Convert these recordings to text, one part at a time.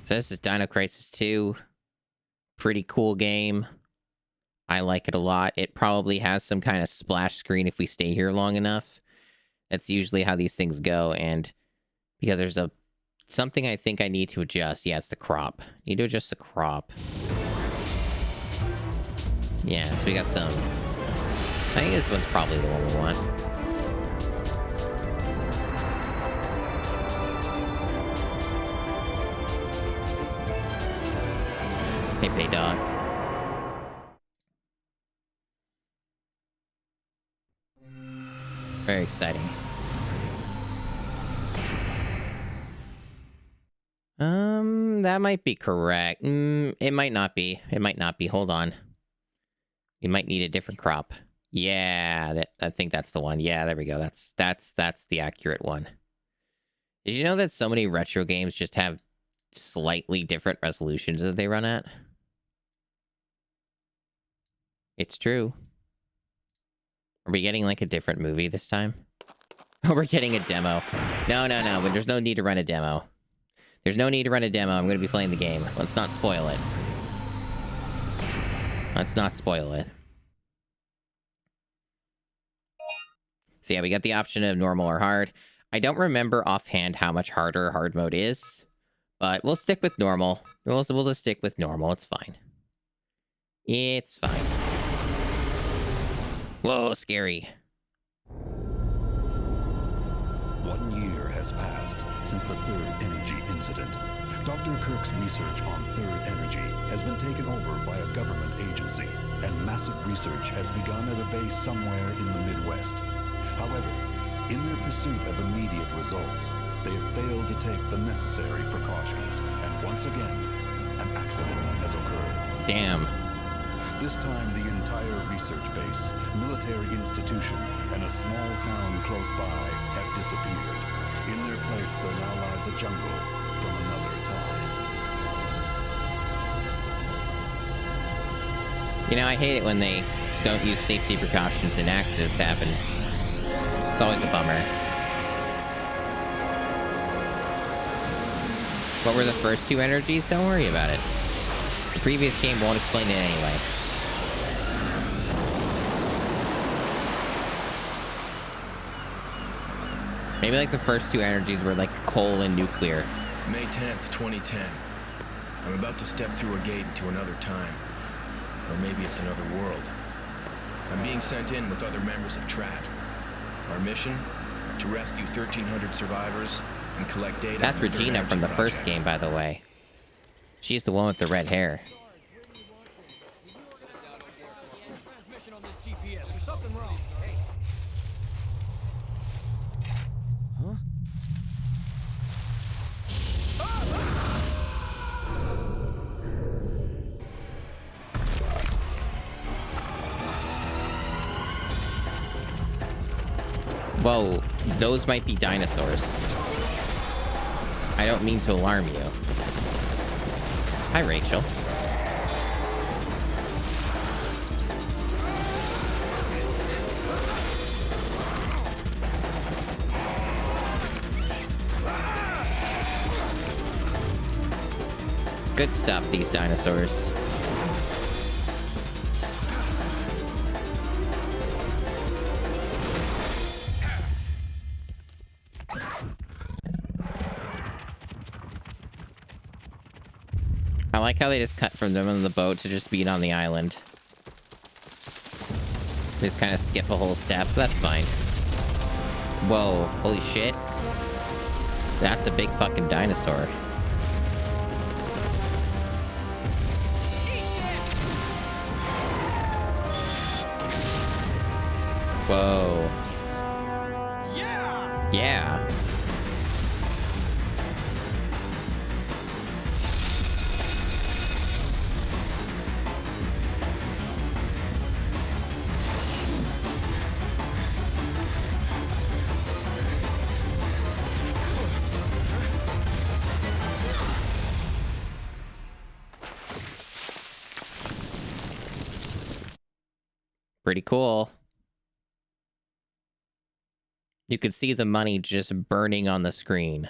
So this is Dino Crisis 2. Pretty cool game. I like it a lot. It probably has some kind of splash screen if we stay here long enough. That's usually how these things go. And because there's something I think I need to adjust. Yeah, it's the crop. Need to adjust the crop. Yeah, so we got some. I think this one's probably the one we want. Hey, dog. Very exciting. That might be correct. It might not be. It might not be. Hold on. We might need a different crop. Yeah, I think that's the one. Yeah, there we go. That's the accurate one. Did you know that so many retro games just have slightly different resolutions that they run at? It's true. Are we getting like a different movie this time? Oh, we're getting a demo. No, but there's no need to run a demo. There's no need to run a demo. I'm going to be playing the game. Let's not spoil it. Let's not spoil it. So yeah, we got the option of normal or hard. I don't remember offhand how much harder hard mode is, but we'll stick with normal. We'll just stick with normal. It's fine. It's fine. Whoa, scary. 1 year has passed since the third energy incident. Dr. Kirk's research on third energy has been taken over by a government agency, and massive research has begun at a base somewhere in the Midwest. However, in their pursuit of immediate results, they have failed to take the necessary precautions, and once again, an accident has occurred. Damn. This time, the entire research base, military institution, and a small town close by have disappeared. In their place, there now lies a jungle from another time. You know, I hate it when they don't use safety precautions and accidents happen. It's always a bummer. What were the first two energies? Don't worry about it. The previous game won't explain it anyway. Maybe like the first two energies were like coal and nuclear. May 10th, 2010. I'm about to step through a gate into another time. Or maybe it's another world. I'm being sent in with other members of TRAT. Our mission? To rescue 1,300 survivors and collect data. That's Regina from the first game, by the way. She's the one with the red hair. Huh? Whoa, those might be dinosaurs. I don't mean to alarm you. Hi, Rachel. Good stuff, these dinosaurs. I like how they just cut from them on the boat to just being on the island. They just kind of skip a whole step. That's fine. Whoa, holy shit. That's a big fucking dinosaur. Whoa. Yeah! Yeah. Pretty cool. You could see the money just burning on the screen.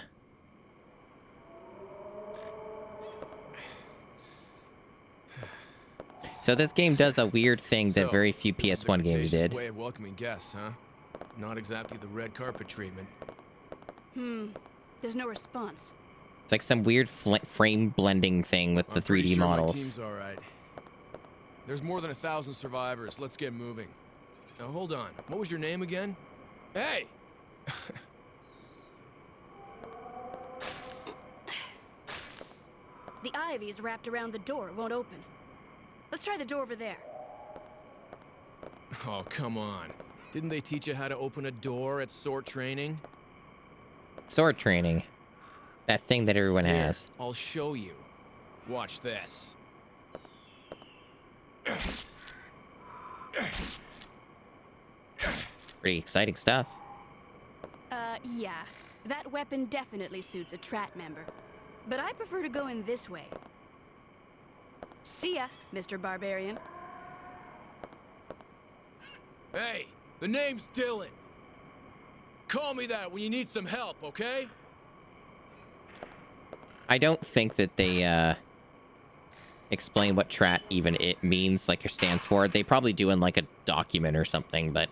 So this game does a weird thing that So, very few this is a PS1 games fictitious did. way of welcoming guests, huh? Not exactly the red carpet treatment. There's no response. It's like some weird frame blending thing with the I'm pretty 3D sure models. My team's all right. There's more than 1,000 survivors. Let's get moving. Now hold on. What was your name again? Hey! The ivy's wrapped around the door. It won't open. Let's try the door over there. Oh, come on. Didn't they teach you how to open a door at sword training? Sword training. That thing that everyone Here, has. I'll show you. Watch this. Pretty exciting stuff. Yeah. That weapon definitely suits a Trat member. But I prefer to go in this way. See ya, Mr. Barbarian. Hey, the name's Dylan. Call me that when you need some help, okay? I don't think that they explain what Trat even it means, like, or stands for. They probably do in like a document or something, but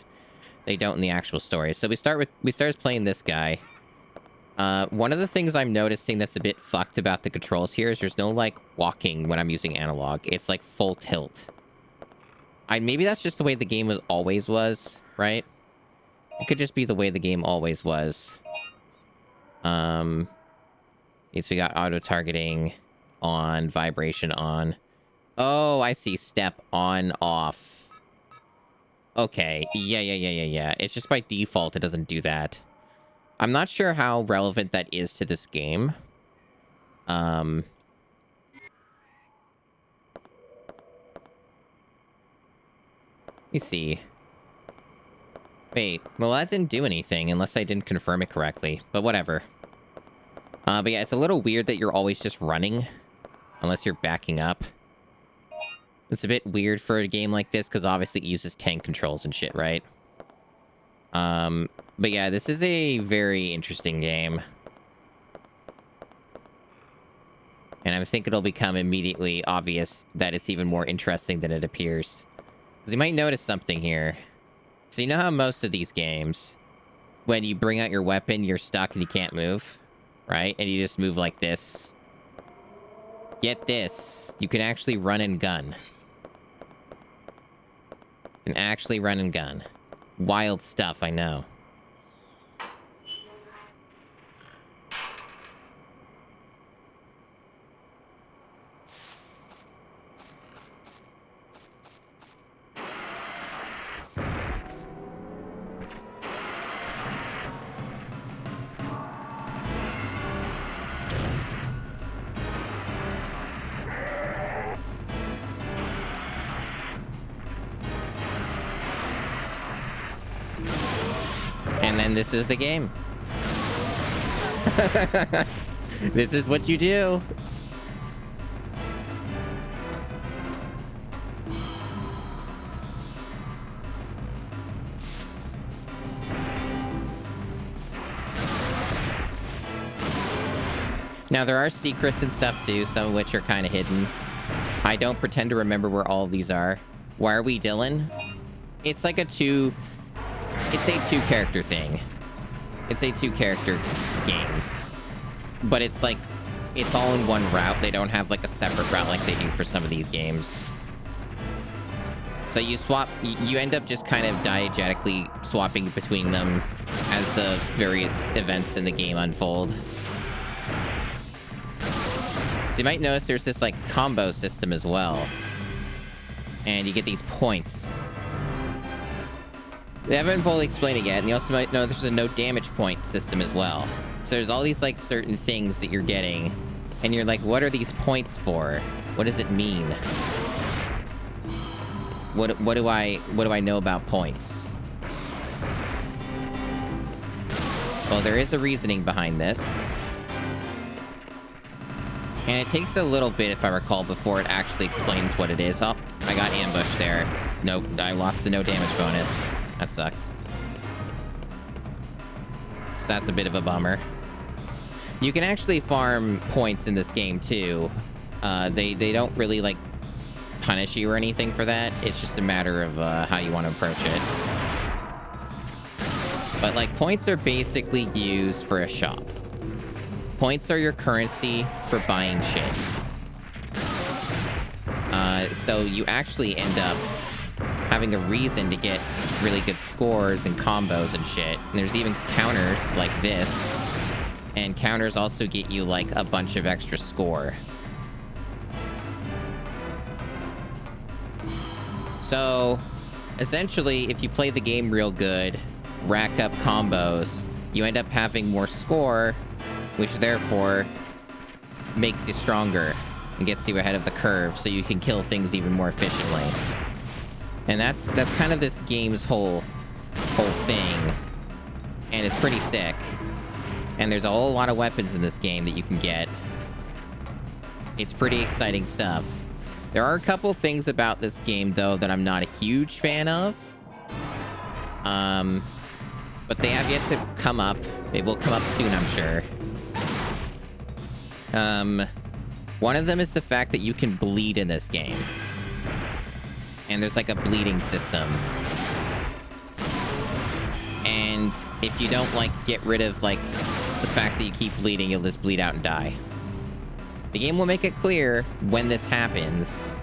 they don't in the actual story. So we start playing this guy. One of the things I'm noticing that's a bit fucked about the controls here is there's no like walking when I'm using analog. It's like full tilt. Maybe that's just the way the game always was, right? It could just be the way the game always was. So we got auto targeting on, vibration on. Oh, I see. Step on, off. Okay. Yeah. It's just by default it doesn't do that. I'm not sure how relevant that is to this game. Let me see. Wait, well that didn't do anything unless I didn't confirm it correctly, but whatever. But yeah, it's a little weird that you're always just running, unless you're backing up. It's a bit weird for a game like this, because obviously it uses tank controls and shit, right? But yeah, this is a very interesting game. And I think it'll become immediately obvious that it's even more interesting than it appears. Because you might notice something here. So you know how most of these games, when you bring out your weapon, you're stuck and you can't move, right? And you just move like this. Get this. You can actually run and gun. You can actually run and gun. Wild stuff, I know. And then this is the game. This is what you do. Now, there are secrets and stuff, too, some of which are kind of hidden. I don't pretend to remember where all of these are. Why are we Dylan? It's like it's a two-character thing. It's a two-character game. But it's like, it's all in one route. They don't have like a separate route like they do for some of these games. So you end up just kind of diegetically swapping between them as the various events in the game unfold. So you might notice there's this like combo system as well. And you get these points. They haven't fully explained it yet, and you also might know there's a no damage point system as well. So there's all these like certain things that you're getting, and you're like, what are these points for? What does it mean? What do I know about points? Well, there is a reasoning behind this. And it takes a little bit, if I recall, before it actually explains what it is. Oh, I got ambushed there. Nope, I lost the no damage bonus. That sucks. So that's a bit of a bummer. You can actually farm points in this game, too. They don't really, like, punish you or anything for that. It's just a matter of how you want to approach it. But, like, points are basically used for a shop. Points are your currency for buying shit. So you actually end up having a reason to get really good scores and combos and shit. And there's even counters like this. And counters also get you, like, a bunch of extra score. So, essentially, if you play the game real good, rack up combos, you end up having more score, which therefore makes you stronger and gets you ahead of the curve so you can kill things even more efficiently. And that's kind of this game's whole thing. And it's pretty sick. And there's a whole lot of weapons in this game that you can get. It's pretty exciting stuff. There are a couple things about this game, though, that I'm not a huge fan of. But they have yet to come up. They will come up soon, I'm sure. One of them is the fact that you can bleed in this game. And there's like a bleeding system. And if you don't, like, get rid of, like, the fact that you keep bleeding, you'll just bleed out and die. The game will make it clear when this happens.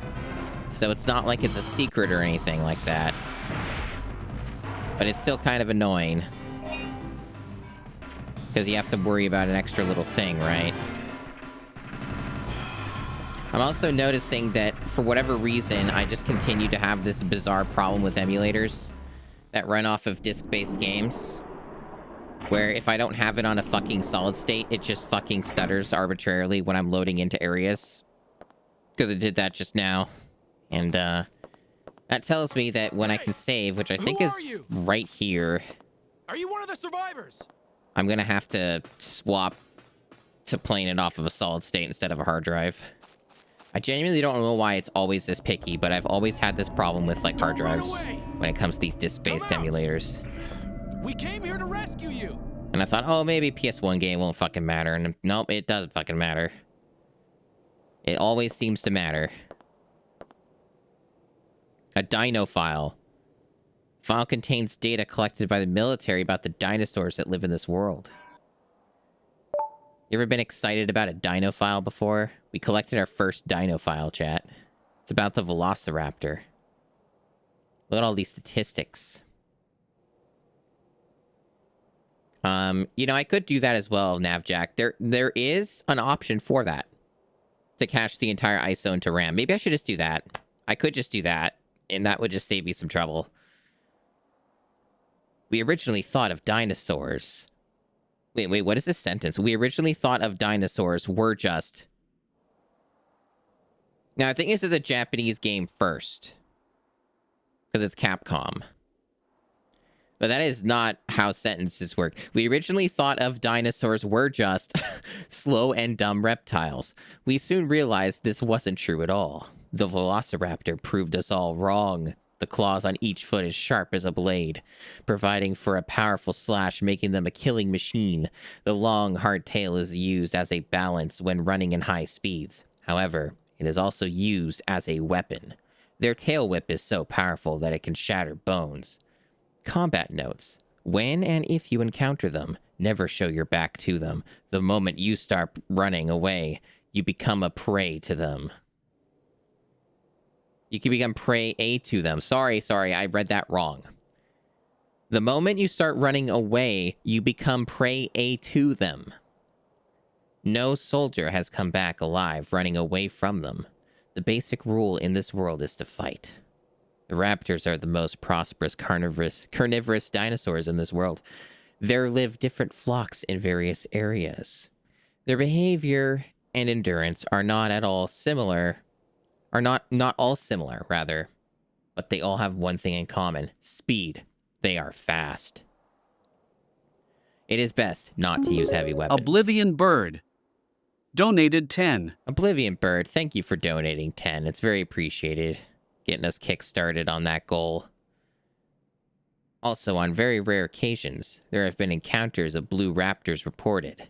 So it's not like it's a secret or anything like that. But it's still kind of annoying. Because you have to worry about an extra little thing, right? I'm also noticing that, for whatever reason, I just continue to have this bizarre problem with emulators that run off of disc-based games. Where if I don't have it on a fucking solid state, it just fucking stutters arbitrarily when I'm loading into areas. Because it did that just now. And, that tells me that when I can save, which I think is right here... Are you one of the survivors? I'm gonna have to swap to playing it off of a solid state instead of a hard drive. I genuinely don't know why it's always this picky, but I've always had this problem with, like, hard drives when it comes to these disc-based emulators. We came here to rescue you. And I thought, oh, maybe PS1 game won't fucking matter. And nope, it does fucking matter. It always seems to matter. A Dino file. File contains data collected by the military about the dinosaurs that live in this world. You ever been excited about a Dino file before? We collected our first Dino file, chat. It's about the Velociraptor. Look at all these statistics. You know, I could do that as well, Navjack. There is an option for that. To cache the entire ISO into RAM. Maybe I should just do that. I could just do that, and that would just save me some trouble. We originally thought of dinosaurs. Wait, what is this sentence? We originally thought of dinosaurs were just... Now, I think this is a Japanese game first. Because it's Capcom. But that is not how sentences work. We originally thought of dinosaurs were just slow and dumb reptiles. We soon realized this wasn't true at all. The Velociraptor proved us all wrong. The claws on each foot is sharp as a blade, providing for a powerful slash, making them a killing machine. The long, hard tail is used as a balance when running in high speeds. However, it is also used as a weapon. Their tail whip is so powerful that it can shatter bones. Combat notes. When and if you encounter them, never show your back to them. The moment you start running away, you become a prey to them. You can become prey to them. Sorry, I read that wrong. The moment you start running away, you become prey to them. No soldier has come back alive running away from them. The basic rule in this world is to fight. The raptors are the most prosperous carnivorous dinosaurs in this world. There live different flocks in various areas. Their behavior and endurance are not all similar, but they all have one thing in common: speed. They are fast. It is best not to use heavy weapons. Oblivion Bird donated 10. Oblivion Bird, thank you for donating 10. It's very appreciated. Getting us kick-started on that goal. Also, on very rare occasions, there have been encounters of blue raptors reported.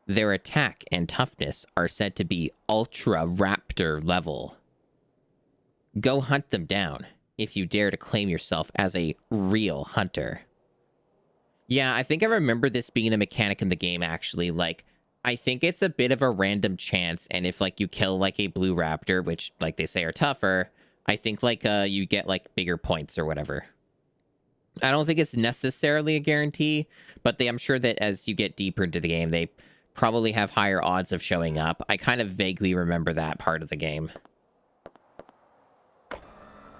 Their attack and toughness are said to be ultra raptor level. Go hunt them down if you dare to claim yourself as a real hunter. Yeah, I think I remember this being a mechanic in the game, actually. Like, I think it's a bit of a random chance, and if, like, you kill, like, a blue raptor, which, like, they say are tougher, I think, like, you get, like, bigger points or whatever. I don't think it's necessarily a guarantee, but I'm sure that as you get deeper into the game, they probably have higher odds of showing up. I kind of vaguely remember that part of the game.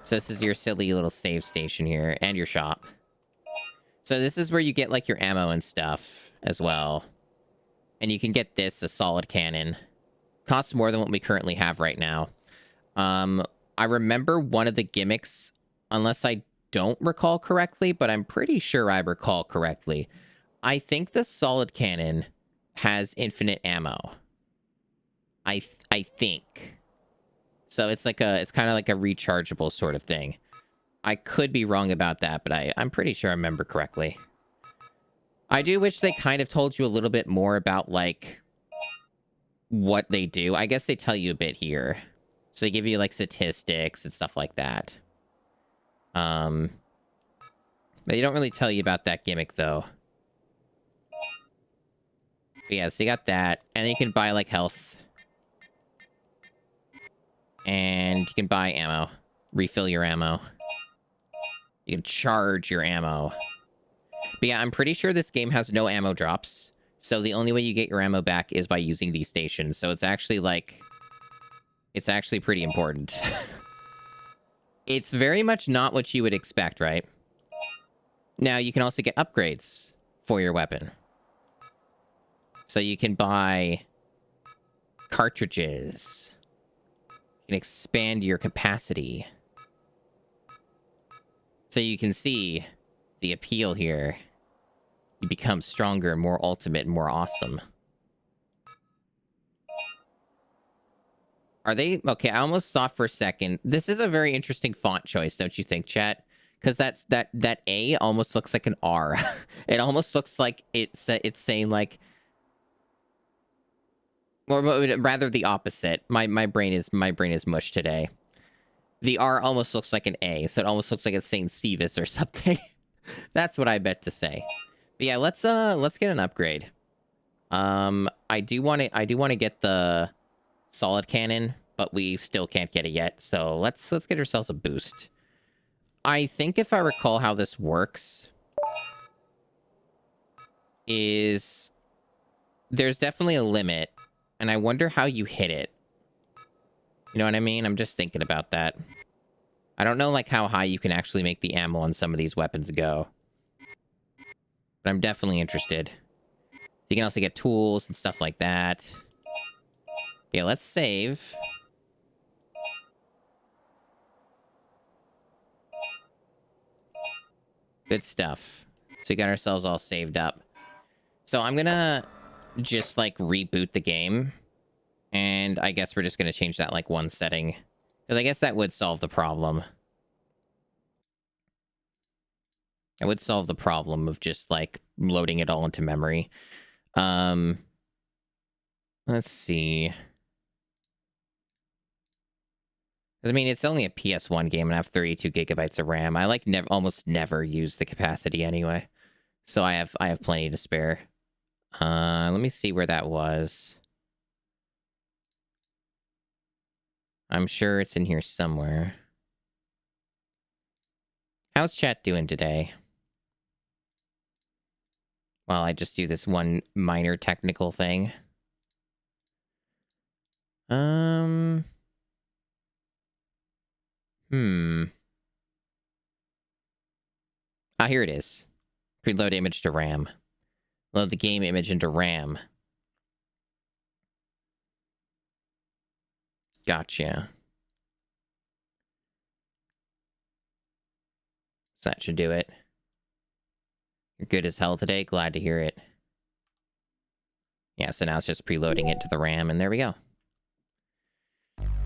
So this is your silly little save station here, and your shop. So this is where you get, like, your ammo and stuff as well. And you can get this, a solid cannon. Costs more than what we currently have right now. I remember one of the gimmicks, unless I don't recall correctly, but I'm pretty sure I recall correctly. I think the solid cannon has infinite ammo. I think. So it's like it's kind of like a rechargeable sort of thing. I could be wrong about that, but I'm pretty sure I remember correctly. I do wish they kind of told you a little bit more about, like, what they do. I guess they tell you a bit here. So they give you, like, statistics and stuff like that. But they don't really tell you about that gimmick, though. But yeah, so you got that. And then you can buy, like, health. And you can buy ammo. Refill your ammo. You can charge your ammo. But yeah, I'm pretty sure this game has no ammo drops. So the only way you get your ammo back is by using these stations. So it's actually, like... It's actually pretty important. It's very much not what you would expect, right? Now, you can also get upgrades for your weapon. So you can buy cartridges. You can expand your capacity. So you can see the appeal here. You become stronger, more ultimate, more awesome. Are they... Okay, I almost thought for a second. This is a very interesting font choice, don't you think, chat? Because that A almost looks like an R. It almost looks like it's saying, like... Or rather the opposite. My brain is mush today. The R almost looks like an A, so it almost looks like it's saying Sevis or something. That's what I bet to say. But yeah, let's get an upgrade. I do want to get the solid cannon, but we still can't get it yet. So let's get ourselves a boost. I think if I recall how this works, is there's definitely a limit, and I wonder how you hit it. You know what I mean? I'm just thinking about that. I don't know, like, how high you can actually make the ammo on some of these weapons go. But I'm definitely interested. You can also get tools and stuff like that. Yeah, let's save. Good stuff. So we got ourselves all saved up. So I'm gonna just, like, reboot the game. And I guess we're just gonna change that, like, one setting. Because I guess that would solve the problem. It would solve the problem of just, like, loading it all into memory. Let's see. I mean, it's only a PS1 game, and I have 32 gigabytes of RAM. I, like, almost never use the capacity anyway. So I have plenty to spare. Let me see where that was. I'm sure it's in here somewhere. How's chat doing today? While I just do this one minor technical thing. Ah, here it is. Preload image to RAM. Load the game image into RAM. Gotcha. So that should do it. You're good as hell today. Glad to hear it. Yeah, so now it's just preloading it to the RAM, and there we go.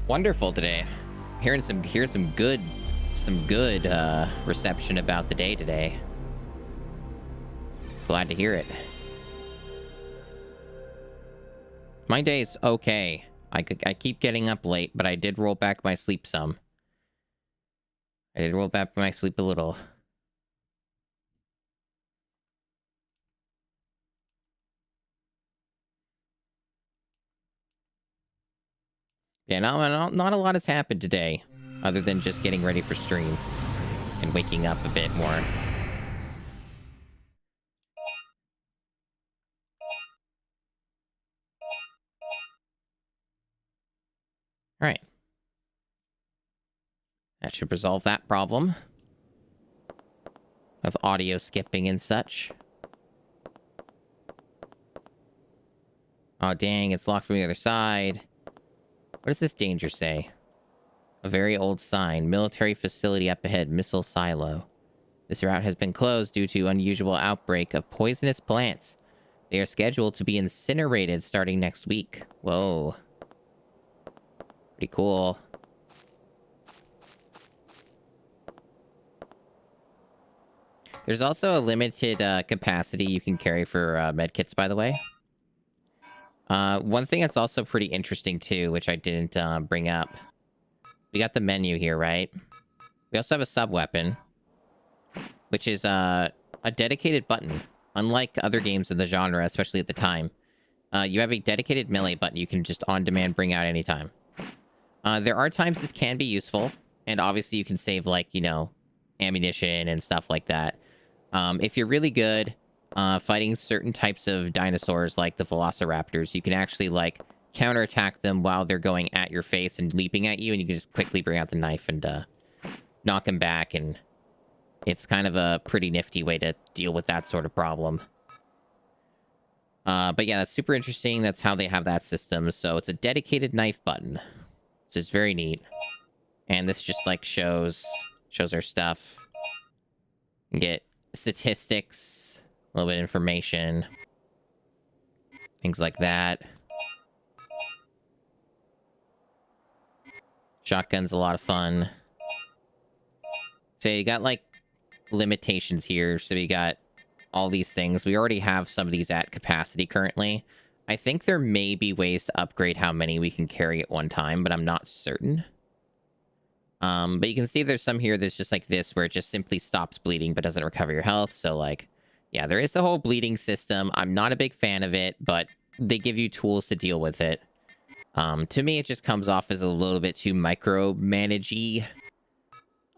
Wonderful today. Hearing some good reception about the day today. Glad to hear it. My day's okay. I keep getting up late, but I did roll back my sleep some. I did roll back my sleep a little. Yeah, not a lot has happened today, other than just getting ready for stream and waking up a bit more. All right. That should resolve that problem of audio skipping and such. Oh, dang, it's locked from the other side. What does this danger say? A very old sign. Military facility up ahead. Missile silo. This route has been closed due to unusual outbreak of poisonous plants. They are scheduled to be incinerated starting next week. Whoa. Pretty cool. There's also a limited capacity you can carry for medkits, by the way. One thing that's also pretty interesting, too, which I didn't bring up. We got the menu here, right? We also have a sub-weapon, which is a dedicated button. Unlike other games in the genre, especially at the time, you have a dedicated melee button you can just on-demand bring out anytime. There are times this can be useful, and obviously you can save, like, you know, ammunition and stuff like that. If you're really good fighting certain types of dinosaurs, like the velociraptors, you can actually, like, counterattack them while they're going at your face and leaping at you, and you can just quickly bring out the knife and knock them back, and it's kind of a pretty nifty way to deal with that sort of problem. But yeah, that's super interesting. That's how they have that system. So it's a dedicated knife button. So it's very neat. And this just, like, shows our stuff. You can get statistics, a little bit of information, things like that. Shotgun's a lot of fun. So you got, like, limitations here. So you got all these things. We already have some of these at capacity currently. I think there may be ways to upgrade how many we can carry at one time, but I'm not certain. But you can see there's some here that's just like this, where it just simply stops bleeding but doesn't recover your health. So, like, yeah, there is the whole bleeding system. I'm not a big fan of it, but they give you tools to deal with it. To me, it just comes off as a little bit too micromanagey.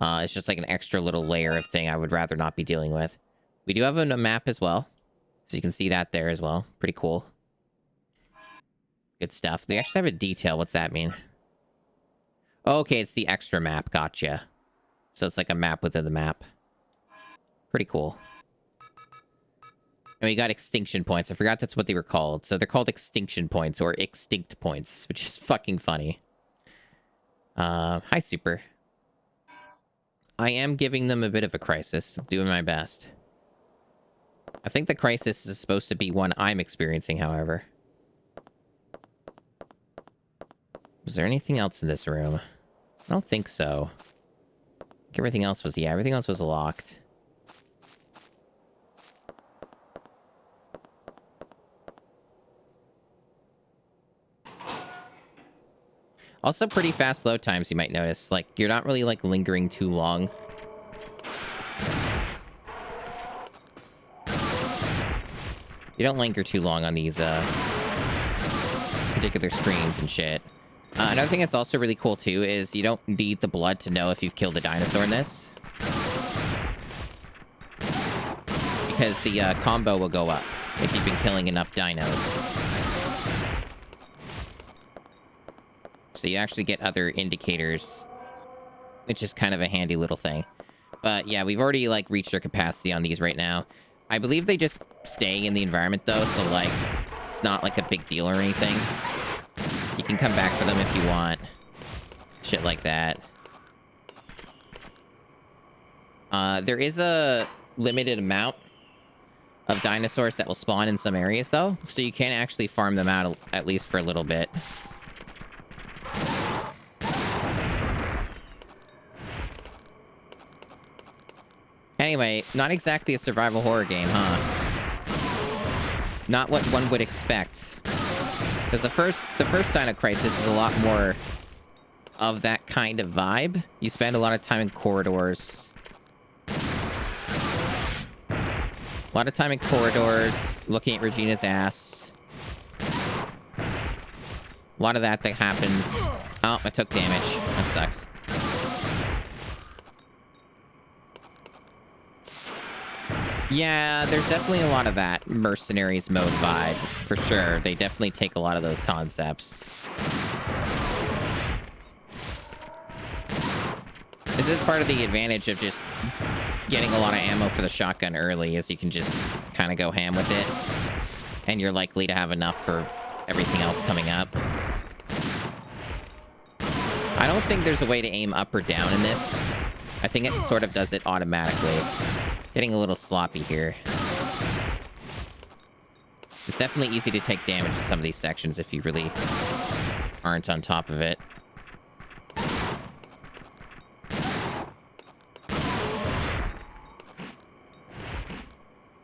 It's just like an extra little layer of thing I would rather not be dealing with. We do have a map as well, so you can see that there as well. Pretty cool. Good stuff. They actually have a detail. What's that mean? Okay, it's the extra map. Gotcha. So it's like a map within the map. Pretty cool. And we got extinction points. I forgot that's what they were called. So they're called extinction points, or extinct points, which is fucking funny. Hi, Super. I am giving them a bit of a crisis. I'm doing my best. I think the crisis is supposed to be one I'm experiencing, however. Was there anything else in this room? I don't think so. I think everything else was, yeah, everything else was locked. Also, pretty fast load times, you might notice. Like, you're not really, like, lingering too long. You don't linger too long on these, particular screens and shit. Another thing that's also really cool, too, is you don't need the blood to know if you've killed a dinosaur in this. Because the, combo will go up if you've been killing enough dinos. So you actually get other indicators, which is kind of a handy little thing. But yeah, we've already, like, reached our capacity on these right now. I believe they just stay in the environment, though, so, like, it's not, like, a big deal or anything. You can come back for them if you want. Shit like that. There is a limited amount of dinosaurs that will spawn in some areas, though, so you can actually farm them out at least for a little bit. Anyway, not exactly a survival horror game, huh? Not what one would expect. Because the first Dino Crisis is a lot more of that kind of vibe. You spend a lot of time in corridors. A lot of time in corridors, looking at Regina's ass. A lot of that happens. Oh, I took damage. That sucks. Yeah, there's definitely a lot of that mercenaries mode vibe, for sure. They definitely take a lot of those concepts. This is part of the advantage of just getting a lot of ammo for the shotgun early, is you can just kind of go ham with it. And you're likely to have enough for everything else coming up. I don't think there's a way to aim up or down in this. I think it sort of does it automatically. Getting a little sloppy here. It's definitely easy to take damage in some of these sections if you really aren't on top of it.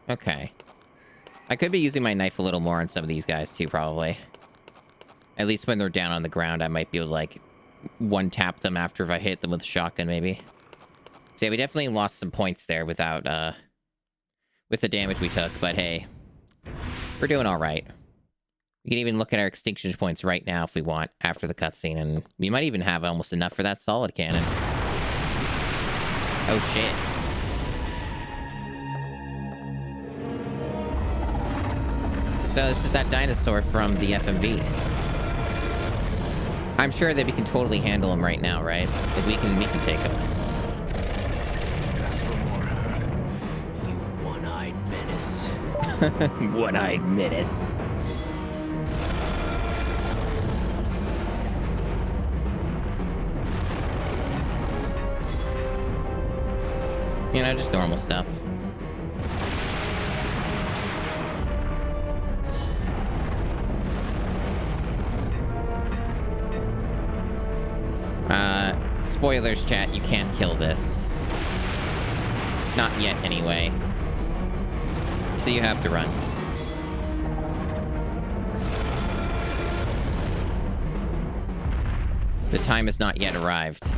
Okay. I could be using my knife a little more on some of these guys too, probably. At least when they're down on the ground, I might be able to, like, one-tap them after if I hit them with a shotgun, maybe. So yeah, we definitely lost some points there without, with the damage we took, but hey, we're doing all right. We can even look at our extinction points right now if we want after the cutscene, and we might even have almost enough for that solid cannon. Oh shit. So this is that dinosaur from the FMV. I'm sure that we can totally handle him right now, right? Like we can take him. Back for more, huh? You one-eyed menace. One-eyed menace. You know, just normal stuff. Spoilers, chat, you can't kill this. Not yet, anyway. So you have to run. The time has not yet arrived.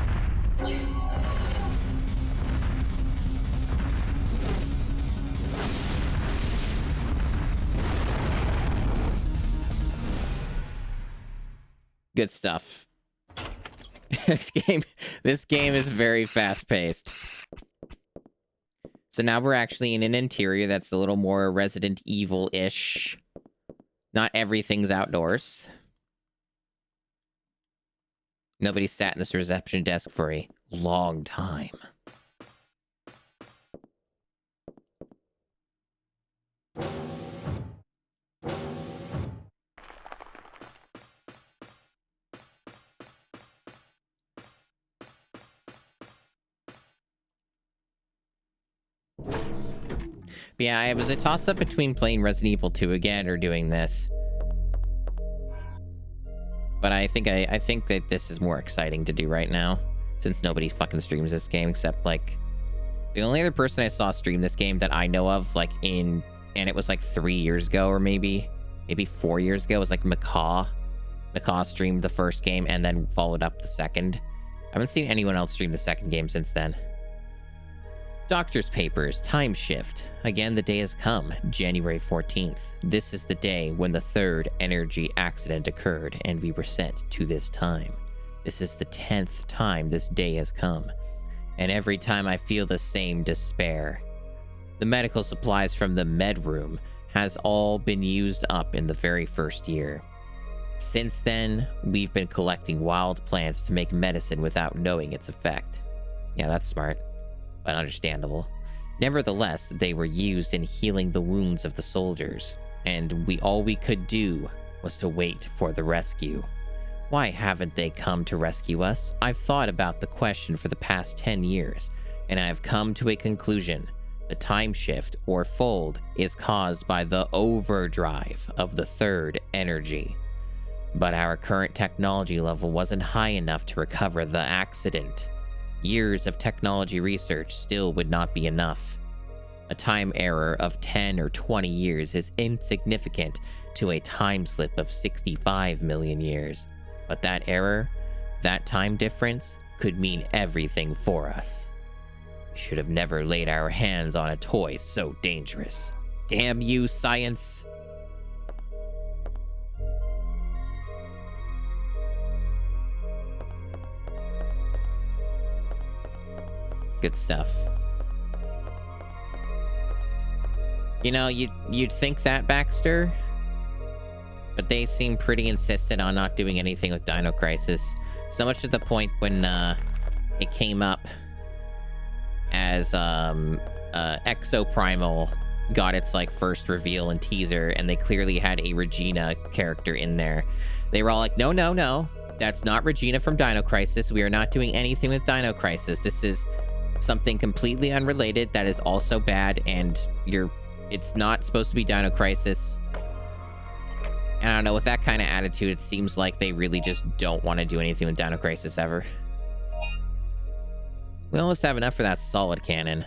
Good stuff. This game is very fast-paced. So now we're actually in an interior that's a little more Resident Evil-ish. Not everything's outdoors. Nobody sat in this reception desk for a long time. But yeah, it was a toss-up between playing Resident Evil 2 again or doing this. But I think that this is more exciting to do right now, since nobody fucking streams this game except, like, the only other person I saw stream this game that I know of, like, and it was like 3 years ago or maybe 4 years ago, was like Macaw. Macaw streamed the first game and then followed up the second. I haven't seen anyone else stream the second game since then. Doctor's Papers, Time Shift. Again, the day has come, January 14th. This is the day when the third energy accident occurred, and we were sent to this time. This is the 10th time this day has come, and every time I feel the same despair. The medical supplies from the med room has all been used up in the very first year. Since then, we've been collecting wild plants to make medicine without knowing its effect. Yeah, that's smart. But understandable. Nevertheless, they were used in healing the wounds of the soldiers, and all we could do was to wait for the rescue. Why haven't they come to rescue us? I've thought about the question for the past 10 years, and I have come to a conclusion. The time shift, or fold, is caused by the overdrive of the third energy. But our current technology level wasn't high enough to recover the accident. Years of technology research still would not be enough. A time error of 10 or 20 years is insignificant to a time slip of 65 million years. But that error That time difference could mean everything for us. We should have never laid our hands on a toy so dangerous. Damn you, science! Good stuff. You know, you'd think that, Baxter, but they seem pretty insistent on not doing anything with Dino Crisis. So much to the point when it came up as Exoprimal got its like first reveal and teaser, and they clearly had a Regina character in there. They were all like, no, no, no, that's not Regina from Dino Crisis. We are not doing anything with Dino Crisis. This is something completely unrelated that is also bad, and it's not supposed to be Dino Crisis. And I don't know, with that kind of attitude, it seems like they really just don't want to do anything with Dino Crisis ever. We almost have enough for that solid cannon.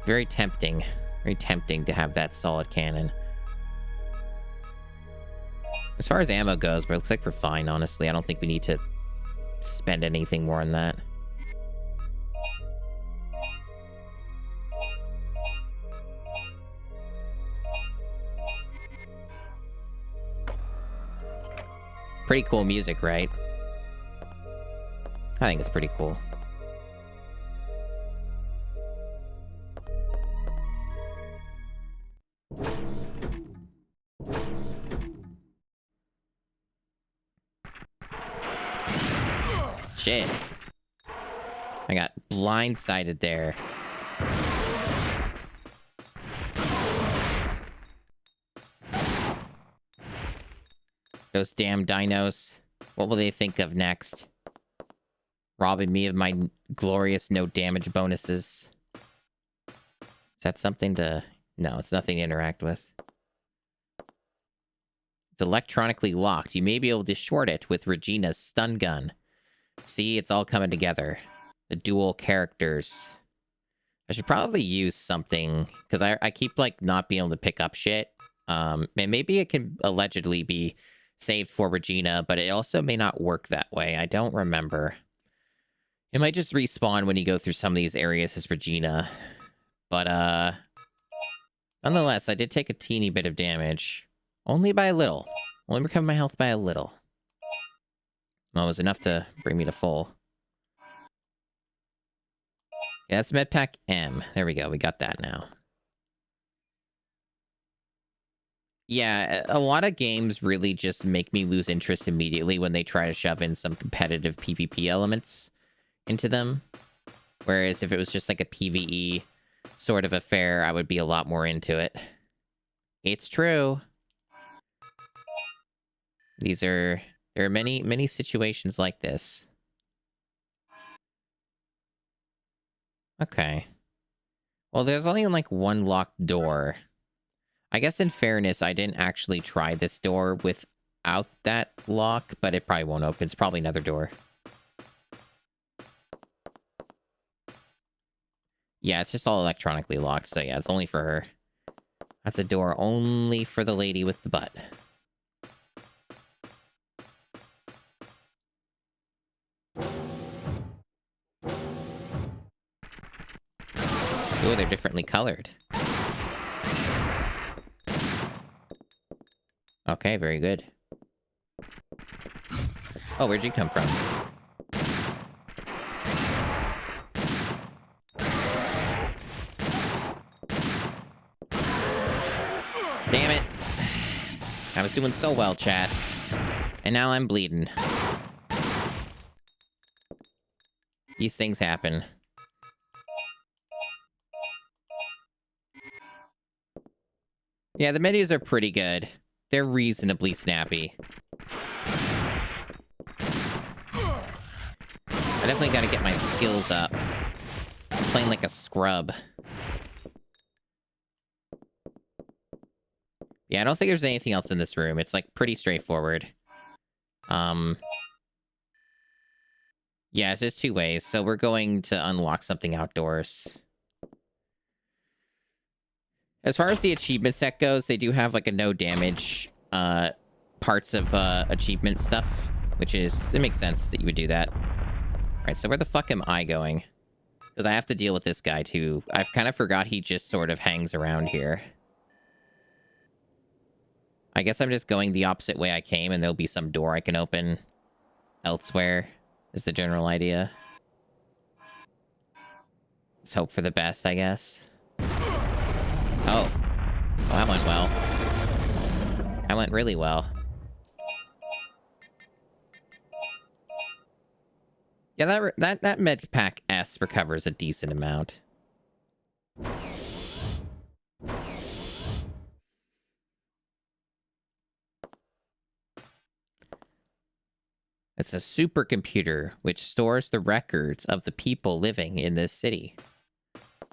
Very tempting to have that solid cannon. As far as ammo goes, but it looks like we're fine, honestly. I don't think we need to spend anything more on that. Pretty cool music, right? I think it's pretty cool. Shit. I got blindsided there. Those damn dinos. What will they think of next? Robbing me of my glorious no damage bonuses. Is that something to... No, it's nothing to interact with. It's electronically locked. You may be able to short it with Regina's stun gun. See, it's all coming together. The dual characters. I should probably use something, because I keep, like, not being able to pick up shit. And maybe it can allegedly be saved for Regina, but it also may not work that way. I don't remember. It might just respawn when you go through some of these areas as Regina. But, nonetheless, I did take a teeny bit of damage. Only by a little. Only recovered my health by a little. Well, it was enough to bring me to full. Yeah, that's Medpack M. There we go. We got that now. Yeah, a lot of games really just make me lose interest immediately when they try to shove in some competitive PvP elements into them. Whereas if it was just like a PvE sort of affair, I would be a lot more into it. It's true. There are many situations like this. Okay. Well, there's only like one locked door. I guess in fairness, I didn't actually try this door without that lock, but it probably won't open. It's probably another door. Yeah, it's just all electronically locked, so yeah, it's only for her. That's a door only for the lady with the butt. Oh, they're differently colored. Okay, very good. Oh, where'd you come from? Damn it. I was doing so well, chat. And now I'm bleeding. These things happen. Yeah, the menus are pretty good. They're reasonably snappy. I definitely gotta get my skills up. I'm playing like a scrub. Yeah, I don't think there's anything else in this room. It's like pretty straightforward. Yeah, it's just two ways. So we're going to unlock something outdoors. As far as the achievement set goes, they do have like a no damage part parts of achievement stuff, which is, it makes sense that you would do that. All right, so where the fuck am I going? Because I have to deal with this guy too. I've kind of forgot he just sort of hangs around here. I guess I'm just going the opposite way I came, and there'll be some door I can open elsewhere, is the general idea. Let's hope for the best, I guess. Oh. Well, that went well. That went really well. Yeah, that med pack S recovers a decent amount. It's a supercomputer which stores the records of the people living in this city.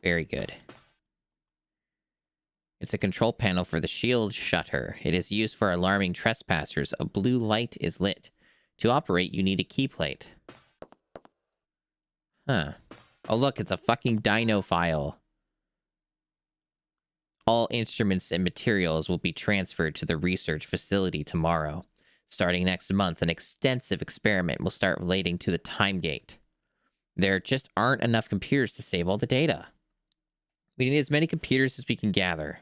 Very good. It's a control panel for the shield shutter. It is used for alarming trespassers. A blue light is lit. To operate, you need a key plate. Huh. Oh, look, it's a fucking Dino file. All instruments and materials will be transferred to the research facility tomorrow. Starting next month, an extensive experiment will start relating to the time gate. There just aren't enough computers to save all the data. We need as many computers as we can gather.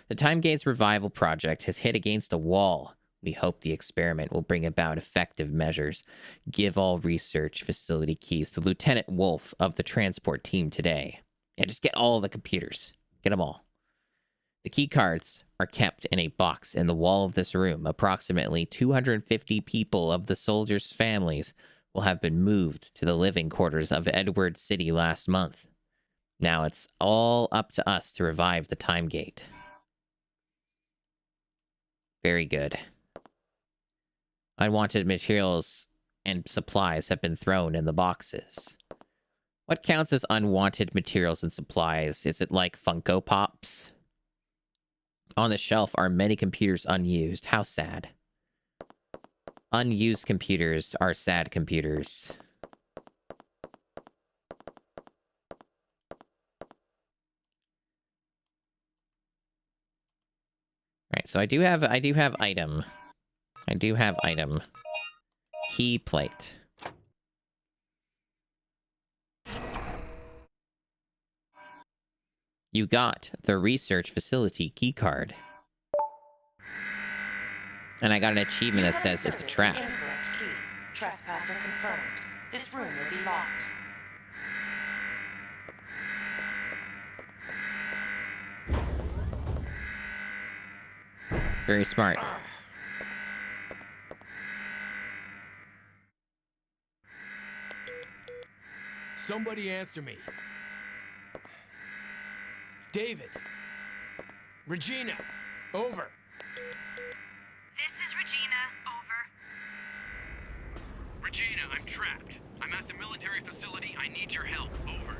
The Time Gate's revival project has hit against a wall. We hope the experiment will bring about effective measures. Give all research facility keys to Lieutenant Wolf of the transport team today. Yeah, just get all the computers. Get them all. The key cards are kept in a box in the wall of this room. Approximately 250 people of the soldiers' families will have been moved to the living quarters of Edward City last month. Now it's all up to us to revive the Time Gate. Very good. Unwanted materials and supplies have been thrown in the boxes. What counts as unwanted materials and supplies? Is it like Funko Pops? On the shelf are many computers unused. How sad. Unused computers are sad computers. Right, so I do have item. I do have item. Key plate. You got the research facility key card. And I got an achievement that says it's a trap. Incorrect key. Trespasser confirmed. This room will be locked. Very smart. Somebody answer me. David. Regina. Over. This is Regina. Over. Regina, I'm trapped. I'm at the military facility. I need your help. Over.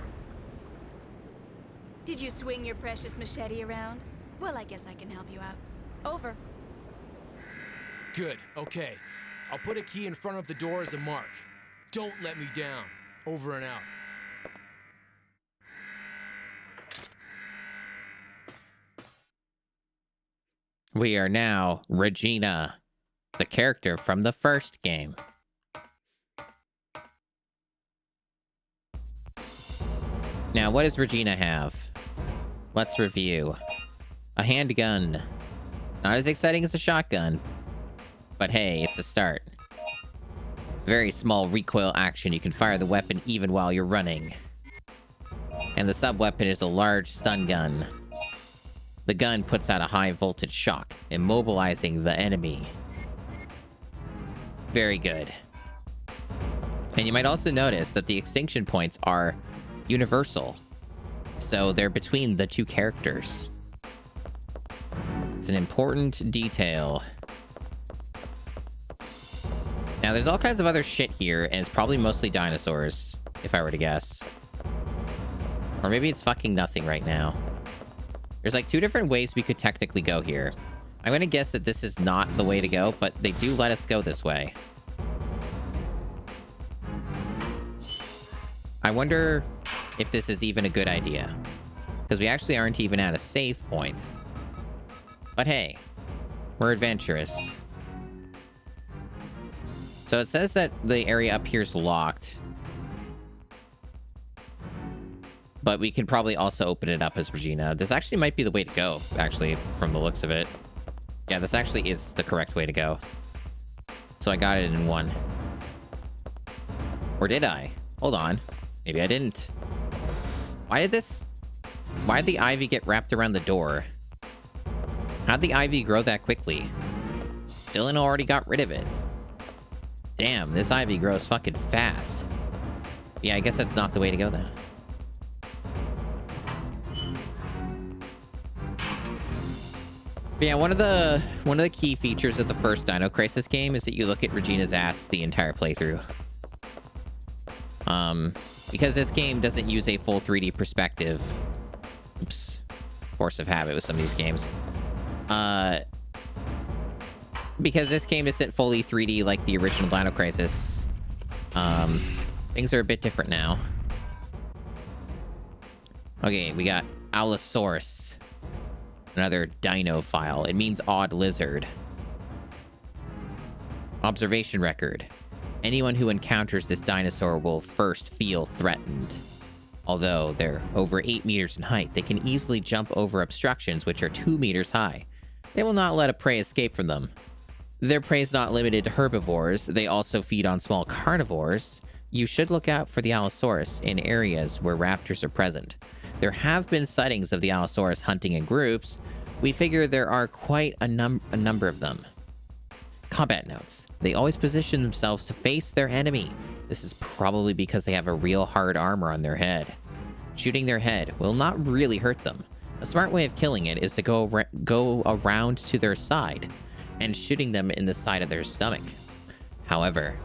Did you swing your precious machete around? Well, I guess I can help you out. Over. Good. Okay. I'll put a key in front of the door as a mark. Don't let me down. Over and out. We are now Regina, the character from the first game. Now, what does Regina have? Let's review. A handgun. Not as exciting as a shotgun, but hey, it's a start. Very small recoil action. You can fire the weapon even while you're running. And the sub-weapon is a large stun gun. The gun puts out a high voltage shock, immobilizing the enemy. Very good. And you might also notice that the extinction points are universal. So they're between the two characters. It's an important detail. Now, there's all kinds of other shit here, and it's probably mostly dinosaurs, if I were to guess. Or maybe it's fucking nothing right now. There's like two different ways we could technically go here. I'm gonna guess that this is not the way to go, but they do let us go this way. I wonder if this is even a good idea. Because we actually aren't even at a save point. But hey, we're adventurous. So it says that the area up here is locked. But we can probably also open it up as Regina. This actually might be the way to go, actually, from the looks of it. Yeah, this actually is the correct way to go. So I got it in one. Or did I? Hold on. Maybe I didn't. Why did the ivy get wrapped around the door? How'd the ivy grow that quickly? Dylan already got rid of it. Damn, this ivy grows fucking fast. Yeah, I guess that's not the way to go then. But yeah, one of the key features of the first Dino Crisis game is that you look at Regina's ass the entire playthrough. Because this game doesn't use a full 3D perspective. Oops. Force of habit with some of these games. Because this game isn't fully 3D like the original Dino Crisis. Things are a bit different now. Okay, we got Allosaurus. Another dino file. It means odd lizard. Observation record. Anyone who encounters this dinosaur will first feel threatened. Although they're over 8 meters in height, they can easily jump over obstructions which are 2 meters high. They will not let a prey escape from them. Their prey is not limited to herbivores. They also feed on small carnivores. You should look out for the Allosaurus in areas where raptors are present. There have been sightings of the Allosaurus hunting in groups. We figure there are quite a number of them. Combat notes. They always position themselves to face their enemy. This is probably because they have a real hard armor on their head. Shooting their head will not really hurt them. A smart way of killing it is to go around to their side and shooting them in the side of their stomach. However,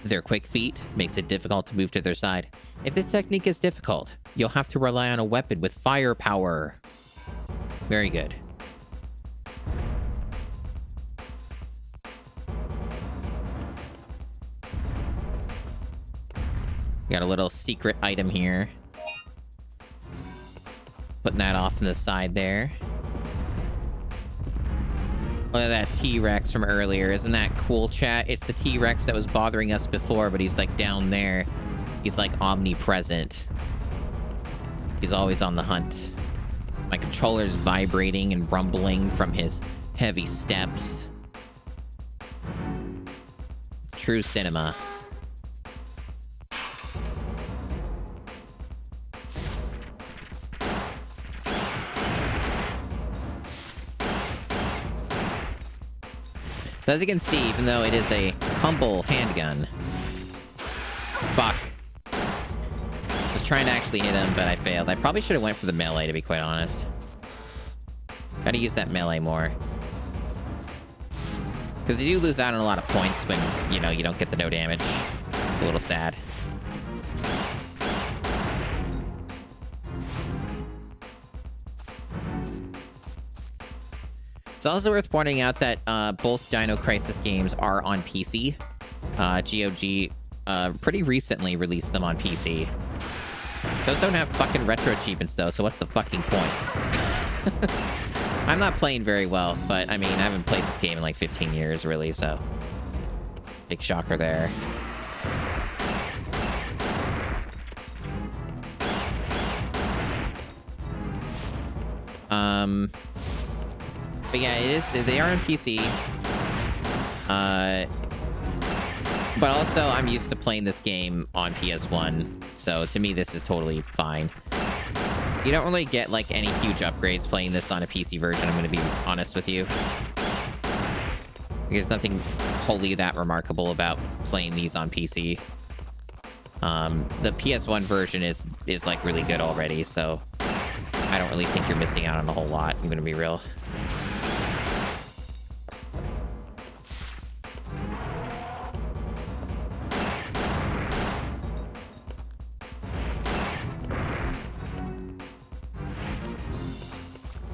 their quick feet makes it difficult to move to their side. If this technique is difficult, you'll have to rely on a weapon with firepower. Very good. Got a little secret item here. Putting that off in the side there. Look at that T-Rex from earlier. Isn't that cool, chat? It's the T-Rex that was bothering us before, but he's like down there. He's like omnipresent. He's always on the hunt. My controller's vibrating and rumbling from his heavy steps. True cinema. So as you can see, even though it is a humble handgun, Buck was trying to actually hit him, but I failed. I probably should have went for the melee, to be quite honest. Gotta use that melee more. Because you do lose out on a lot of points when, you know, you don't get the no damage. A little sad. It's also worth pointing out that both Dino Crisis games are on PC. GOG pretty recently released them on PC. Those don't have fucking retro achievements though, so what's the fucking point? I'm not playing very well, but I mean, I haven't played this game in like 15 years really, so... Big shocker there. But yeah, they are on PC. But also, I'm used to playing this game on PS1, so to me, this is totally fine. You don't really get, like, any huge upgrades playing this on a PC version, I'm gonna be honest with you. There's nothing wholly that remarkable about playing these on PC. The PS1 version is like, really good already, so I don't really think you're missing out on a whole lot, I'm gonna be real.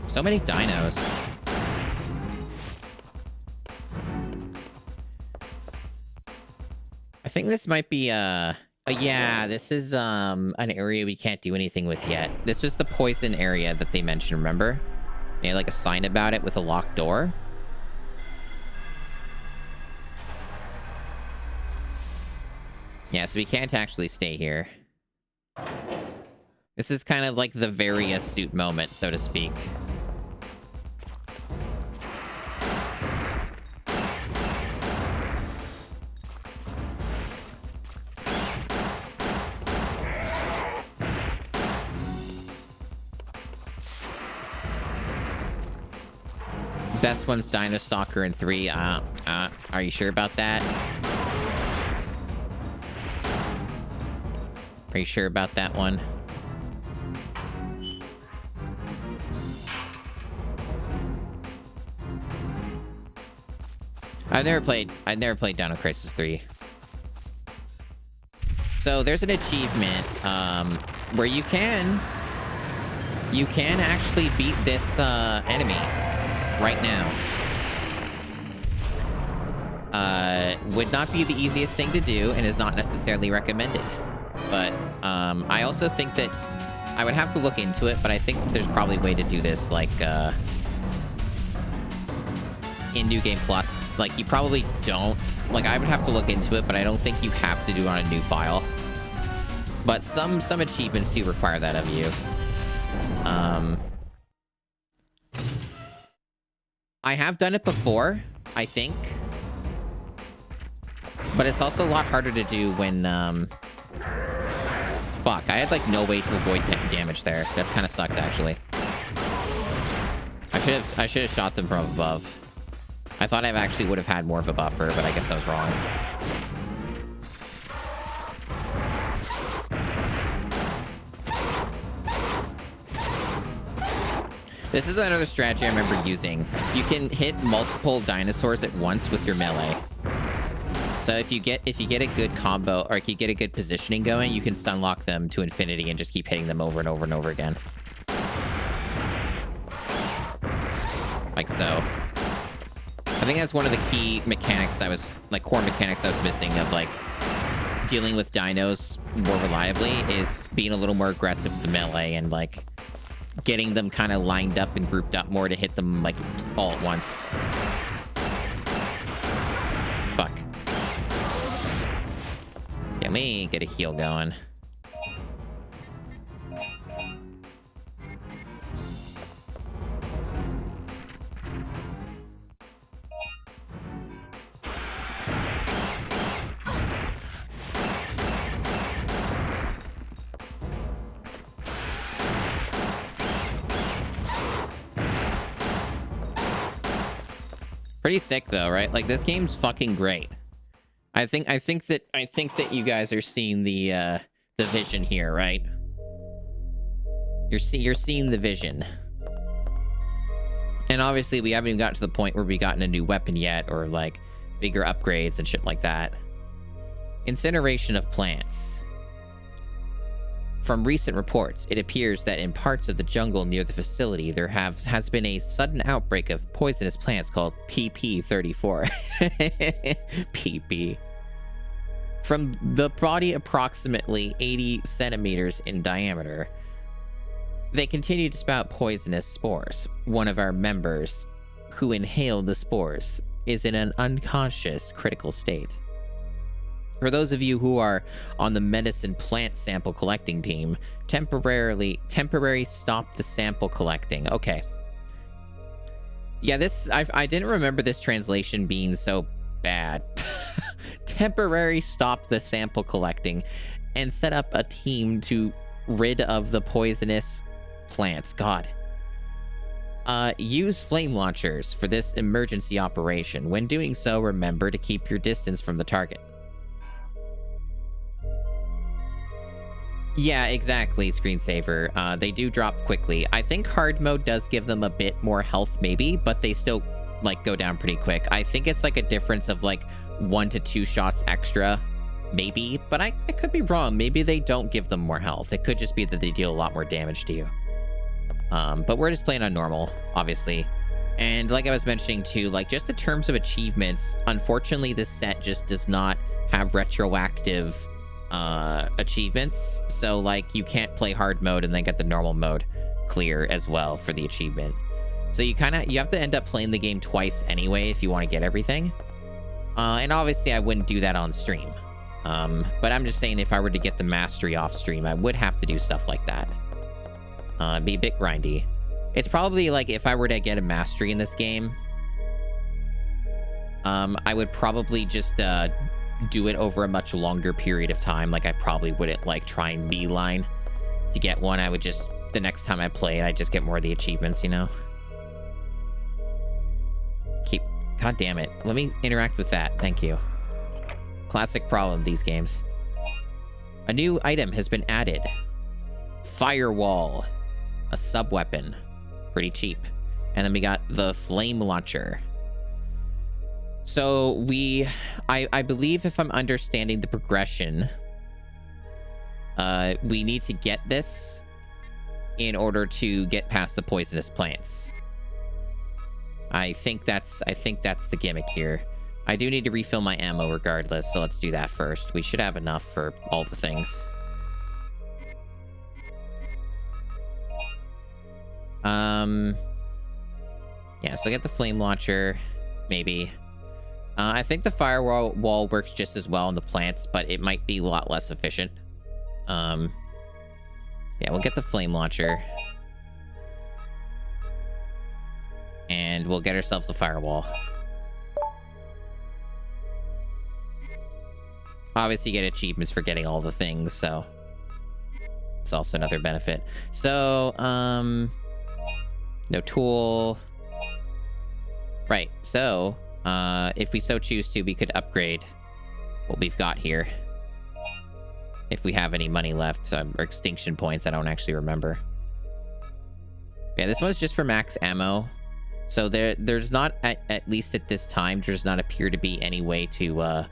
So many dinos. I think this might be, yeah, this is, an area we can't do anything with yet. This was the poison area that they mentioned, remember? They had, like, a sign about it with a locked door. Yeah, so we can't actually stay here. This is kind of like the various suit moment, so to speak. Best one's Dino Stalker in 3. Are you sure about that? Are you sure about that one? I've never played Dino Crisis 3. So there's an achievement where you can actually beat this enemy right now. Would not be the easiest thing to do and is not necessarily recommended. But I also think that I would have to look into it, but I think that there's probably a way to do this like in New Game Plus. Like, you probably don't. Like, I would have to look into it, but I don't think you have to do it on a new file. But some achievements do require that of you. I have done it before, I think. But it's also a lot harder to do when, fuck, I had, like, no way to avoid damage there. That kind of sucks, actually. I should have shot them from above. I thought I actually would have had more of a buffer, but I guess I was wrong. This is another strategy I remember using. You can hit multiple dinosaurs at once with your melee. So if you get a good combo, or if you get a good positioning going, you can stun lock them to infinity and just keep hitting them over and over and over again. Like so. I think that's one of the key mechanics core mechanics I was missing of, like, dealing with dinos more reliably, is being a little more aggressive with the melee and, like, getting them kind of lined up and grouped up more to hit them, like, all at once. Fuck. Yeah, let me get a heal going. Pretty sick though, right? Like, this game's fucking great. I think that you guys are seeing the vision here, right? You're seeing the vision. And obviously we haven't even got to the point where we gotten a new weapon yet, or like bigger upgrades and shit like that. Incineration of plants. From recent reports, it appears that in parts of the jungle near the facility, there has been a sudden outbreak of poisonous plants called PP34. PP. From the body approximately 80 centimeters in diameter, they continue to spout poisonous spores. One of our members, who inhaled the spores, is in an unconscious critical state. For those of you who are on the medicine plant sample collecting team, temporary stop the sample collecting. Okay. Yeah, I didn't remember this translation being so bad. Temporary stop the sample collecting and set up a team to rid of the poisonous plants. God. Use flame launchers for this emergency operation. When doing so, remember to keep your distance from the target. Yeah, exactly, screensaver. They do drop quickly. I think hard mode does give them a bit more health, maybe, but they still, like, go down pretty quick. I think it's, like, a difference of, like, 1 to 2 shots extra, maybe, but I could be wrong. Maybe they don't give them more health. It could just be that they deal a lot more damage to you. But we're just playing on normal, obviously. And like I was mentioning, too, like, just in terms of achievements, unfortunately, this set just does not have retroactive achievements, so like you can't play hard mode and then get the normal mode clear as well for the achievement. So you have to end up playing the game twice anyway if you want to get everything. And obviously I wouldn't do that on stream. But I'm just saying, if I were to get the mastery off stream, I would have to do stuff like that. It'd be a bit grindy. It's probably like if I were to get a mastery in this game, I would probably just do it over a much longer period of time. Like I probably wouldn't like try and beeline to get one. I would just, the next time I play it, I just get more of the achievements, you know? God damn it. Let me interact with that. Thank you. Classic problem, these games. A new item has been added. Firewall. A sub-weapon. Pretty cheap. And then we got the flame launcher. So I believe, if I'm understanding the progression, we need to get this in order to get past the poisonous plants. I think that's the gimmick here. I do need to refill my ammo regardless, so let's do that first. We should have enough for all the things. Yeah, so get the flame launcher, maybe. I think the firewall works just as well on the plants, but it might be a lot less efficient. Yeah, we'll get the flame launcher. And we'll get ourselves the firewall. Obviously, you get achievements for getting all the things, so it's also another benefit. So, no tool. Right, so, if we so choose to, we could upgrade what we've got here. If we have any money left, or extinction points, I don't actually remember. Yeah, this one's just for max ammo. So there's not, at least at this time, does not appear to be any way to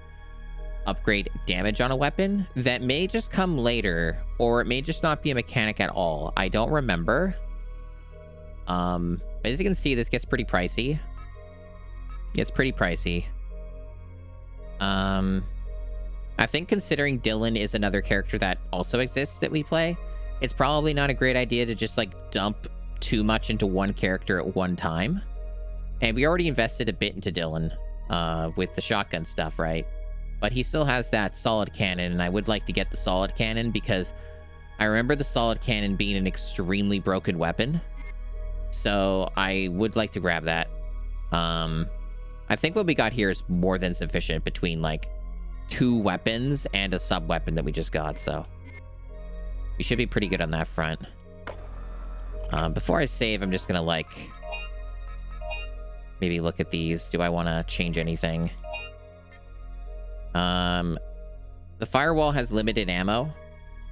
upgrade damage on a weapon. That may just come later, or it may just not be a mechanic at all. I don't remember. As you can see, this gets pretty pricey. I think considering Dylan is another character that also exists that we play, it's probably not a great idea to just like dump too much into one character at one time. And we already invested a bit into Dylan with the shotgun stuff, right? But he still has that solid cannon, and I would like to get the solid cannon because I remember the solid cannon being an extremely broken weapon. So I would like to grab that. I think what we got here is more than sufficient between like 2 weapons and a sub weapon that we just got, so we should be pretty good on that front. Before I save, I'm just gonna like maybe look at these. Do I want to change anything? The firewall has limited ammo,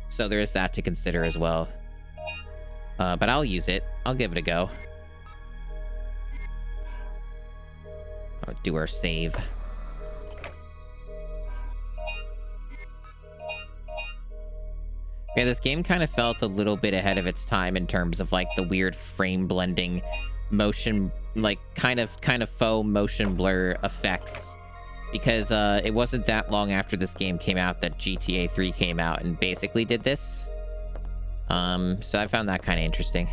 so there is that to consider as well. But I'll use it. I'll give it a go. I'll do our save. Yeah, this game kind of felt a little bit ahead of its time in terms of like the weird frame blending, motion, like kind of faux motion blur effects. Because it wasn't that long after this game came out that GTA 3 came out and basically did this. So I found that kind of interesting.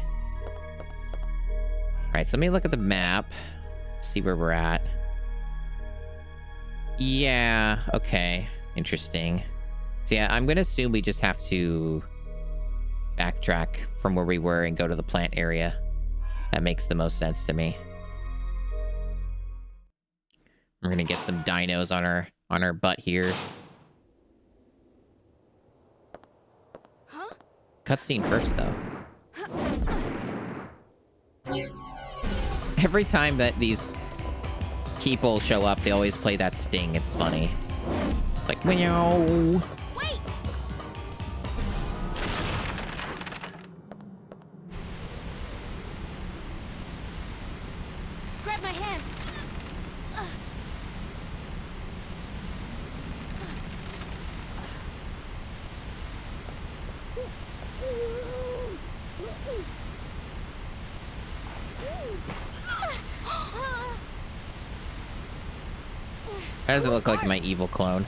Alright, so let me look at the map. See where we're at. Yeah, okay. Interesting. So yeah, I'm gonna assume we just have to backtrack from where we were and go to the plant area. That makes the most sense to me. We're gonna get some dinos on our butt here. Huh? Cutscene first, though. Every time that these people show up, they always play that sting. It's funny. Like, meow. Wait! Grab my hand. How does it look like my evil clone?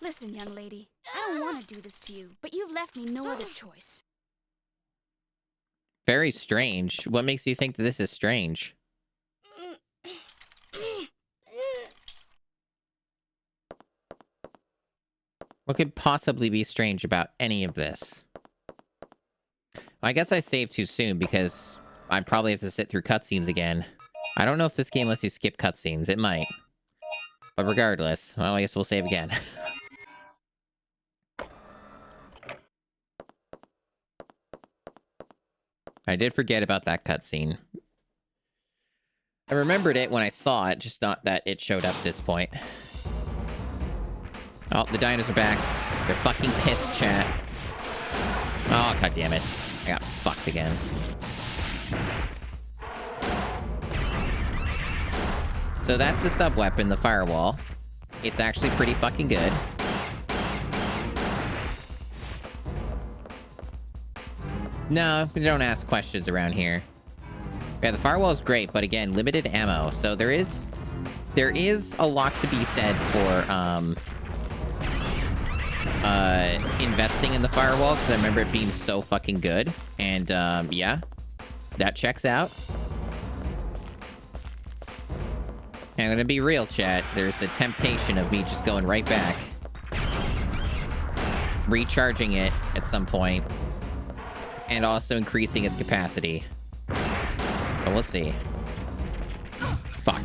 Listen, young lady, I don't want to do this to you, but you've left me no other choice. Very strange. What makes you think that this is strange? What could possibly be strange about any of this? I guess I saved too soon because I probably have to sit through cutscenes again. I don't know if this game lets you skip cutscenes. It might. But regardless, well, I guess we'll save again. I did forget about that cutscene. I remembered it when I saw it, just not that it showed up at this point. Oh, the dinos are back. They're fucking pissed, chat. Oh, god damn it. I got fucked again. So that's the sub-weapon, the firewall. It's actually pretty fucking good. No, we don't ask questions around here. Yeah, the firewall is great, but again, limited ammo. So there is a lot to be said for investing in the firewall, because I remember it being so fucking good. And yeah, that checks out. And I'm gonna be real, chat. There's a temptation of me just going right back, recharging it at some point, and also increasing its capacity. But we'll see. Fuck.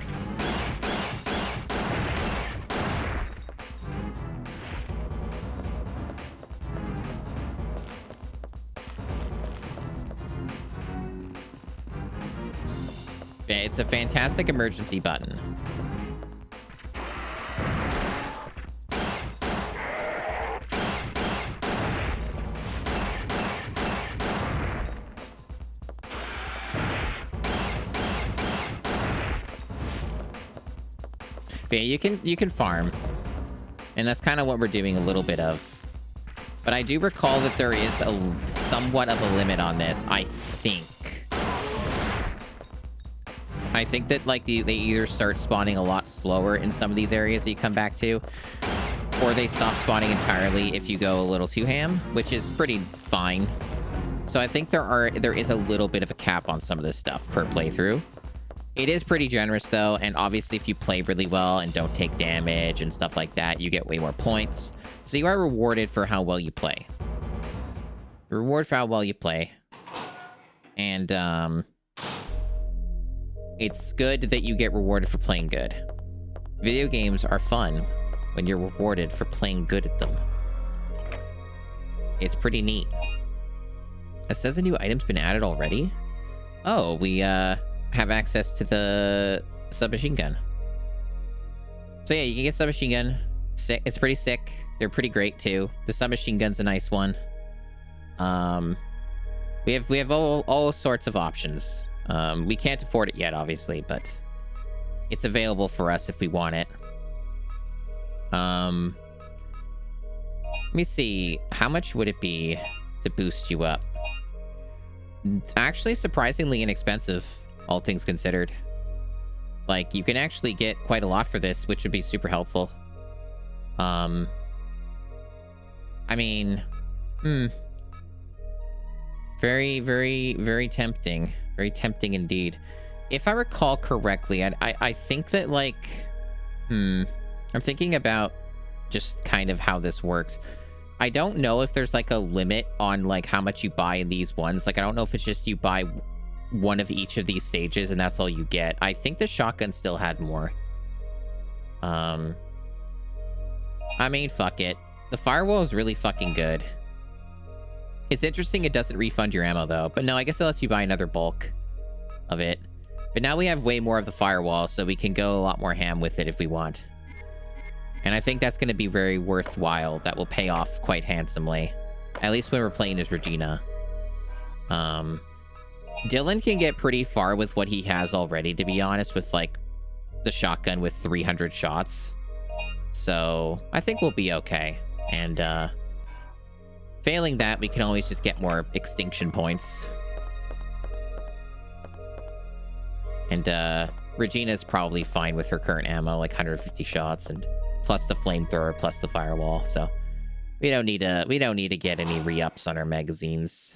Yeah, it's a fantastic emergency button. Yeah, you can farm. And that's kind of what we're doing a little bit of. But I do recall that there is somewhat of a limit on this, I think. I think that, like, they either start spawning a lot slower in some of these areas that you come back to, or they stop spawning entirely if you go a little too ham, which is pretty fine. So I think there is a little bit of a cap on some of this stuff per playthrough. It is pretty generous, though, and obviously if you play really well and don't take damage and stuff like that, you get way more points. So you are rewarded for how well you play. You're rewarded for how well you play. And, it's good that you get rewarded for playing good. Video games are fun when you're rewarded for playing good at them. It's pretty neat. It says a new item's been added already? Oh, we, have access to the submachine gun. So yeah, you can get submachine gun. Sick. It's pretty sick. They're pretty great too. The submachine gun's a nice one. We have all sorts of options. We can't afford it yet, obviously, but it's available for us if we want it. Let me see. How much would it be to boost you up? Actually, surprisingly inexpensive, all things considered. Like, you can actually get quite a lot for this, which would be super helpful. I mean, very, very, very tempting. Very tempting indeed. If I recall correctly, I think that, like, I'm thinking about just kind of how this works. I don't know if there's, like, a limit on, like, how much you buy in these ones. Like, I don't know if it's just you buy one of each of these stages and that's all you get. I think the shotgun still had more. I mean, fuck it. The firewall is really fucking good. It's interesting it doesn't refund your ammo, though. But no, I guess it lets you buy another bulk of it. But now we have way more of the firewall, so we can go a lot more ham with it if we want. And I think that's going to be very worthwhile. That will pay off quite handsomely. At least when we're playing as Regina. Dylan can get pretty far with what he has already, to be honest, with, like, the shotgun with 300 shots. So I think we'll be okay. And, failing that, we can always just get more extinction points. And, Regina's probably fine with her current ammo, like 150 shots, and plus the flamethrower, plus the firewall. So we don't need to get any re-ups on our magazines.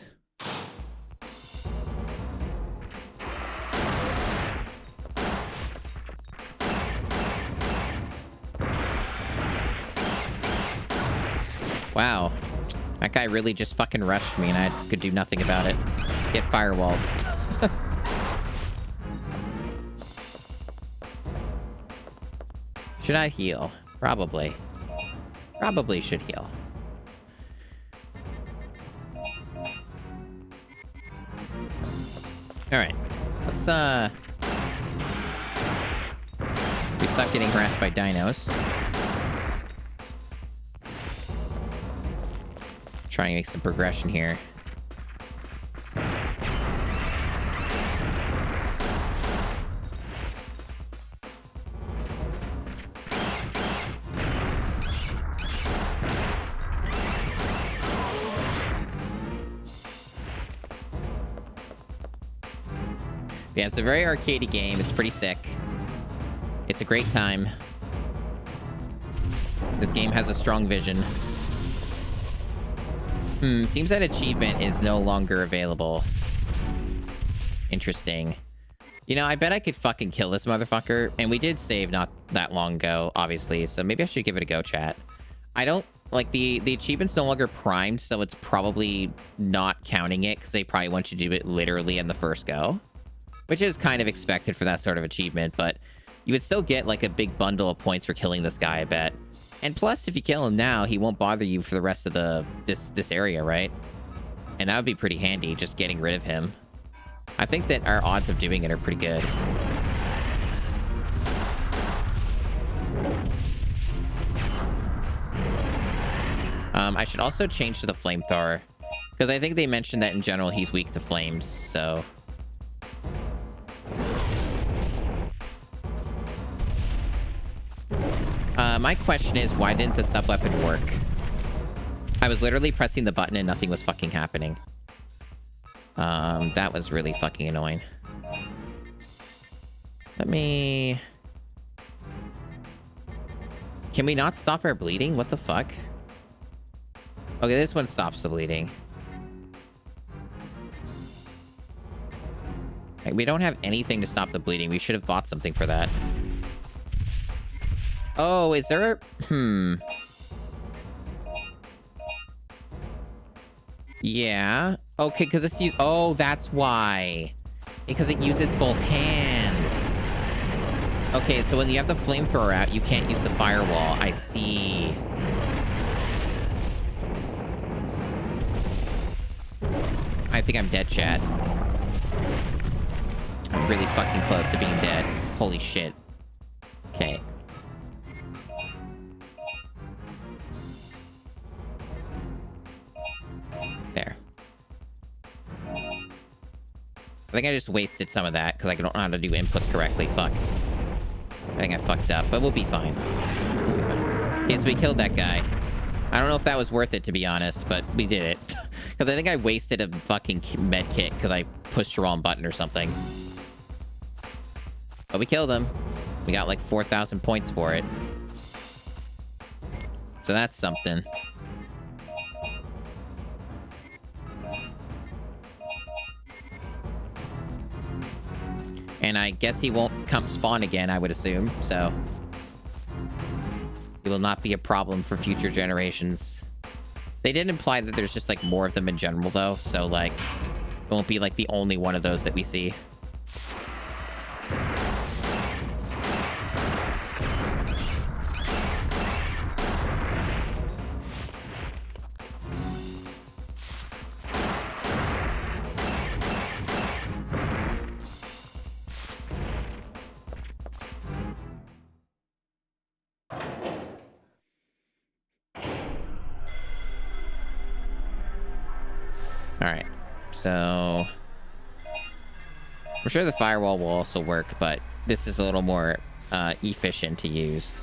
Wow. That guy really just fucking rushed me and I could do nothing about it. Get firewalled. Should I heal? Probably. Probably should heal. Alright. Let's, we stop getting harassed by dinos. Try and make some progression here. Yeah, it's a very arcadey game. It's pretty sick. It's a great time. This game has a strong vision. Seems that achievement is no longer available. Interesting. You know, I bet I could fucking kill this motherfucker. And we did save not that long ago, obviously. So maybe I should give it a go, chat. I don't... Like, the achievement's no longer primed, so it's probably not counting it, because they probably want you to do it literally in the first go. Which is kind of expected for that sort of achievement, but you would still get, like, a big bundle of points for killing this guy, I bet. And plus, if you kill him now, he won't bother you for the rest of this area, right? And that would be pretty handy, just getting rid of him. I think that our odds of doing it are pretty good. I should also change to the flamethrower, because I think they mentioned that in general he's weak to flames, so... My question is, why didn't the sub-weapon work? I was literally pressing the button and nothing was fucking happening. That was really fucking annoying. Let me... Can we not stop our bleeding? What the fuck? Okay, this one stops the bleeding. Like, we don't have anything to stop the bleeding. We should have bought something for that. Oh, is there a... Yeah. Okay, because it's... Oh, that's why. Because it uses both hands. Okay, so when you have the flamethrower out, you can't use the firewall. I see. I think I'm dead, chat. I'm really fucking close to being dead. Holy shit. Okay. There. I think I just wasted some of that because I don't know how to do inputs correctly. Fuck. I think I fucked up, but we'll be fine. We'll be fine. Okay, so we killed that guy. I don't know if that was worth it, to be honest, but we did it. Because I think I wasted a fucking med kit because I pushed the wrong button or something. But we killed him. We got like 4,000 points for it. So that's something. And I guess he won't come spawn again, I would assume, so... It will not be a problem for future generations. They did imply that there's just, like, more of them in general, though, so, like... It won't be, like, the only one of those that we see. Alright, so... I'm sure the firewall will also work, but this is a little more efficient to use.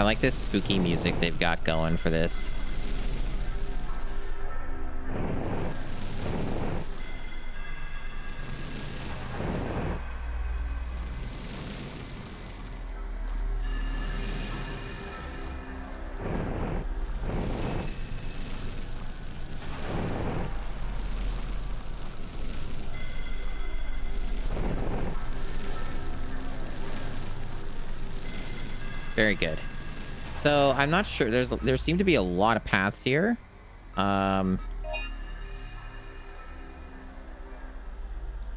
like this spooky music they've got going for this. Very good. So I'm not sure. There seem to be a lot of paths here.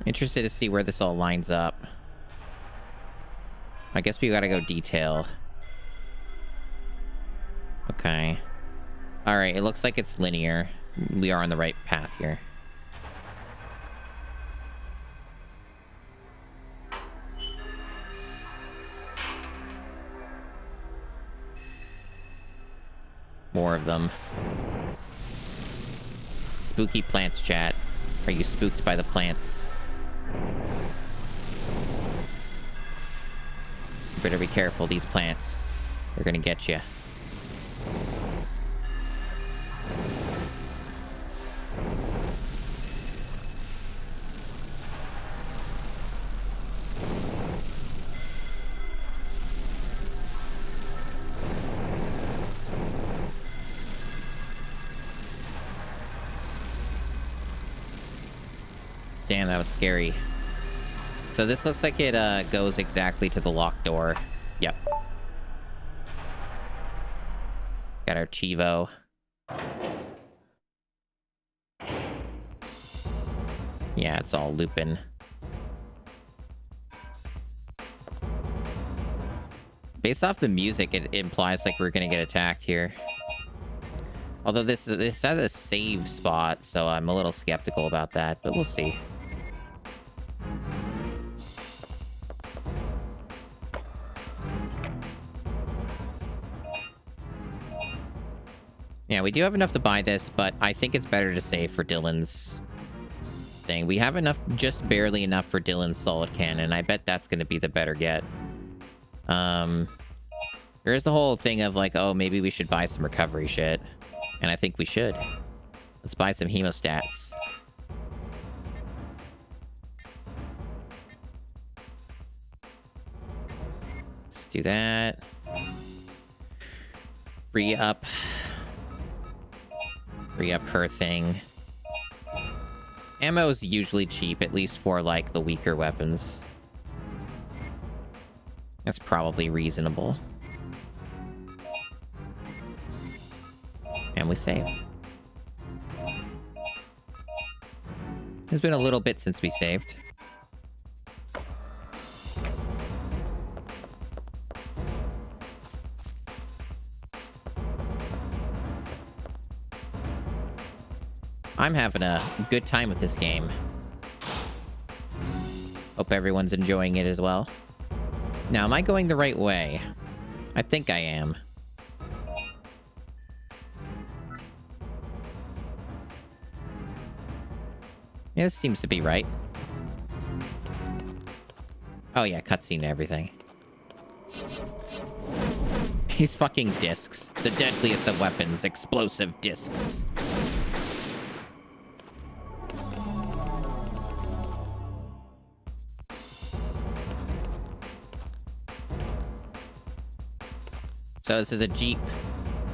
Interested to see where this all lines up. I guess we gotta go detail. Okay. All right. It looks like it's linear. We are on the right path here. More of them. Spooky plants, chat. Are you spooked by the plants? You better be careful, these plants. They're gonna get you. Damn, that was scary. So this looks like it goes exactly to the locked door. Yep. Got our Chivo. Yeah, it's all looping. Based off the music, it implies like we're gonna get attacked here. Although this has a save spot, so I'm a little skeptical about that, but we'll see. Yeah, we do have enough to buy this, but I think it's better to save for Dylan's thing. We have enough, just barely enough for Dylan's solid cannon. I bet that's going to be the better get. There's the whole thing of like, oh, maybe we should buy some recovery shit. And I think we should. Let's buy some hemostats. Let's do that. Free up her thing. Ammo is usually cheap, at least for like the weaker weapons. That's probably reasonable. And we save. It's been a little bit since we saved. I'm having a good time with this game. Hope everyone's enjoying it as well. Now, am I going the right way? I think I am. Yeah, this seems to be right. Oh yeah, cutscene and everything. These fucking discs. The deadliest of weapons. Explosive discs. So this is a Jeep.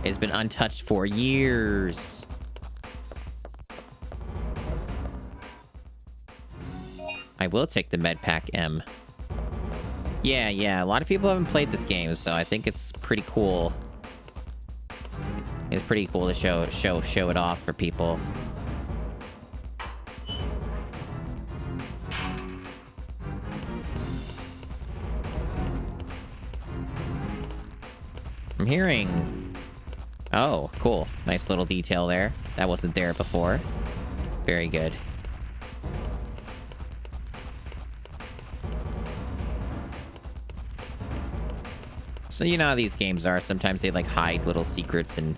It's been untouched for years. I will take the Medpack M. Yeah, a lot of people haven't played this game, so I think it's pretty cool. It's pretty cool to show it off for people. I'm hearing... Oh, cool. Nice little detail there. That wasn't there before. Very good. So you know how these games are. Sometimes they like hide little secrets and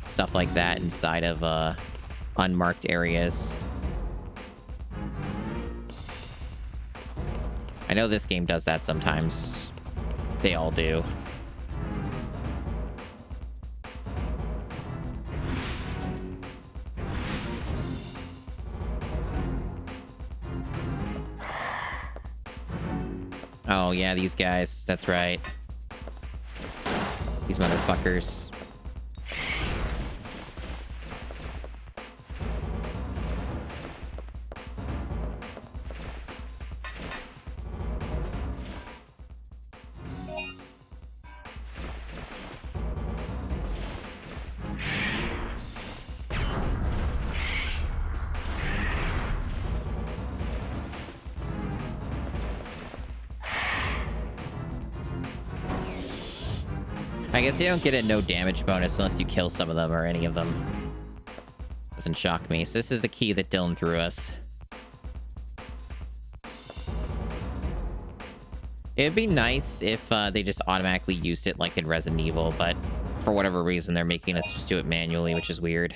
stuff like that inside of unmarked areas. I know this game does that sometimes. They all do. Oh, yeah, these guys. That's right. These motherfuckers. I guess you don't get a no damage bonus unless you kill some of them or any of them. Doesn't shock me. So this is the key that Dylan threw us. It'd be nice if they just automatically used it like in Resident Evil, but for whatever reason they're making us just do it manually, which is weird.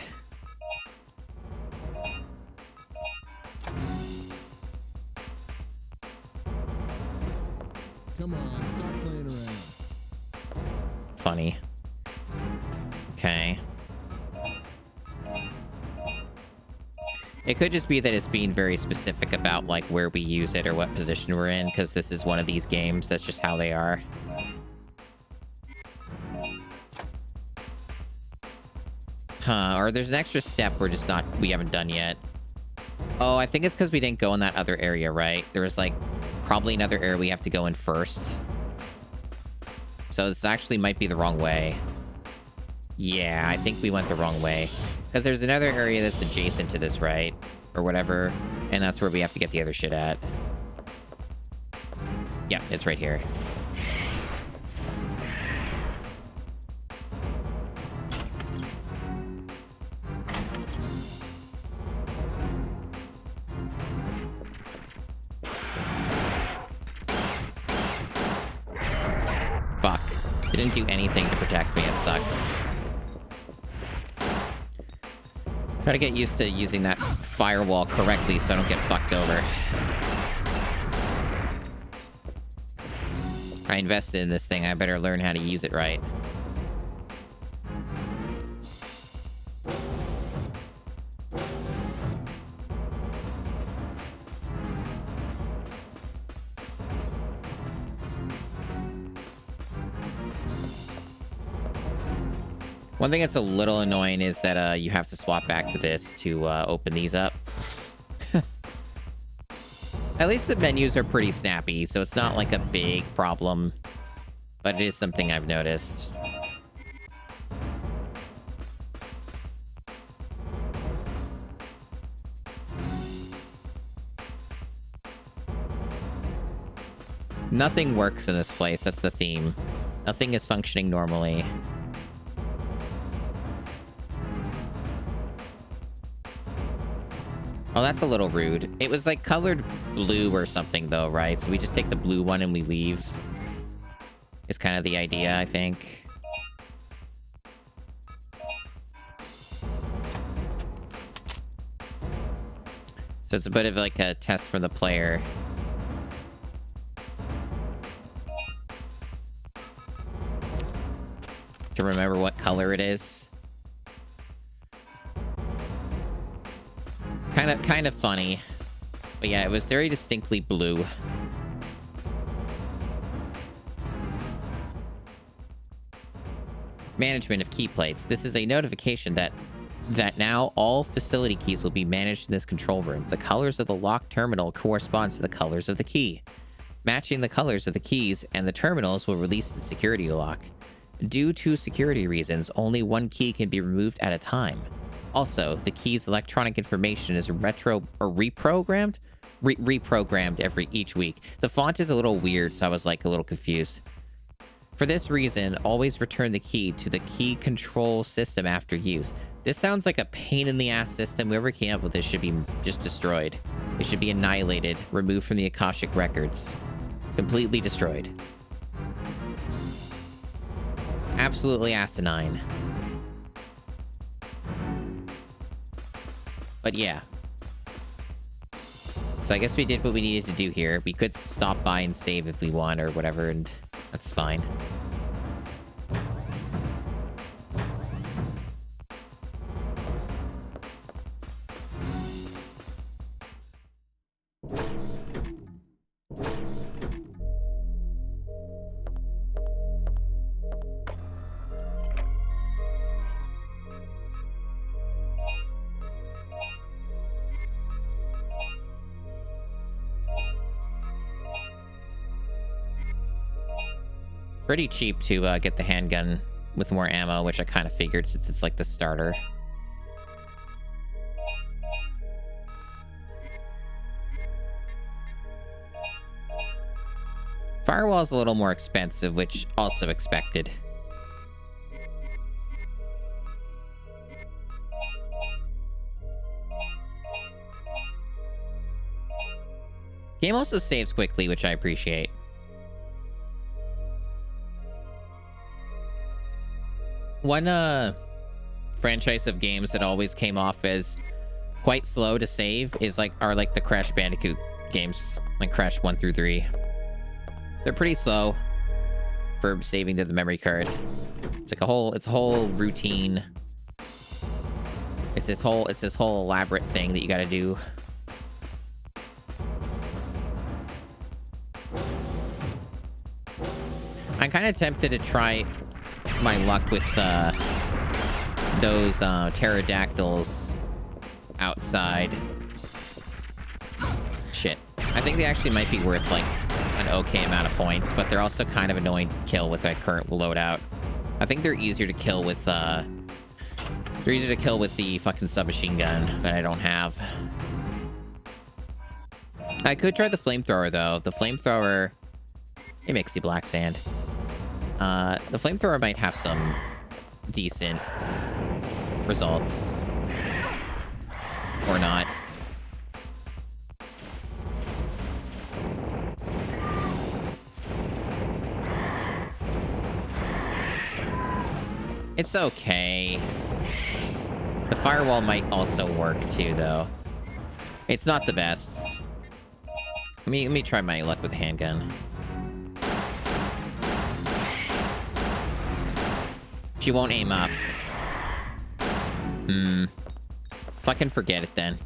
Come on, stop playing around. Funny. Okay. It could just be that it's being very specific about like where we use it or what position we're in, because this is one of these games. That's just how they are. Huh, or there's an extra step we haven't done yet. Oh, I think it's because we didn't go in that other area, right? There was like probably another area we have to go in first. So this actually might be the wrong way. Yeah, I think we went the wrong way. Because there's another area that's adjacent to this, right? Or whatever. And that's where we have to get the other shit at. Yeah, it's right here. Fuck. Didn't do anything to protect me. It sucks. Gotta get used to using that firewall correctly so I don't get fucked over. I invested in this thing. I better learn how to use it right. One thing that's a little annoying is that you have to swap back to this to open these up. At least the menus are pretty snappy, so it's not like a big problem. But it is something I've noticed. Nothing works in this place, that's the theme. Nothing is functioning normally. Oh, that's a little rude. It was like colored blue or something though, right? So we just take the blue one and we leave. Is kind of the idea, I think. So it's a bit of like a test for the player. To remember what color it is. Kind of funny. But yeah, it was very distinctly blue. Management of key plates. This is a notification that now all facility keys will be managed in this control room. The colors of the lock terminal corresponds to the colors of the key. Matching the colors of the keys and the terminals will release the security lock. Due to security reasons, only one key can be removed at a time. Also, the key's electronic information is reprogrammed each week. The font is a little weird, so I was like a little confused. For this reason, always return the key to the key control system after use. This sounds like a pain in the ass system. Whoever came up with this should be just destroyed. It should be annihilated, removed from the Akashic records. Completely destroyed. Absolutely asinine. But yeah. So I guess we did what we needed to do here. We could stop by and save if we want or whatever, and that's fine. Pretty cheap to get the handgun with more ammo, which I kind of figured since it's like the starter. Firewall's a little more expensive, which also expected. Game also saves quickly, which I appreciate. One franchise of games that always came off as quite slow to save are like the Crash Bandicoot games, like Crash 1 through 3. They're pretty slow for saving to the memory card. It's a whole routine. It's this whole elaborate thing that you got to do. I'm kind of tempted to try my luck with those pterodactyls outside. Shit. I think they actually might be worth like an okay amount of points, but they're also kind of annoying to kill with that current loadout. I think they're easier to kill with the fucking submachine gun that I don't have. I could try the flamethrower though. The flamethrower, hey Mixie Black Sand. The flamethrower might have some decent results. Or not. It's okay. The firewall might also work too, though. It's not the best. Let me try my luck with the handgun. She won't aim up. Fucking forget it then.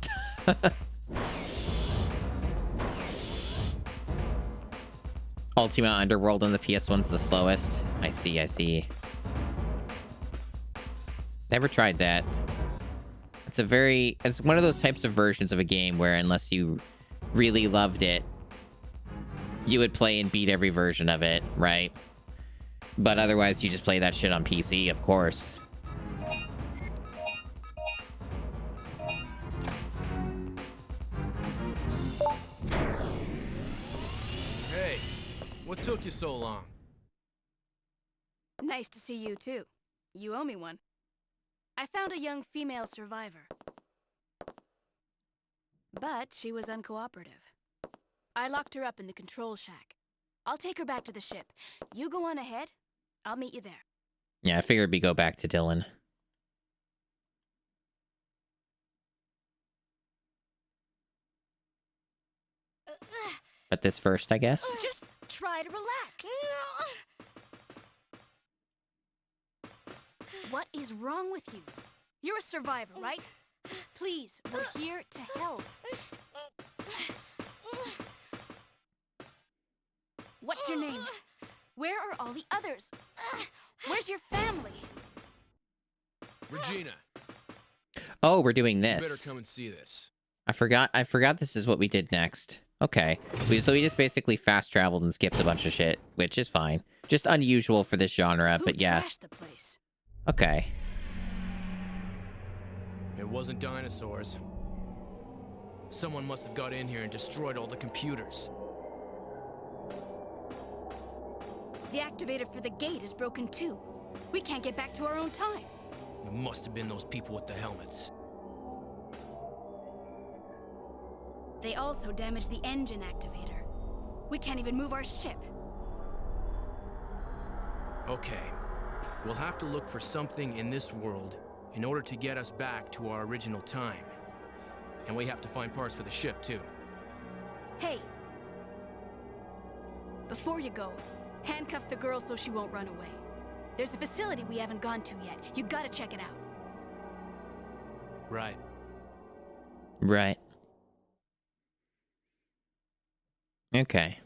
Ultima Underworld on the PS1's the slowest. I see. Never tried that. It's one of those types of versions of a game where unless you really loved it, you would play and beat every version of it, right? But otherwise, you just play that shit on PC, of course. Hey, what took you so long? Nice to see you, too. You owe me one. I found a young female survivor. But she was uncooperative. I locked her up in the control shack. I'll take her back to the ship. You go on ahead. I'll meet you there. Yeah, I figured we go back to Dylan. But this first, I guess? Just try to relax. What is wrong with you? You're a survivor, right? Please, we're here to help. What's your name? Where are all the others? Where's your family? Regina. Oh, we're doing You better this. come and see this. I forgot this is what we did next. Okay. So we just basically fast traveled and skipped a bunch of shit, which is fine. Just unusual for this genre, but yeah. Who trashed the place? Okay. It wasn't dinosaurs. Someone must have got in here and destroyed all the computers. The activator for the gate is broken too. We can't get back to our own time. It must have been those people with the helmets. They also damaged the engine activator. We can't even move our ship. Okay. We'll have to look for something in this world in order to get us back to our original time. And we have to find parts for the ship, too. Hey! Before you go, handcuff the girl so she won't run away. There's a facility we haven't gone to yet. You gotta check it out. Right. Right. Okay.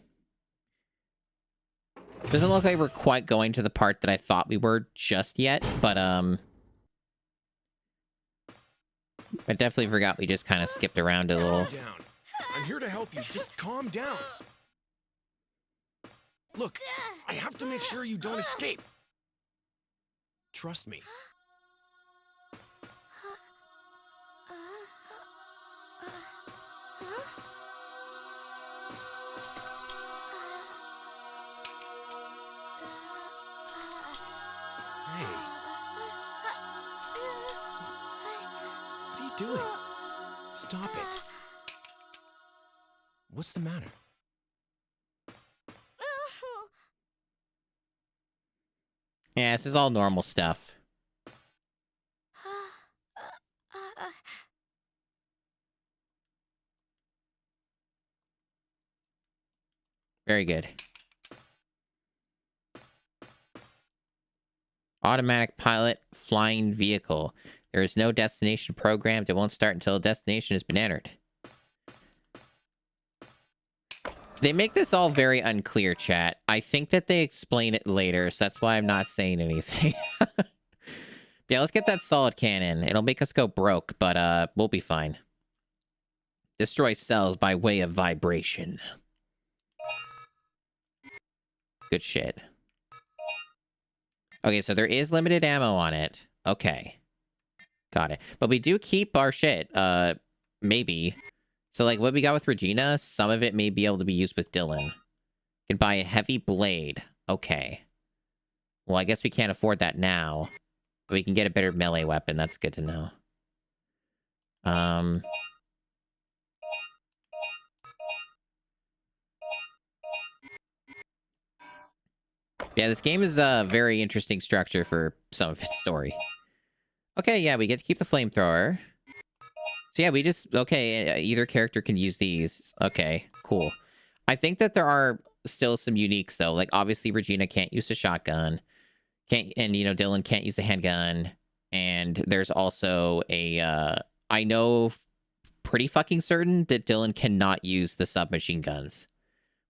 Doesn't look like we're quite going to the part that I thought we were just yet, but I definitely forgot we just kind of skipped around a little. Calm down. I'm here to help you. Just calm down. Look, I have to make sure you don't escape. Trust me. Hey. What are you doing? Stop it. What's the matter? Yeah, this is all normal stuff. Very good. Automatic pilot flying vehicle. There is no destination programmed. It won't start until a destination has been entered. They make this all very unclear, chat. I think that they explain it later, so that's why I'm not saying anything. Yeah, let's get that solid cannon. It'll make us go broke, but we'll be fine. Destroy cells by way of vibration. Good shit. Okay, so there is limited ammo on it. Okay. Got it. But we do keep our shit. Maybe. So, like, what we got with Regina, some of it may be able to be used with Dylan. Can buy a heavy blade. Okay. Well, I guess we can't afford that now. But we can get a better melee weapon. That's good to know. Yeah, this game is a very interesting structure for some of its story. Okay, yeah, we get to keep the flamethrower. So yeah, we just... Okay, either character can use these. Okay, cool. I think that there are still some uniques, though. Like, obviously, Regina can't use the shotgun. And, you know, Dylan can't use the handgun. And there's also a... I know pretty fucking certain that Dylan cannot use the submachine guns.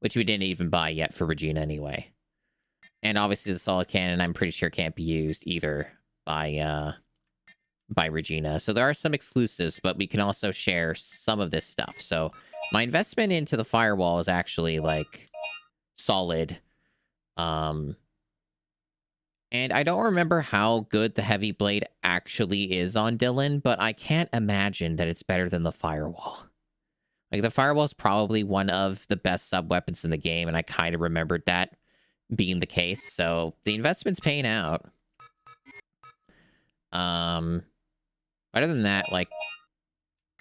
Which we didn't even buy yet for Regina anyway. And obviously the solid cannon, I'm pretty sure can't be used either by Regina. So there are some exclusives, but we can also share some of this stuff. So my investment into the firewall is actually, like, solid. And I don't remember how good the heavy blade actually is on Dylan, but I can't imagine that it's better than the firewall. Like, the firewall is probably one of the best sub-weapons in the game, and I kind of remembered that being the case, so the investment's paying out. Other than that, like,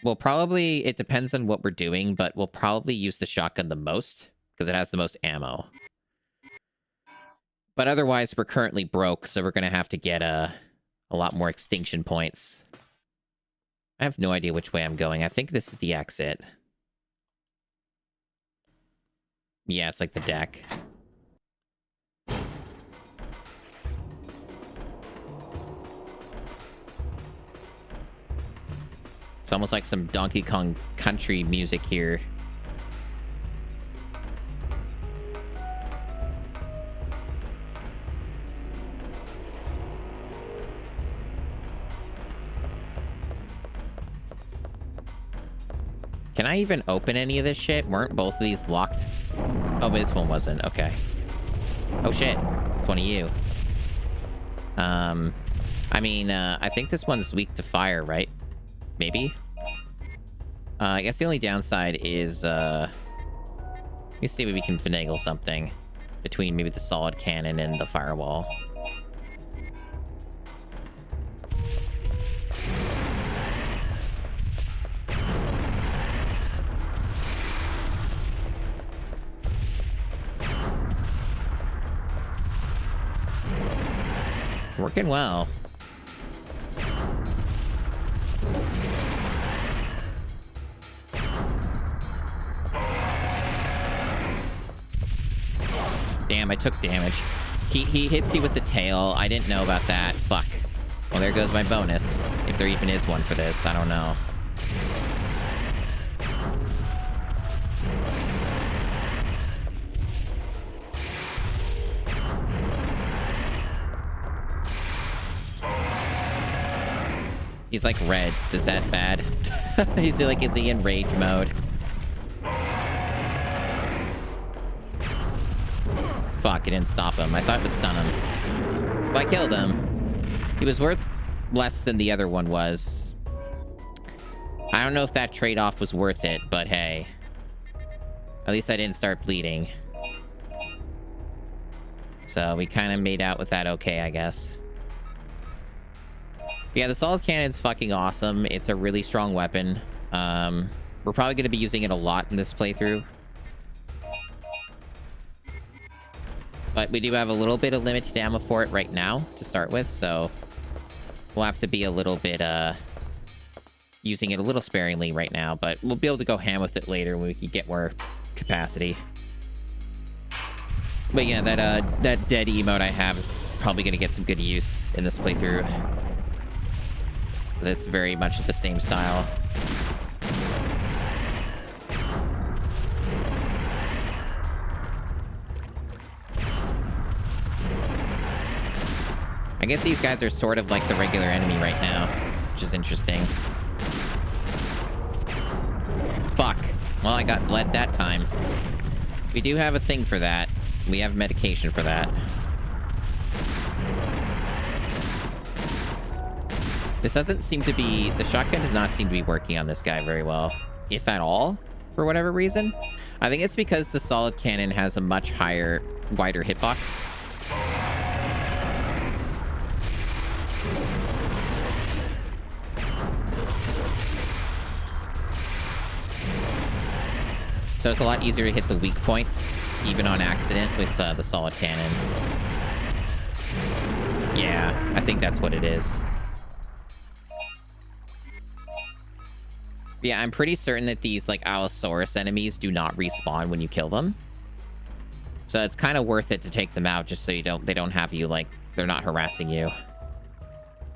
we'll probably, it depends on what we're doing, but we'll probably use the shotgun the most, because it has the most ammo. But otherwise, we're currently broke, so we're gonna have to get a lot more extinction points. I have no idea which way I'm going. I think this is the exit. Yeah, it's like the deck. It's almost like some Donkey Kong Country music here. Can I even open any of this shit? Weren't both of these locked? Oh, but this one wasn't. Okay. Oh shit. It's one of you. I mean, I think this one's weak to fire, right? Maybe? I guess the only downside is, let me see if we can finagle something between maybe the solid cannon and the firewall. Working well. Damn, I took damage. He hits you with the tail. I didn't know about that. Fuck. Well, there goes my bonus. If there even is one for this, I don't know. He's like red. Is that bad? Is he in rage mode? Fuck, it didn't stop him. I thought it would stun him. Well, I killed him. He was worth less than the other one was. I don't know if that trade-off was worth it, but hey. At least I didn't start bleeding. So we kind of made out with that okay, I guess. Yeah, the solid cannon's fucking awesome. It's a really strong weapon. We're probably going to be using it a lot in this playthrough. But we do have a little bit of limited ammo for it right now to start with, so we'll have to be a little bit, using it a little sparingly right now, but we'll be able to go ham with it later when we can get more capacity. But yeah, that dead emote I have is probably going to get some good use in this playthrough. It's very much the same style. I guess these guys are sort of like the regular enemy right now, which is interesting. Fuck. Well, I got bled that time. We do have a thing for that. We have medication for that. This doesn't seem to be... The shotgun does not seem to be working on this guy very well, if at all, for whatever reason. I think it's because the solid cannon has a much higher, wider hitbox. So it's a lot easier to hit the weak points, even on accident, with the solid cannon. Yeah, I think that's what it is. Yeah, I'm pretty certain that these, like, Allosaurus enemies do not respawn when you kill them. So it's kind of worth it to take them out just so they don't have you, like, they're not harassing you.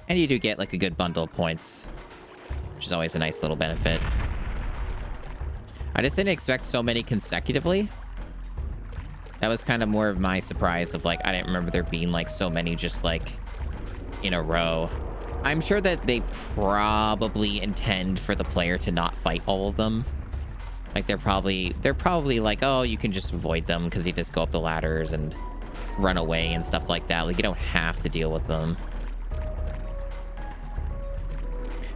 And you do get, like, a good bundle of points, which is always a nice little benefit. I just didn't expect so many consecutively. That was kind of more of my surprise of, like, I didn't remember there being, like, so many just, like, in a row. I'm sure that they probably intend for the player to not fight all of them. Like, they're probably like, oh, you can just avoid them because you just go up the ladders and run away and stuff like that. Like, you don't have to deal with them.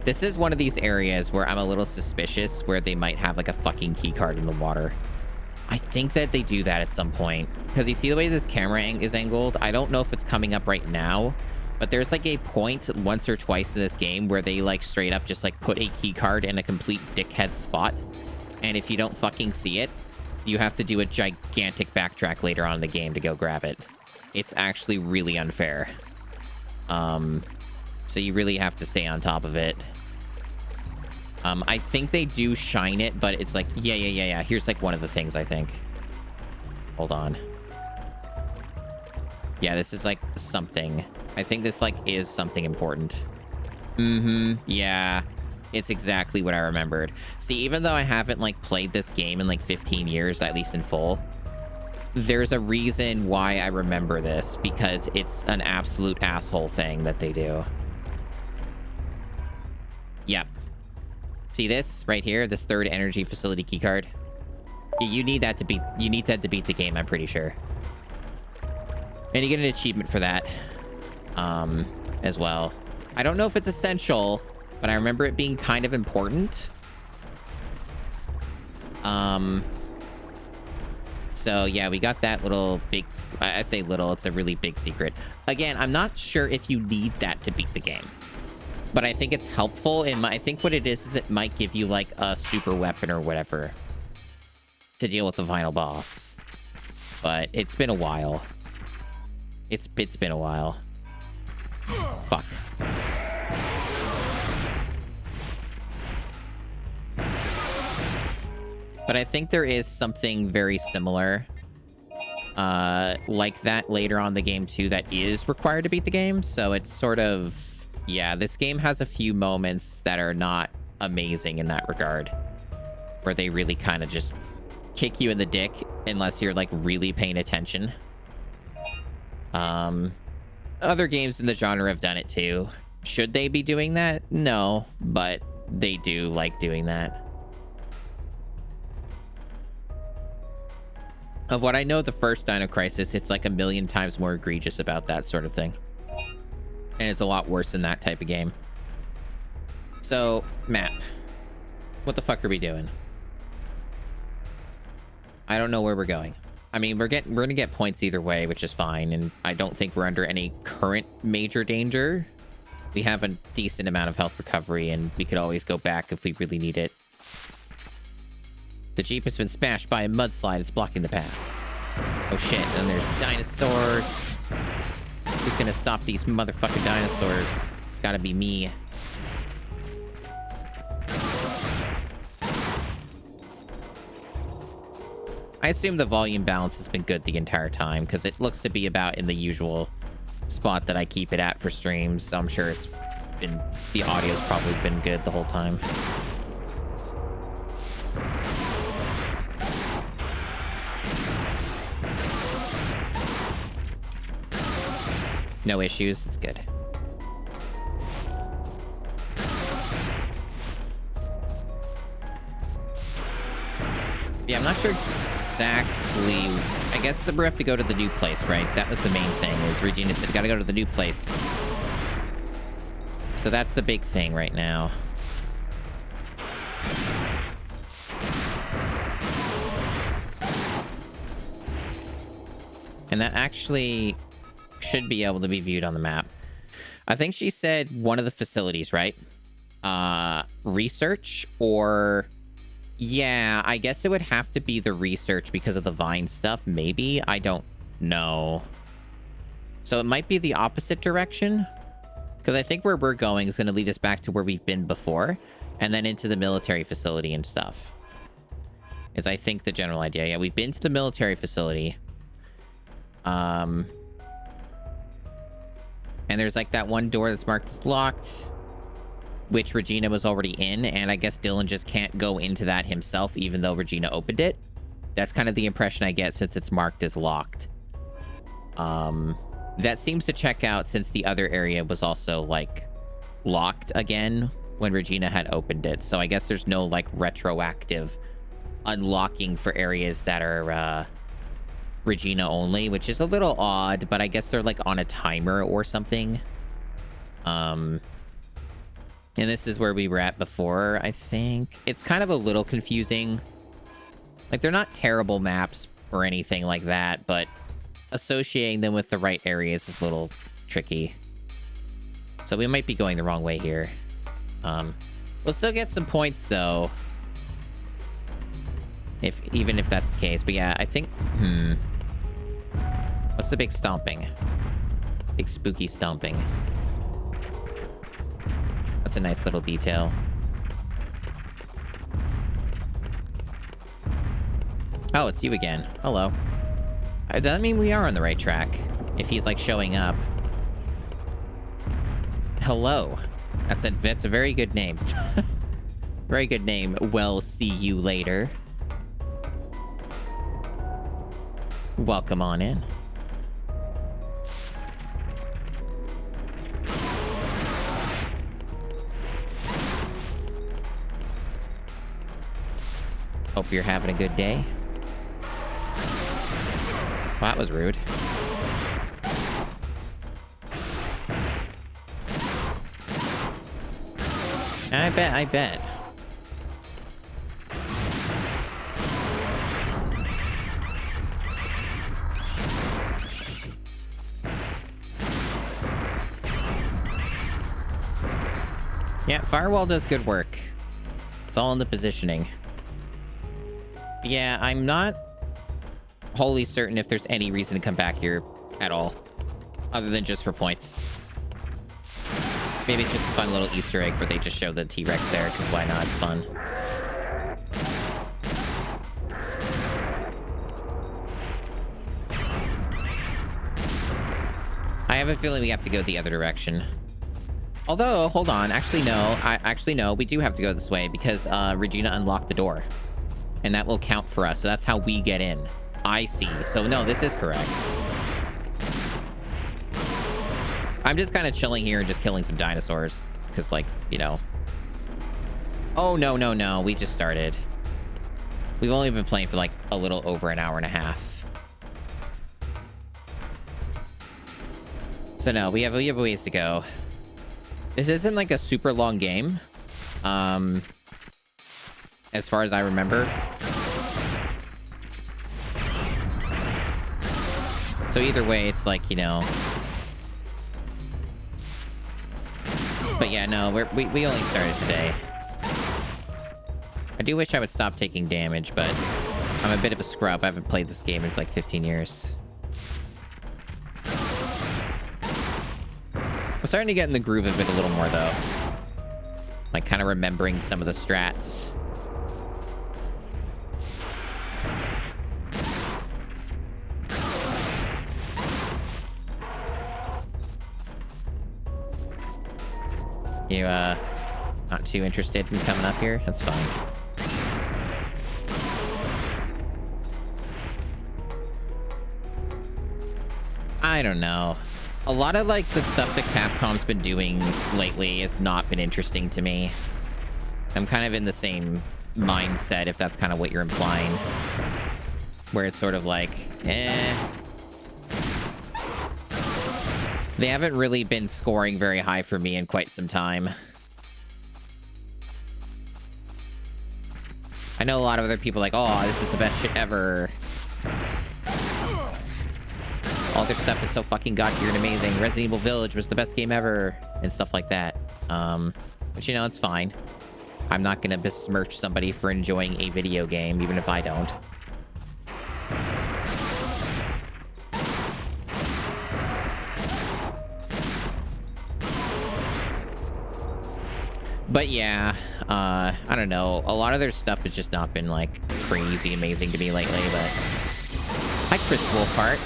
This is one of these areas where I'm a little suspicious where they might have, like, a fucking keycard in the water. I think that they do that at some point. Because you see the way this camera is angled? I don't know if it's coming up right now. But there's, like, a point once or twice in this game where they, like, straight up just, like, put a keycard in a complete dickhead spot. And if you don't fucking see it, you have to do a gigantic backtrack later on in the game to go grab it. It's actually really unfair. So you really have to stay on top of it. I think they do shine it, but it's like, yeah. Here's, like, one of the things, I think. Hold on. Yeah, this is, like, something. I think this, like, is something important. Yeah. It's exactly what I remembered. See, even though I haven't, like, played this game in, like, 15 years, at least in full, there's a reason why I remember this, because it's an absolute asshole thing that they do. Yep. See this right here? This third energy facility keycard? You need that to beat the game, I'm pretty sure. And you get an achievement for that. As well. I don't know if it's essential, but I remember it being kind of important. So yeah, we got that little big, I say little, it's a really big secret. Again, I'm not sure if you need that to beat the game, but I think it's helpful. And I think what it is it might give you, like, a super weapon or whatever to deal with the final boss. But it's been a while. It's been a while. Fuck. But I think there is something very similar like that later on in the game too that is required to beat the game. So it's sort of, yeah, this game has a few moments that are not amazing in that regard, where they really kind of just kick you in the dick unless you're, like, really paying attention. Other games in the genre have done it too. Should they be doing that? No, but they do like doing that. Of what I know, the first Dino Crisis, it's like a million times more egregious about that sort of thing. And it's a lot worse than that type of game. So, map. What the fuck are we doing? I don't know where we're going. I mean, we're gonna get points either way, which is fine, and I don't think we're under any current major danger. We have a decent amount of health recovery, and we could always go back if we really need it. The Jeep has been smashed by a mudslide. It's blocking the path. Oh shit, and there's dinosaurs. Who's gonna stop these motherfucking dinosaurs? It's gotta be me. I assume the volume balance has been good the entire time, because it looks to be about in the usual spot that I keep it at for streams, so I'm sure it's been... the audio's probably been good the whole time. No issues, it's good. Yeah, I'm not sure exactly. I guess we have to go to the new place, right? That was the main thing, is Regina said, gotta go to the new place. So that's the big thing right now. And that actually should be able to be viewed on the map. I think she said one of the facilities, right? Research or... yeah, I guess it would have to be the research because of the vine stuff. Maybe? I don't know. So it might be the opposite direction. Because I think where we're going is going to lead us back to where we've been before. And then into the military facility and stuff. Is I think the general idea. Yeah, we've been to the military facility. And there's like that one door that's marked as locked, which Regina was already in, and I guess Dylan just can't go into that himself, even though Regina opened it. That's kind of the impression I get since it's marked as locked. That seems to check out since the other area was also, like, locked again when Regina had opened it. So I guess there's no, like, retroactive unlocking for areas that are, Regina only, which is a little odd, but I guess they're, like, on a timer or something. And this is where we were at before, I think. It's kind of a little confusing. Like, they're not terrible maps or anything like that, but associating them with the right areas is a little tricky. So we might be going the wrong way here. We'll still get some points, though. Even if that's the case. But yeah, I think... What's the big stomping? Big spooky stomping. That's a nice little detail. Oh, it's you again. Hello. Does that mean we are on the right track? If he's, like, showing up. Hello. That's a very good name. Very good name. Well, see you later. Welcome on in. Hope you're having a good day. Well, that was rude. I bet. Yeah, Firewall does good work. It's all in the positioning. Yeah, I'm not wholly certain if there's any reason to come back here at all, other than just for points. Maybe it's just a fun little Easter egg where they just show the T-Rex there, because why not? It's fun. I have a feeling we have to go the other direction. Although, hold on. Actually, no. We do have to go this way because Regina unlocked the door. And that will count for us. So that's how we get in. I see. So, no, this is correct. I'm just kind of chilling here and just killing some dinosaurs. Because, like, you know. Oh, no. We just started. We've only been playing for like a little over an hour and a half. So no, we have a ways to go. This isn't like a super long game. As far as I remember. So either way, it's like, you know. But yeah, no, we only started today. I do wish I would stop taking damage, but I'm a bit of a scrub. I haven't played this game in like 15 years. I'm starting to get in the groove of it a little more, though. Like, kind of remembering some of the strats. You, not too interested in coming up here? That's fine. I don't know. A lot of, like, the stuff that Capcom's been doing lately has not been interesting to me. I'm kind of in the same mindset, if that's kind of what you're implying. Where it's sort of like, eh. They haven't really been scoring very high for me in quite some time. I know a lot of other people are like, oh, this is the best shit ever. All their stuff is so fucking god-tier and amazing. Resident Evil Village was the best game ever. And stuff like that. But you know, it's fine. I'm not gonna besmirch somebody for enjoying a video game, even if I don't. But yeah, I don't know. A lot of their stuff has just not been, like, crazy amazing to me lately, but... Hi, Chris Wolfhart.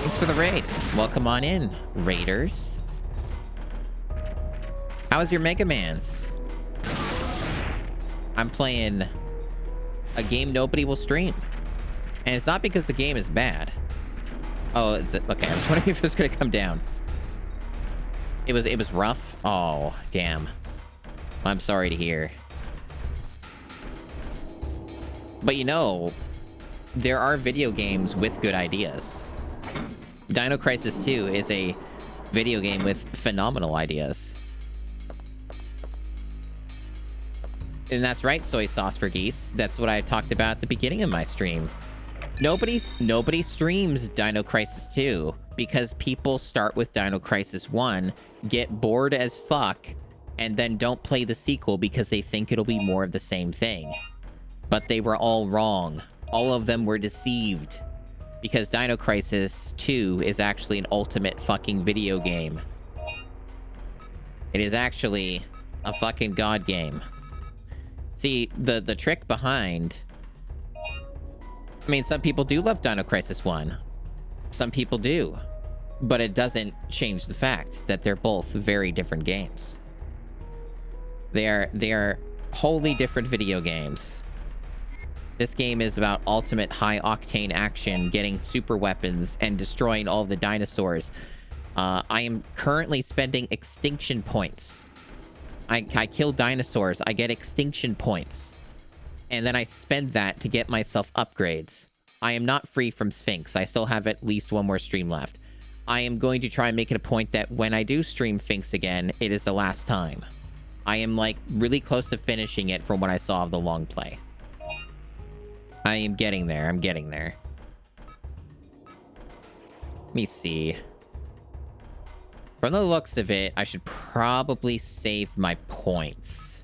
Thanks for the raid. Welcome on in, raiders. How was your Mega Man's? I'm playing a game nobody will stream. And it's not because the game is bad. Oh, is it? Okay, I was wondering if it was going to come down. It was rough? Oh, damn. I'm sorry to hear. But you know, there are video games with good ideas. Dino Crisis 2 is a video game with phenomenal ideas. And that's right, soy sauce for geese. That's what I talked about at the beginning of my stream. Nobody streams Dino Crisis 2 because people start with Dino Crisis 1, get bored as fuck, and then don't play the sequel because they think it'll be more of the same thing. But they were all wrong. All of them were deceived. Because Dino Crisis 2 is actually an ultimate fucking video game. It is actually a fucking god game. See, the trick behind... I mean, some people do love Dino Crisis 1. Some people do. But it doesn't change the fact that they're both very different games. They are wholly different video games. This game is about ultimate high-octane action, getting super weapons, and destroying all the dinosaurs. I am currently spending extinction points. I kill dinosaurs, I get extinction points. And then I spend that to get myself upgrades. I am not free from Sphinx. I still have at least one more stream left. I am going to try and make it a point that when I do stream Sphinx again, it is the last time. I am, like, really close to finishing it from what I saw of the long play. I am getting there. I'm getting there. Let me see. From the looks of it, I should probably save my points.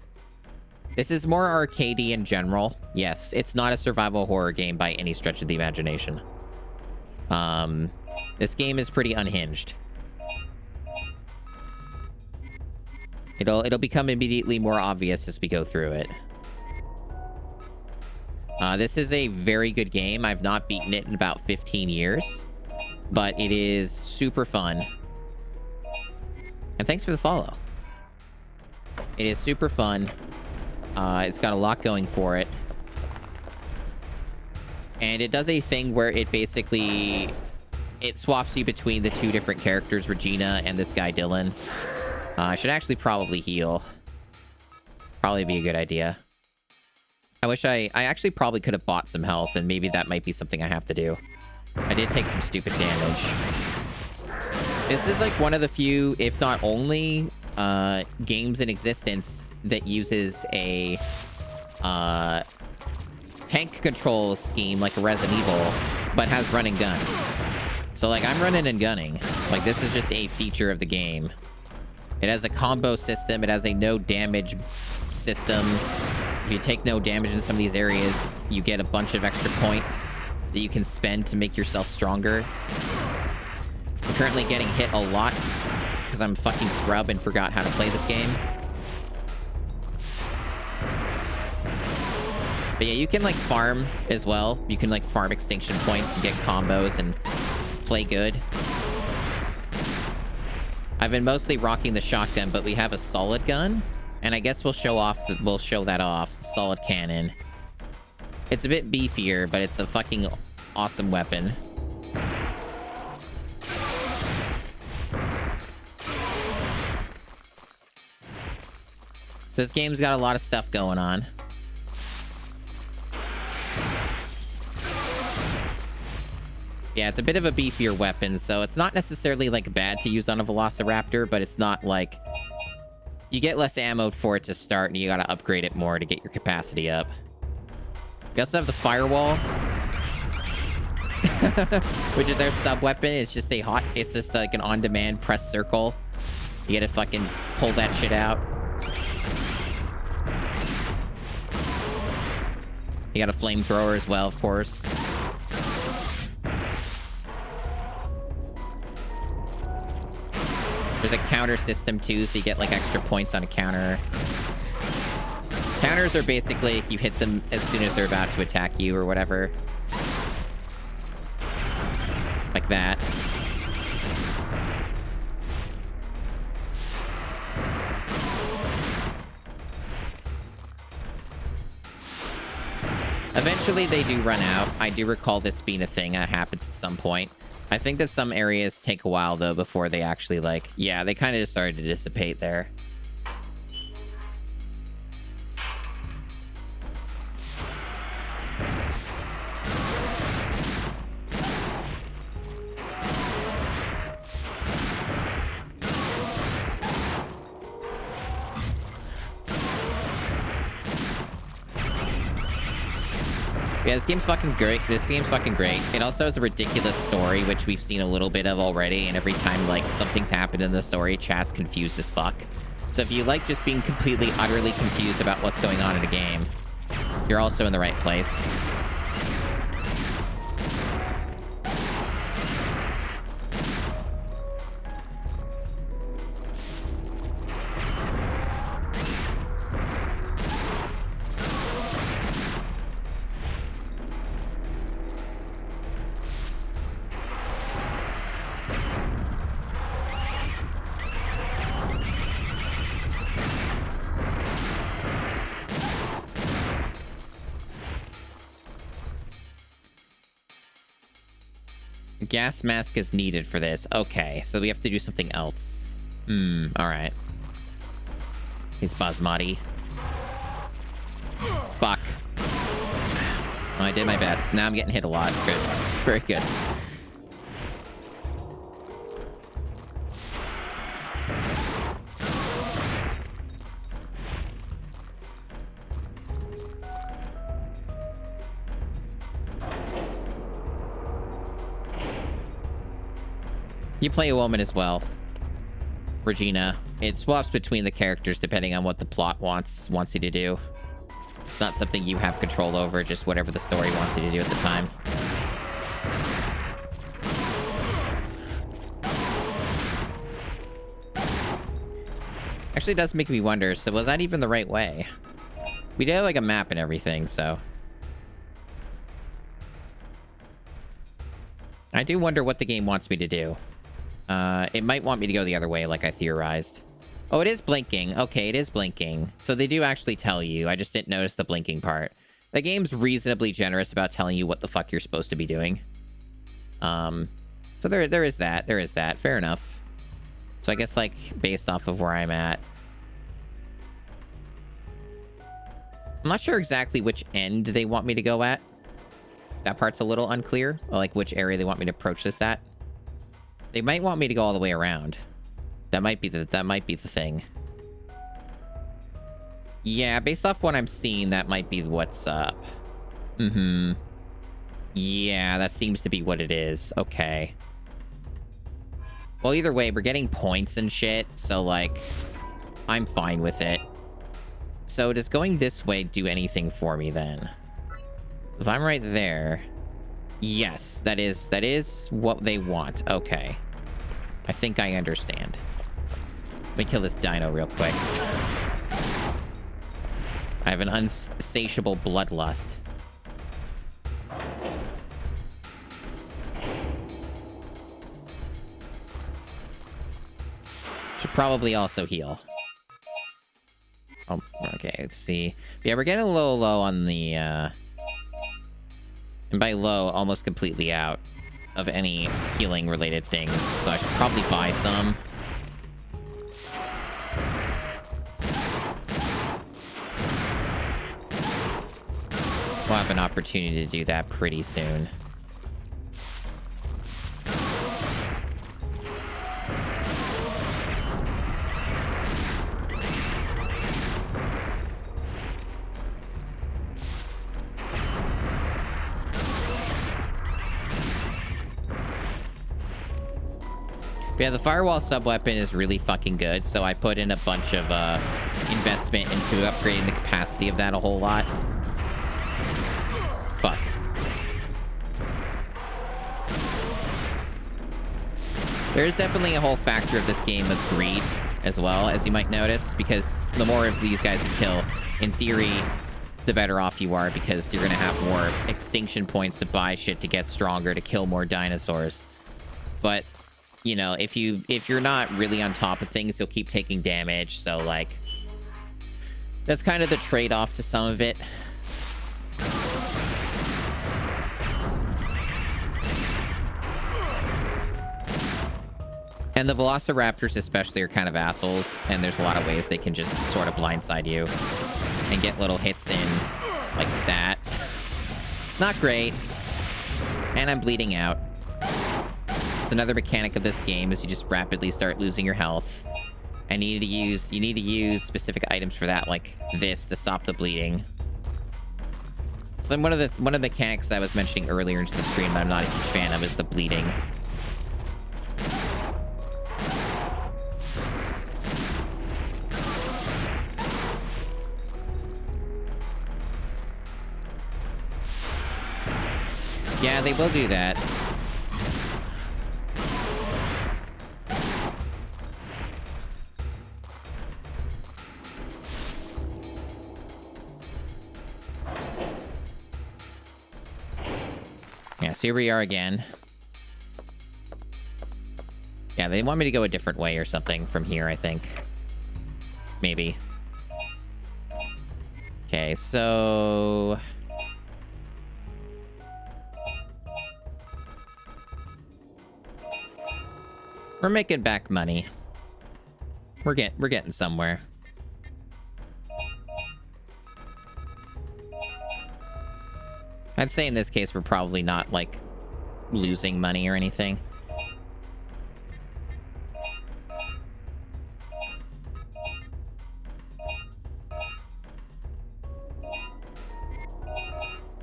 This is more arcadey in general. Yes, it's not a survival horror game by any stretch of the imagination. This game is pretty unhinged. It'll become immediately more obvious as we go through it. This is a very good game. I've not beaten it in about 15 years. But it is super fun. And thanks for the follow. It is super fun. It's got a lot going for it. And it does a thing where it basically... It swaps you between the two different characters, Regina and this guy, Dylan. I should actually probably heal. Probably be a good idea. I wish I actually probably could have bought some health, and maybe that might be something I have to do. I did take some stupid damage. This is like one of the few, if not only, games in existence that uses a tank control scheme like a Resident Evil, but has run and gun. So like I'm running and gunning. Like this is just a feature of the game. It has a combo system. It has a no damage system. If you take no damage in some of these areas, you get a bunch of extra points that you can spend to make yourself stronger. I'm currently getting hit a lot because I'm fucking scrub and forgot how to play this game. But yeah, you can like farm as well. You can like farm extinction points and get combos and play good. I've been mostly rocking the shotgun, but we have a solid gun, and I guess we'll show that off. The solid cannon. It's a bit beefier, but it's a fucking awesome weapon. So this game's got a lot of stuff going on. Yeah, it's a bit of a beefier weapon, so it's not necessarily like bad to use on a Velociraptor, but it's not like you get less ammo for it to start, and you gotta upgrade it more to get your capacity up. We also have the firewall, which is their sub weapon. It's just it's just like an on-demand press circle. You gotta fucking pull that shit out. You got a flamethrower as well, of course. There's a counter system too, so you get like extra points on a counter. Counters are basically like you hit them as soon as they're about to attack you or whatever. Like that. Eventually they do run out. I do recall this being a thing that happens at some point. I think that some areas take a while though before they actually like, yeah, they kind of just started to dissipate there. Yeah, this game's fucking great. This game's fucking great. It also has a ridiculous story, which we've seen a little bit of already, and every time, like, something's happened in the story, chat's confused as fuck. So if you like just being completely, utterly confused about what's going on in a game, you're also in the right place. Gas mask is needed for this. Okay, so we have to do something else. Alright. He's Basmati. Fuck. Oh, I did my best. Now I'm getting hit a lot. Good. Very good. You play a woman as well, Regina. It swaps between the characters depending on what the plot wants you to do. It's not something you have control over, just whatever the story wants you to do at the time. Actually, it does make me wonder, so was that even the right way? We did have like a map and everything, so... I do wonder what the game wants me to do. It might want me to go the other way, like I theorized. Oh, it is blinking. Okay, it is blinking. So they do actually tell you. I just didn't notice the blinking part. The game's reasonably generous about telling you what the fuck you're supposed to be doing. So there is that. There is that. Fair enough. So I guess, like, based off of where I'm at. I'm not sure exactly which end they want me to go at. That part's a little unclear, like which area they want me to approach this at. They might want me to go all the way around. That might be the thing. Yeah, based off what I'm seeing, that might be what's up. Mm-hmm. Yeah, that seems to be what it is. Okay. Well, either way, we're getting points and shit, so, like, I'm fine with it. So does going this way do anything for me, then? If I'm right there... Yes, that is what they want. Okay. I think I understand. Let me kill this dino real quick. I have an unsatiable bloodlust. Should probably also heal. Oh, okay, let's see. Yeah, we're getting a little low on the, and by low, almost completely out of any healing-related things, so I should probably buy some. We'll have an opportunity to do that pretty soon. Yeah, the firewall sub-weapon is really fucking good, so I put in a bunch of investment into upgrading the capacity of that a whole lot. Fuck. There is definitely a whole factor of this game of greed as well, as you might notice, because the more of these guys you kill, in theory, the better off you are, because you're gonna have more extinction points to buy shit to get stronger, to kill more dinosaurs. But, you know, if you're not really on top of things, you'll keep taking damage, so, like, that's kind of the trade-off to some of it. And the Velociraptors especially are kind of assholes, and there's a lot of ways they can just sort of blindside you and get little hits in like that. Not great. And I'm bleeding out. It's another mechanic of this game is you just rapidly start losing your health. And you need to use specific items for that, like this, to stop the bleeding. So one of the mechanics I was mentioning earlier into the stream that I'm not a huge fan of is the bleeding. Yeah, they will do that. Yeah, so here we are again. Yeah, they want me to go a different way or something from here, I think. Maybe. Okay, so... we're making back money. We're getting somewhere. I'd say in this case we're probably not, like, losing money or anything.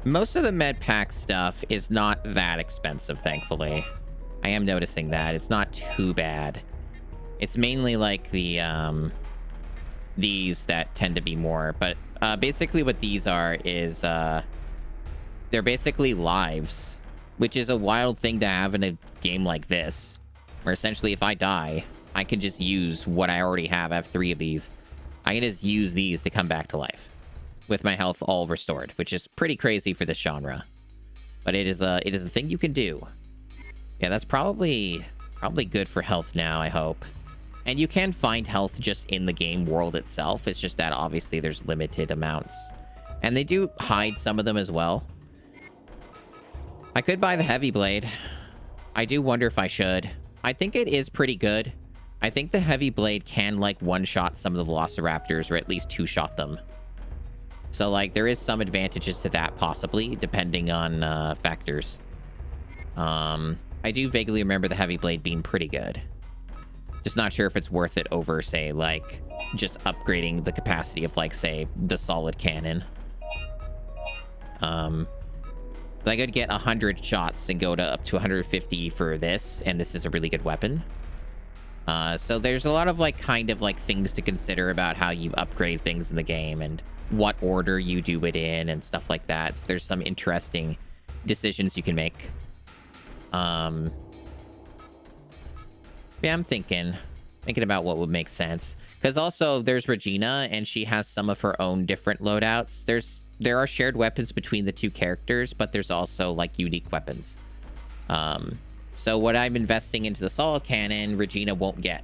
Most of the med pack stuff is not that expensive, thankfully. I am noticing that. It's not too bad. It's mainly like the, these that tend to be more. But, basically what these are is, they're basically lives, which is a wild thing to have in a game like this, where essentially if I die, I can just use what I already have. I have 3 of these. I can just use these to come back to life with my health all restored, which is pretty crazy for this genre. But it is a thing you can do. Yeah, that's probably good for health now, I hope. And you can find health just in the game world itself. It's just that obviously there's limited amounts. And they do hide some of them as well. I could buy the heavy blade. I do wonder if I should. I think it is pretty good. I think the heavy blade can, like, one-shot some of the Velociraptors, or at least 2-shot them. So, like, there is some advantages to that, possibly, depending on factors. I do vaguely remember the heavy blade being pretty good. Just not sure if it's worth it over, say, like, just upgrading the capacity of, like, say, the solid cannon. I could get 100 shots and go to up to 150 for this, and this is a really good weapon. So there's a lot of, like, kind of, like, things to consider about how you upgrade things in the game and what order you do it in and stuff like that. So there's some interesting decisions you can make. Yeah, I'm thinking about what would make sense. Because also there's Regina, and she has some of her own different loadouts. There are shared weapons between the two characters, but there's also, like, unique weapons. So what I'm investing into the solid cannon, Regina won't get.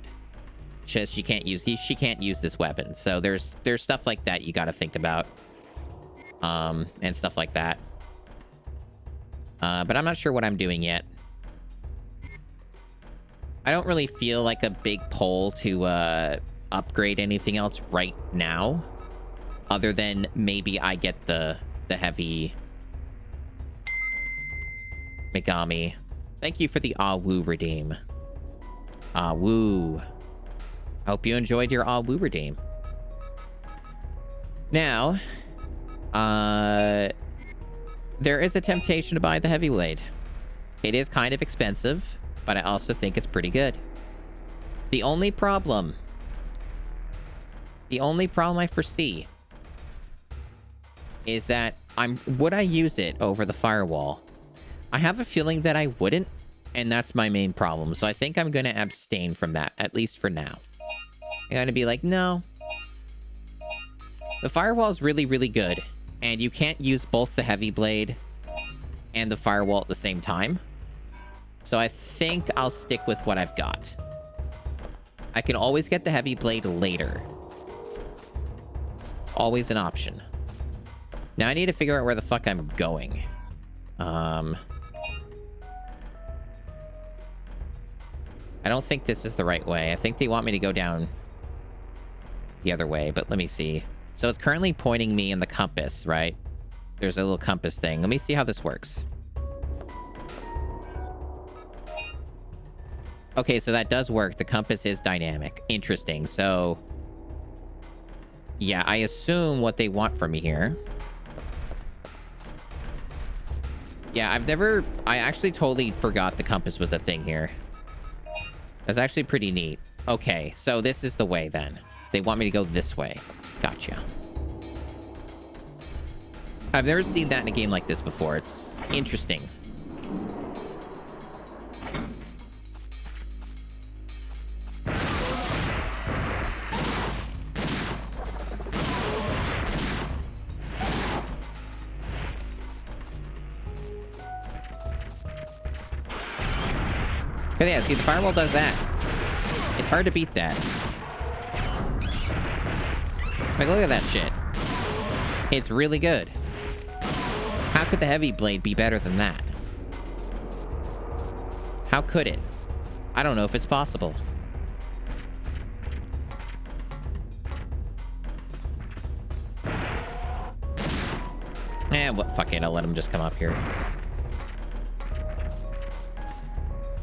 She can't use this weapon. So there's stuff like that you got to think about, and stuff like that. But I'm not sure what I'm doing yet. I don't really feel like a big pull to upgrade anything else right now, other than maybe I get the heavy Megami. Thank you for the Awoo redeem. Awoo. I hope you enjoyed your Awoo redeem. Now, there is a temptation to buy the heavy blade. It is kind of expensive, but I also think it's pretty good. The only problem I foresee is that would I use it over the firewall? I have a feeling that I wouldn't, and that's my main problem. So I think I'm going to abstain from that, at least for now. I'm going to be like, no. The firewall is really, really good, and you can't use both the heavy blade and the firewall at the same time. So I think I'll stick with what I've got. I can always get the heavy blade later. It's always an option. Now I need to figure out where the fuck I'm going. I don't think this is the right way. I think they want me to go down the other way, but let me see. So it's currently pointing me in the compass, right? There's a little compass thing. Let me see how this works. Okay, so that does work. The compass is dynamic. Interesting. So, yeah, I assume what they want from me here. Yeah, I actually totally forgot the compass was a thing here. That's actually pretty neat. Okay, so this is the way then. They want me to go this way. Gotcha. I've never seen that in a game like this before. It's interesting. But yeah, see, the firewall does that. It's hard to beat that. Like, look at that shit. It's really good. How could the heavy blade be better than that? How could it? I don't know if it's possible. What? Fuck it, I'll let him just come up here.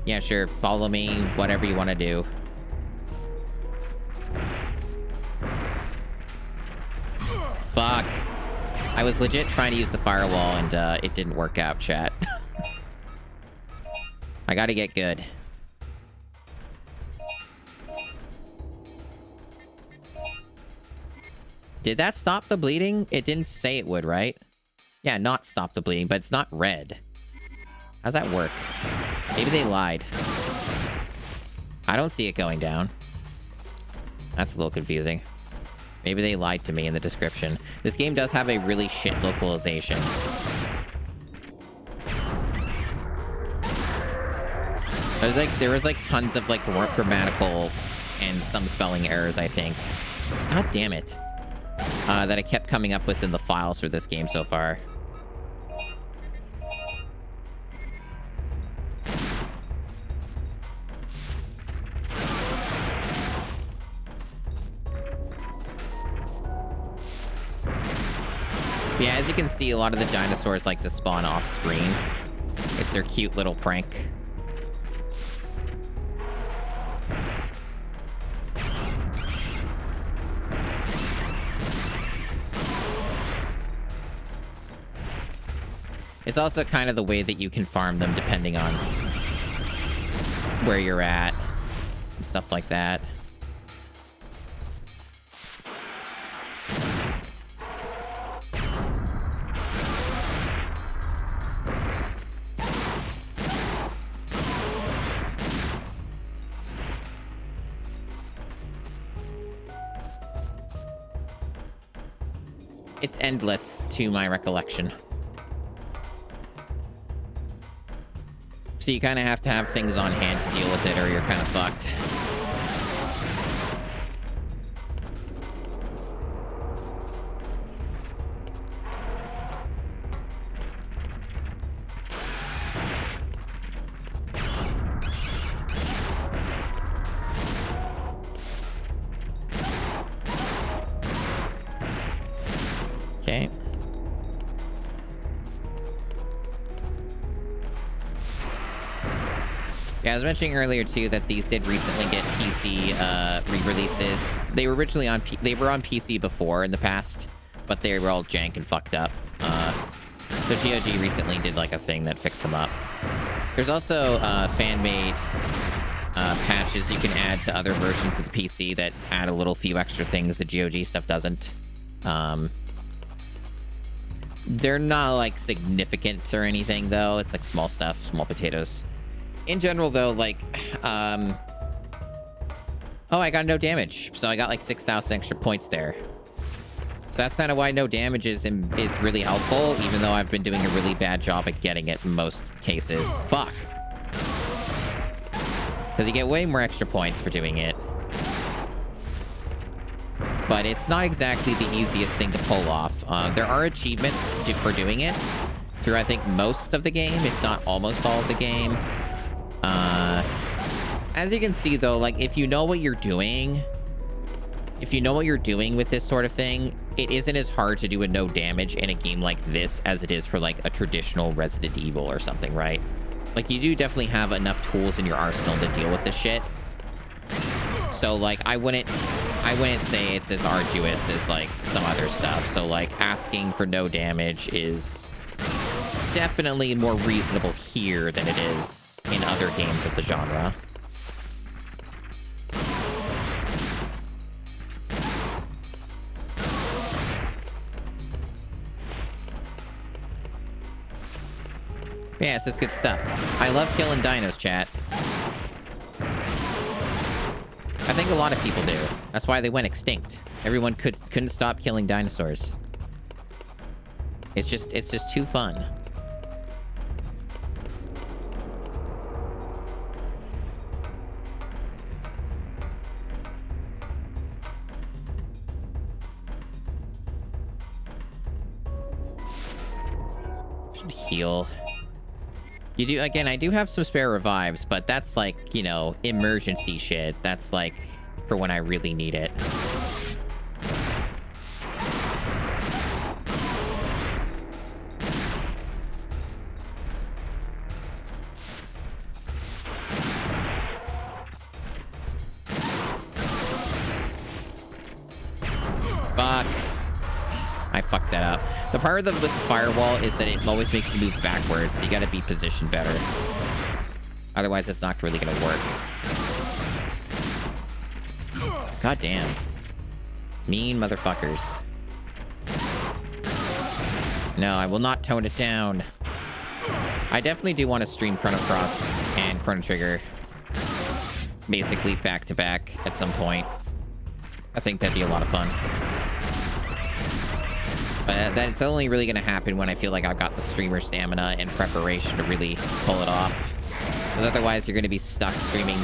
Yeah, sure. Follow me. Whatever you want to do. Fuck. I was legit trying to use the firewall, and it didn't work out, chat. I gotta get good. Did that stop the bleeding? It didn't say it would, right? Yeah, not stop the bleeding, but it's not red. How's that work? Maybe they lied. I don't see it going down. That's a little confusing. Maybe they lied to me in the description. This game does have a really shit localization. There was like tons of like grammatical and some spelling errors, I think. God damn it. That I kept coming up with in the files for this game so far. Yeah, as you can see, a lot of the dinosaurs like to spawn off screen. It's their cute little prank. It's also kind of the way that you can farm them depending on where you're at and stuff like that. It's endless to my recollection. So you kind of have to have things on hand to deal with it, or you're kind of fucked. Okay. Yeah, I was mentioning earlier too that these did recently get PC re-releases. They were originally on PC before in the past, but they were all jank and fucked up. So GOG recently did like a thing that fixed them up. There's also fan-made patches you can add to other versions of the PC that add a little few extra things that GOG stuff doesn't. They're not like significant or anything though. It's like small stuff, small potatoes. In general, though, like, oh, I got no damage. So I got like 6,000 extra points there. So that's kind of why no damage is really helpful, even though I've been doing a really bad job at getting it in most cases. Fuck. Because you get way more extra points for doing it. But it's not exactly the easiest thing to pull off. There are achievements for doing it through, I think, most of the game, if not almost all of the game. As you can see, though, like, if you know what you're doing with this sort of thing, it isn't as hard to do a no damage in a game like this as it is for, like, a traditional Resident Evil or something, right? Like, you do definitely have enough tools in your arsenal to deal with this shit. So, like, I wouldn't say it's as arduous as, like, some other stuff. So, like, asking for no damage is definitely more reasonable here than it is in other games of the genre. Yeah, it's just good stuff. I love killing dinos, chat. I think a lot of people do. That's why they went extinct. Everyone couldn't stop killing dinosaurs. It's just too fun. Should heal. You do, again, I do have some spare revives, but that's like, you know, emergency shit. That's like for when I really need it. Fuck. I fucked that up. The part with the firewall is that it always makes you move backwards, so you gotta be positioned better. Otherwise, it's not really gonna work. God damn. Mean motherfuckers. No, I will not tone it down. I definitely do want to stream Chrono Cross and Chrono Trigger basically back to back at some point. I think that'd be a lot of fun. But that it's only really going to happen when I feel like I've got the streamer stamina and preparation to really pull it off. Because otherwise, you're going to be stuck streaming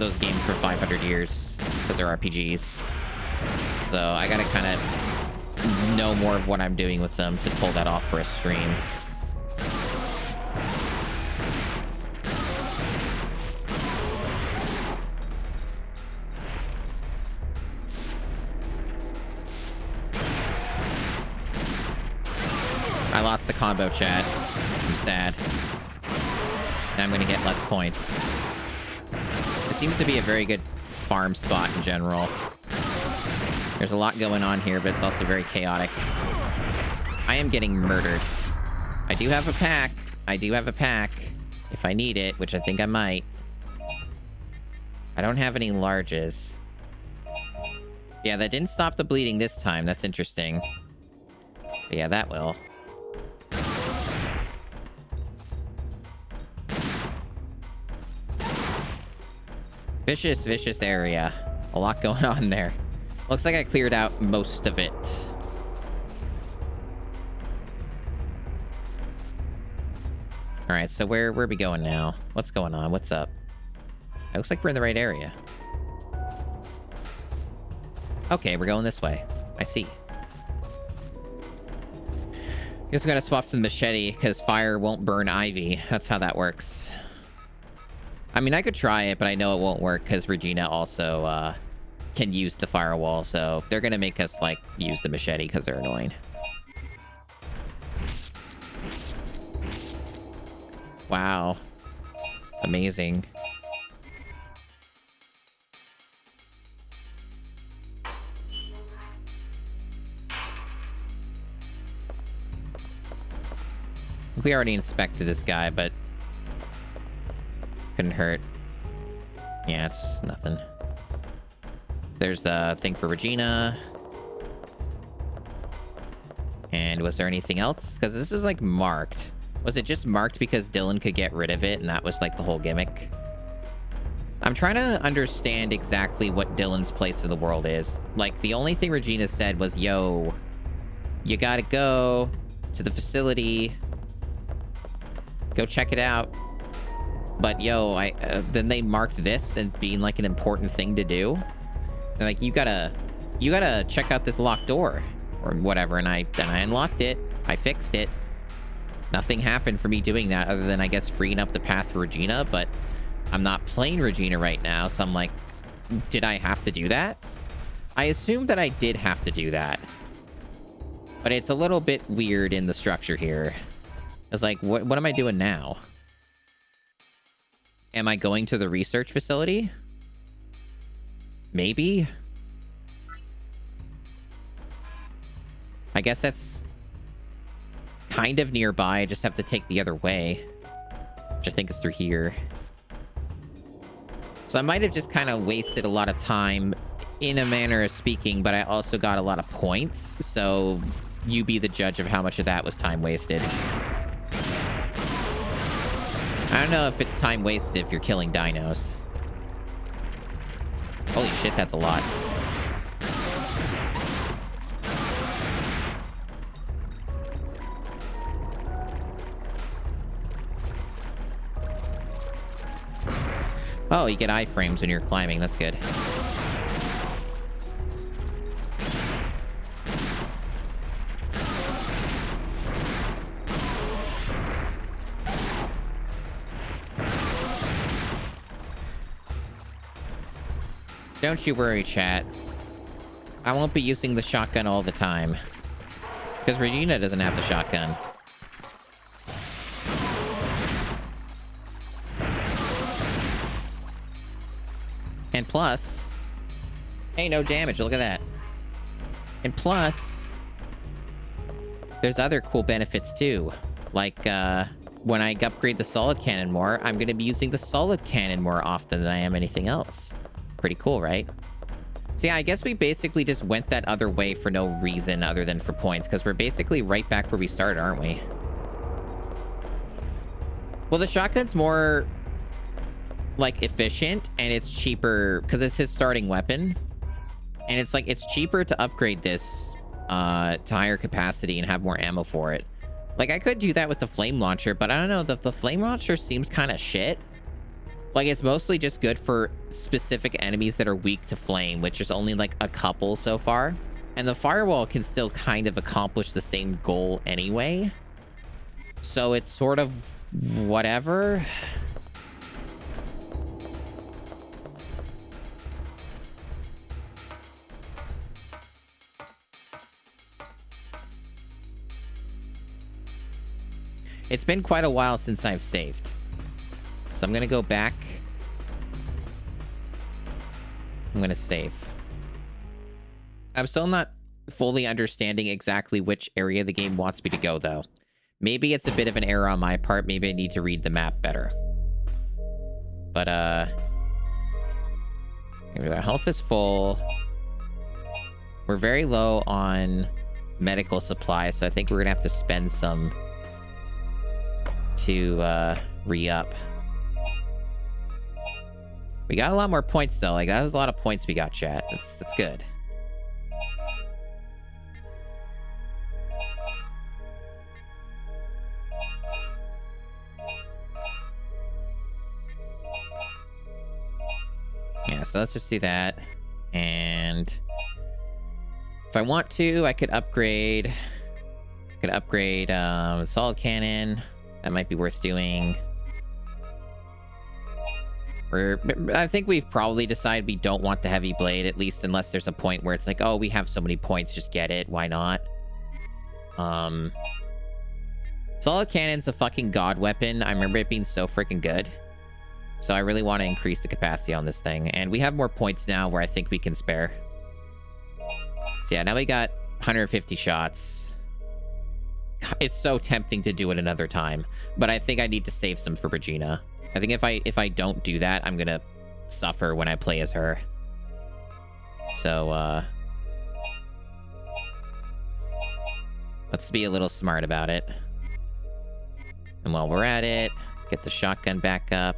those games for 500 years because they're RPGs. So I got to kind of know more of what I'm doing with them to pull that off for a stream. I lost the combo, chat. I'm sad. And I'm gonna get less points. It seems to be a very good farm spot in general. There's a lot going on here, but it's also very chaotic. I am getting murdered. I do have a pack. I do have a pack. If I need it, which I think I might. I don't have any larges. Yeah, that didn't stop the bleeding this time. That's interesting. But yeah, that will. Vicious, vicious area. A lot going on there. Looks like I cleared out most of it. All right, so where are we going now? What's going on? What's up? It looks like we're in the right area. Okay, we're going this way. I see. Guess we gotta swap to the machete because fire won't burn Ivy. That's how that works. I mean, I could try it, but I know it won't work because Regina also can use the firewall, so they're gonna make us, like, use the machete because they're annoying. Wow. Amazing. We already inspected this guy, but couldn't hurt. Yeah, it's nothing. There's the thing for Regina. And was there anything else? Because this is, like, marked. Was it just marked because Dylan could get rid of it and that was, like, the whole gimmick? I'm trying to understand exactly what Dylan's place in the world is. Like, the only thing Regina said was, yo, you gotta go to the facility. Go check it out. But, yo, then they marked this as being, like, an important thing to do. They're like, you gotta check out this locked door or whatever. And I unlocked it. I fixed it. Nothing happened for me doing that other than, I guess, freeing up the path for Regina, but I'm not playing Regina right now, so I'm like, did I have to do that? I assume that I did have to do that. But it's a little bit weird in the structure here. It's like, what am I doing now? Am I going to the research facility? Maybe? I guess that's kind of nearby. I just have to take the other way, which I think is through here. So I might have just kind of wasted a lot of time in a manner of speaking, but I also got a lot of points. So you be the judge of how much of that was time wasted. I don't know if it's time wasted if you're killing dinos. Holy shit, that's a lot. Oh, you get iframes when you're climbing. That's good. Don't you worry, chat. I won't be using the shotgun all the time. Because Regina doesn't have the shotgun. And plus... Hey, no damage. Look at that. And plus... There's other cool benefits, too. Like, when I upgrade the solid cannon more, I'm going to be using the solid cannon more often than I am anything else. Pretty cool, right? So yeah, I guess we basically just went that other way for no reason other than for points, because we're basically right back where we started, aren't we? Well, the shotgun's more, like, efficient, and it's cheaper, because it's his starting weapon. And it's, like, it's cheaper to upgrade this to higher capacity and have more ammo for it. Like, I could do that with the flame launcher, but I don't know, the flame launcher seems kind of shit. Like, it's mostly just good for specific enemies that are weak to flame, which is only, like, a couple so far. And the firewall can still kind of accomplish the same goal anyway. So it's sort of whatever. It's been quite a while since I've saved. So I'm gonna go back. I'm gonna save. I'm still not fully understanding exactly which area the game wants me to go, though. Maybe it's a bit of an error on my part. Maybe I need to read the map better. But, our health is full. We're very low on medical supplies, so I think we're gonna have to spend some to, re-up. We got a lot more points, though. Like, that was a lot of points we got, chat. That's good. Yeah, so let's just do that. And if I want to, I could upgrade. Solid cannon. That might be worth doing. I think we've probably decided we don't want the heavy blade, at least unless there's a point where it's like, oh, we have so many points, just get it. Why not? Solid cannon's a fucking god weapon. I remember it being so freaking good. So I really want to increase the capacity on this thing. And we have more points now where I think we can spare. So yeah, now we got 150 shots. It's so tempting to do it another time. But I think I need to save some for Regina. I think if I don't do that, I'm gonna suffer when I play as her. So, let's be a little smart about it. And while we're at it, get the shotgun back up.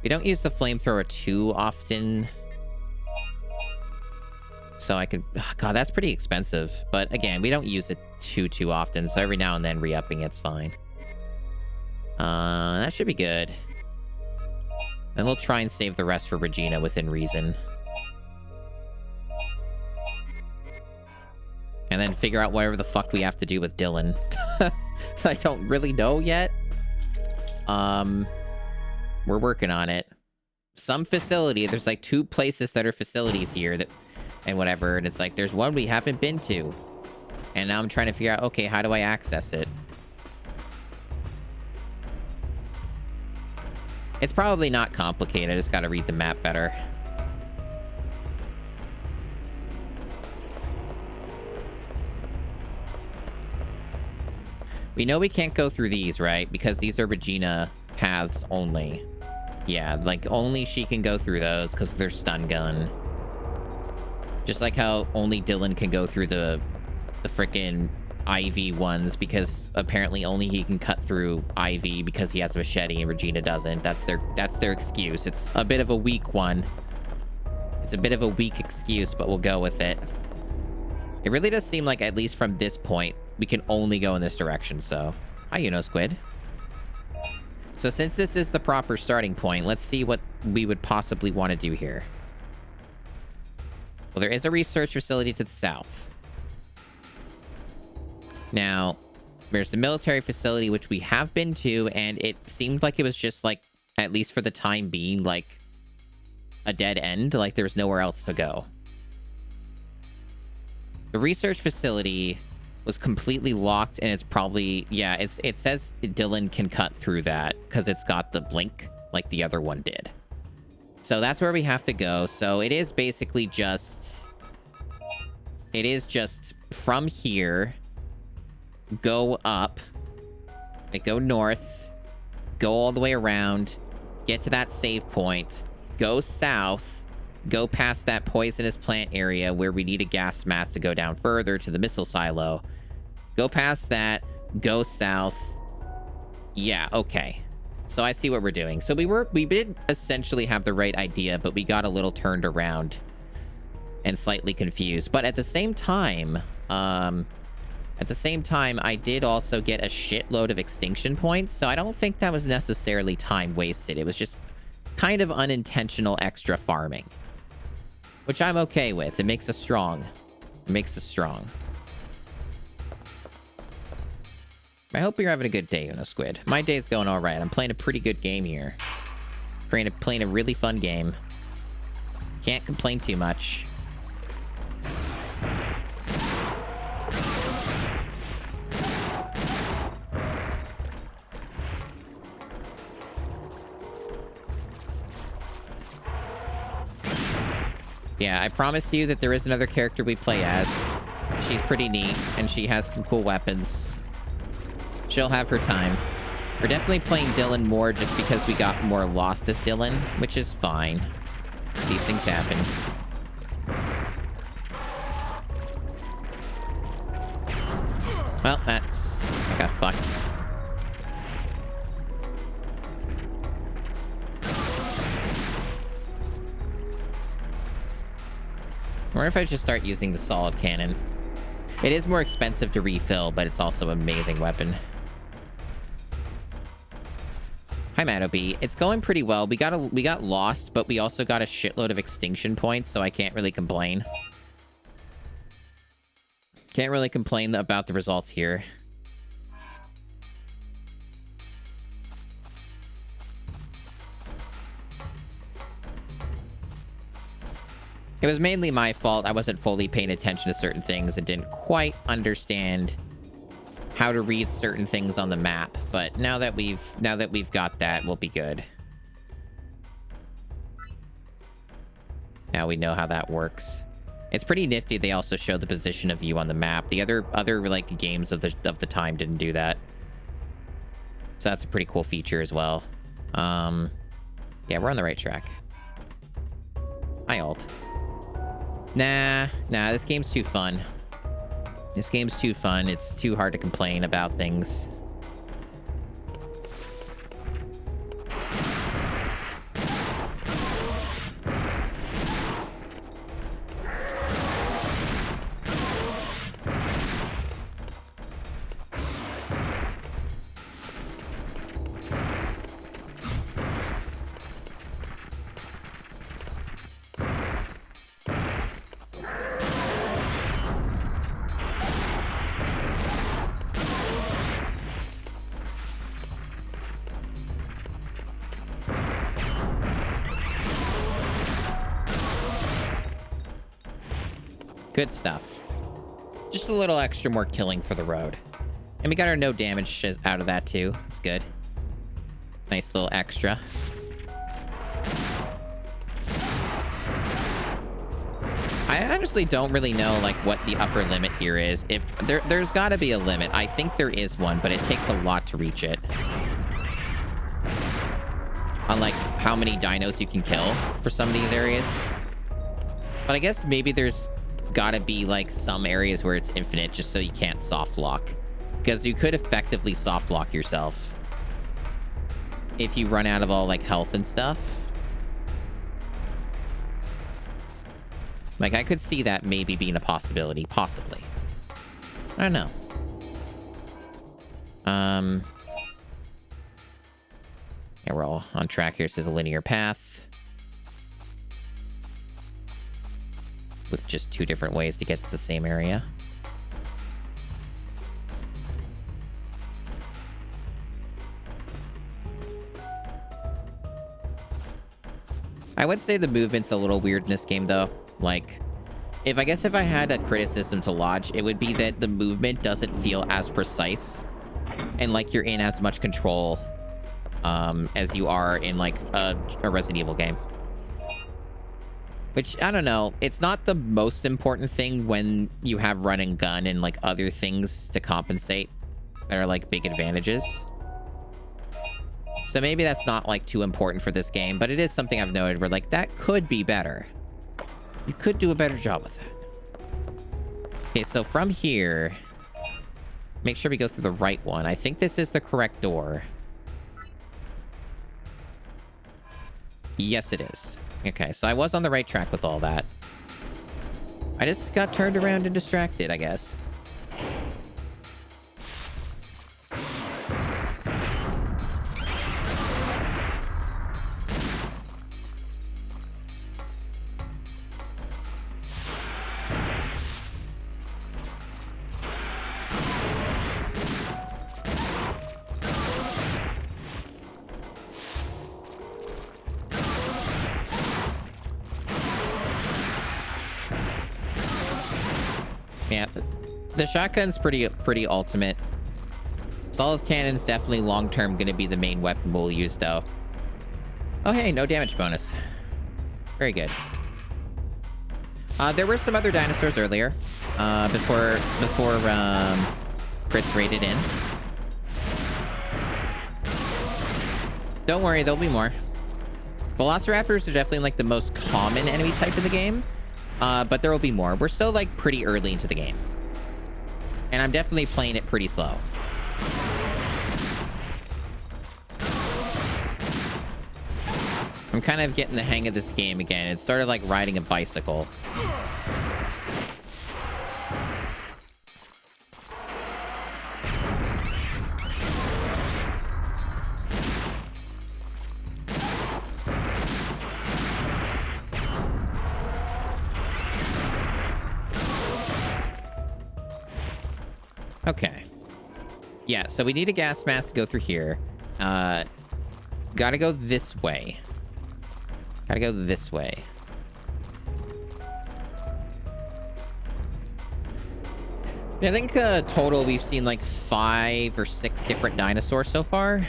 We don't use the flamethrower too often. So I could... God, that's pretty expensive. But again, we don't use it too often. So every now and then re-upping it's fine. That should be good. And we'll try and save the rest for Regina within reason. And then figure out whatever the fuck we have to do with Dylan. I don't really know yet. We're working on it. Some facility, there's like 2 places that are facilities here that, and whatever, and it's like, there's one we haven't been to. And now I'm trying to figure out, okay, how do I access it? It's probably not complicated, I just gotta read the map better. We know we can't go through these, right? Because these are Regina paths only. Yeah, like, only she can go through those because of their stun gun. Just like how only Dylan can go through the frickin' Ivy ones, because apparently only he can cut through Ivy because he has a machete and Regina doesn't. That's their excuse. It's a bit of a weak one. It's a bit of a weak excuse, but we'll go with it. It really does seem like, at least from this point, we can only go in this direction, so... Hi, you know, Squid. So since this is the proper starting point, let's see what we would possibly want to do here. Well, there is a research facility to the south. Now, there's the military facility, which we have been to, and it seemed like it was just, like, at least for the time being, like, a dead end. Like, there was nowhere else to go. The research facility was completely locked, and it's probably... Yeah, it says Dylan can cut through that, because it's got the blink, like the other one did. So that's where we have to go. So it is basically just... It is just from here, go up, go north, go all the way around, get to that save point, go south, go past that poisonous plant area where we need a gas mask to go down further to the missile silo. Go past that, go south. Yeah, okay. So I see what we're doing. So we did essentially have the right idea, but we got a little turned around and slightly confused. But at the same time, I did also get a shitload of extinction points, so I don't think that was necessarily time wasted. It was just kind of unintentional extra farming, which I'm okay with. It makes us strong. It makes us strong. I hope you're having a good day, Uno Squid. My day's going all right. I'm playing a pretty good game here. Playing a really fun game. Can't complain too much. Yeah, I promise you that there is another character we play as. She's pretty neat, and she has some cool weapons. She'll have her time. We're definitely playing Dylan more just because we got more lost as Dylan, which is fine. These things happen. Well, I got fucked. I wonder if I should start using the solid cannon. It is more expensive to refill, but it's also an amazing weapon. Hi, Mattobee. It's going pretty well. We got lost, but we also got a shitload of extinction points, so I can't really complain. Can't really complain about the results here. It was mainly my fault. I wasn't fully paying attention to certain things and didn't quite understand how to read certain things on the map. But now that we've got that, we'll be good. Now we know how that works. It's pretty nifty. They also show the position of you on the map. The other like games of the time didn't do that. So that's a pretty cool feature as well. Yeah, we're on the right track. Hi, Alt. Nah, this game's too fun. This game's too fun. It's too hard to complain about things. Good stuff. Just a little extra more killing for the road. And we got our no damage out of that too. That's good. Nice little extra. I honestly don't really know like what the upper limit here is. If there's got to be a limit. I think there is one, but it takes a lot to reach it. Unlike how many dinos you can kill for some of these areas. But I guess maybe there's gotta be like some areas where it's infinite just so you can't soft lock, because you could effectively soft lock yourself if you run out of all like health and stuff. Like I could see that maybe being a possibility, possibly. I don't know. Yeah, we're all on track here. This is a linear path with just two different ways to get to the same area. I would say the movement's a little weird in this game, though. Like, if I had a criticism to lodge, it would be that the movement doesn't feel as precise and like you're in as much control as you are in like a Resident Evil game. Which, I don't know, it's not the most important thing when you have run and gun and, like, other things to compensate that are, like, big advantages. So maybe that's not, like, too important for this game, but it is something I've noted where, like, that could be better. You could do a better job with that. Okay, so from here, make sure we go through the right one. I think this is the correct door. Yes, it is. Okay, so I was on the right track with all that. I just got turned around and distracted, I guess. Yeah, the shotgun's pretty ultimate. Solid cannon's definitely long-term gonna be the main weapon we'll use, though. Oh, hey, no damage bonus. Very good. There were some other dinosaurs earlier, before Chris raided in. Don't worry, there'll be more. Velociraptors are definitely like the most common enemy type in the game, but there will be more. We're still like pretty early into the game, and I'm definitely playing it pretty slow. I'm kind of getting the hang of this game again. It's sort of like riding a bicycle. Okay. Yeah, so we need a gas mask to go through here. Gotta go this way. Gotta go this way. Yeah, I think total we've seen like 5 or 6 different dinosaurs so far.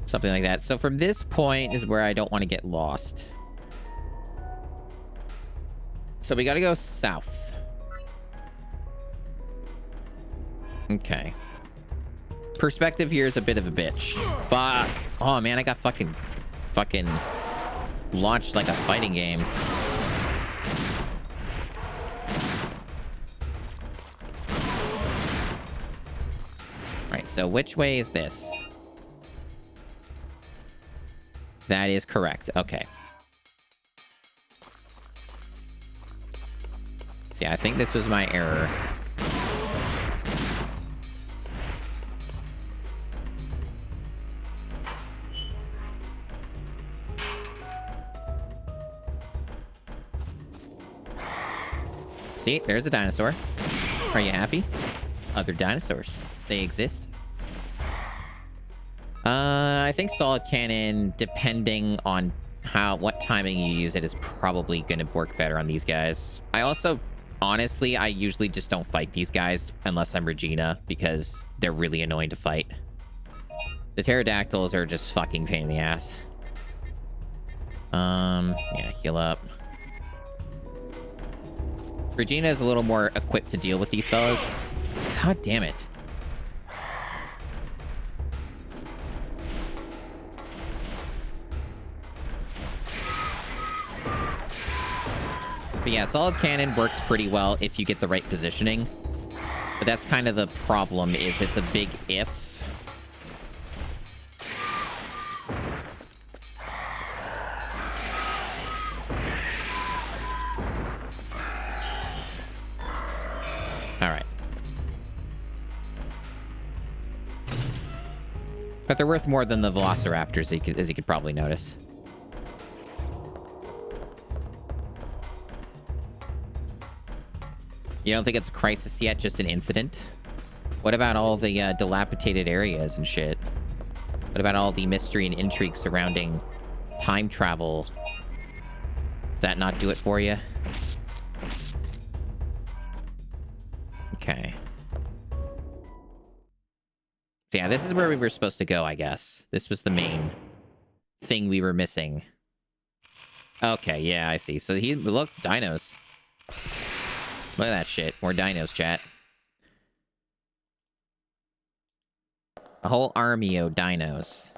Something like that. So from this point is where I don't want to get lost. So we gotta go south. Okay. Perspective here is a bit of a bitch. Fuck. Oh man, I got fucking launched like a fighting game. Alright, so which way is this? That is correct. Okay. See, I think this was my error. See, there's a dinosaur. Are you happy? Other dinosaurs. They exist. I think solid cannon, depending on what timing you use it, is probably going to work better on these guys. I also, honestly, I usually just don't fight these guys unless I'm Regina, because they're really annoying to fight. The pterodactyls are just fucking pain in the ass. Yeah, heal up. Regina is a little more equipped to deal with these fellas. God damn it. But yeah, solid cannon works pretty well if you get the right positioning. But that's kind of the problem, is it's a big if. Alright. But they're worth more than the velociraptors, as you could probably notice. You don't think it's a crisis yet, just an incident? What about all the dilapidated areas and shit? What about all the mystery and intrigue surrounding time travel? Does that not do it for you? Okay. So yeah, this is where we were supposed to go, I guess. This was the main thing we were missing. Okay, yeah, I see. So look, dinos. Look at that shit. More dinos, chat. A whole army of dinos.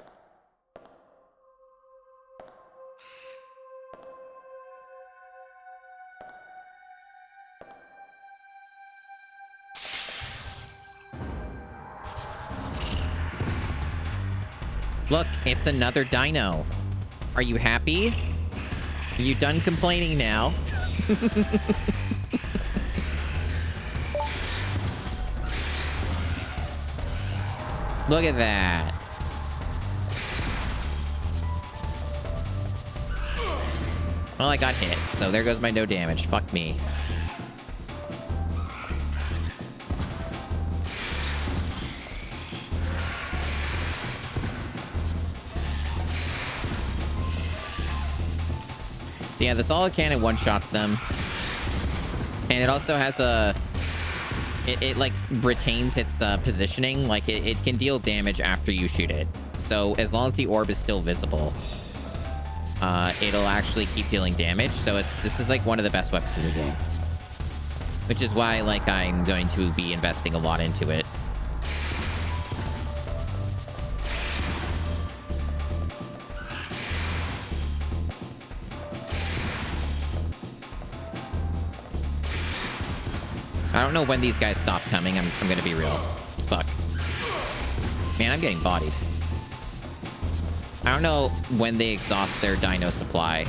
Look, it's another dino. Are you happy? Are you done complaining now? Look at that. Well, I got hit, so there goes my no damage. Fuck me. So yeah, the solid cannon one-shots them. And it also has a... It like retains its positioning. Like it can deal damage after you shoot it. So as long as the orb is still visible. it'll actually keep dealing damage. So this is like one of the best weapons in the game. Which is why, like, I'm going to be investing a lot into it. I don't know when these guys stop coming. I'm gonna be real. Fuck. Man, I'm getting bodied. I don't know when they exhaust their dino supply.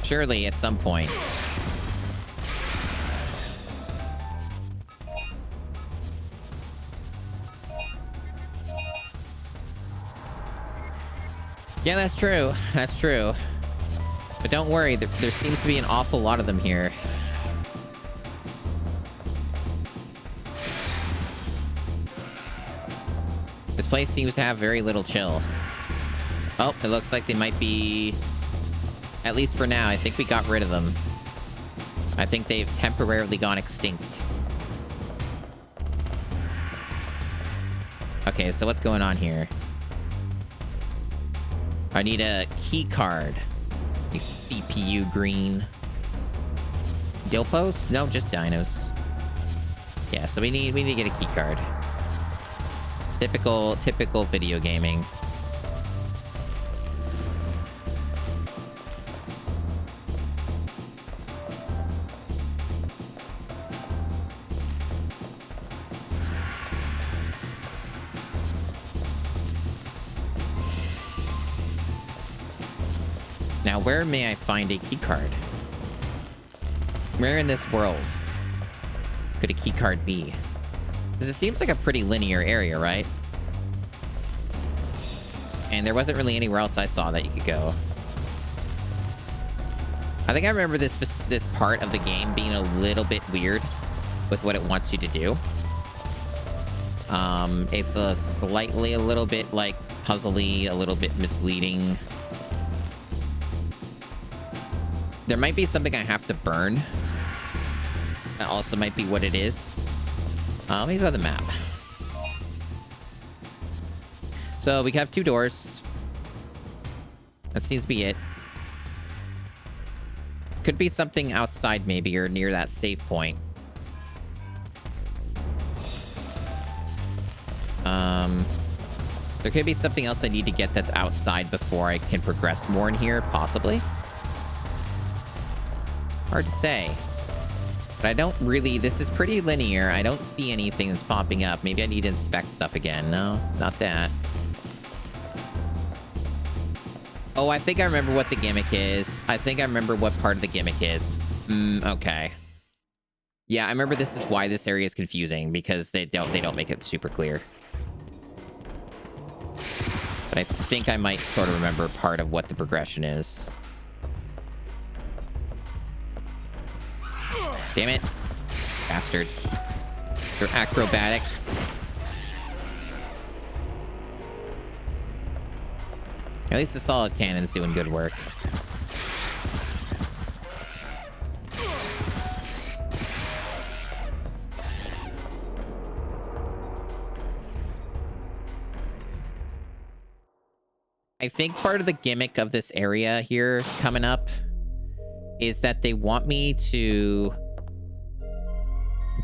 Surely at some point. Yeah, that's true. That's true. But don't worry, there seems to be an awful lot of them here. This place seems to have very little chill. Oh, it looks like they might be... At least for now, I think we got rid of them. I think they've temporarily gone extinct. Okay, so what's going on here? I need a key card. A CPU green. Dilpos? No, just dinos. Yeah, so we need to get a key card. Typical video gaming. Now, where may I find a keycard? Where in this world could a keycard be? Because it seems like a pretty linear area, right? And there wasn't really anywhere else I saw that you could go. I think I remember this part of the game being a little bit weird with what it wants you to do. It's a little bit like puzzly, a little bit misleading. There might be something I have to burn. That also might be what it is. Let me go to the map. So we have 2 doors. That seems to be it. Could be something outside maybe, or near that save point. There could be something else I need to get that's outside before I can progress more in here, possibly. Hard to say. But I don't really... This is pretty linear. I don't see anything that's popping up. Maybe I need to inspect stuff again. No, not that. Oh, I think I remember what the gimmick is. I think I remember what part of the gimmick is. Okay. Yeah, I remember this is why this area is confusing, because they don't make it super clear. But I think I might sort of remember part of what the progression is. Damn it. Bastards. Their acrobatics. At least the solid cannon's doing good work. I think part of the gimmick of this area here coming up is that they want me to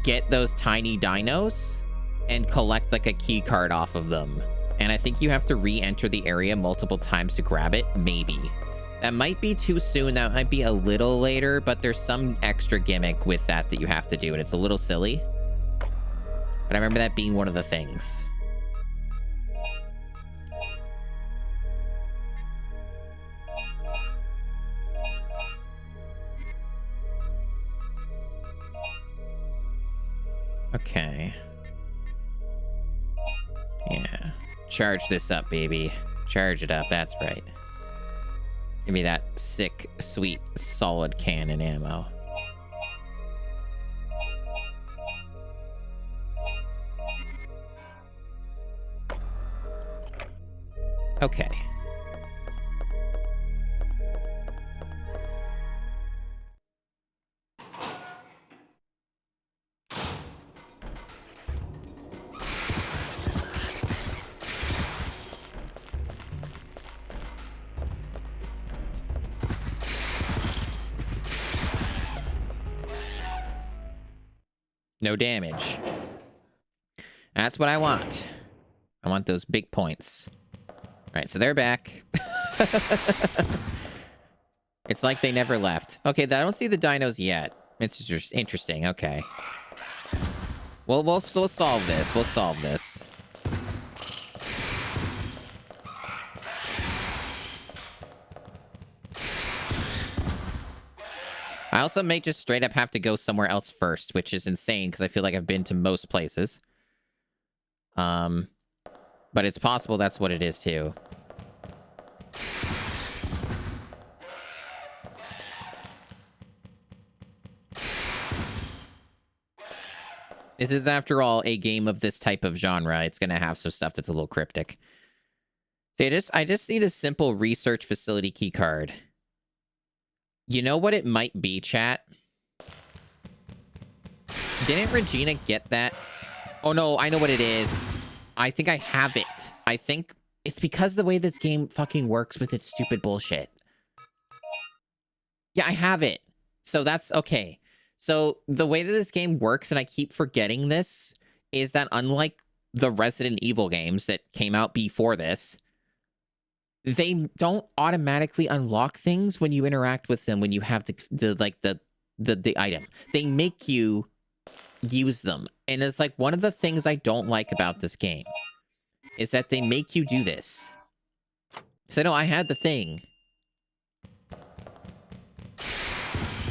get those tiny dinos and collect like a key card off of them. And I think you have to re-enter the area multiple times to grab it. Maybe. That might be too soon. That might be a little later, but there's some extra gimmick with that you have to do, and it's a little silly. But I remember that being one of the things. Okay. Yeah. Charge this up, baby. Charge it up, that's right. Give me that sick, sweet, solid cannon ammo. Okay. No damage. That's what I want. I want those big points. Alright, so they're back. It's like they never left. Okay, I don't see the dinos yet. It's just interesting. Okay. Well, we'll solve this. We'll solve this. I also may just straight up have to go somewhere else first, which is insane because I feel like I've been to most places. But it's possible that's what it is too. This is, after all, a game of this type of genre. It's going to have some stuff that's a little cryptic. I just need a simple research facility keycard. You know what it might be, chat? Didn't Regina get that? Oh no, I know what it is. I think I have it. I think it's because the way this game fucking works with its stupid bullshit. Yeah, I have it. So that's okay. So the way that this game works, and I keep forgetting this, is that unlike the Resident Evil games that came out before this, they don't automatically unlock things when you interact with them when you have the item. They make you use them. And it's like one of the things I don't like about this game is that they make you do this. So no, I had the thing.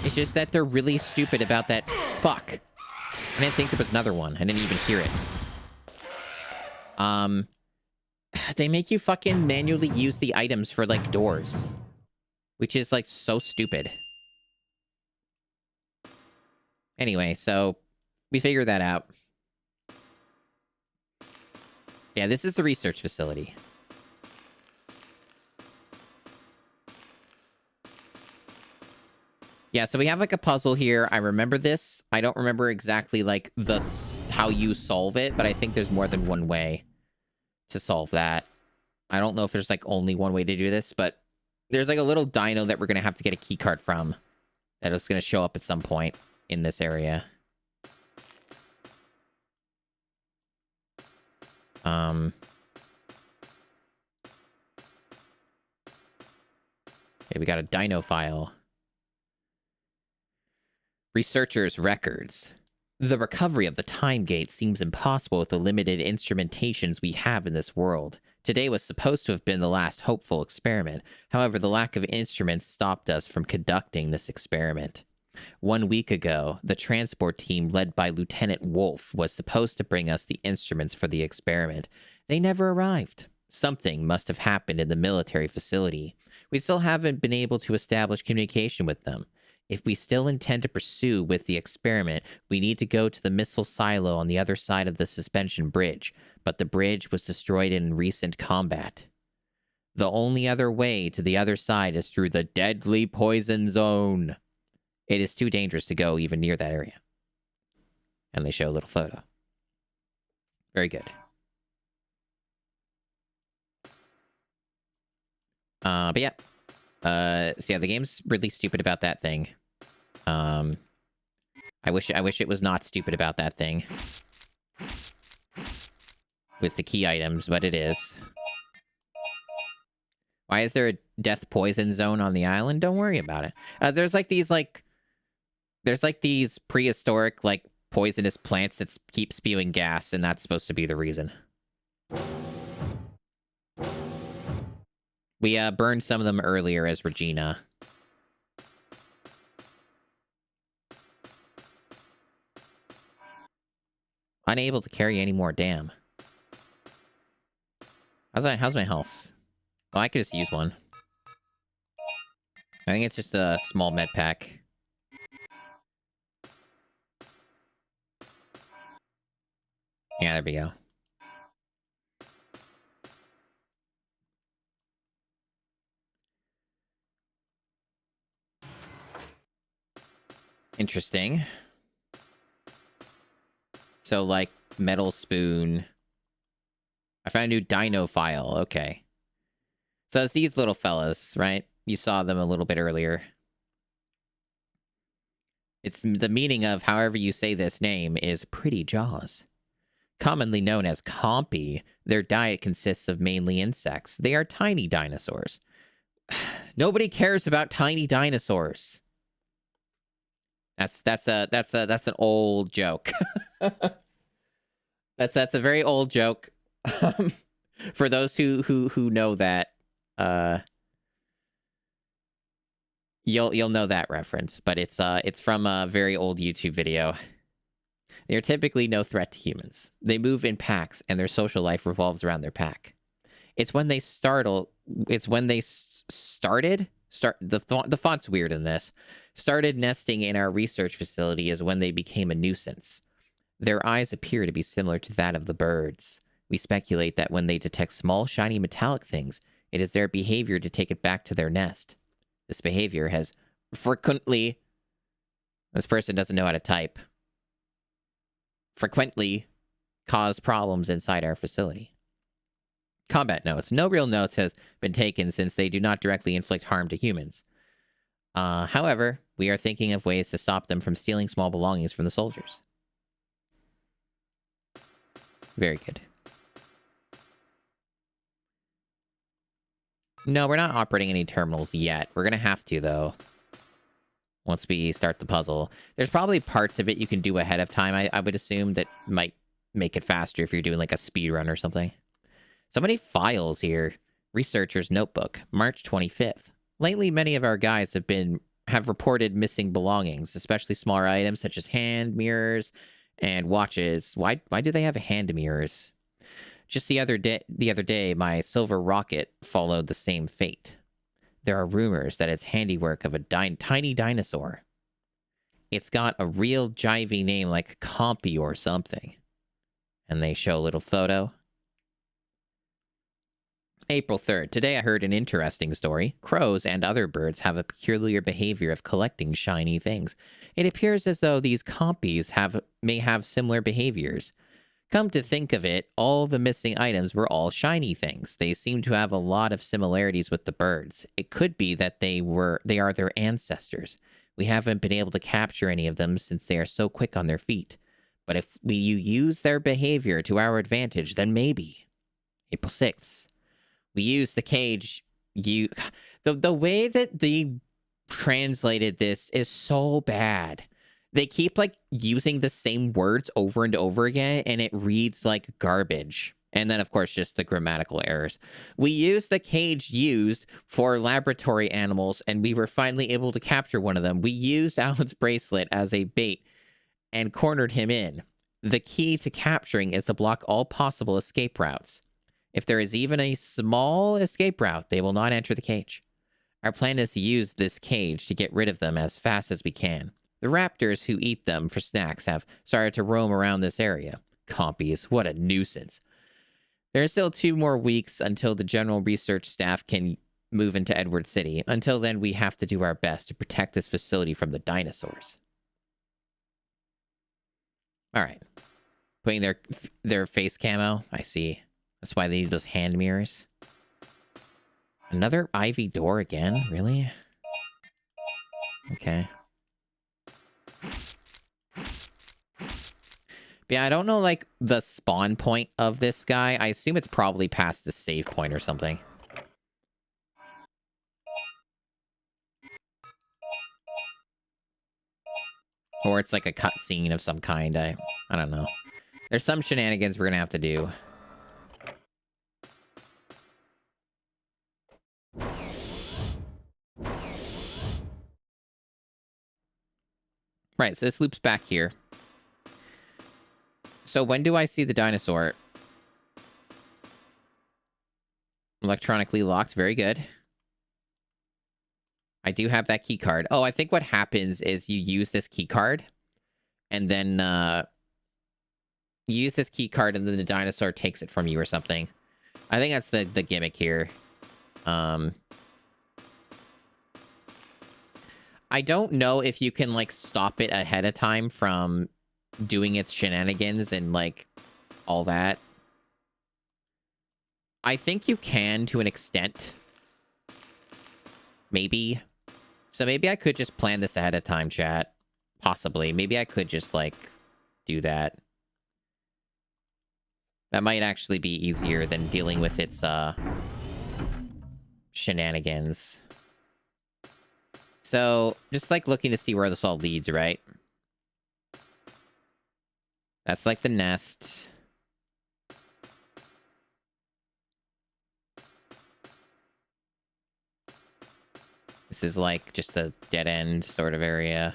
It's just that they're really stupid about that. Fuck. I didn't think there was another one. I didn't even hear it. They make you fucking manually use the items for, like, doors. Which is, like, so stupid. Anyway, so we figured that out. Yeah, this is the research facility. Yeah, so we have like a puzzle here. I remember this. I don't remember exactly like how you solve it, but I think there's more than one way to solve that. I don't know if there's like only one way to do this, but there's like a little dino that we're going to have to get a key card from that is going to show up at some point in this area. Okay, we got a dino file. Researchers' records. The recovery of the time gate seems impossible with the limited instrumentations we have in this world. Today was supposed to have been the last hopeful experiment. However, the lack of instruments stopped us from conducting this experiment. 1 week ago, the transport team led by Lieutenant Wolf was supposed to bring us the instruments for the experiment. They never arrived. Something must have happened in the military facility. We still haven't been able to establish communication with them. If we still intend to pursue with the experiment, we need to go to the missile silo on the other side of the suspension bridge, but the bridge was destroyed in recent combat. The only other way to the other side is through the deadly poison zone. It is too dangerous to go even near that area. And they show a little photo. Very good. But yeah. So yeah, the game's really stupid about that thing. I wish it was not stupid about that thing. With the key items, but it is. Why is there a death poison zone on the island? Don't worry about it. There's these prehistoric, like, poisonous plants that keep spewing gas, and that's supposed to be the reason. We burned some of them earlier as Regina. Unable to carry any more, damn. How's my health? Oh, I could just use one. I think it's just a small med pack. Yeah, there we go. Interesting. So, like, metal spoon. I found a new dino file. Okay. So it's these little fellas, right? You saw them a little bit earlier. It's the meaning of however you say this name is pretty jaws. Commonly known as compy, their diet consists of mainly insects. They are tiny dinosaurs. Nobody cares about tiny dinosaurs. That's an old joke. that's a very old joke. For those who know that, you'll know that reference. But it's from a very old YouTube video. They are typically no threat to humans. They move in packs, and their social life revolves around their pack. It's when they started. The font's weird in this. Started nesting in our research facility is when they became a nuisance. Their eyes appear to be similar to that of the birds. We speculate that when they detect small, shiny metallic things, it is their behavior to take it back to their nest. This behavior has frequently... This person doesn't know how to type. Frequently caused problems inside our facility. Combat notes. No real notes has been taken since they do not directly inflict harm to humans. However, we are thinking of ways to stop them from stealing small belongings from the soldiers. Very good. No, we're not operating any terminals yet. We're going to have to, though, once we start the puzzle. There's probably parts of it you can do ahead of time, I would assume, that might make it faster if you're doing like a speed run or something. So many files here. Researcher's notebook, March 25th. Lately, many of our guys have reported missing belongings, especially smaller items such as hand mirrors and watches. Why do they have hand mirrors? Just the other day, my silver rocket followed the same fate. There are rumors that it's handiwork of a tiny dinosaur. It's got a real jivey name like Compy or something. And they show a little photo. April 3rd. Today I heard an interesting story. Crows and other birds have a peculiar behavior of collecting shiny things. It appears as though these compies may have similar behaviors. Come to think of it, all the missing items were all shiny things. They seem to have a lot of similarities with the birds. It could be that they are their ancestors. We haven't been able to capture any of them since they are so quick on their feet. But if you use their behavior to our advantage, then maybe. April 6th. We use the cage. The way that they translated this is so bad. They keep like using the same words over and over again, and it reads like garbage. And then, of course, just the grammatical errors. We used the cage used for laboratory animals, and we were finally able to capture one of them. We used Alan's bracelet as a bait and cornered him in. The key to capturing is to block all possible escape routes. If there is even a small escape route, they will not enter the cage. Our plan is to use this cage to get rid of them as fast as we can. The raptors who eat them for snacks have started to roam around this area. Compies, what a nuisance. There are still 2 more weeks until the general research staff can move into Edward City. Until then, we have to do our best to protect this facility from the dinosaurs. All right. Putting their face camo. I see. That's why they need those hand mirrors. Another ivy door again? Really? Okay. But yeah, I don't know, like, the spawn point of this guy. I assume it's probably past the save point or something. Or it's like a cutscene of some kind. I don't know. There's some shenanigans we're gonna have to do. Right, so this loops back here. So when do I see the dinosaur? Electronically locked, very good. I do have that key card. Oh, I think what happens is you use this key card, and then you use this key card, and then the dinosaur takes it from you or something. I think that's the gimmick here. I don't know if you can, like, stop it ahead of time from doing its shenanigans and, like, all that. I think you can to an extent. Maybe. So maybe I could just plan this ahead of time, chat. Possibly. Maybe I could just, like, do that. That might actually be easier than dealing with its, shenanigans. So, just, like, looking to see where this all leads, right? That's, like, the nest. This is, like, just a dead-end sort of area.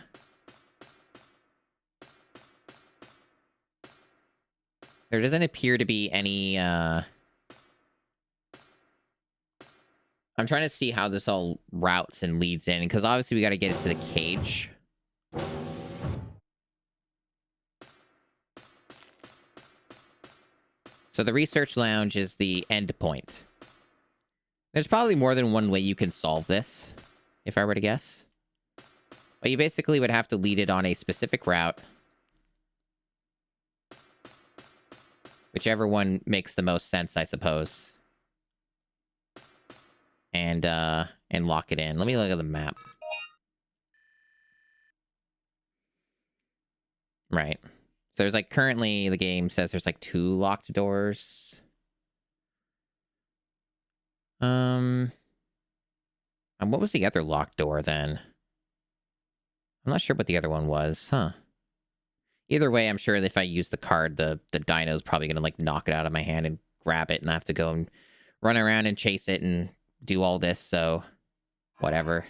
There doesn't appear to be any, I'm trying to see how this all routes and leads in, because obviously we got to get it to the cage. So the research lounge is the end point. There's probably more than one way you can solve this, if I were to guess. But you basically would have to lead it on a specific route. Whichever one makes the most sense, I suppose. And lock it in. Let me look at the map. Right. So there's, like, currently the game says there's, like, 2 locked doors. And what was the other locked door then? I'm not sure what the other one was, huh? Either way, I'm sure that if I use the card, the Dino's probably gonna, like, knock it out of my hand and grab it, and I have to go and run around and chase it and do all this, so whatever.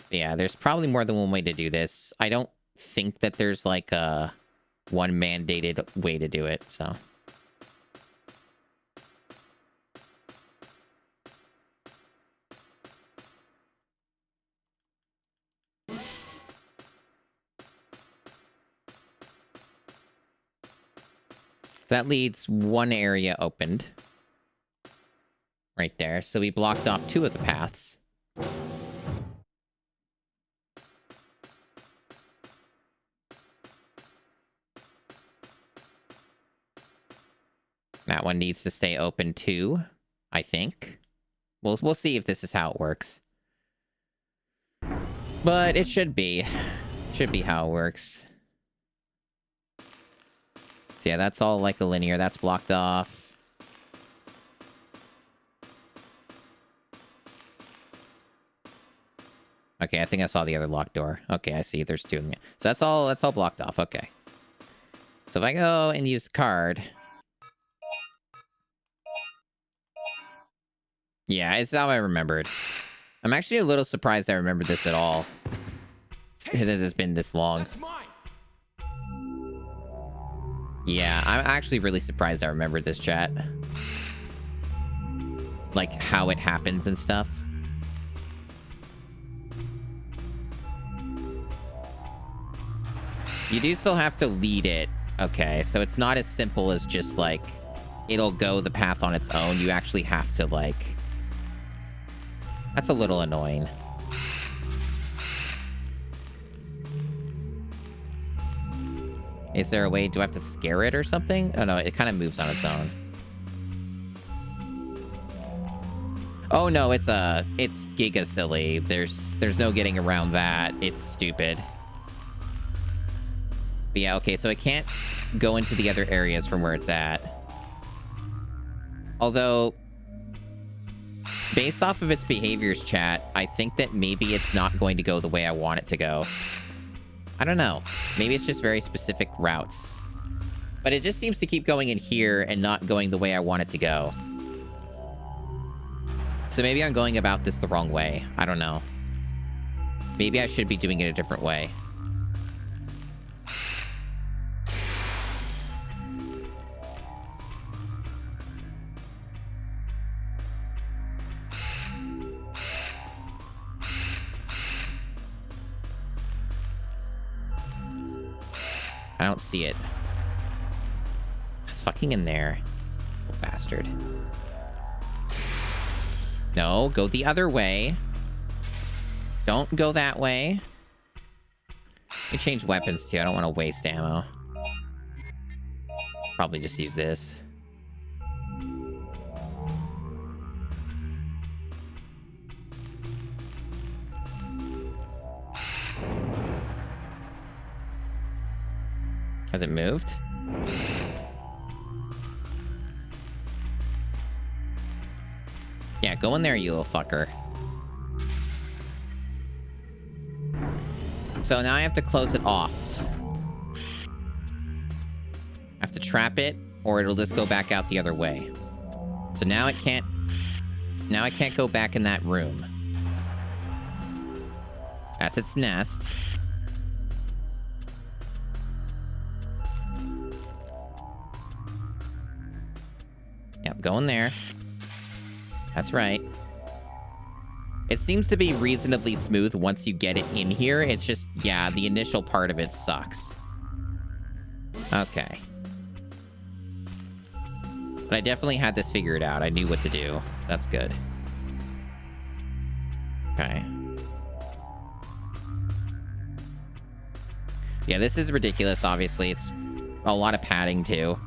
Yeah, there's probably more than one way to do this. I don't think that there's, like, a one mandated way to do it, so. That leaves one area opened. Right there. So we blocked off 2 of the paths. That one needs to stay open too, I think. We'll see if this is how it works. But it should be. Should be how it works. So yeah, that's all like a linear. That's blocked off. Okay, I think I saw the other locked door. Okay, I see. There's 2 of them. So that's all blocked off. Okay. So if I go and use the card. Yeah, it's how I remembered. I'm actually a little surprised I remembered this at all. It has been this long. Yeah, I'm actually really surprised I remembered this, chat. Like, how it happens and stuff. You do still have to lead it. Okay, so it's not as simple as just, like, it'll go the path on its own. You actually have to, like... That's a little annoying. Is there a way? Do I have to scare it or something? Oh, no, it kind of moves on its own. Oh, no, it's giga silly. There's no getting around that. It's stupid. But yeah, okay, so it can't go into the other areas from where it's at. Although, based off of its behaviors, chat, I think that maybe it's not going to go the way I want it to go. I don't know. Maybe it's just very specific routes. But it just seems to keep going in here and not going the way I want it to go. So maybe I'm going about this the wrong way. I don't know. Maybe I should be doing it a different way. I don't see it. It's fucking in there. Oh, bastard. No, go the other way. Don't go that way. Let me change weapons too. I don't want to waste ammo. Probably just use this. Has it moved? Yeah, go in there, you little fucker. So now I have to close it off. I have to trap it, or it'll just go back out the other way. So now it can't... Now I can't go back in that room. That's its nest. Yep, go in there. That's right. It seems to be reasonably smooth once you get it in here. It's just, yeah, the initial part of it sucks. Okay. But I definitely had this figured out. I knew what to do. That's good. Okay. Yeah, this is ridiculous, obviously. It's a lot of padding, too.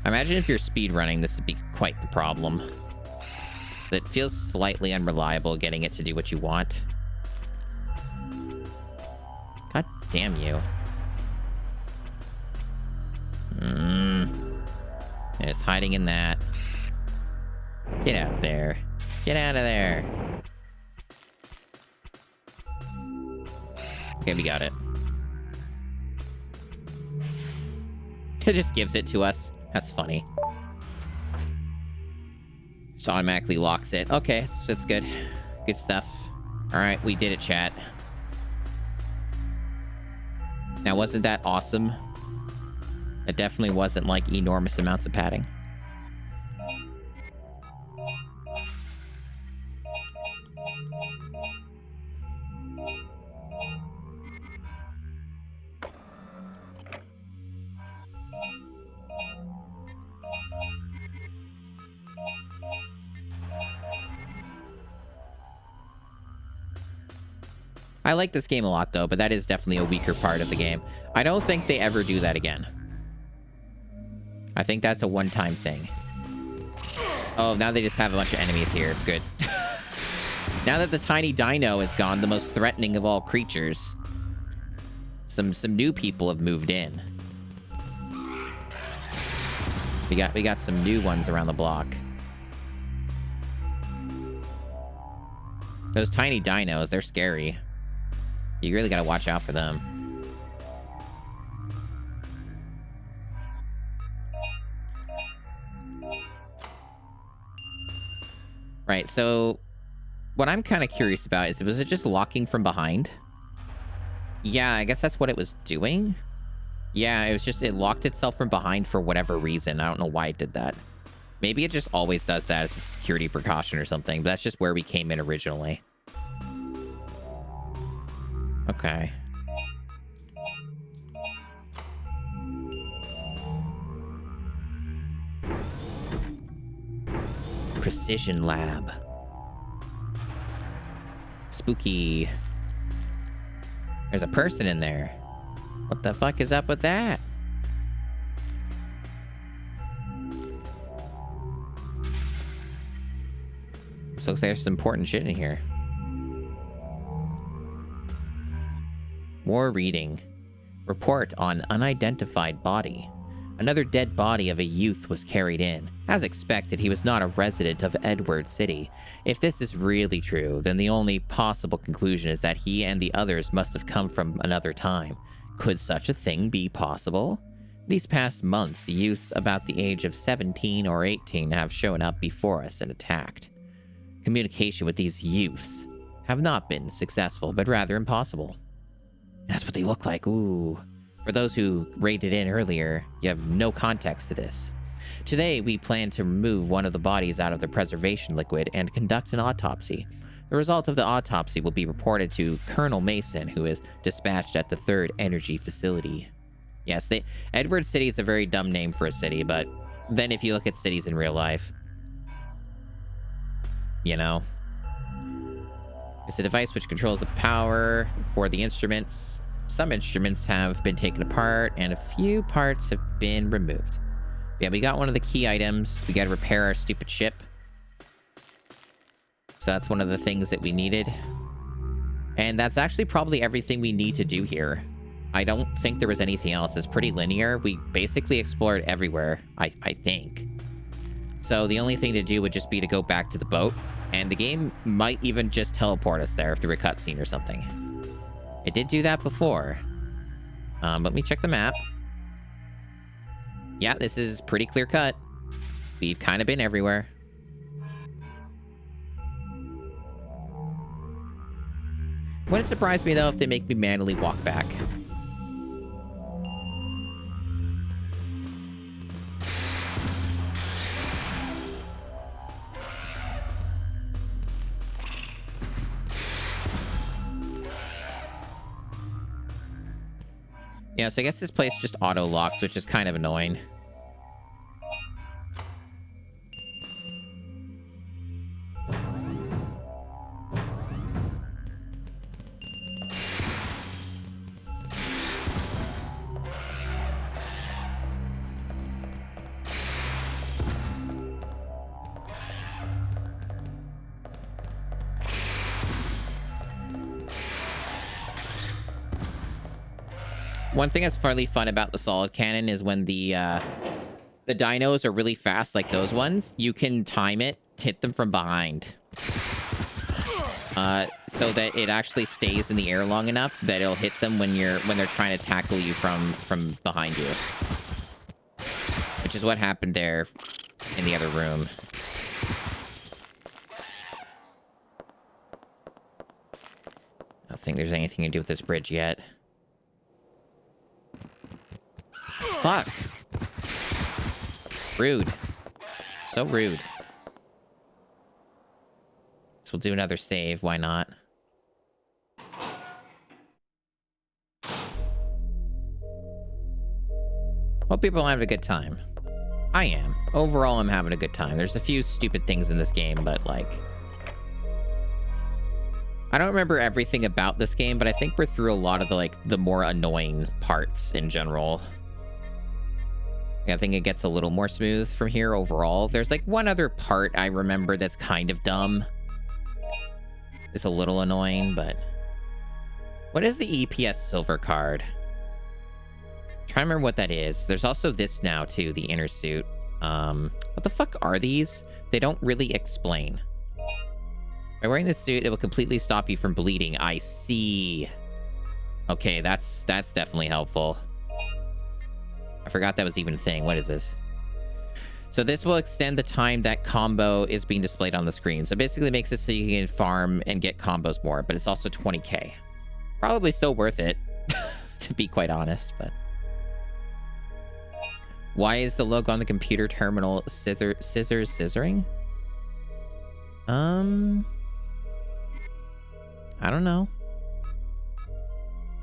I imagine if you're speedrunning, this would be quite the problem. It feels slightly unreliable getting it to do what you want. God damn you. And it's hiding in that. Get out of there. Get out of there. Okay, we got it. It just gives it to us. That's funny. Just automatically locks it. Okay, it's good. Good stuff. All right, we did it, chat. Now, wasn't that awesome? It definitely wasn't like enormous amounts of padding. I like this game a lot, though, but that is definitely a weaker part of the game. I don't think they ever do that again. I think that's a one-time thing. Oh, now they just have a bunch of enemies here. Good. Now that the tiny dino is gone, the most threatening of all creatures, some new people have moved in. We got some new ones around the block. Those tiny dinos, they're scary. You really gotta watch out for them. Right, so what I'm kind of curious about is, was it just locking from behind? Yeah, I guess that's what it was doing. Yeah, it was just, it locked itself from behind for whatever reason. I don't know why it did that. Maybe it just always does that as a security precaution or something, but that's just where we came in originally. Okay. Precision lab. Spooky. There's a person in there. What the fuck is up with that? This looks like there's some important shit in here. More reading. Report on unidentified body. Another dead body of a youth was carried in. As expected, he was not a resident of Edward City. If this is really true, then the only possible conclusion is that he and the others must have come from another time. Could such a thing be possible? These past months, youths about the age of 17 or 18 have shown up before us and attacked. Communication with these youths have not been successful, but rather impossible. That's what they look like. Ooh. For those who raided in earlier, you have no context to this. Today, we plan to remove one of the bodies out of the preservation liquid and conduct an autopsy. The result of the autopsy will be reported to Colonel Mason, who is dispatched at the 3rd Energy Facility. Yes, Edward City is a very dumb name for a city, but then if you look at cities in real life, you know. It's a device which controls the power for the instruments. Some instruments have been taken apart, and a few parts have been removed. Yeah, we got one of the key items. We gotta repair our stupid ship. So that's one of the things that we needed. And that's actually probably everything we need to do here. I don't think there was anything else. It's pretty linear. We basically explored everywhere, I think. So the only thing to do would just be to go back to the boat, and the game might even just teleport us there through a cutscene or something. It did do that before. Let me check the map. Yeah, this is pretty clear cut. We've kind of been everywhere. Wouldn't surprise me, though, if they make me manually walk back. Yeah, so I guess this place just auto-locks, which is kind of annoying. One thing that's fairly fun about the solid cannon is when the dinos are really fast, like those ones, you can time it, hit them from behind. So that it actually stays in the air long enough that it'll hit them when they're trying to tackle you from behind you. Which is what happened there in the other room. I don't think there's anything to do with this bridge yet. Fuck. Rude. So rude. So we'll do another save. Why not? Hope people are having a good time. I am. Overall, I'm having a good time. There's a few stupid things in this game, but like... I don't remember everything about this game, but I think we're through a lot of the more annoying parts in general. I think it gets a little more smooth from here overall. There's like one other part I remember that's kind of dumb. It's a little annoying, but... What is the EPS silver card? I'm trying to remember what that is. There's also this now, too, the inner suit. What the fuck are these? They don't really explain. By wearing this suit, it will completely stop you from bleeding. I see. Okay, that's definitely helpful. I forgot that was even a thing. What is this? So this will extend the time that combo is being displayed on the screen. So basically it makes it so you can farm and get combos more, but it's also 20k. Probably still worth it, to be quite honest, but... Why is the logo on the computer terminal scissoring? I don't know.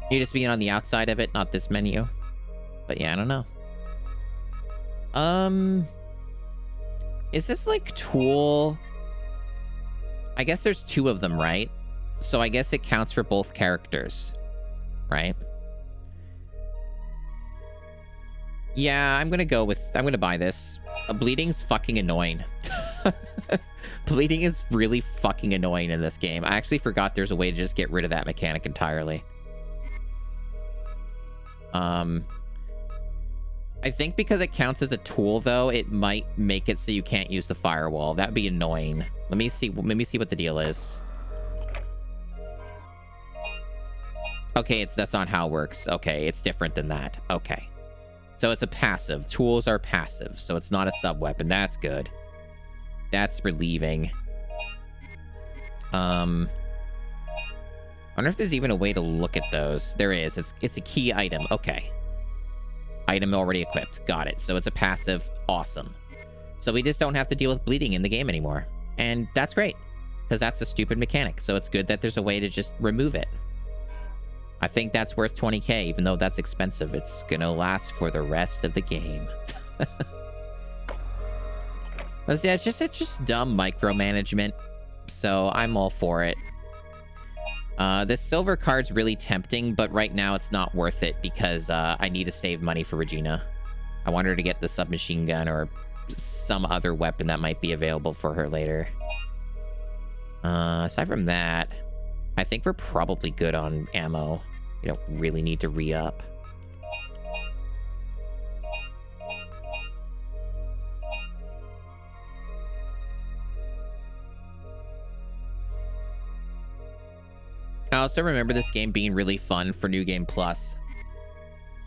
You're just being on the outside of it, not this menu. But yeah, I don't know. Is this like tool? I guess there's two of them, right? So I guess it counts for both characters, right? Yeah, I'm gonna buy this. Bleeding's fucking annoying. Bleeding is really fucking annoying in this game. I actually forgot there's a way to just get rid of that mechanic entirely. I think because it counts as a tool, though, it might make it so you can't use the firewall. That'd be annoying. Let me see what the deal is. Okay, that's not how it works. Okay, it's different than that. Okay. So it's a passive. Tools are passive, so it's not a sub-weapon. That's good. That's relieving. I wonder if there's even a way to look at those. There is. It's a key item. Okay. Item already equipped. Got it. So it's a passive. Awesome. So we just don't have to deal with bleeding in the game anymore. And that's great, because that's a stupid mechanic. So it's good that there's a way to just remove it. I think that's worth 20k, even though that's expensive. It's gonna last for the rest of the game. Yeah, it's just dumb micromanagement. So I'm all for it. This silver card's really tempting, but right now it's not worth it because I need to save money for Regina. I want her to get the submachine gun or some other weapon that might be available for her later. Aside from that, I think we're probably good on ammo. You don't really need to re-up. I also remember this game being really fun for New Game Plus.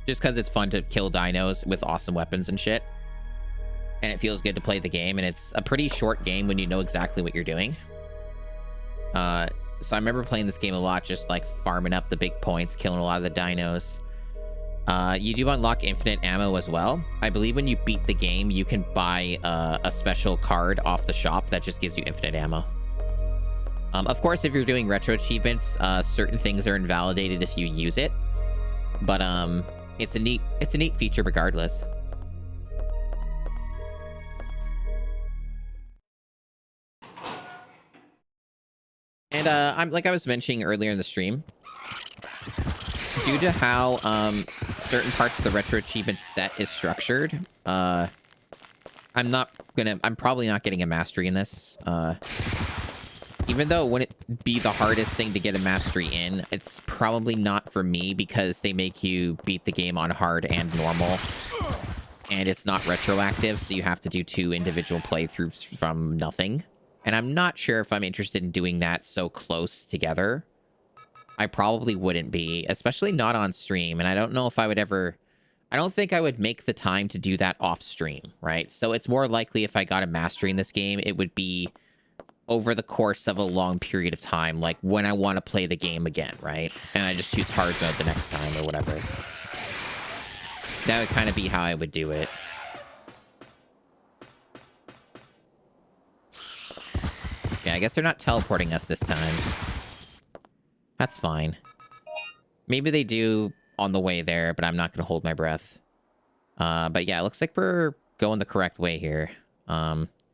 Just because it's fun to kill dinos with awesome weapons and shit. And it feels good to play the game, and it's a pretty short game when you know exactly what you're doing. So I remember playing this game a lot, just like farming up the big points, killing a lot of the dinos. You do unlock infinite ammo as well. I believe when you beat the game, you can buy a special card off the shop that just gives you infinite ammo. Of course, if you're doing retro achievements, certain things are invalidated if you use it. But it's a neat feature regardless. And I'm like I was mentioning earlier in the stream, due to how certain parts of the retro achievement set is structured, I'm probably not getting a mastery in this. Even though it wouldn't be the hardest thing to get a mastery in, it's probably not for me because they make you beat the game on hard and normal. And it's not retroactive, so you have to do 2 individual playthroughs from nothing. And I'm not sure if I'm interested in doing that so close together. I probably wouldn't be, especially not on stream. And I don't know if I would ever... I don't think I would make the time to do that off stream, right? So it's more likely if I got a mastery in this game, it would be over the course of a long period of time, like when I want to play the game again, right? And I just choose hard mode the next time or whatever. That would kind of be how I would do it. Yeah, I guess they're not teleporting us this time. That's fine. Maybe they do on the way there, but I'm not going to hold my breath. But yeah, it looks like we're going the correct way here.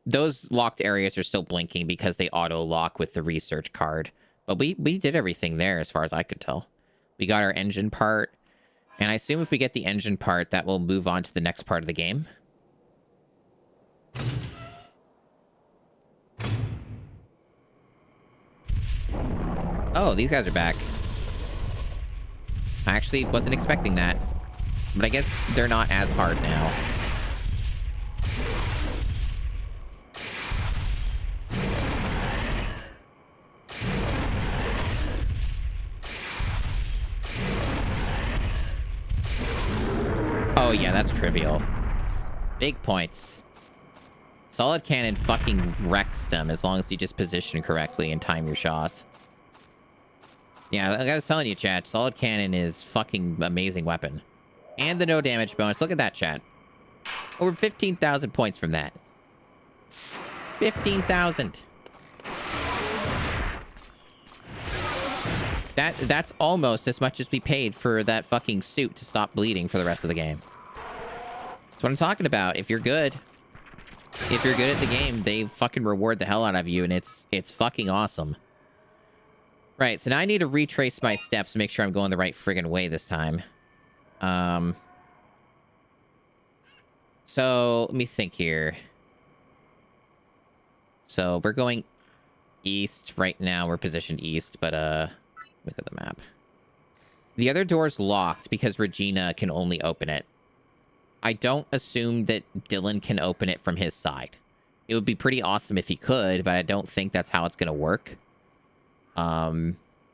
Those locked areas are still blinking because they auto-lock with the research card. But we did everything there as far as I could tell. We got our engine part. And I assume if we get the engine part, that will move on to the next part of the game. Oh, these guys are back. I actually wasn't expecting that. But I guess they're not as hard now. Oh yeah, that's trivial. Big points. Solid cannon fucking wrecks them as long as you just position correctly and time your shots. Yeah, like I was telling you, chat, solid cannon is fucking amazing weapon. And the no damage bonus. Look at that, chat. Over 15,000 points from that. 15,000. That's almost as much as we paid for that fucking suit to stop bleeding for the rest of the game. That's what I'm talking about. If you're good at the game, they fucking reward the hell out of you, and it's fucking awesome. Right, so now I need to retrace my steps to make sure I'm going the right friggin' way this time. So let me think here. So we're going east right now. We're positioned east, but look at the map. The other door's locked because Regina can only open it. I don't assume that Dylan can open it from his side. It would be pretty awesome if he could, but I don't think that's how it's going to work.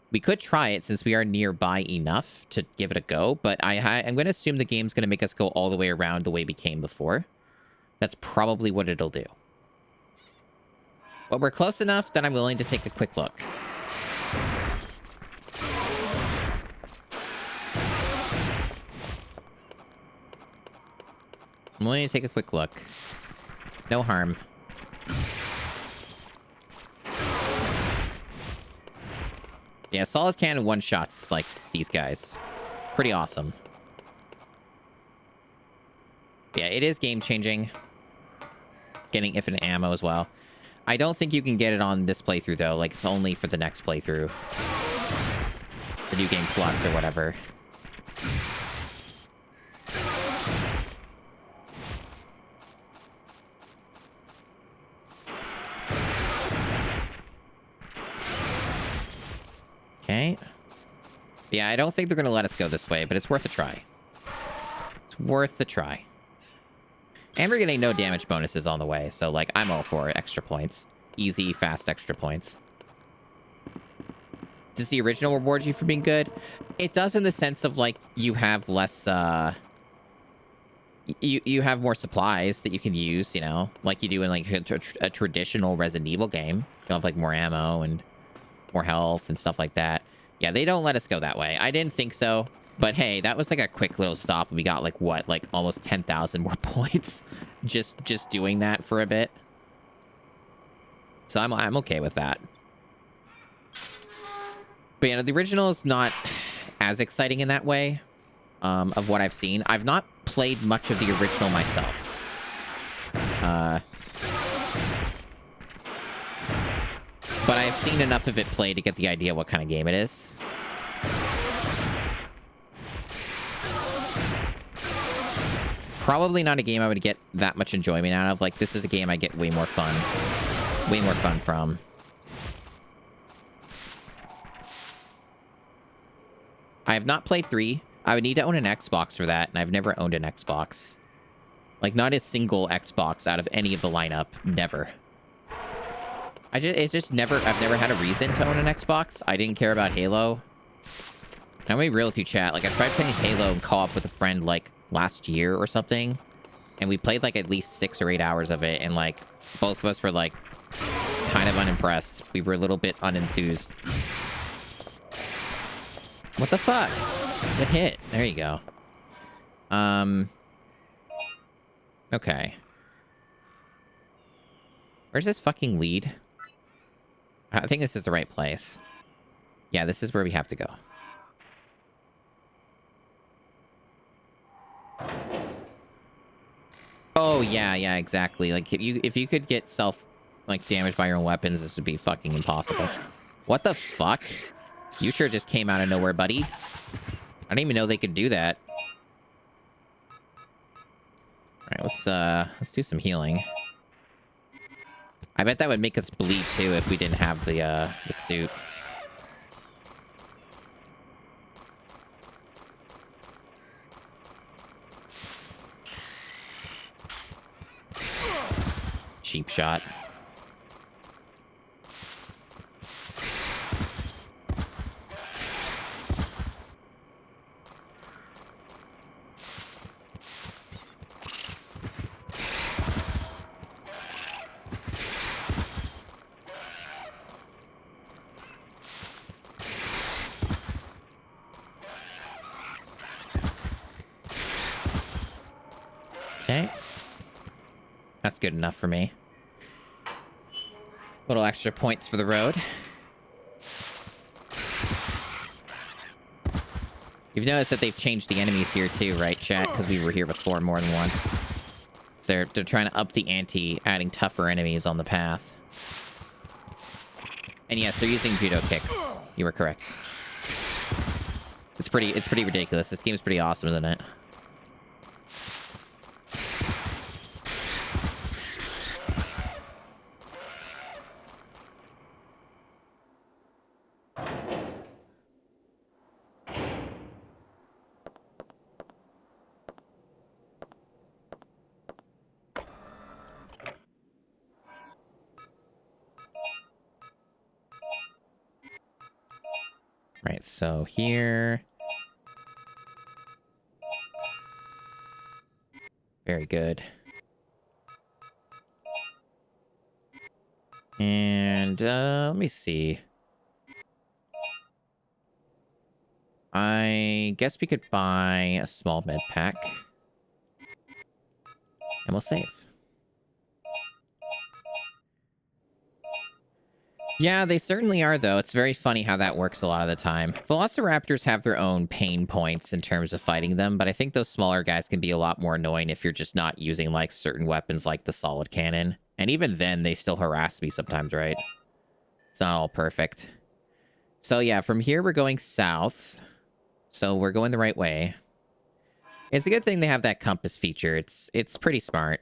We could try it since we are nearby enough to give it a go, but I'm going to assume the game's going to make us go all the way around the way we came before. That's probably what it'll do. But we're close enough that I'm willing to take a quick look. I'm willing to take a quick look. No harm. Yeah, solid cannon one-shots like these guys. Pretty awesome. Yeah, it is game-changing. Getting infinite ammo as well. I don't think you can get it on this playthrough, though. Like, it's only for the next playthrough. The New Game Plus or whatever. Okay. Yeah, I don't think they're going to let us go this way, but it's worth a try. It's worth the try. And we're getting no damage bonuses on the way, so, like, I'm all for extra points. Easy, fast extra points. Does the original reward you for being good? It does in the sense of, like, you have less, You have more supplies that you can use, you know? Like you do in, like, a traditional Resident Evil game. You have, like, more ammo and more health and stuff like that. Yeah, they don't let us go that way. I didn't think so. But hey, that was like a quick little stop. We got like what, like almost 10,000 more points just doing that for a bit. So I'm okay with that. But yeah, the original is not as exciting in that way, of what I've seen. I've not played much of the original myself. But I've seen enough of it play to get the idea what kind of game it is. Probably not a game I would get that much enjoyment out of. Like, this is a game I get way more fun from. I have not played 3. I would need to own an Xbox for that, and I've never owned an Xbox. Like, not a single Xbox out of any of the lineup. Never. It's just never, I've never had a reason to own an Xbox. I didn't care about Halo. I'm gonna be real with you, chat. Like, I tried playing Halo in co-op with a friend, like, last year or something. And we played, like, at least 6 or 8 hours of it. And, like, both of us were, like, kind of unimpressed. We were a little bit unenthused. What the fuck? Get hit. There you go. Okay. Where's this fucking lead? I think this is the right place. Yeah, this is where we have to go. Oh, yeah, exactly. Like, if you could get damaged by your own weapons, this would be fucking impossible. What the fuck? You sure just came out of nowhere, buddy. I didn't even know they could do that. Alright, let's do some healing. I bet that would make us bleed too if we didn't have the suit. Cheap shot. Okay. That's good enough for me. Little extra points for the road. You've noticed that they've changed the enemies here too, right, chat? Because we were here before more than once. So they're trying to up the ante, adding tougher enemies on the path. And yes, they're using judo kicks. You were correct. It's pretty ridiculous. This game's pretty awesome, isn't it? Right, so here. Very good. And, let me see. I guess we could buy a small med pack. And we'll save. Yeah, they certainly are, though. It's very funny how that works a lot of the time. Velociraptors have their own pain points in terms of fighting them, but I think those smaller guys can be a lot more annoying if you're just not using, like, certain weapons like the solid cannon. And even then, they still harass me sometimes, right? It's not all perfect. So, yeah, from here, we're going south. So, we're going the right way. It's a good thing they have that compass feature. It's pretty smart.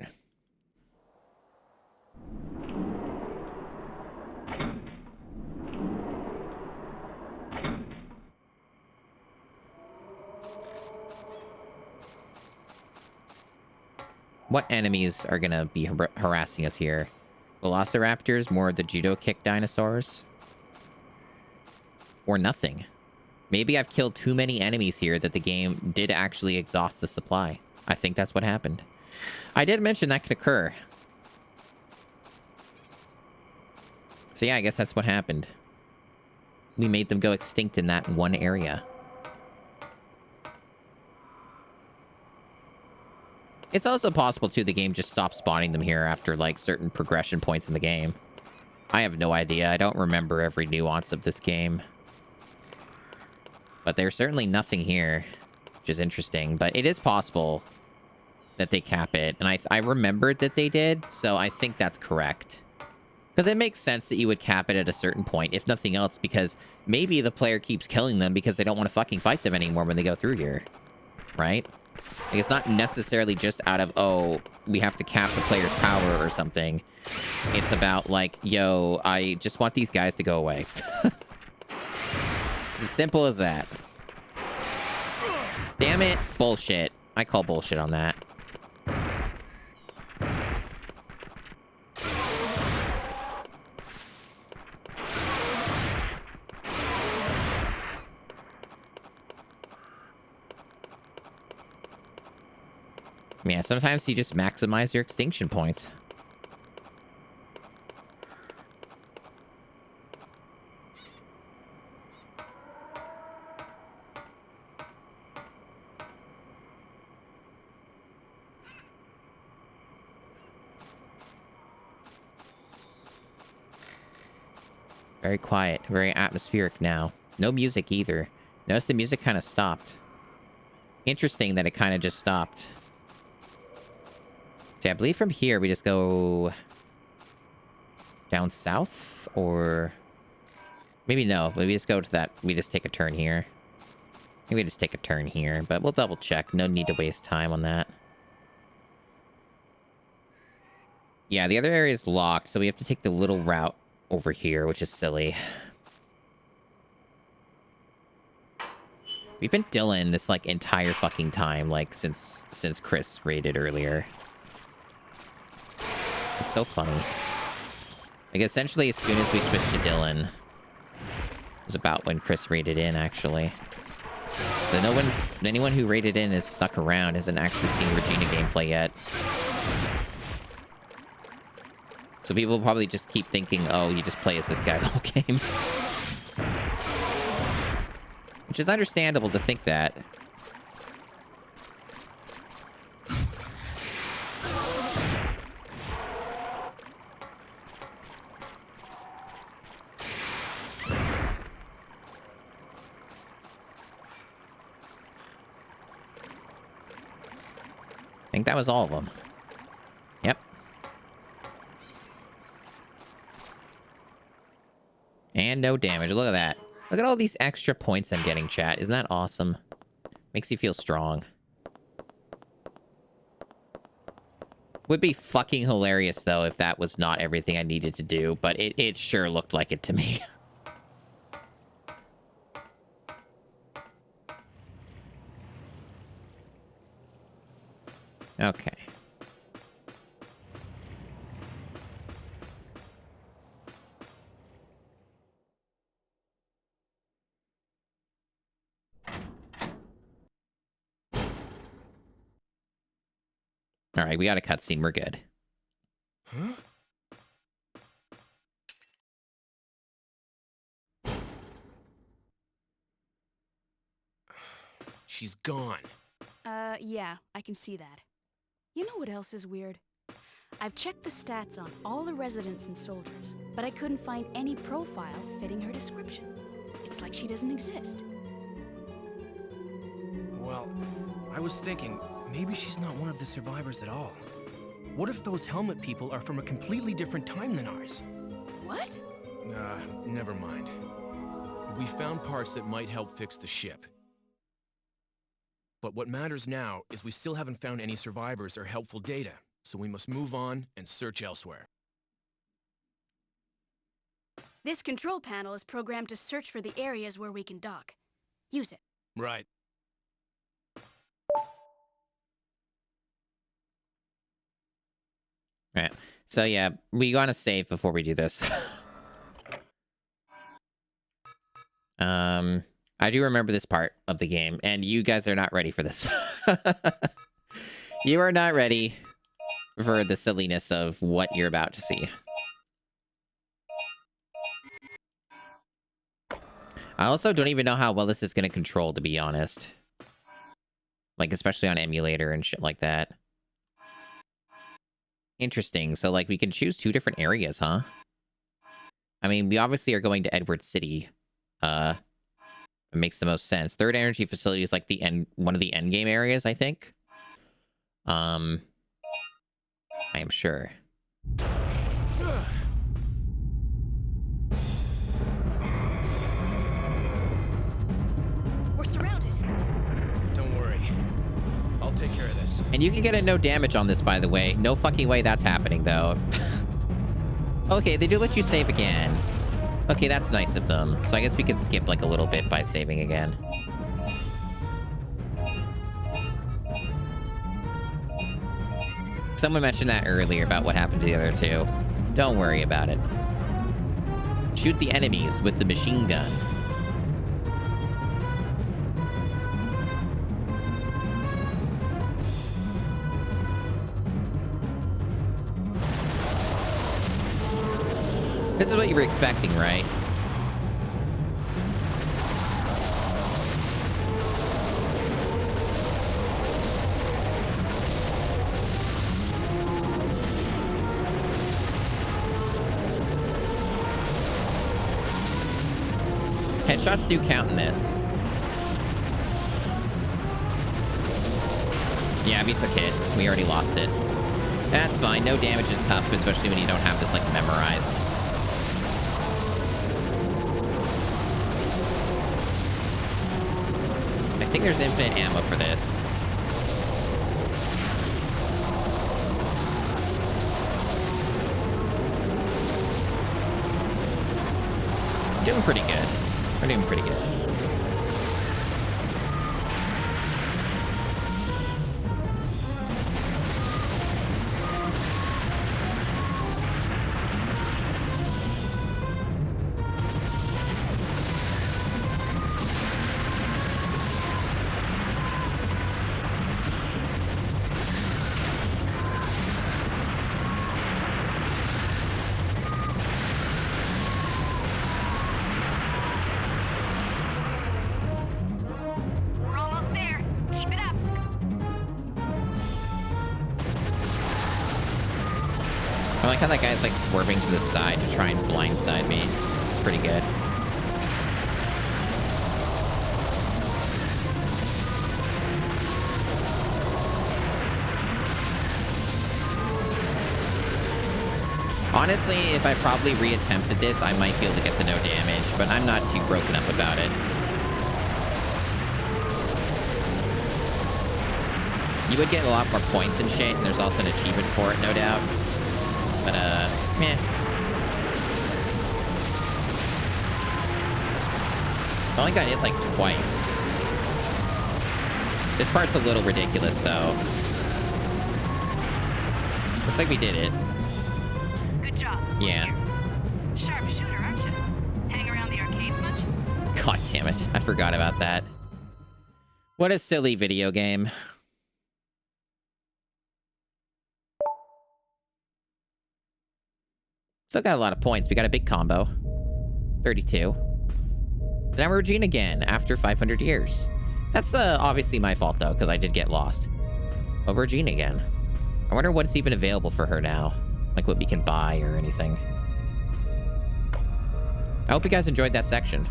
What enemies are gonna be harassing us here? Velociraptors, more of the judo kick dinosaurs? Or nothing? Maybe I've killed too many enemies here that the game did actually exhaust the supply. I think that's what happened. I did mention that could occur. So yeah, I guess that's what happened. We made them go extinct in that one area. It's also possible, too, the game just stopped spawning them here after, like, certain progression points in the game. I have no idea. I don't remember every nuance of this game. But there's certainly nothing here, which is interesting. But it is possible that they cap it. And I remembered that they did, so I think that's correct. Because it makes sense that you would cap it at a certain point, if nothing else, because maybe the player keeps killing them because they don't want to fucking fight them anymore when they go through here. Right? Like, it's not necessarily just out of, oh, we have to cap the player's power or something. It's about, like, yo, I just want these guys to go away. It's as simple as that. Damn it. Bullshit. I call bullshit on that. Yeah, sometimes you just maximize your extinction points. Very quiet, very atmospheric now. No music either. Notice the music kind of stopped. Interesting that it kind of just stopped. See, I believe from here we just go down south, or maybe no. Maybe just go to that. We just take a turn here. Maybe just take a turn here, but we'll double check. No need to waste time on that. Yeah, the other area is locked, so we have to take the little route over here, which is silly. We've been Dylan this, like, entire fucking time, like, since Chris raided earlier. It's so funny. Like, essentially, as soon as we switched to Dylan, it was about when Chris raided in, actually. So anyone who raided in is stuck around, hasn't actually seen Regina gameplay yet. So people probably just keep thinking, oh, you just play as this guy the whole game. Which is understandable to think that. I think that was all of them. Yep. And no damage. Look at that. Look at all these extra points I'm getting, chat. Isn't that awesome? Makes you feel strong. Would be fucking hilarious, though, if that was not everything I needed to do. But it sure looked like it to me. Okay. All right, we got a cutscene. We're good. Huh? She's gone. Yeah, I can see that. You know what else is weird? I've checked the stats on all the residents and soldiers, but I couldn't find any profile fitting her description. It's like she doesn't exist. Well, I was thinking, maybe she's not one of the survivors at all. What if those helmet people are from a completely different time than ours? What? Never mind. We found parts that might help fix the ship. But what matters now is we still haven't found any survivors or helpful data, so we must move on and search elsewhere. This control panel is programmed to search for the areas where we can dock. Use it. Right. Right. So yeah, we gotta save before we do this. I do remember this part of the game, and you guys are not ready for this. You are not ready for the silliness of what you're about to see. I also don't even know how well this is going to control, to be honest. Like, especially on emulator and shit like that. Interesting. So, like, we can choose 2 different areas, huh? I mean, we obviously are going to Edward City. It makes the most sense. Third energy facility is like one of the end game areas, I think. I am sure. We're surrounded. Don't worry. I'll take care of this. And you can get a no damage on this, by the way. No fucking way that's happening, though. Okay, they do let you save again. Okay, that's nice of them. So I guess we could skip, like, a little bit by saving again. Someone mentioned that earlier about what happened to the other 2. Don't worry about it. Shoot the enemies with the machine gun. This is what you were expecting, right? Headshots do count in this. Yeah, we took hit. We already lost it. That's fine. No damage is tough, especially when you don't have this, like, memorized. I think there's infinite ammo for this. Doing pretty good. We're doing pretty good. We're almost there. Keep it up. I like how that guy's, like, swerving to the side to try and blindside me. It's pretty good. Honestly, if I probably reattempted this, I might be able to get the no damage, but I'm not too broken up about it. You would get a lot more points and shit, and there's also an achievement for it, no doubt. But, meh. I only got hit, like, twice. This part's a little ridiculous, though. Looks like we did it. Good job. Yeah. Sharp shooter, aren't you? Hang around the arcades much? God damn it. I forgot about that. What a silly video game. Still got a lot of points. We got a big combo. 32. Now we're Regina again after 500 years. That's obviously my fault, though, because I did get lost. But we're Regina again. I wonder what's even available for her now. Like what we can buy or anything. I hope you guys enjoyed that section.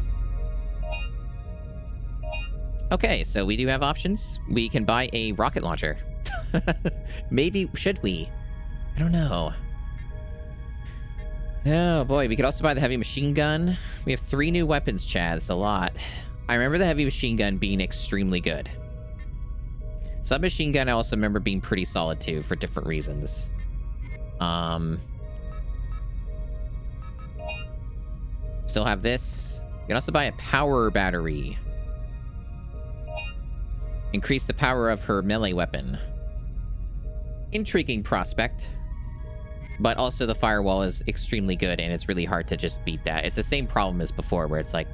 Okay, so we do have options. We can buy a rocket launcher. Maybe, should we? I don't know. Oh boy, we could also buy the heavy machine gun. We have 3 new weapons, Chad. It's a lot. I remember the heavy machine gun being extremely good. Submachine gun I also remember being pretty solid too, for different reasons. Still have this. You can also buy a power battery. Increase the power of her melee weapon. Intriguing prospect. But also the firewall is extremely good, and it's really hard to just beat that. It's the same problem as before, where it's like,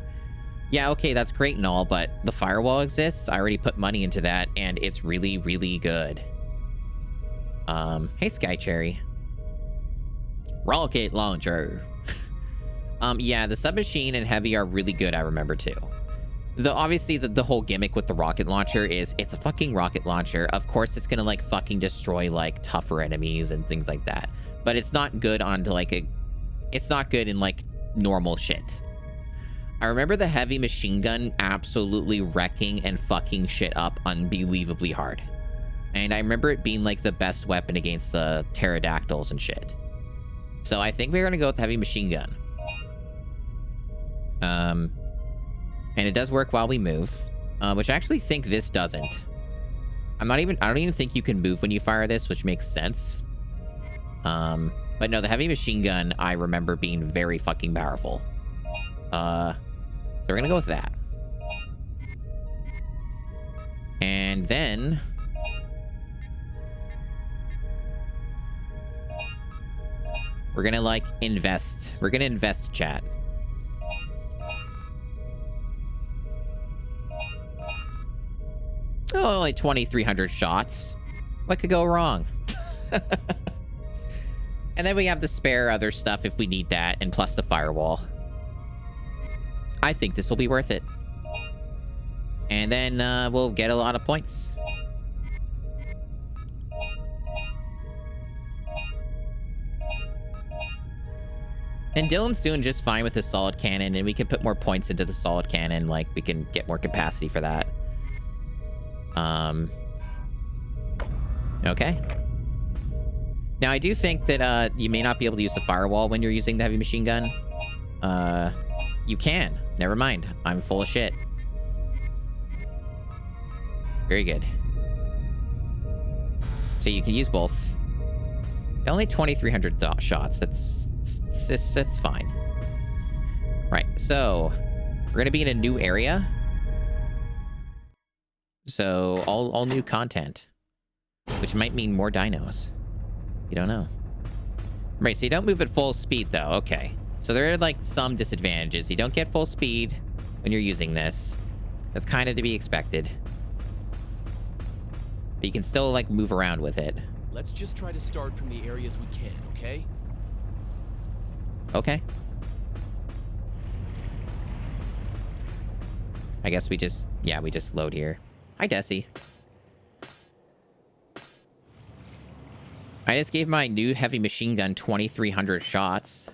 yeah, okay, that's great and all, but the firewall exists. I already put money into that, and it's really, really good. Hey, Sky Cherry. Rocket launcher. Yeah, the submachine and heavy are really good, I remember, too. Obviously, the whole gimmick with the rocket launcher is it's a fucking rocket launcher. Of course, it's gonna, like, fucking destroy, like, tougher enemies and things like that. But it's not good onto, like, it's not good in, like, normal shit. I remember the heavy machine gun absolutely wrecking and fucking shit up unbelievably hard. And I remember it being, like, the best weapon against the pterodactyls and shit. So I think we're gonna go with the heavy machine gun. And it does work while we move, which I actually think this doesn't. I don't even think you can move when you fire this, which makes sense. But no, the heavy machine gun, I remember being very fucking powerful. So we're gonna go with that. And then... we're gonna, like, invest. We're gonna invest, chat. Oh, only 2,300 shots. What could go wrong? And then we have the spare other stuff if we need that, and plus the firewall. I think this will be worth it. And then we'll get a lot of points. And Dylan's doing just fine with his solid cannon, and we can put more points into the solid cannon. Like, we can get more capacity for that. Okay. Now, I do think that you may not be able to use the firewall when you're using the heavy machine gun. You can. Never mind. I'm full of shit. Very good. So you can use both. Only 2,300 shots. That's fine. Right. So we're gonna be in a new area. So all new content, which might mean more dinos. You don't know. Right. So you don't move at full speed, though. Okay. So there are, like, some disadvantages. You don't get full speed when you're using this. That's kind of to be expected. But you can still, like, move around with it. Let's just try to start from the areas we can, okay? Okay. I guess we just load here. Hi, Desi. I just gave my new heavy machine gun 2,300 shots.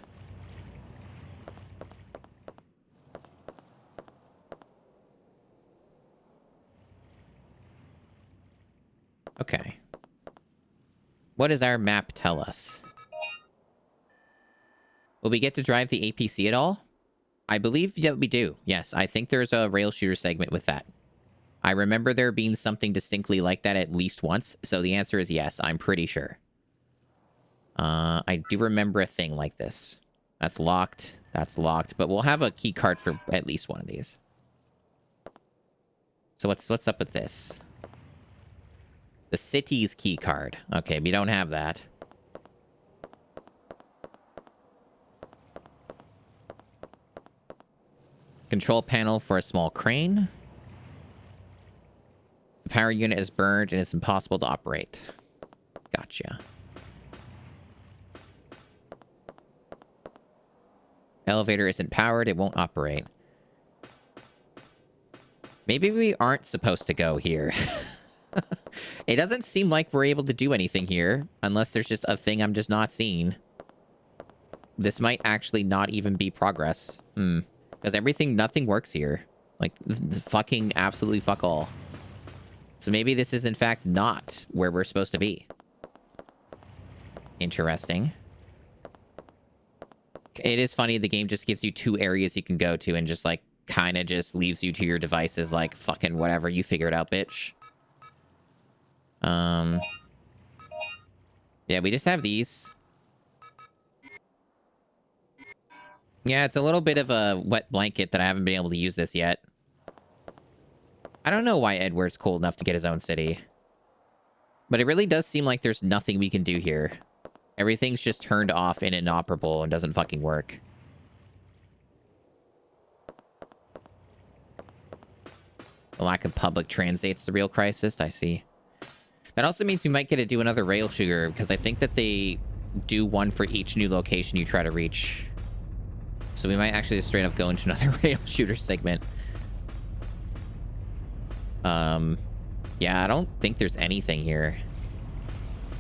Okay. What does our map tell us? Will we get to drive the APC at all? I believe that we do. Yes, I think there's a rail shooter segment with that. I remember there being something distinctly like that at least once, so the answer is yes, I'm pretty sure. I do remember a thing like this. That's locked. That's locked, but we'll have a key card for at least one of these. So what's up with this? The city's key card. Okay, we don't have that. Control panel for a small crane. The power unit is burned and it's impossible to operate. Gotcha. Elevator isn't powered, it won't operate. Maybe we aren't supposed to go here. It doesn't seem like we're able to do anything here, unless there's just a thing I'm just not seeing. This might actually not even be progress. Because nothing works here. Like, fucking absolutely fuck all. So maybe this is in fact not where we're supposed to be. Interesting. It is funny, the game just gives you 2 areas you can go to and just, like, kind of just leaves you to your devices like, fucking whatever, you figure it out, bitch. Yeah, we just have these. Yeah, it's a little bit of a wet blanket that I haven't been able to use this yet. I don't know why Edward's cool enough to get his own city. But it really does seem like there's nothing we can do here. Everything's just turned off and inoperable and doesn't fucking work. The lack of public translate's the real crisis, I see. That also means we might get to do another rail shooter, because I think that they do one for each new location you try to reach. So we might actually just straight up go into another rail shooter segment. Yeah, I don't think there's anything here.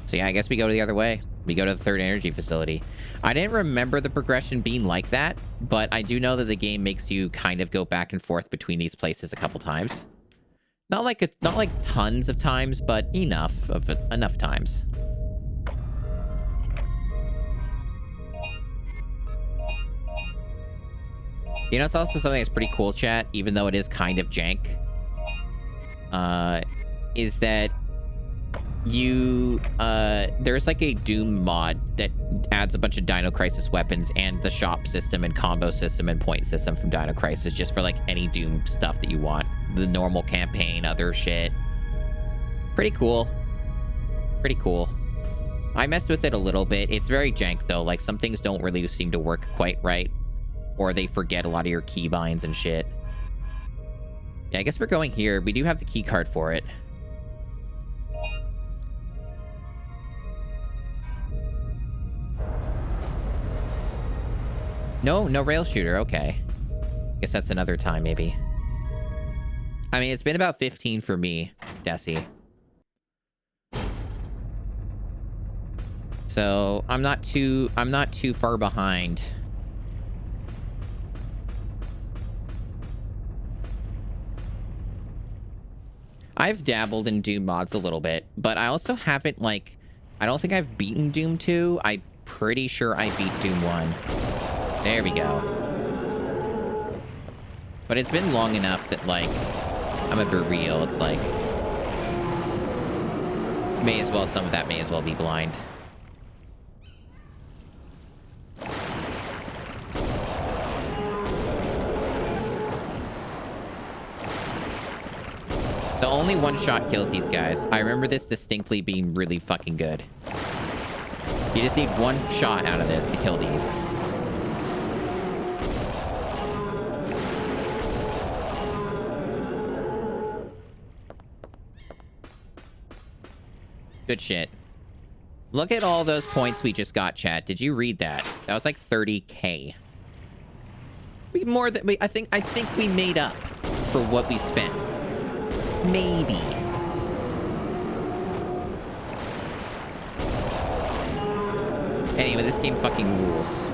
So yeah, I guess we go the other way. We go to the third energy facility. I didn't remember the progression being like that, but I do know that the game makes you kind of go back and forth between these places a couple times. Not like tons of times, but enough times. You know, it's also something that's pretty cool, chat, even though it is kind of jank. Is that there's like a Doom mod that adds a bunch of Dino Crisis weapons and the shop system and combo system and point system from Dino Crisis just for like any Doom stuff that you want. The normal campaign, other shit. Pretty cool. Pretty cool. I messed with it a little bit. It's very jank though. Like some things don't really seem to work quite right. Or they forget a lot of your keybinds and shit. Yeah, I guess we're going here. We do have the key card for it. No rail shooter. Okay. Guess that's another time, maybe. I mean, it's been about 15 for me, Desi. So I'm not too far behind. I've dabbled in Doom mods a little bit, but I also haven't, like, I don't think I've beaten Doom 2. I'm pretty sure I beat Doom 1. There we go. But it's been long enough that, like, I'm gonna be real. It's like, some of that may as well be blind. So only one shot kills these guys. I remember this distinctly being really fucking good. You just need one shot out of this to kill these. Good shit. Look at all those points we just got, chat. Did you read that? That was like 30K. I think we made up for what we spent. Maybe. Anyway, this game fucking rules.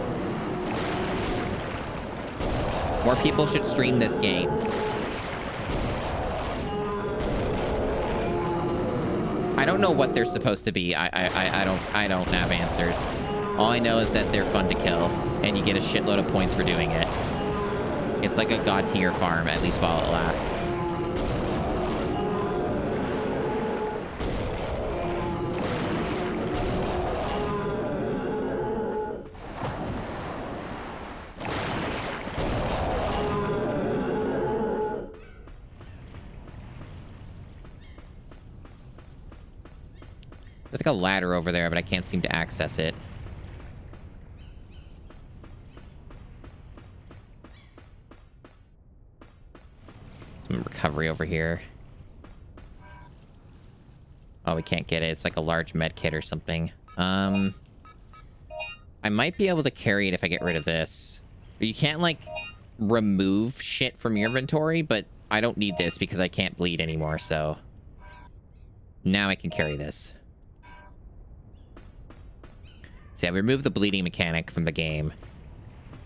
More people should stream this game. I don't know what they're supposed to be. I don't have answers. All I know is that they're fun to kill, and you get a shitload of points for doing it. It's like a god tier farm, at least while it lasts. There's like a ladder over there, but I can't seem to access it. Some recovery over here. Oh, we can't get it. It's like a large med kit or something. I might be able to carry it if I get rid of this. You can't, like, remove shit from your inventory, but I don't need this because I can't bleed anymore, so... Now I can carry this. See, I removed the bleeding mechanic from the game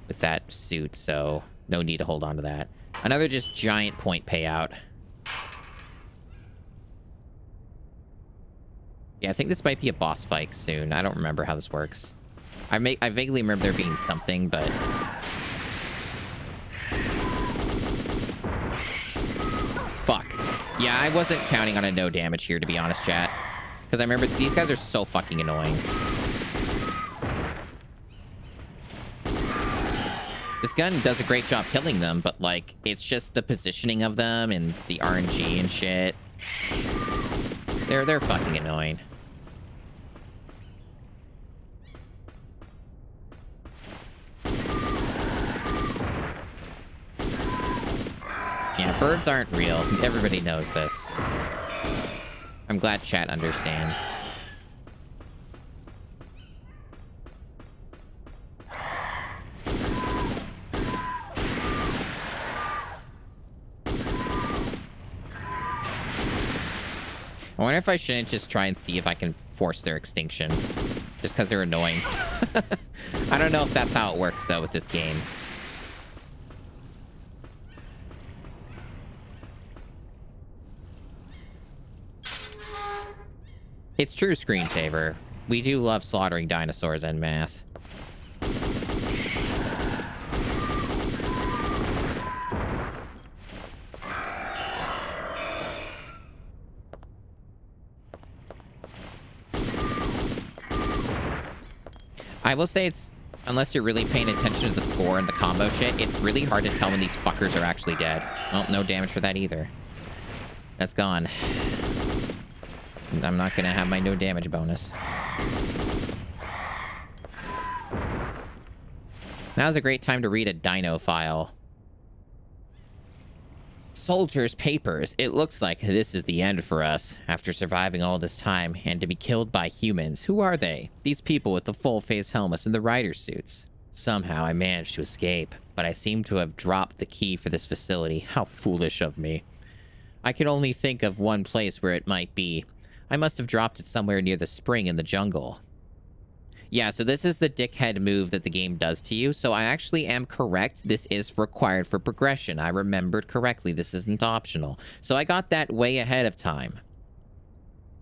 with that suit, so no need to hold on to that. Another just giant point payout. Yeah, I think this might be a boss fight soon. I don't remember how this works. I vaguely remember there being something, but... Fuck. Yeah, I wasn't counting on a no damage here, to be honest, chat. Because I remember these guys are so fucking annoying. This gun does a great job killing them, but, like, it's just the positioning of them and the RNG and shit. They're fucking annoying. Yeah, birds aren't real. Everybody knows this. I'm glad chat understands. I wonder if I shouldn't just try and see if I can force their extinction. Just because they're annoying. I don't know if that's how it works, though, with this game. It's true, screensaver. We do love slaughtering dinosaurs en masse. I will say it's, unless you're really paying attention to the score and the combo shit, it's really hard to tell when these fuckers are actually dead. Well, no damage for that either. That's gone. I'm not gonna have my no damage bonus. Now's a great time to read a Dino file. Soldiers' papers. It looks like this is the end for us. After surviving all this time and to be killed by humans. Who are they? These people with the full face helmets and the rider suits. Somehow I managed to escape, but I seem to have dropped the key for this facility. How foolish of me. I can only think of one place where it might be. I must have dropped it somewhere near the spring in the jungle. Yeah, so this is the dickhead move that the game does to you. So I actually am correct. This is required for progression. I remembered correctly. This isn't optional. So I got that way ahead of time.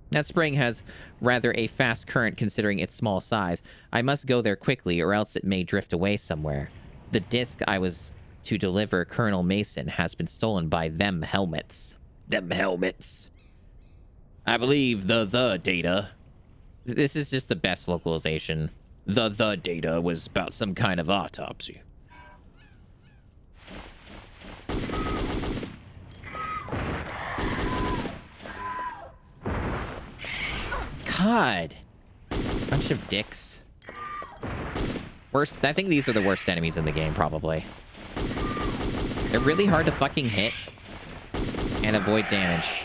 That spring has rather a fast current considering its small size. I must go there quickly or else it may drift away somewhere. The disc I was to deliver Colonel Mason has been stolen by them helmets. Them helmets. I believe the data. This is just the best localization. The data was about some kind of autopsy. God. Bunch of dicks. Worst. I think these are the worst enemies in the game, probably. They're really hard to fucking hit and avoid damage.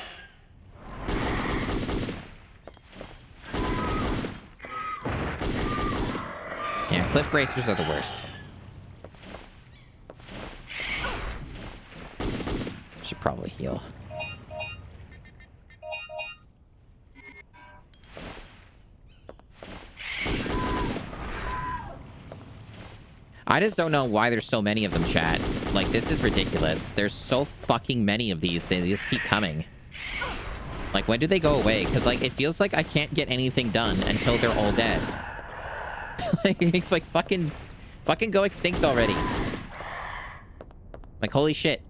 Yeah, cliff racers are the worst. Should probably heal. I just don't know why there's so many of them, chat. Like, this is ridiculous. There's so fucking many of these. They just keep coming. Like, when do they go away? Because, like, it feels like I can't get anything done until they're all dead. like fucking go extinct already. Like, holy shit.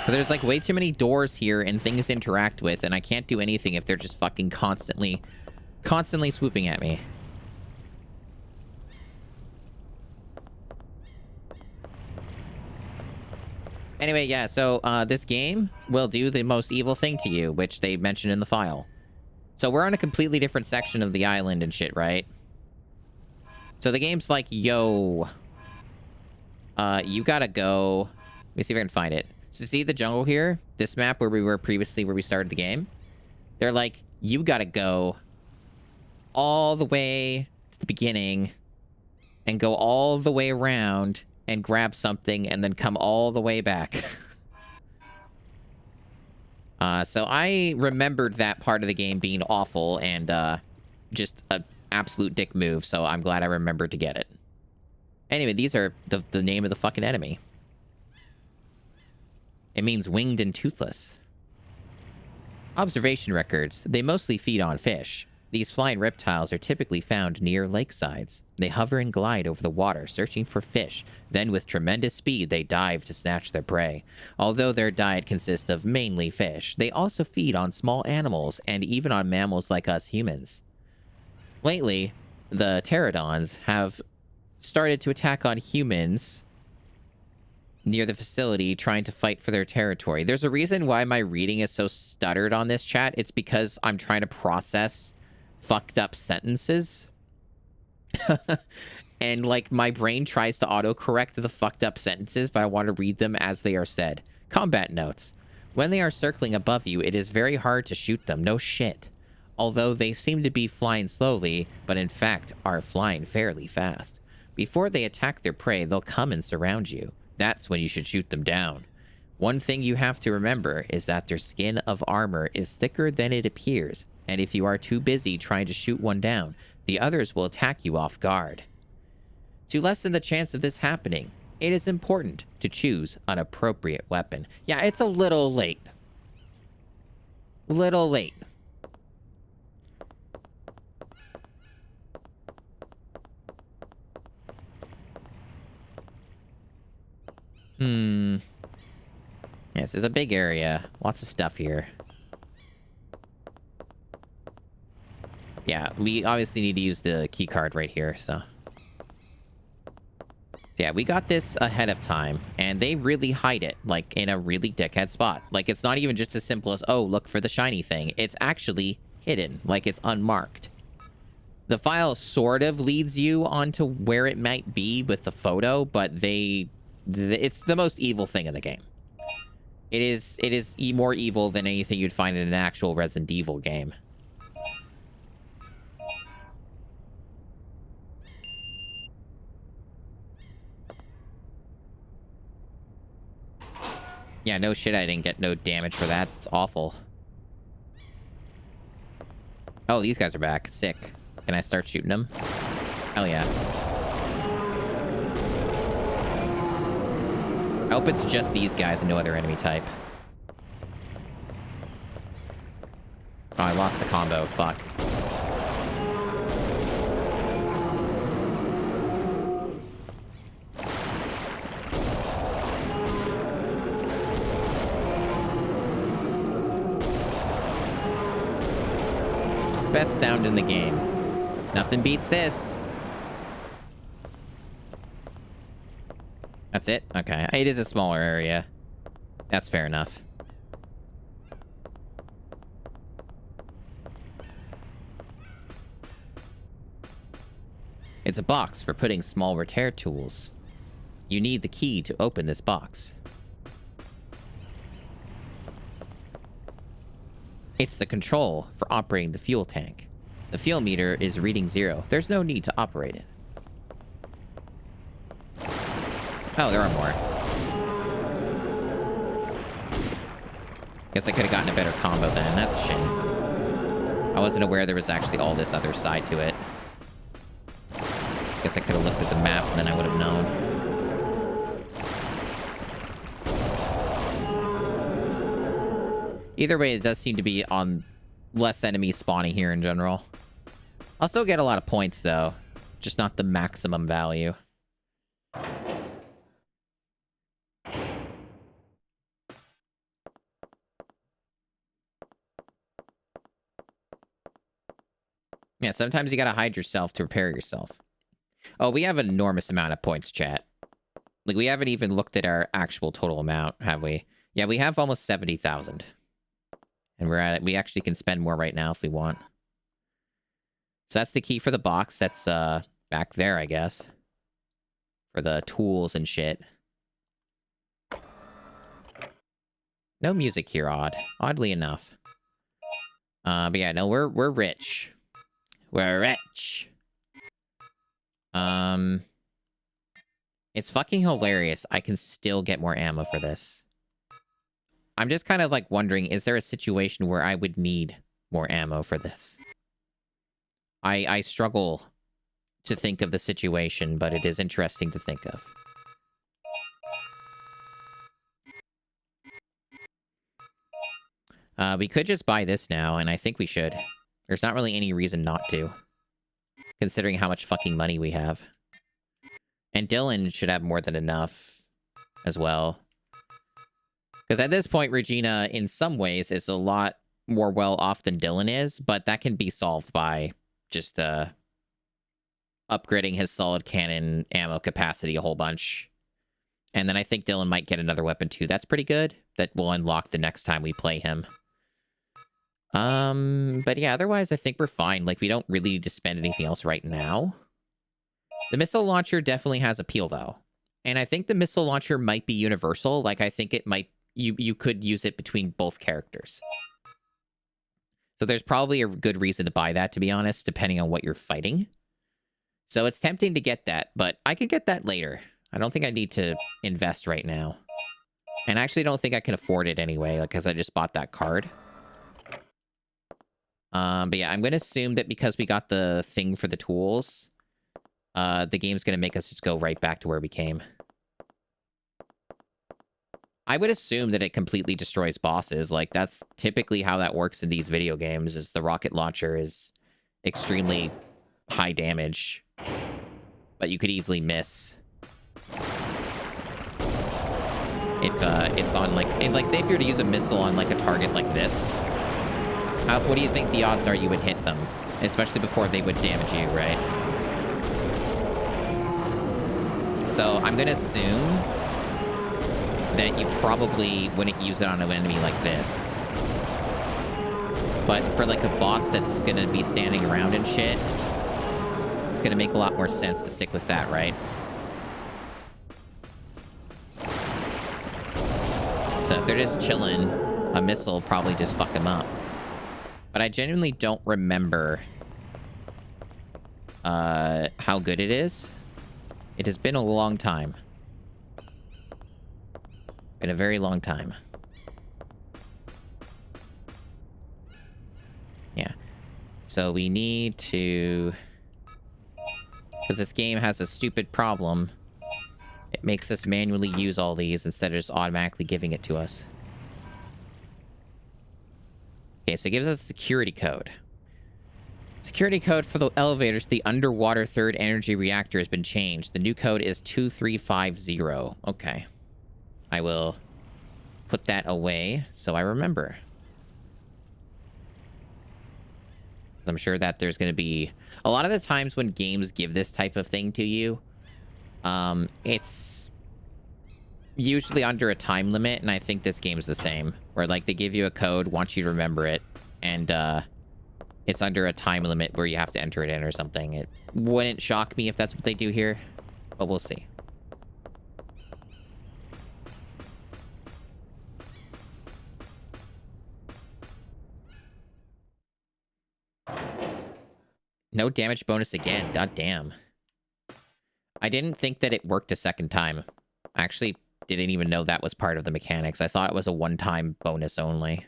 But there's like way too many doors here and things to interact with, and I can't do anything if they're just fucking constantly swooping at me. Anyway, yeah, so this game will do the most evil thing to you, which they mentioned in the file. So we're on a completely different section of the island and shit, right? So the game's like, yo, you gotta go. Let me see if I can find it. So see the jungle here? This map where we were previously, where we started the game? They're like, you gotta go all the way to the beginning and go all the way around and grab something and then come all the way back. So I remembered that part of the game being awful and just an absolute dick move, so I'm glad I remembered to get it. Anyway, these are the name of the fucking enemy. It means winged and toothless. Observation records. They mostly feed on fish. These flying reptiles are typically found near lakesides. They hover and glide over the water, searching for fish. Then, with tremendous speed, they dive to snatch their prey. Although their diet consists of mainly fish, they also feed on small animals and even on mammals like us humans. Lately, the pterodons have started to attack on humans near the facility, trying to fight for their territory. There's a reason why my reading is so stuttered on this, chat. It's because I'm trying to process fucked up sentences. And, like, my brain tries to autocorrect the fucked up sentences, but I want to read them as they are said. Combat notes. When they are circling above you, it is very hard to shoot them. No shit. Although they seem to be flying slowly, but in fact are flying fairly fast. Before they attack their prey, they'll come and surround you. That's when you should shoot them down. One thing you have to remember is that their skin of armor is thicker than it appears, and if you are too busy trying to shoot one down, the others will attack you off guard. To lessen the chance of this happening, it is important to choose an appropriate weapon. Yeah, it's a little late. Little late. Yes, it's a big area. Lots of stuff here. Yeah, we obviously need to use the key card right here, so. Yeah, we got this ahead of time, and they really hide it, like, in a really dickhead spot. Like, it's not even just as simple as, oh, look for the shiny thing. It's actually hidden, like it's unmarked. The file sort of leads you onto where it might be with the photo, but it's the most evil thing in the game. It is more evil than anything you'd find in an actual Resident Evil game. Yeah, no shit, I didn't get no damage for that. It's awful. Oh, these guys are back. Sick. Can I start shooting them? Hell yeah. I hope it's just these guys and no other enemy type. Oh, I lost the combo. Fuck. Best sound in the game. Nothing beats this. That's it? Okay. It is a smaller area. That's fair enough. It's a box for putting small repair tools. You need the key to open this box. It's the control for operating the fuel tank. The fuel meter is reading 0. There's no need to operate it. Oh, there are more. Guess I could have gotten a better combo then. That's a shame. I wasn't aware there was actually all this other side to it. Guess I could have looked at the map and then I would have known. Either way, it does seem to be on less enemies spawning here in general. I'll still get a lot of points, though. Just not the maximum value. Yeah, sometimes you gotta hide yourself to repair yourself. Oh, we have an enormous amount of points, chat. Like, we haven't even looked at our actual total amount, have we? Yeah, we have almost 70,000. And we're at it. We actually can spend more right now if we want. So that's the key for the box. That's back there, I guess. For the tools and shit. No music here, oddly enough. But yeah, no, we're rich. We're rich. It's fucking hilarious. I can still get more ammo for this. I'm just kind of like wondering, is there a situation where I would need more ammo for this? I struggle to think of the situation, but it is interesting to think of. We could just buy this now, and I think we should. There's not really any reason not to, considering how much fucking money we have. And Dylan should have more than enough as well. Because at this point, Regina, in some ways, is a lot more well off than Dylan is, but that can be solved by just upgrading his solid cannon ammo capacity a whole bunch. And then I think Dylan might get another weapon too. That's pretty good. That will unlock the next time we play him. But yeah, otherwise I think we're fine. Like, we don't really need to spend anything else right now. The missile launcher definitely has appeal, though. And I think the missile launcher might be universal. Like, I think it might... You could use it between both characters. So there's probably a good reason to buy that, to be honest, depending on what you're fighting. So it's tempting to get that, but I could get that later. I don't think I need to invest right now. And I actually don't think I can afford it anyway, because I just bought that card. But yeah, I'm going to assume that because we got the thing for the tools, the game's going to make us just go right back to where we came. I would assume that it completely destroys bosses. Like, that's typically how that works in these video games, is the rocket launcher is extremely high damage. But you could easily miss. If it's on, like, say if you were to use a missile on, like, a target like this, what do you think the odds are you would hit them? Especially before they would damage you, right? So I'm going to assume that you probably wouldn't use it on an enemy like this. But for, like, a boss that's going to be standing around and shit, it's going to make a lot more sense to stick with that, right? So if they're just chilling, a missile will probably just fuck them up. But I genuinely don't remember how good it is. It has been a long time. Been a very long time. Yeah. So we need to... Because this game has a stupid problem. It makes us manually use all these instead of just automatically giving it to us. Okay, so it gives us a security code. Security code for the elevators to the underwater third energy reactor has been changed. The new code is 2350. Okay. I will put that away so I remember. I'm sure that there's going to be... A lot of the times when games give this type of thing to you, it's usually under a time limit, and I think this game's the same. Where, like, they give you a code, want you to remember it, and it's under a time limit where you have to enter it in or something. It wouldn't shock me if that's what they do here, but we'll see. No damage bonus again. God damn. I didn't think that it worked a second time. I actually didn't even know that was part of the mechanics. I thought it was a one-time bonus only.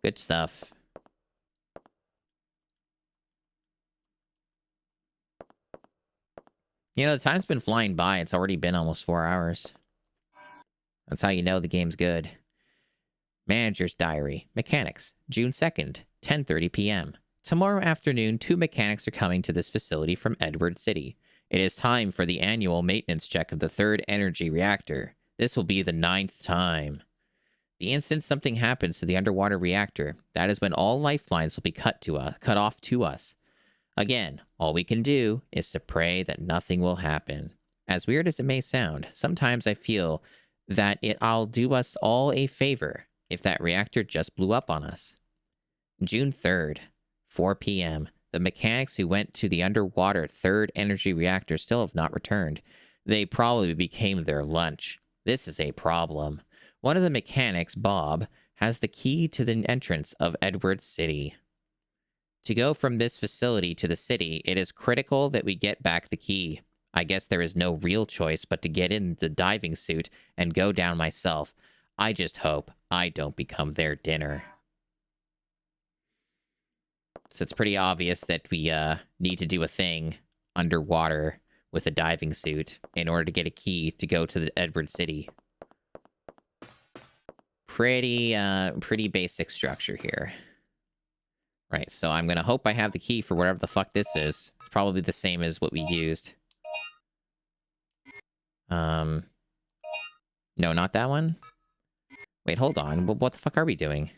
Good stuff. You know, the time's been flying by. It's already been almost 4 hours. That's how you know the game's good. Manager's Diary. Mechanics. June 2nd, 10:30 p.m. Tomorrow afternoon, 2 mechanics are coming to this facility from Edward City. It is time for the annual maintenance check of the third energy reactor. This will be the 9th time. The instant something happens to the underwater reactor, that is when all lifelines will be cut off to us. Again, all we can do is to pray that nothing will happen. As weird as it may sound, sometimes I feel that it'll do us all a favor if that reactor just blew up on us. June 3rd, 4 p.m. The mechanics who went to the underwater third energy reactor still have not returned. They probably became their lunch. This is a problem. One of the mechanics, Bob, has the key to the entrance of Edward City. To go from this facility to the city, it is critical that we get back the key. I guess there is no real choice but to get in the diving suit and go down myself. I just hope I don't become their dinner. So it's pretty obvious that we need to do a thing underwater with a diving suit in order to get a key to go to the Edward City. Pretty basic structure here. Right, so I'm gonna hope I have the key for whatever the fuck this is. It's probably the same as what we used. No, not that one. Wait, hold on. What the fuck are we doing?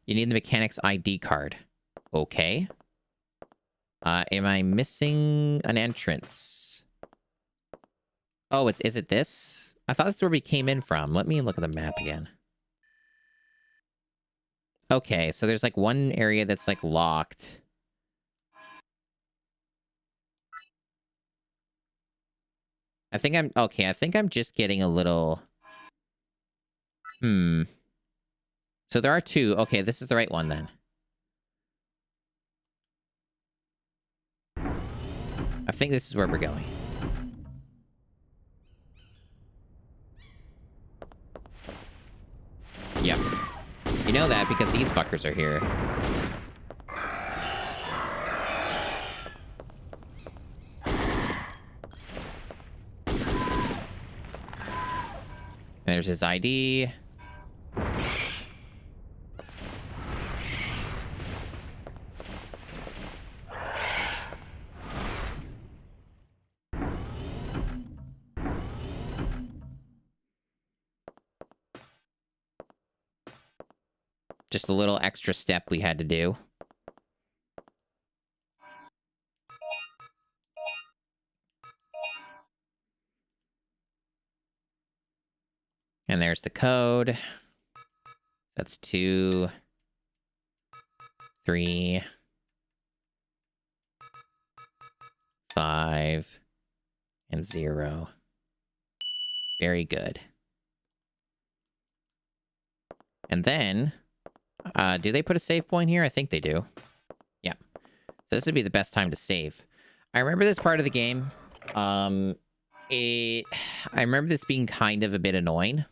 You need the mechanic's ID card. Okay. Am I missing an entrance? Oh, is it this? I thought that's where we came in from. Let me look at the map again. Okay, so there's like one area that's like locked. I think I'm just getting a little... So there are two. Okay, this is the right one then. I think this is where we're going. Yep. You know that because these fuckers are here. And there's his ID. Just a little extra step we had to do. And there's the code. That's 2, 3, 5, and 0. Very good. And then, do they put a save point here? I think they do. Yeah. So this would be the best time to save. I remember this part of the game. I remember this being kind of a bit annoying.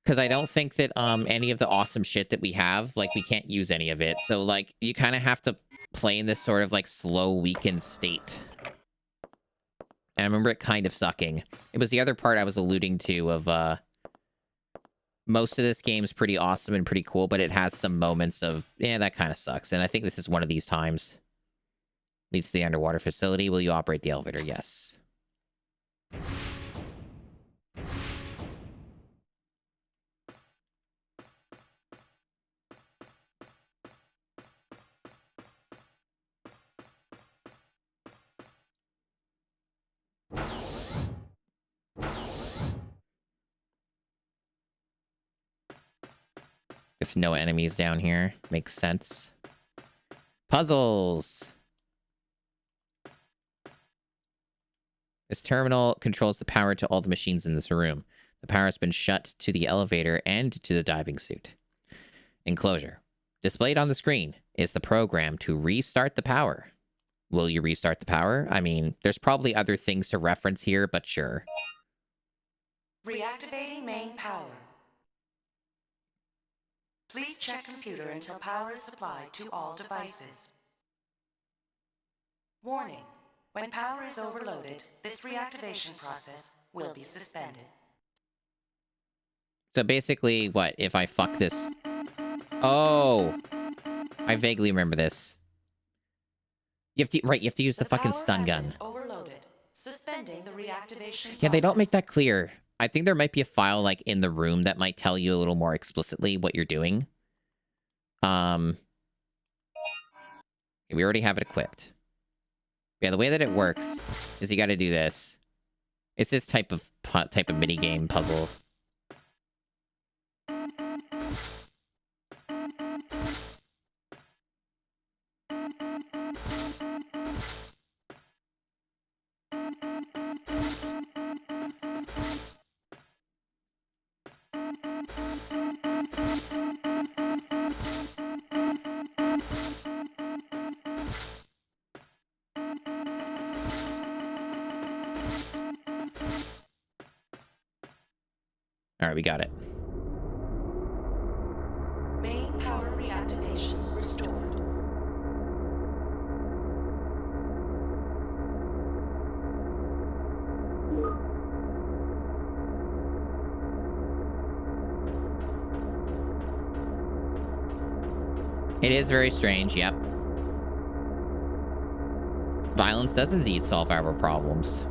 Because I don't think that any of the awesome shit that we have, like, we can't use any of it. So, like, you kind of have to play in this sort of, like, slow, weakened state. And I remember it kind of sucking. It was the other part I was alluding to of, most of this game's pretty awesome and pretty cool, but it has some moments of, yeah, that kind of sucks. And I think this is one of these times. Leads to the underwater facility. Will you operate the elevator? Yes. There's no enemies down here. Makes sense. Puzzles. This terminal controls the power to all the machines in this room. The power has been shut to the elevator and to the diving suit. Enclosure. Displayed on the screen is the program to restart the power. Will you restart the power? I mean, there's probably other things to reference here, but sure. Reactivating main power. Please check computer until power is supplied to all devices. Warning. When power is overloaded, this reactivation process will be suspended. So basically, what? If I fuck this... Oh! I vaguely remember this. You have to use the fucking stun gun. Overloaded. Suspending the reactivation Yeah, they don't make process. that clear. I think there might be a file, like, in the room that might tell you a little more explicitly what you're doing. We already have it equipped. Yeah, the way that it works is you got to do this. It's this type of mini game puzzle. All right, we got it. Main power reactivation restored. It is very strange, yep. Violence does indeed solve our problems.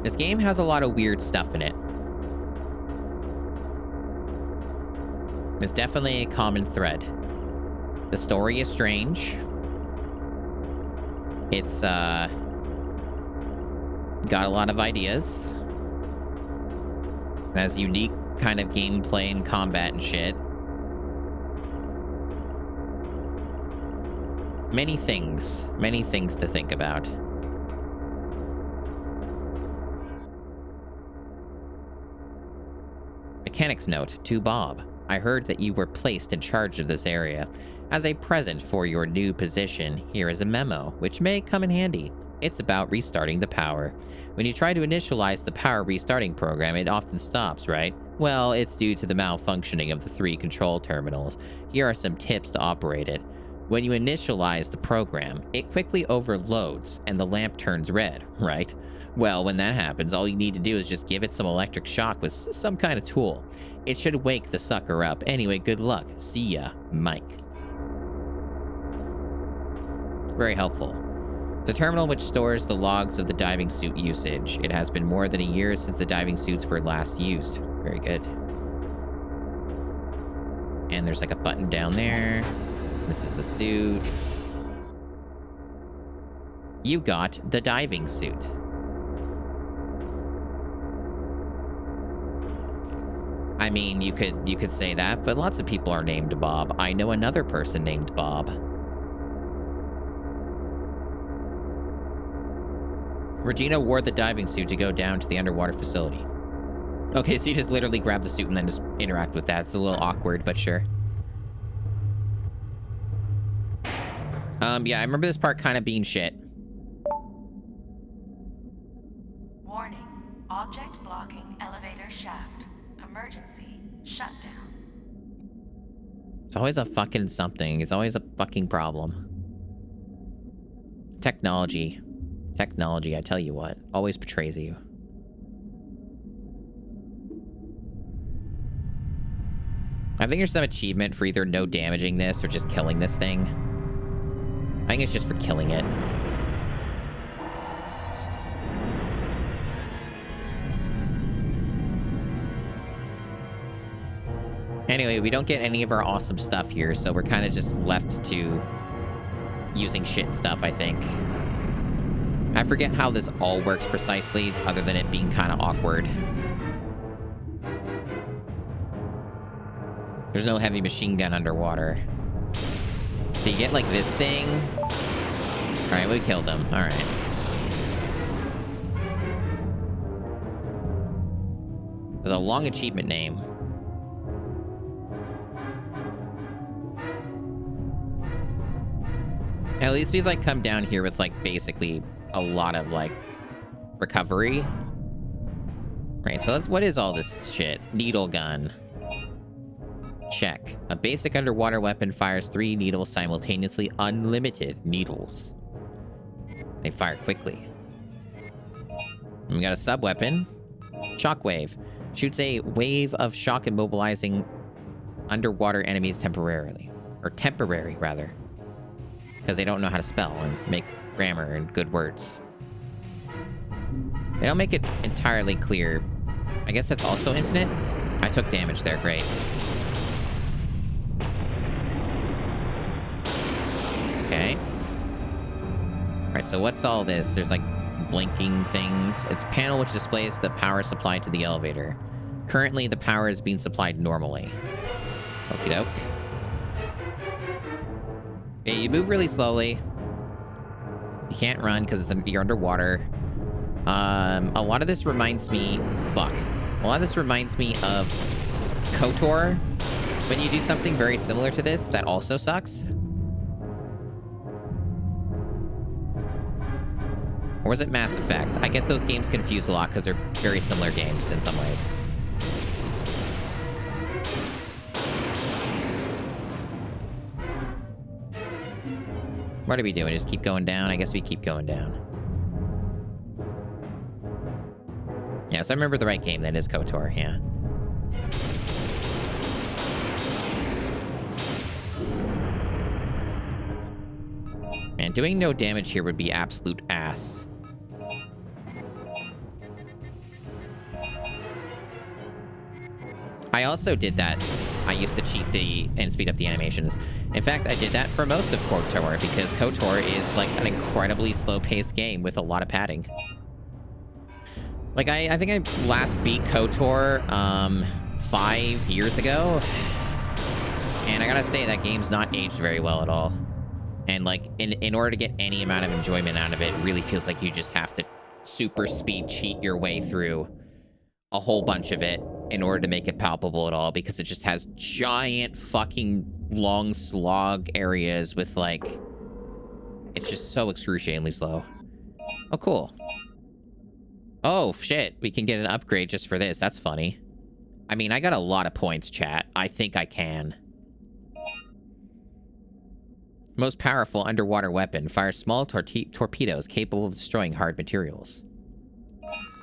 This game has a lot of weird stuff in it. There's definitely a common thread. The story is strange. It's, got a lot of ideas. It has unique kind of gameplay and combat and shit. Many things to think about. Mechanic's note to Bob. I heard that you were placed in charge of this area. As a present for your new position, here is a memo, which may come in handy. It's about restarting the power. When you try to initialize the power restarting program, it often stops, right? Well, it's due to the malfunctioning of the 3 control terminals. Here are some tips to operate it. When you initialize the program, it quickly overloads and the lamp turns red, right? Well, when that happens, all you need to do is just give it some electric shock with some kind of tool. It should wake the sucker up. Anyway, good luck. See ya, Mike. Very helpful. It's a terminal which stores the logs of the diving suit usage. It has been more than a year since the diving suits were last used. Very good. And there's like a button down there. This is the suit. You got the diving suit. I mean, you could say that, but lots of people are named Bob. I know another person named Bob. Regina wore the diving suit to go down to the underwater facility. Okay, so you just literally grab the suit and then just interact with that. It's a little awkward, but sure. Yeah, I remember this part kind of being shit. Warning. Object blocking elevator shaft. Emergency shutdown. It's always a fucking something. It's always a fucking problem. Technology. Technology, I tell you what, always betrays you. I think there's some achievement for either no damaging this or just killing this thing. I think it's just for killing it. Anyway, we don't get any of our awesome stuff here, so we're kind of just left to using shit stuff, I think. I forget how this all works precisely, other than it being kind of awkward. There's no heavy machine gun underwater. Do you get, like, this thing? Alright, we killed him. Alright. There's a long achievement name. At least we've, like, come down here with, like, basically a lot of, like, recovery. Right, so what is all this shit? Needle gun. Check. A basic underwater weapon fires 3 needles simultaneously. Unlimited needles. They fire quickly. And we got a sub-weapon. Shockwave. Shoots a wave of shock immobilizing underwater enemies temporarily. Or temporary, rather. Because they don't know how to spell and make grammar and good words. They don't make it entirely clear. I guess that's also infinite? I took damage there, great. Okay. Alright, so what's all this? There's like blinking things. It's a panel which displays the power supplied to the elevator. Currently, the power is being supplied normally. Okie doke. Okay, you move really slowly. You can't run because you're underwater. A lot of this reminds me... Fuck. A lot of this reminds me of KOTOR. When you do something very similar to this, that also sucks. Or was it Mass Effect? I get those games confused a lot because they're very similar games in some ways. What are we doing? Just keep going down? I guess we keep going down. Yeah, so I remember the right game. That is KOTOR, yeah. And doing no damage here would be absolute ass. I also did that. I used to cheat and speed up the animations. In fact, I did that for most of KOTOR because KOTOR is like an incredibly slow-paced game with a lot of padding. Like I think I last beat KOTOR 5 years ago. And I gotta say, that game's not aged very well at all. And like, in order to get any amount of enjoyment out of it, it really feels like you just have to super speed cheat your way through a whole bunch of it in order to make it palpable at all, because it just has giant fucking long slog areas with like, it's just so excruciatingly slow. Oh, cool. Oh, shit. We can get an upgrade just for this. That's funny. I mean, I got a lot of points, chat. I think I can. Most powerful underwater weapon. Fires small torpedoes capable of destroying hard materials.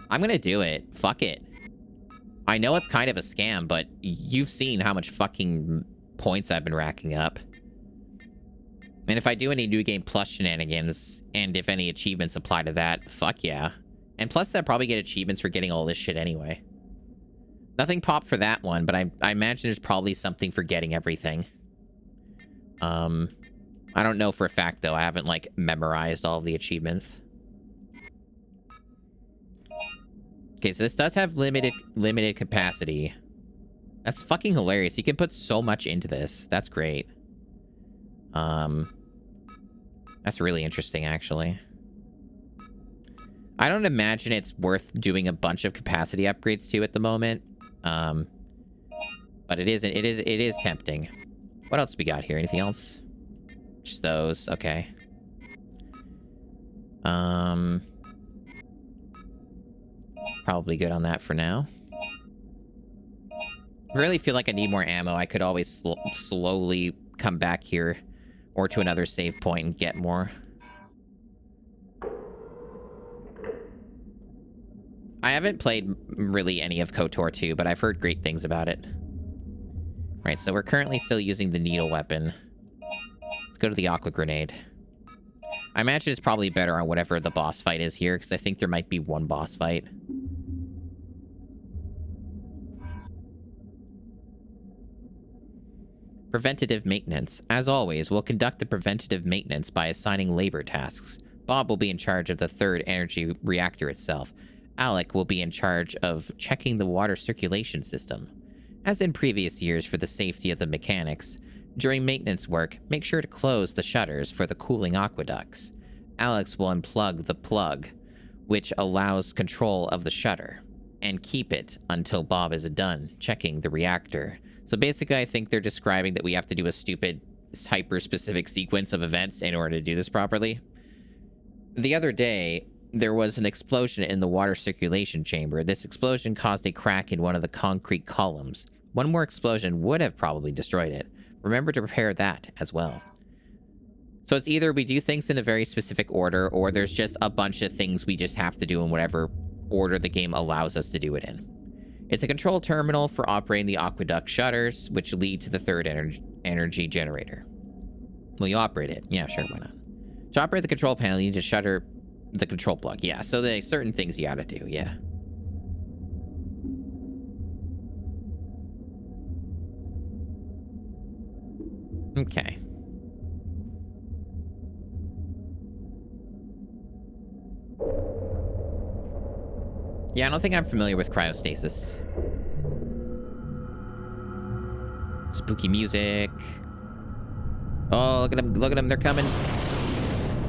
I'm gonna do it. Fuck it. I know it's kind of a scam, but you've seen how much fucking points I've been racking up. And if I do any New Game Plus shenanigans, and if any achievements apply to that, fuck yeah. And plus, I'd probably get achievements for getting all this shit anyway. Nothing popped for that one, but I imagine there's probably something for getting everything. I don't know for a fact, though. I haven't, like, memorized all of the achievements. Okay, so this does have limited capacity. That's fucking hilarious. You can put so much into this. That's great. That's really interesting, actually. I don't imagine it's worth doing a bunch of capacity upgrades to at the moment. But it is tempting. What else we got here? Anything else? Just those. Okay. Probably good on that for now. I really feel like I need more ammo. I could always slowly come back here or to another save point and get more. I haven't played really any of KOTOR 2, but I've heard great things about it. Right, so we're currently still using the needle weapon. Let's go to the aqua grenade. I imagine it's probably better on whatever the boss fight is here, because I think there might be one boss fight. Preventative maintenance. As always, we'll conduct the preventative maintenance by assigning labor tasks. Bob will be in charge of the third energy reactor itself. Alec will be in charge of checking the water circulation system. As in previous years for the safety of the mechanics, during maintenance work, make sure to close the shutters for the cooling aqueducts. Alex will unplug the plug, which allows control of the shutter, and keep it until Bob is done checking the reactor. So basically, I think they're describing that we have to do a stupid, hyper-specific sequence of events in order to do this properly. The other day, there was an explosion in the water circulation chamber. This explosion caused a crack in one of the concrete columns. One more explosion would have probably destroyed it. Remember to prepare that as well. So it's either we do things in a very specific order, or there's just a bunch of things we just have to do in whatever order the game allows us to do it in. It's a control terminal for operating the aqueduct shutters, which lead to the third energy generator. Will you operate it? Yeah, sure, why not? To operate the control panel, you need to shutter the control plug. Yeah, so there's certain things you gotta do, yeah. Okay. Yeah, I don't think I'm familiar with cryostasis. Spooky music. Oh, look at them, they're coming.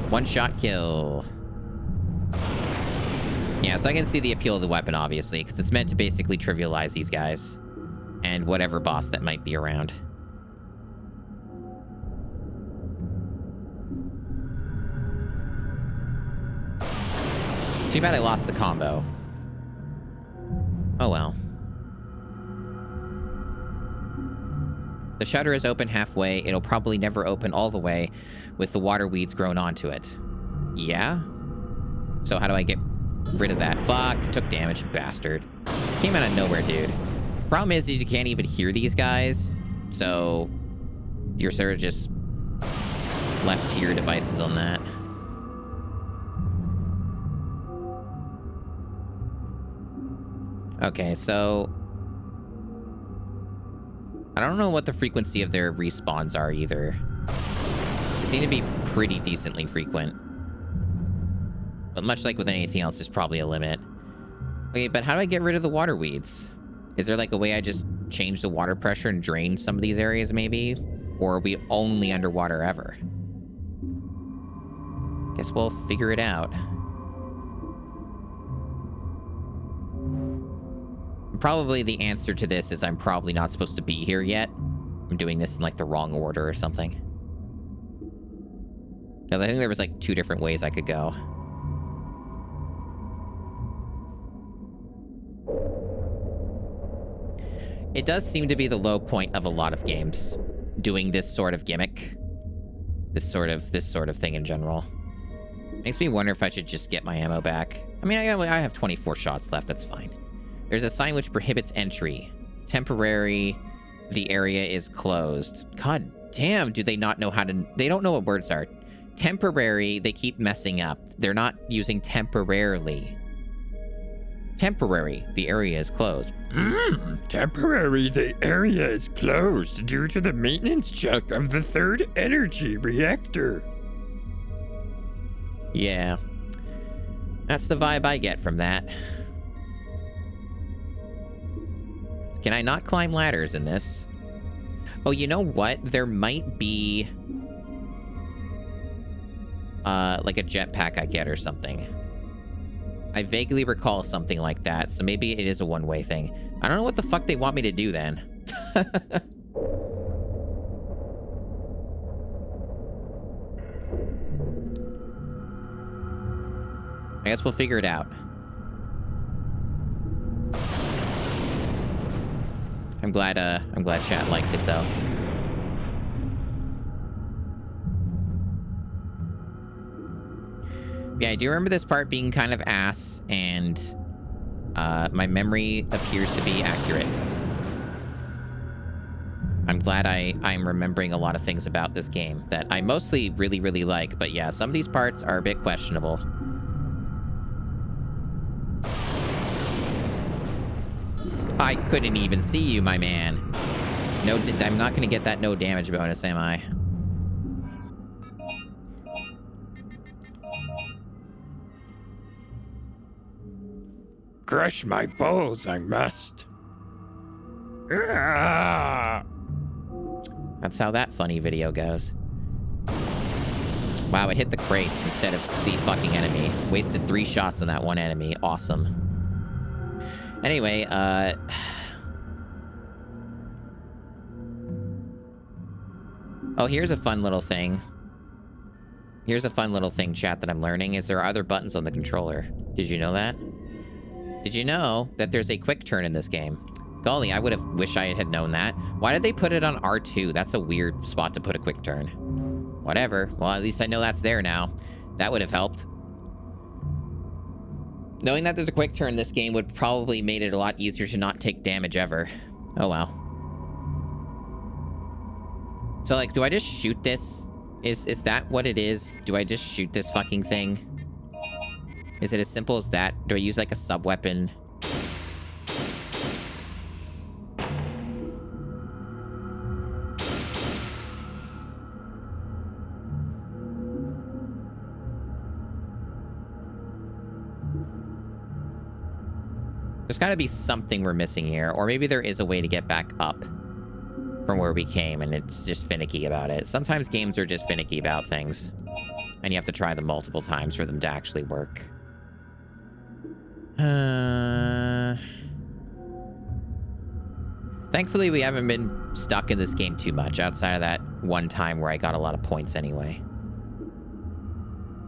One-shot kill. Yeah, so I can see the appeal of the weapon, obviously, because it's meant to basically trivialize these guys. And whatever boss that might be around. Too bad I lost the combo. Oh well. The shutter is open halfway. It'll probably never open all the way with the water weeds grown onto it. Yeah? So how do I get rid of that? Fuck, took damage, bastard. Came out of nowhere, dude. Problem is you can't even hear these guys, so you're sort of just left to your devices on that. Okay, so I don't know what the frequency of their respawns are either. They seem to be pretty decently frequent. But much like with anything else, there's probably a limit. Okay, but how do I get rid of the water weeds? Is there like a way I just change the water pressure and drain some of these areas, maybe? Or are we only underwater ever? Guess we'll figure it out. Probably the answer to this is I'm probably not supposed to be here yet. I'm doing this in like the wrong order or something. Because I think there was like 2 different ways I could go. It does seem to be the low point of a lot of games, doing this sort of gimmick. This sort of thing in general. Makes me wonder if I should just get my ammo back. I mean, I have 24 shots left, that's fine. There's a sign which prohibits entry. Temporary, the area is closed. God damn, do they not know how to... They don't know what words are. Temporary, they keep messing up. They're not using temporarily. Temporary, the area is closed. Temporary, the area is closed due to the maintenance check of the third energy reactor. Yeah. That's the vibe I get from that. Can I not climb ladders in this? Oh, you know what? There might be... like a jetpack I get or something. I vaguely recall something like that, so maybe it is a one-way thing. I don't know what the fuck they want me to do then. I guess we'll figure it out. I'm glad chat liked it though. Yeah, I do remember this part being kind of ass, and my memory appears to be accurate. I'm glad I'm remembering a lot of things about this game that I mostly really, really like, but yeah, some of these parts are a bit questionable. I couldn't even see you, my man. No, I'm not gonna get that no damage bonus, am I? Crush my balls, I must. Ah! That's how that funny video goes. Wow, it hit the crates instead of the fucking enemy. Wasted 3 shots on that one enemy. Awesome. Anyway, oh, here's a fun little thing. Here's a fun little thing, chat, that I'm learning, is there are other buttons on the controller. Did you know that? Did you know that there's a quick turn in this game? Golly, I would have wished I had known that. Why did they put it on R2? That's a weird spot to put a quick turn. Whatever. Well, at least I know that's there now. That would have helped. Knowing that there's a quick turn in this game would probably made it a lot easier to not take damage ever. Oh well. So, like, do I just shoot this? Is that what it is? Do I just shoot this fucking thing? Is it as simple as that? Do I use, like, a sub-weapon? There's gotta be something we're missing here. Or maybe there is a way to get back up from where we came, and it's just finicky about it. Sometimes games are just finicky about things. And you have to try them multiple times for them to actually work. Thankfully, we haven't been stuck in this game too much, outside of that one time where I got a lot of points anyway.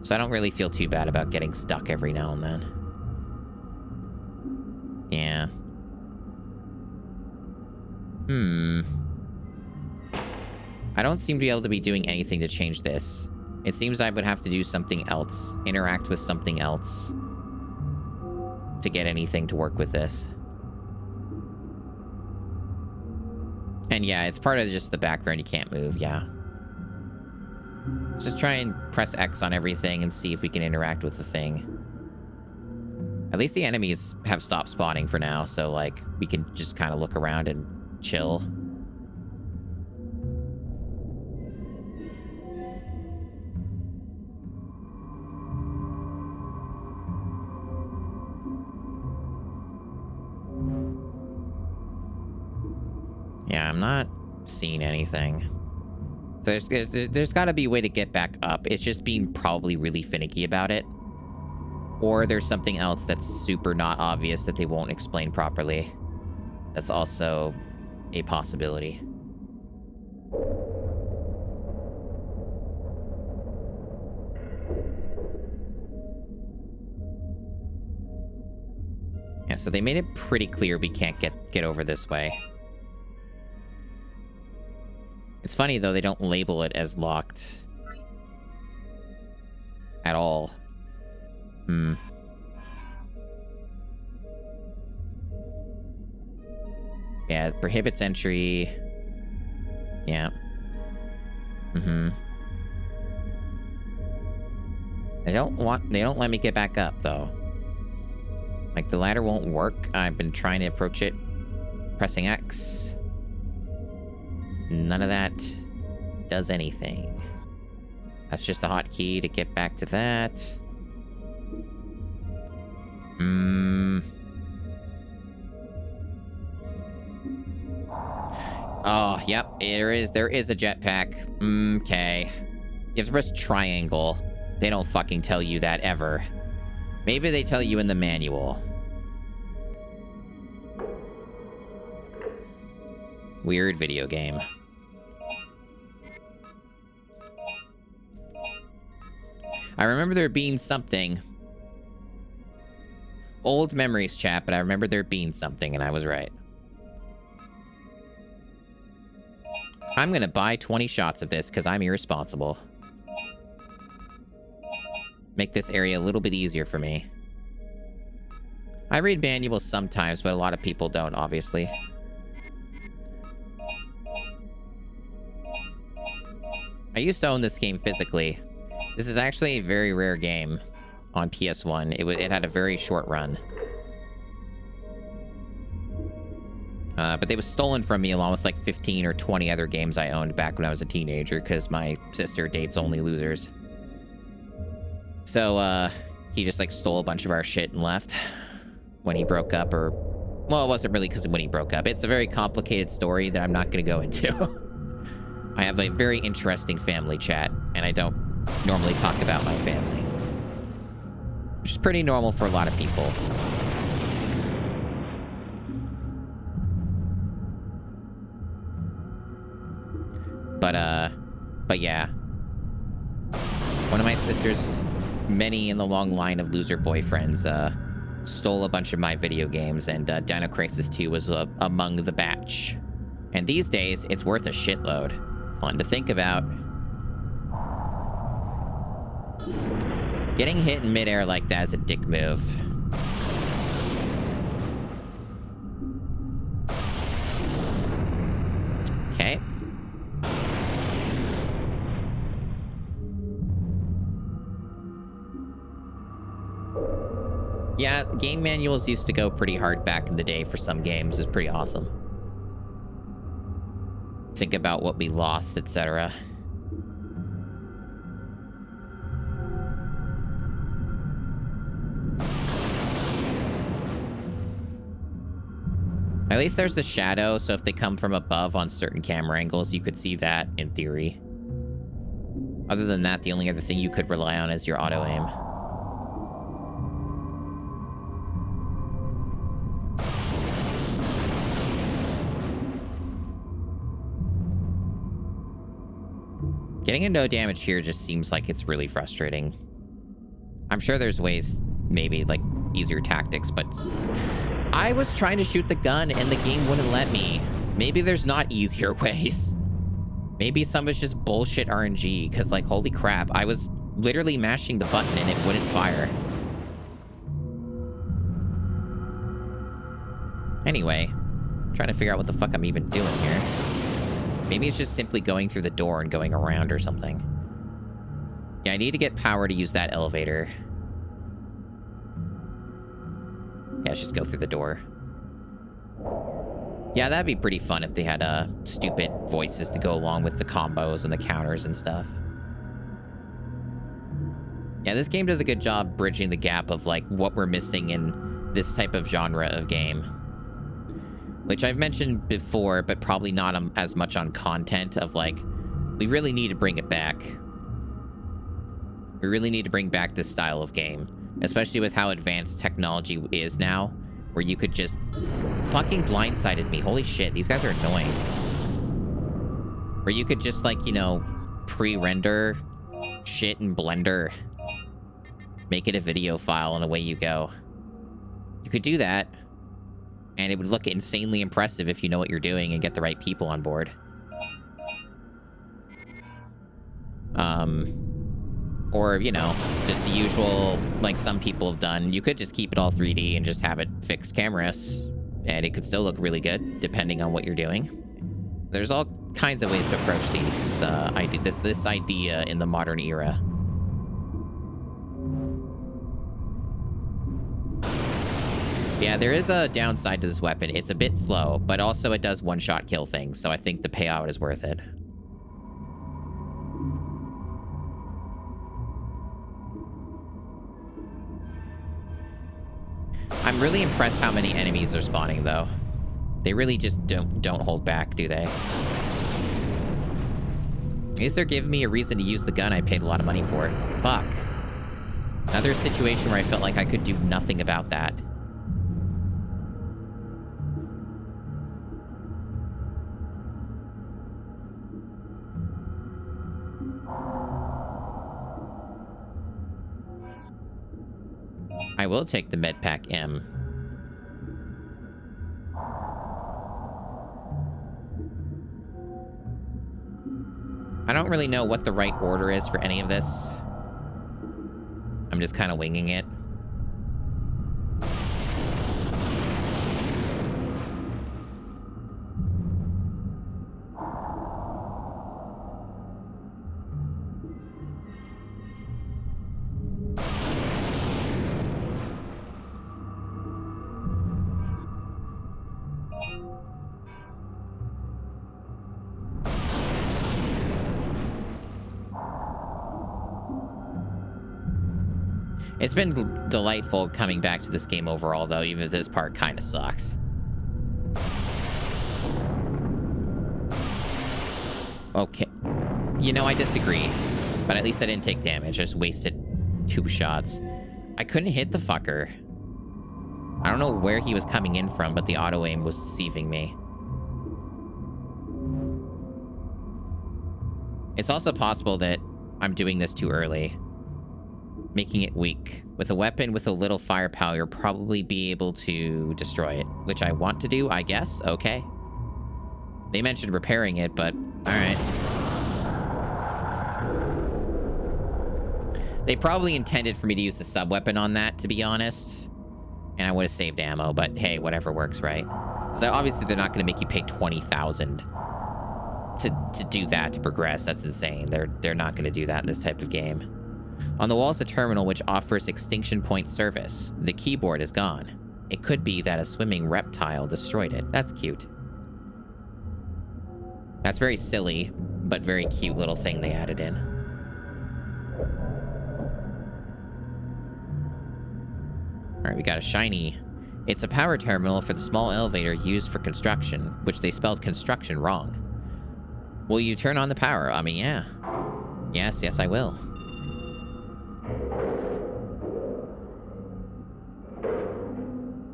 So I don't really feel too bad about getting stuck every now and then. Yeah. I don't seem to be able to be doing anything to change this. It seems I would have to do something else, interact with something else, to get anything to work with this. And yeah, it's part of just the background, you can't move, yeah. Just try and press X on everything and see if we can interact with the thing. At least the enemies have stopped spawning for now, so like, we can just kind of look around and chill. Yeah, I'm not seeing anything. There's got to be a way to get back up. It's just being probably really finicky about it. Or there's something else that's super not obvious that they won't explain properly. That's also a possibility. Yeah, so they made it pretty clear we can't get over this way. It's funny, though, they don't label it as locked at all. Yeah, it prohibits entry. Yeah. They don't let me get back up, though. Like, the ladder won't work. I've been trying to approach it, pressing X. None of that does anything. That's just a hotkey to get back to that. Oh, yep, there is a jetpack. Okay. You have to press triangle. They don't fucking tell you that ever. Maybe they tell you in the manual. Weird video game. I remember there being something. Old memories, chat, but I remember there being something, and I was right. I'm gonna buy 20 shots of this, because I'm irresponsible. Make this area a little bit easier for me. I read manuals sometimes, but a lot of people don't, obviously. I used to own this game physically. This is actually a very rare game on PS1. It had a very short run. But they was stolen from me along with like 15 or 20 other games I owned back when I was a teenager because my sister dates only losers. So, he just like stole a bunch of our shit and left when he broke up, or... Well, it wasn't really because of when he broke up. It's a very complicated story that I'm not going to go into. I have a very interesting family chat, and I don't normally talk about my family. Which is pretty normal for a lot of people. But yeah. One of my sister's many in the long line of loser boyfriends, stole a bunch of my video games, and Dino Crisis 2 was among the batch. And these days, it's worth a shitload. Fun to think about. Getting hit in midair like that is a dick move. Okay. Yeah, game manuals used to go pretty hard back in the day for some games. It's pretty awesome. Think about what we lost, etc. At least there's the shadow, so if they come from above on certain camera angles, you could see that in theory. Other than that, the only other thing you could rely on is your auto-aim. Getting a no damage here just seems like it's really frustrating. I'm sure there's ways, maybe, like, easier tactics, but... I was trying to shoot the gun and the game wouldn't let me. Maybe there's not easier ways. Maybe some of it's just bullshit RNG, because, like, holy crap, I was literally mashing the button and it wouldn't fire. Anyway, I'm trying to figure out what the fuck I'm even doing here. Maybe it's just simply going through the door and going around or something. Yeah, I need to get power to use that elevator. Yeah, let's just go through the door. Yeah, that'd be pretty fun if they had stupid voices to go along with the combos and the counters and stuff. Yeah, this game does a good job bridging the gap of, like, what we're missing in this type of genre of game. which I've mentioned before, but probably not as much on content of like, we really need to bring it back. We really need to bring back this style of game, especially with how advanced technology is now, where you could just fucking blindsided me. Holy shit, these guys are annoying. Where you could just like, you know, pre-render shit in Blender, make it a video file, and away you go. You could do that, and it would look insanely impressive if you know what you're doing and get the right people on board. Or, you know, just the usual, like some people have done. You could just keep it all 3D and just have it fixed cameras, and it could still look really good, depending on what you're doing. There's all kinds of ways to approach this idea in the modern era. Yeah, there is a downside to this weapon. It's a bit slow, but also it does one-shot kill things, so I think the payout is worth it. I'm really impressed how many enemies are spawning, though. They really just don't hold back, do they? At least they're giving me a reason to use the gun I paid a lot of money for. Fuck. Another situation where I felt like I could do nothing about that. I will take the Medpack M. I don't really know what the right order is for any of this. I'm just kind of winging it. It's been delightful coming back to this game overall, though, even if this part kind of sucks. Okay. You know, I disagree. But at least I didn't take damage. I just wasted 2 shots. I couldn't hit the fucker. I don't know where he was coming in from, but the auto-aim was deceiving me. It's also possible that I'm doing this too early, making it weak. With a weapon with a little firepower, you'll probably be able to destroy it, which I want to do, I guess. Okay. They mentioned repairing it, but all right. They probably intended for me to use the sub-weapon on that, to be honest. And I would have saved ammo, but hey, whatever works, right? So obviously they're not going to make you pay $20,000 to do that, to progress. That's insane. They're not going to do that in this type of game. On the wall is a terminal which offers extinction point service. The keyboard is gone. It could be that a swimming reptile destroyed it. That's cute. That's very silly, but very cute little thing they added in. All right, we got a shiny. It's a power terminal for the small elevator used for construction, which they spelled construction wrong. Will you turn on the power? I mean, yeah. Yes, I will.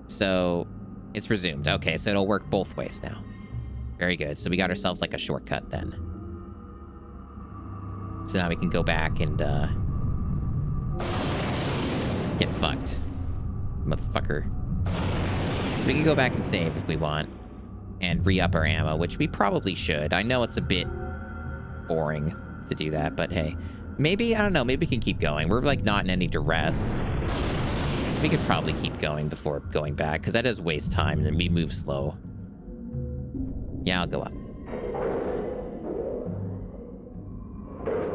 So, it's resumed. Okay, so it'll work both ways now. Very good. So we got ourselves like a shortcut then. So now we can go back and, get fucked. Motherfucker. So we can go back and save if we want. And re-up our ammo, which we probably should. I know it's a bit boring to do that, but hey. Maybe, I don't know, maybe we can keep going. We're, like, not in any duress. We could probably keep going before going back, because that does waste time, and we move slow. Yeah, I'll go up.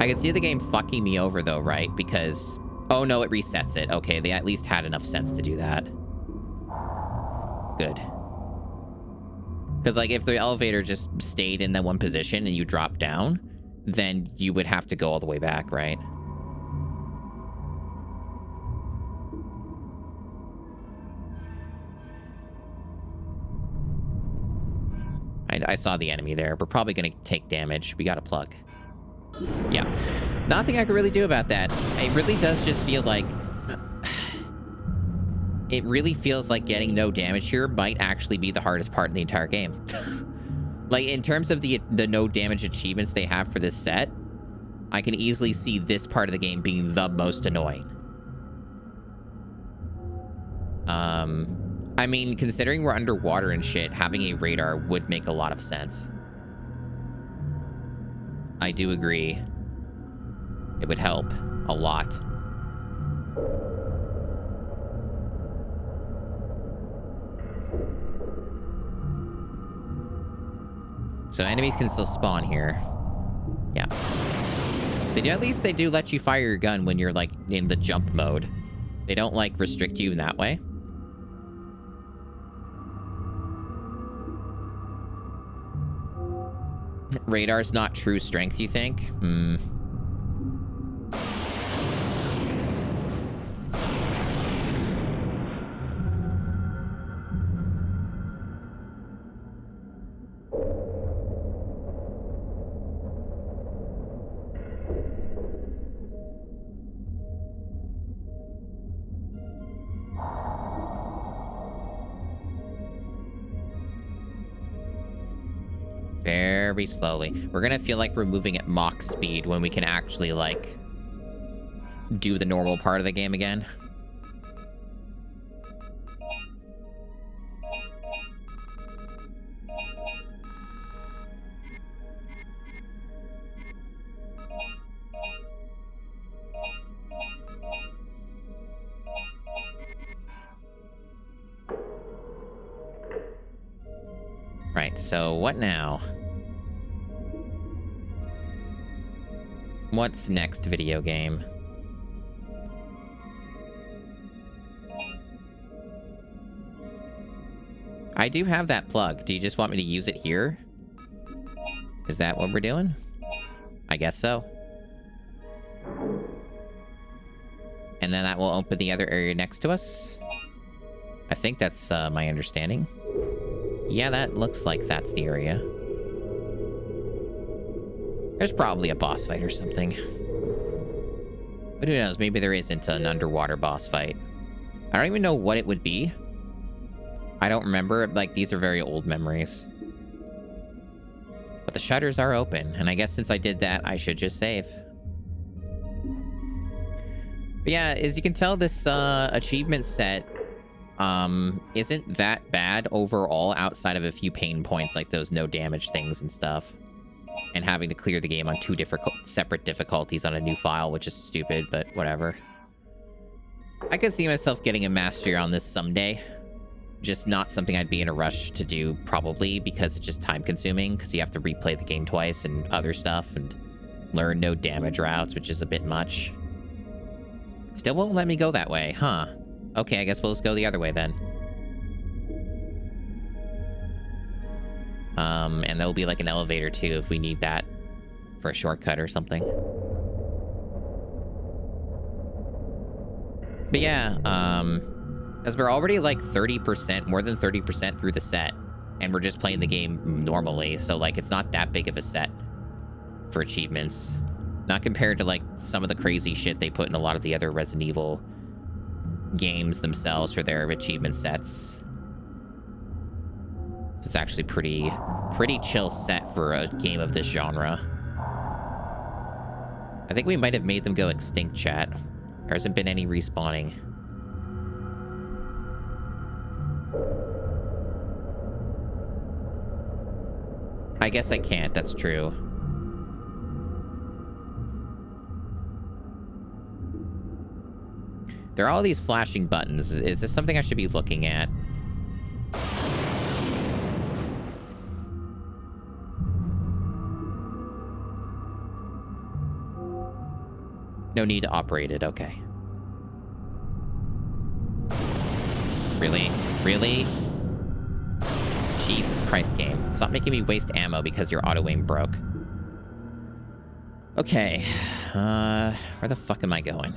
I can see the game fucking me over, though, right? Because... oh, no, it resets it. Okay, they at least had enough sense to do that. Good. Because, like, if the elevator just stayed in that one position and you dropped down, then you would have to go all the way back, right? I saw the enemy there. We're probably gonna take damage. We got a plug. Yeah. Nothing I can really do about that. It really does just feel like... It really feels like getting no damage here might actually be the hardest part in the entire game. Like, in terms of the no damage achievements they have for this set, I can easily see this part of the game being the most annoying. I mean, considering we're underwater and shit, having a radar would make a lot of sense. I do agree. It would help a lot. So enemies can still spawn here. Yeah. At least they do let you fire your gun when you're, like, in the jump mode. They don't, like, restrict you in that way. Radar's not true strength, you think? Hmm. Very slowly. We're gonna feel like we're moving at Mach speed when we can actually, like, do the normal part of the game again. Right, so what now? What's next video game? I do have that plug. Do you just want me to use it here? Is that what we're doing? I guess so. And then that will open the other area next to us? I think that's my understanding. Yeah, that looks like that's the area. There's probably a boss fight or something. But who knows? Maybe there isn't an underwater boss fight. I don't even know what it would be. I don't remember. Like, these are very old memories. But the shutters are open. And I guess since I did that, I should just save. But yeah, as you can tell, this achievement set isn't that bad overall outside of a few pain points like those no damage things and stuff. And having to clear the game on 2 separate difficulties on a new file, which is stupid, but whatever. I could see myself getting a mastery on this someday. Just not something I'd be in a rush to do, probably, because it's just time-consuming, because you have to replay the game twice and other stuff, and learn no damage routes, which is a bit much. Still won't let me go that way, huh? Okay, I guess we'll just go the other way then. And there'll be like an elevator too if we need that for a shortcut or something. But yeah, as we're already like 30%, more than 30% through the set, and we're just playing the game normally, so like it's not that big of a set for achievements. Not compared to like some of the crazy shit they put in a lot of the other Resident Evil games themselves for their achievement sets. It's actually pretty chill set for a game of this genre. I think we might have made them go extinct, chat. There hasn't been any respawning. I guess I can't, that's true. There are all these flashing buttons. Is this something I should be looking at? No need to operate it, okay. Really? Really? Jesus Christ, game. Stop making me waste ammo because your auto-aim broke. Okay. Where the fuck am I going?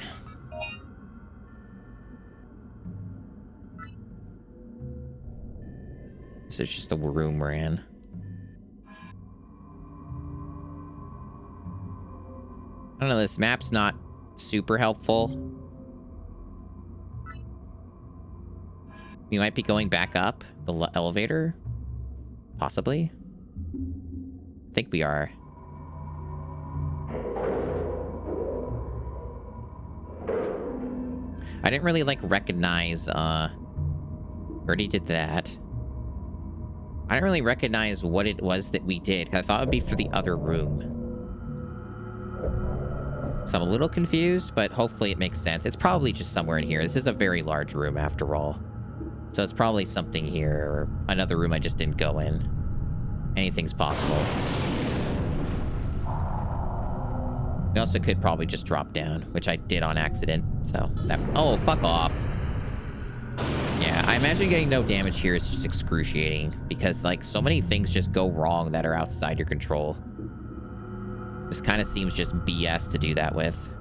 This is just the room we're in. don't know, this map's not super helpful. We might be going back up the elevator. Possibly. I think we are. I didn't really, like, recognize, already did that. I didn't really recognize what it was that we did, 'cause I thought it would be for the other room. So I'm a little confused, but hopefully it makes sense. It's probably just somewhere in here. This is a very large room, after all. So it's probably something here, or another room I just didn't go in. Anything's possible. We also could probably just drop down, which I did on accident. So that... Oh, fuck off. Yeah, I imagine getting no damage here is just excruciating. Because, like, so many things just go wrong that are outside your control. This kind of seems just BS to do that with.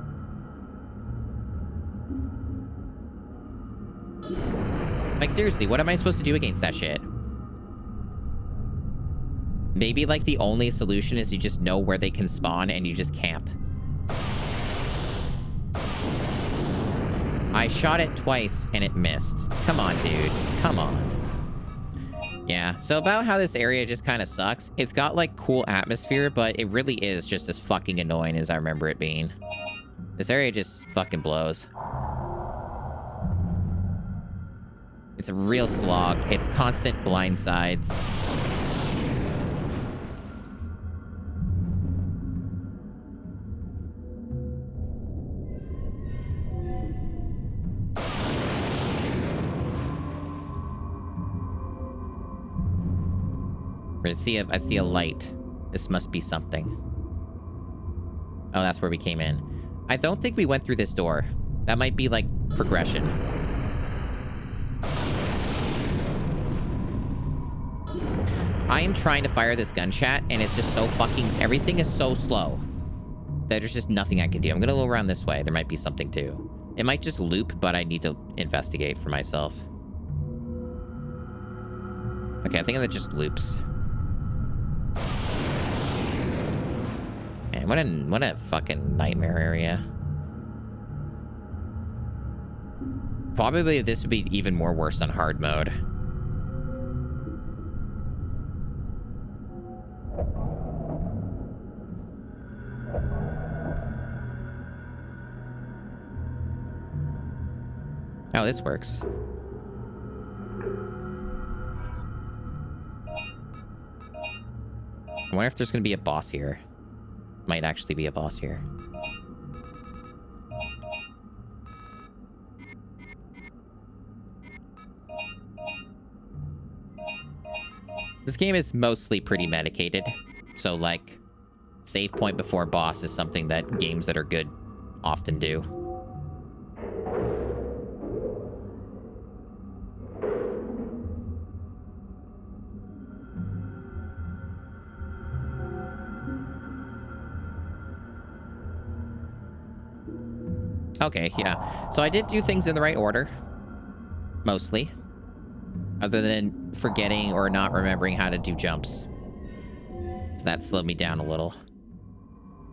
Like, seriously, what am I supposed to do against that shit? Maybe, like, the only solution is you just know where they can spawn and you just camp. I shot it twice and it missed. Come on, dude. Come on. Yeah, so about how this area just kind of sucks. It's got, like, cool atmosphere, but it really is just as fucking annoying as I remember it being. This area just fucking blows. It's a real slog. It's constant blindsides. I see a light. This must be something. Oh, that's where we came in. I don't think we went through this door. That might be, like, progression. I am trying to fire this gun, chat, and it's just so fucking... Everything is so slow that there's just nothing I can do. I'm gonna go around this way. There might be something, too. It might just loop, but I need to investigate for myself. Okay, I think that just loops. Man, what a fucking nightmare area. Probably this would be even more worse on hard mode. Oh, this works. I wonder if there's going to be a boss here. Might actually be a boss here. This game is mostly pretty medicated. So, like, save point before boss is something that games that are good often do. Okay, yeah. So I did do things in the right order. Mostly. Other than forgetting or not remembering how to do jumps. So that slowed me down a little.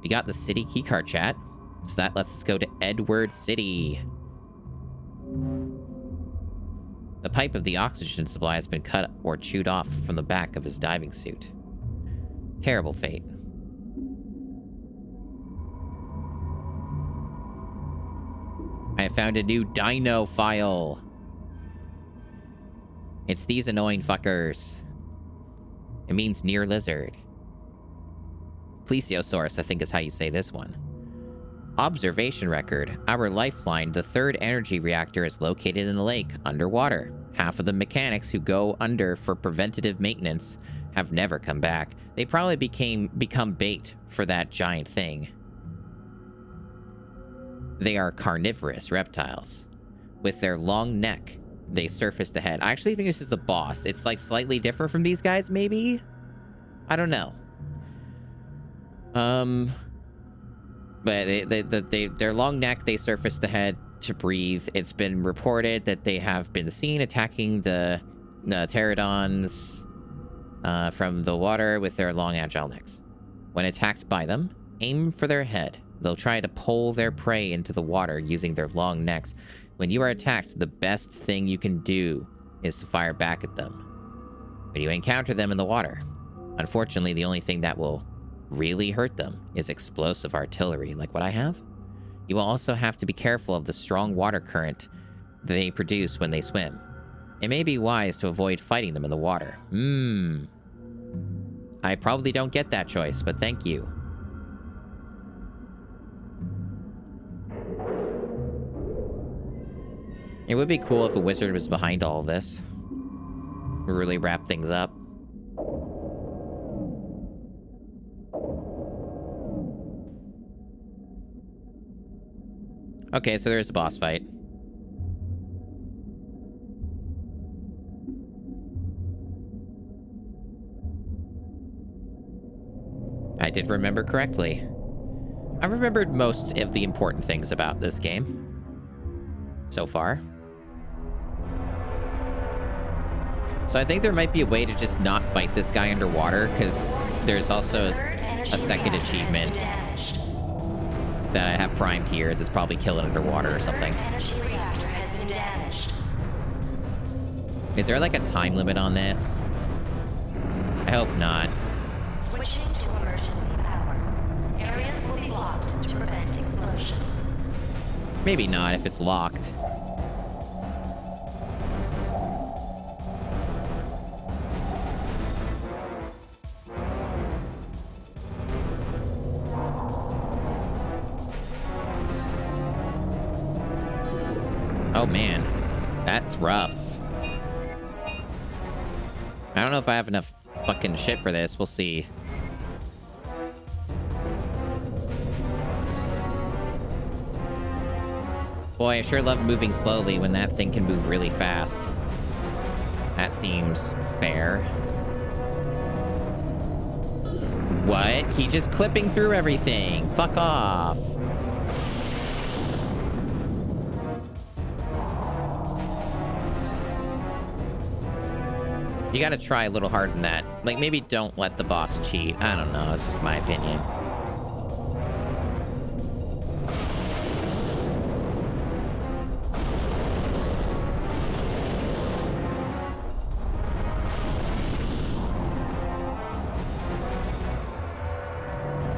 We got the city keycard, chat. So that lets us go to Edward City. The pipe of the oxygen supply has been cut or chewed off from the back of his diving suit. Terrible fate. I found a new Dino file. It's these annoying fuckers. It means near lizard. Plesiosaurus, I think is how you say this one. Observation record. Our lifeline, the third energy reactor, is located in the lake, underwater. Half of the mechanics who go under for preventative maintenance have never come back. They probably become bait for that giant thing. They are carnivorous reptiles. With their long neck, they surfaced ahead. I actually think this is the boss. It's like slightly different from these guys, maybe? I don't know. But their long neck, they surfaced ahead to breathe. It's been reported that they have been seen attacking the pterodons from the water with their long agile necks. When attacked by them, aim for their head. They'll try to pull their prey into the water using their long necks. When you are attacked, the best thing you can do is to fire back at them when you encounter them in the water. Unfortunately, the only thing that will really hurt them is explosive artillery, like what I have. You will also have to be careful of the strong water current they produce when they swim. It may be wise to avoid fighting them in the water. I probably don't get that choice, but thank you. It would be cool if a wizard was behind all of this. Really wrap things up. Okay, so there's a boss fight. I did remember correctly. I remembered most of the important things about this game so far. So I think there might be a way to just not fight this guy underwater, because there's also a second achievement that I have primed here that's probably kill it underwater or something. Is there like a time limit on this? I hope not. Switching to emergency power. Areas will be locked to prevent explosions. Maybe not if it's locked. Oh man, that's rough. I don't know if I have enough fucking shit for this. We'll see. Boy, I sure love moving slowly when that thing can move really fast. That seems fair. What? He just clipping through everything. Fuck off. You gotta try a little harder than that. Like, maybe don't let the boss cheat. I don't know. It's just my opinion.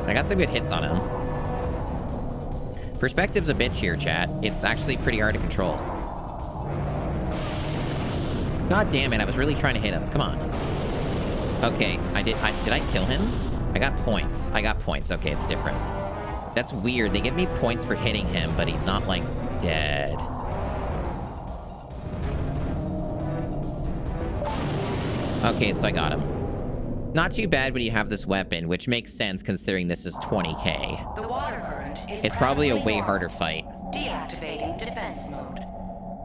I got some good hits on him. Perspective's a bitch here, chat. It's actually pretty hard to control. God damn it, I was really trying to hit him. Come on. Okay, did I kill him? I got points. I got points. Okay, it's different. That's weird. They give me points for hitting him, but he's not, like, dead. Okay, so I got him. Not too bad when you have this weapon, which makes sense considering this is 20k. The water current is It's probably a way presently harder locked. fight. Deactivating defense mode.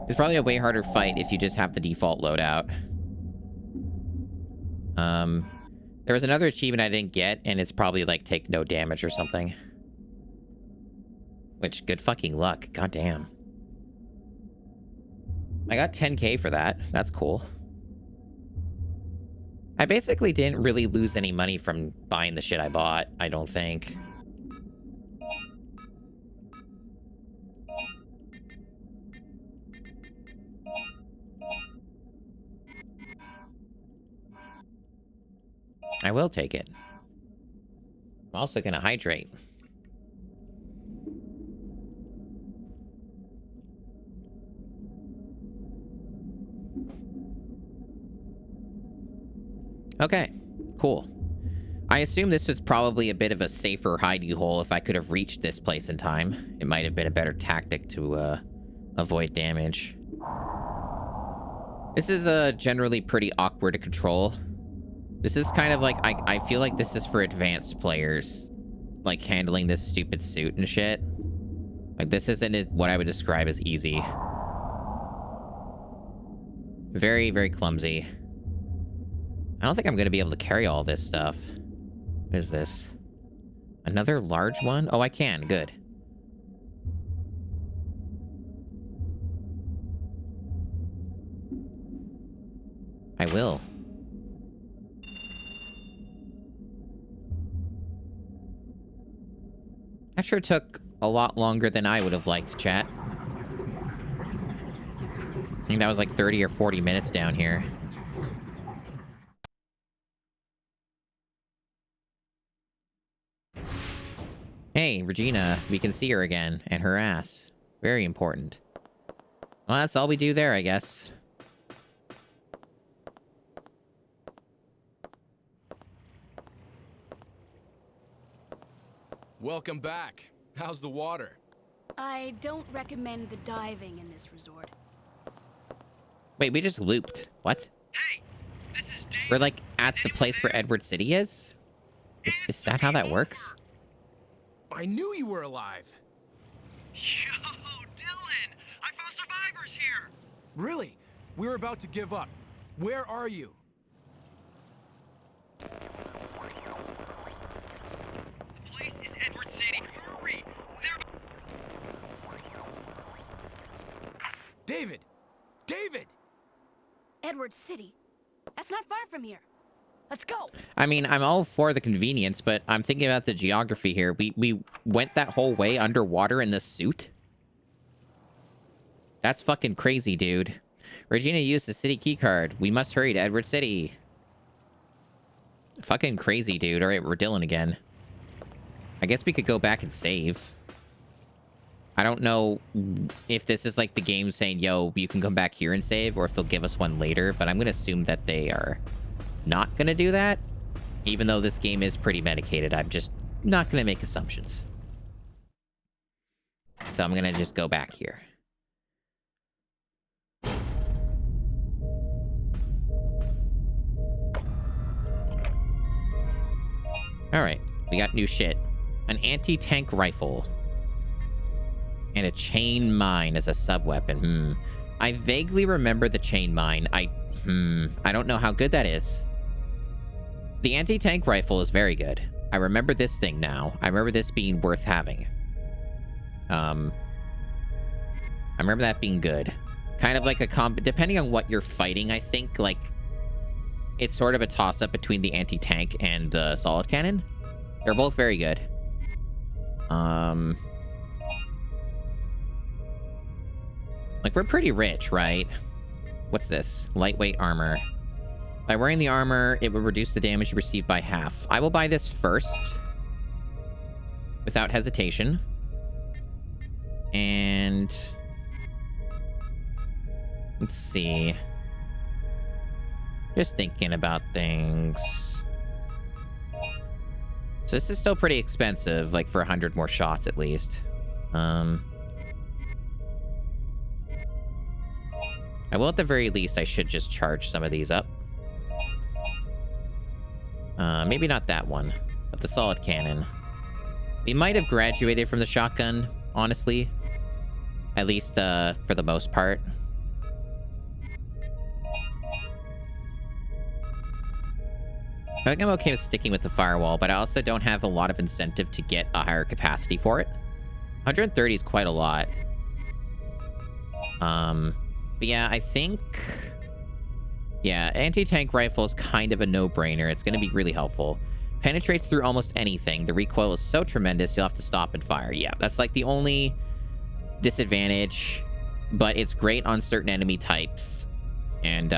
It's probably a way harder fight if you just have the default loadout. There was another achievement I didn't get, and it's probably like take no damage or something. Which, good fucking luck. God damn. I got 10k for that. That's cool. I basically didn't really lose any money from buying the shit I bought, I don't think. I will take it. I'm also gonna hydrate. Okay, cool. I assume this was probably a bit of a safer hidey hole if I could have reached this place in time. It might have been a better tactic to avoid damage. This is generally pretty awkward to control. This is kind of like, I feel like this is for advanced players. Like handling this stupid suit and shit. Like this isn't what I would describe as easy. Very, very clumsy. I don't think I'm going to be able to carry all this stuff. What is this? Another large one? Oh, I can. Good. I will. That sure took a lot longer than I would have liked, chat. I think that was like 30 or 40 minutes down here. Hey, Regina, we can see her again, and her ass. Very important. Well, that's all we do there, I guess. Welcome back. How's the water? I don't recommend the diving in this resort. Wait, we just looped. What? Hey, this is Dave. We're like at the place where Edward City is? Is that how that works? I knew you were alive. Yo, Dylan! I found survivors here! Really? We're about to give up. Where are you? The place is Edward City. Hurry! They're... David! David! Edward City. That's not far from here. Let's go. I mean, I'm all for the convenience, but I'm thinking about the geography here. We went that whole way underwater in this suit? That's fucking crazy, dude. Regina used the city keycard. We must hurry to Edward City. Fucking crazy, dude. All right, we're Dylan again. I guess we could go back and save. I don't know if this is like the game saying, yo, you can come back here and save, or if they'll give us one later, but I'm going to assume that they are not going to do that. Even though this game is pretty medicated, I'm just not going to make assumptions. So I'm going to just go back here. All right, we got new shit. An anti-tank rifle. And a chain mine as a sub-weapon. I vaguely remember the chain mine. I don't know how good that is. The anti-tank rifle is very good. I remember this thing now. I remember this being worth having. I remember that being good. Kind of like a depending on what you're fighting, I think, like, it's sort of a toss-up between the anti-tank and the solid cannon. They're both very good. Like, we're pretty rich, right? What's this? Lightweight armor. By wearing the armor, it will reduce the damage you receive by half. I will buy this first. Without hesitation. And... let's see. Just thinking about things. So this is still pretty expensive, like for 100 more shots at least. I will at the very least, I should just charge some of these up. Maybe not that one, but the solid cannon. We might have graduated from the shotgun, honestly. At least, for the most part. I think I'm okay with sticking with the firewall, but I also don't have a lot of incentive to get a higher capacity for it. 130 is quite a lot. But yeah, I think... yeah, anti-tank rifle is kind of a no-brainer. It's going to be really helpful. Penetrates through almost anything. The recoil is so tremendous, you'll have to stop and fire. Yeah, that's like the only disadvantage, but it's great on certain enemy types. And,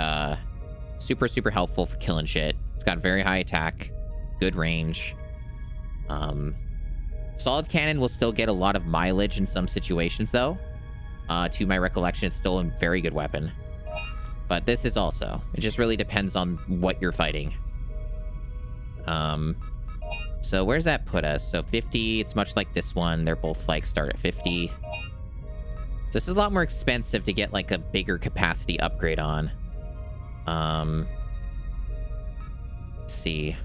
super, super helpful for killing shit. It's got very high attack, good range. Solid cannon will still get a lot of mileage in some situations, though. To my recollection, it's still a very good weapon. But this is also. It just really depends on what you're fighting. So where's that put us? So 50, it's much like this one. They're both like start at 50. So this is a lot more expensive to get like a bigger capacity upgrade on. Let's see.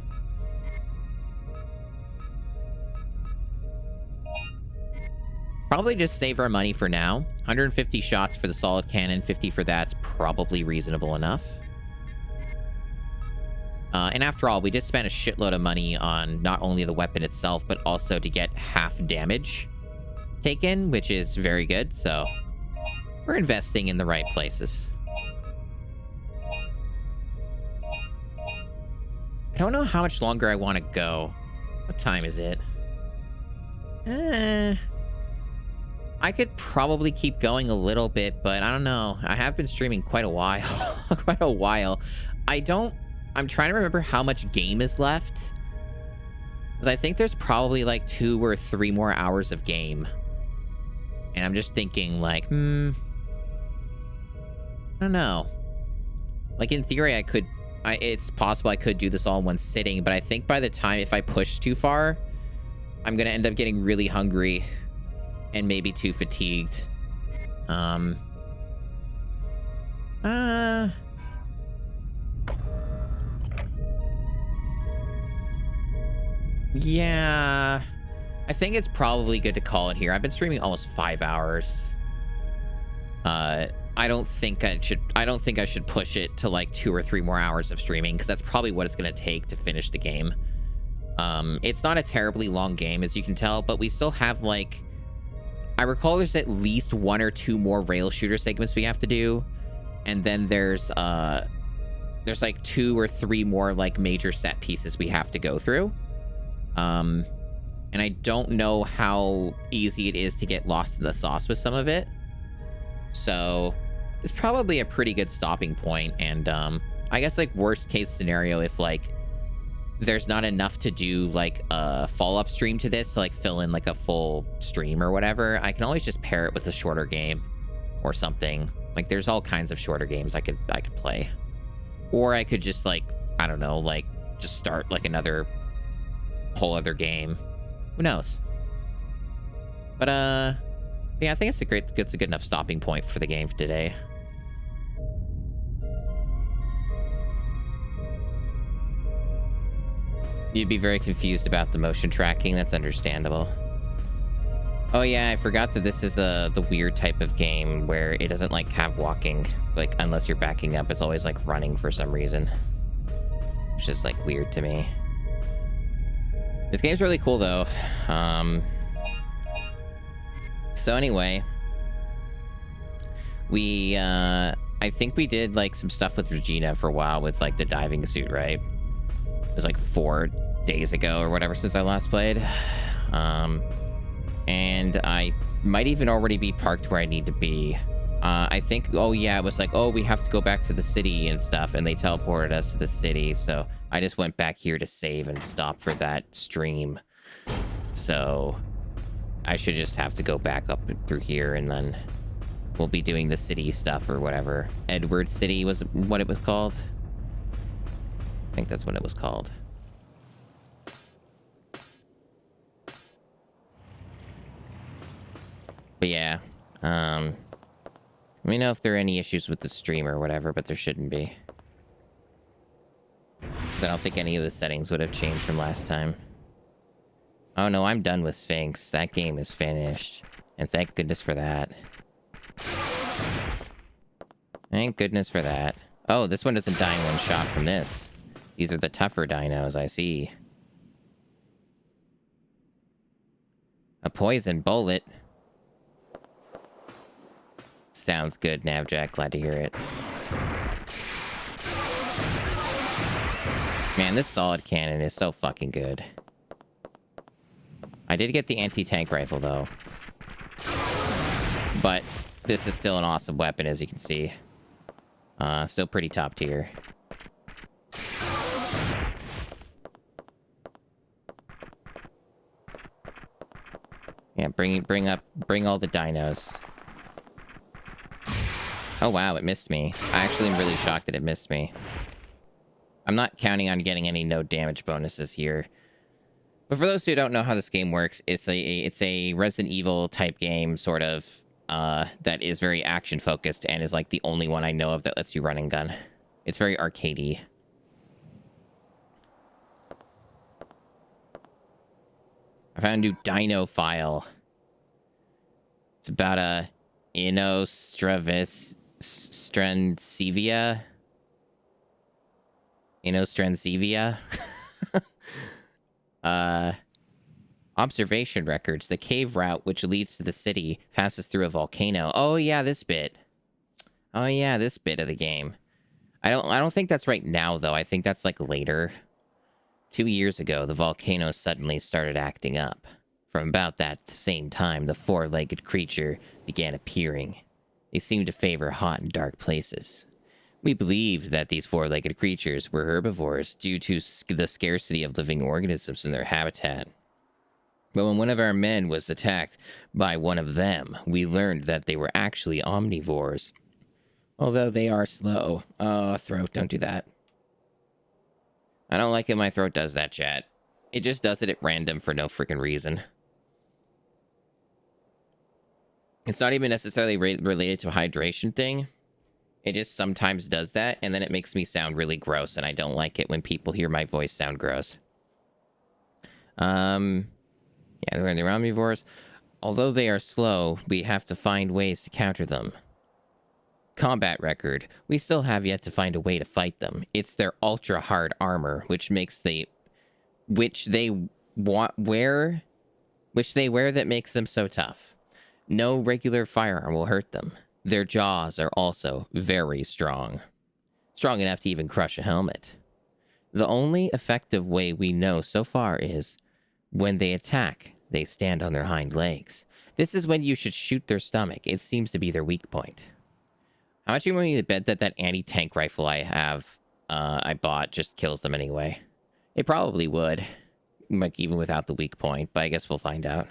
Probably just save our money for now. 150 shots for the solid cannon, 50 for that's probably reasonable enough. And after all, we just spent a shitload of money on not only the weapon itself, but also to get half damage taken, which is very good. So we're investing in the right places. I don't know how much longer I want to go. What time is it? I could probably keep going a little bit, but I don't know. I have been streaming quite a while. Quite a while. I'm trying to remember how much game is left. Because I think there's probably like 2 or 3 more hours of game. And I'm just thinking like, I don't know. Like in theory, it's possible I could do this all in one sitting, but I think by the time, if I push too far, I'm going to end up getting really hungry and maybe too fatigued. Yeah, I think it's probably good to call it here. I've been streaming almost 5 hours. I don't think I should push it to like 2 or 3 more hours of streaming, because that's probably what it's going to take to finish the game. It's not a terribly long game, as you can tell, but we still have like, I recall there's at least 1 or 2 more rail shooter segments we have to do, and then there's like 2 or 3 more like major set pieces we have to go through. And I don't know how easy it is to get lost in the sauce with some of it. So it's probably a pretty good stopping point. And I guess like worst case scenario, if like there's not enough to do like a follow-up stream to this to like fill in like a full stream or whatever, I can always just pair it with a shorter game or something. Like there's all kinds of shorter games I could play. Or I could just like, I don't know, like just start like another whole other game. Who knows? But yeah, I think it's a good enough stopping point for the game for today. You'd be very confused about the motion tracking. That's understandable. Oh yeah, I forgot that this is the weird type of game where it doesn't like have walking, like unless you're backing up. It's always like running for some reason, which is like weird to me. This game's really cool though. So anyway, I think we did like some stuff with Regina for a while with like the diving suit, right? It was like 4 days ago or whatever since I last played. And I might even already be parked where I need to be. I think, oh yeah, it was like, oh, we have to go back to the city and stuff, and they teleported us to the city, so I just went back here to save and stop for that stream. So I should just have to go back up through here, and then we'll be doing the city stuff or whatever. Edward City was what it was called. I think that's what it was called. But yeah, let me know if there are any issues with the stream or whatever, but there shouldn't be. 'Cause I don't think any of the settings would have changed from last time. Oh no, I'm done with Sphinx. That game is finished. And thank goodness for that. Thank goodness for that. Oh, this one doesn't die in one shot from this. These are the tougher dinos, I see. A poison bullet. Sounds good, Navjack. Glad to hear it. Man, this solid cannon is so fucking good. I did get the anti-tank rifle, though. But this is still an awesome weapon, as you can see. Still pretty top tier. Yeah, bring all the dinos. Oh wow, it missed me. I actually am really shocked that it missed me. I'm not counting on getting any no damage bonuses here. But for those who don't know how this game works, it's a Resident Evil type game, sort of, that is very action focused and is like the only one I know of that lets you run and gun. It's very arcadey. I found a new Dino file. It's about a Inostransevia. Observation records. The cave route which leads to the city passes through a volcano. Oh yeah, this bit. Oh yeah, this bit of the game. I don't think that's right now though. I think that's like later. 2 years ago, the volcano suddenly started acting up. From about that same time, the four-legged creature began appearing. They seemed to favor hot and dark places. We believed that these four-legged creatures were herbivores due to the scarcity of living organisms in their habitat. But when one of our men was attacked by one of them, we learned that they were actually omnivores. Although they are slow. Oh, throat, don't do that. I don't like it my throat does that, chat. It just does it at random for no freaking reason. It's not even necessarily related to a hydration thing. It just sometimes does that, and then it makes me sound really gross, and I don't like it when people hear my voice sound gross. Yeah, they're omnivores. Although they are slow, we have to find ways to counter them. Combat record. We still have yet to find a way to fight them. It's their ultra hard armor, which they wear that makes them so tough. No regular firearm will hurt them. Their jaws are also very strong. Strong enough to even crush a helmet. The only effective way we know so far is when they attack, they stand on their hind legs. This is when you should shoot their stomach. It seems to be their weak point. How much are you willing to bet that anti-tank rifle I bought just kills them anyway? It probably would. Like, even without the weak point, but I guess we'll find out.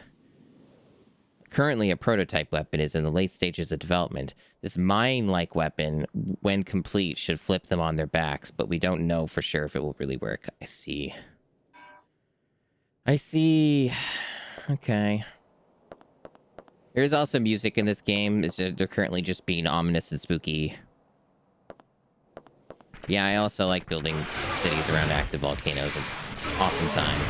Currently, a prototype weapon is in the late stages of development. This mine-like weapon, when complete, should flip them on their backs, but we don't know for sure if it will really work. I see. Okay. There's also music in this game. They're currently just being ominous and spooky. Yeah, I also like building cities around active volcanoes. It's an awesome time.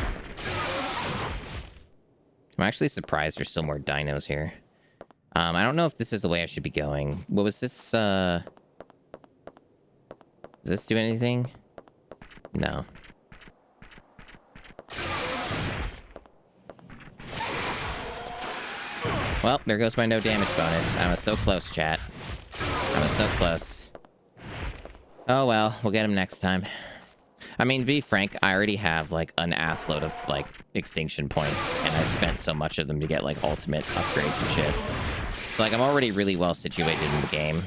I'm actually surprised there's still more dinos here. I don't know if this is the way I should be going. What was this, Does this do anything? No. Well, there goes my no damage bonus. I was so close, chat. I was so close. Oh well, we'll get him next time. I mean, to be frank, I already have, like, an assload of, like, extinction points, and I've spent so much of them to get, like, ultimate upgrades and shit. So, like, I'm already really well situated in the game.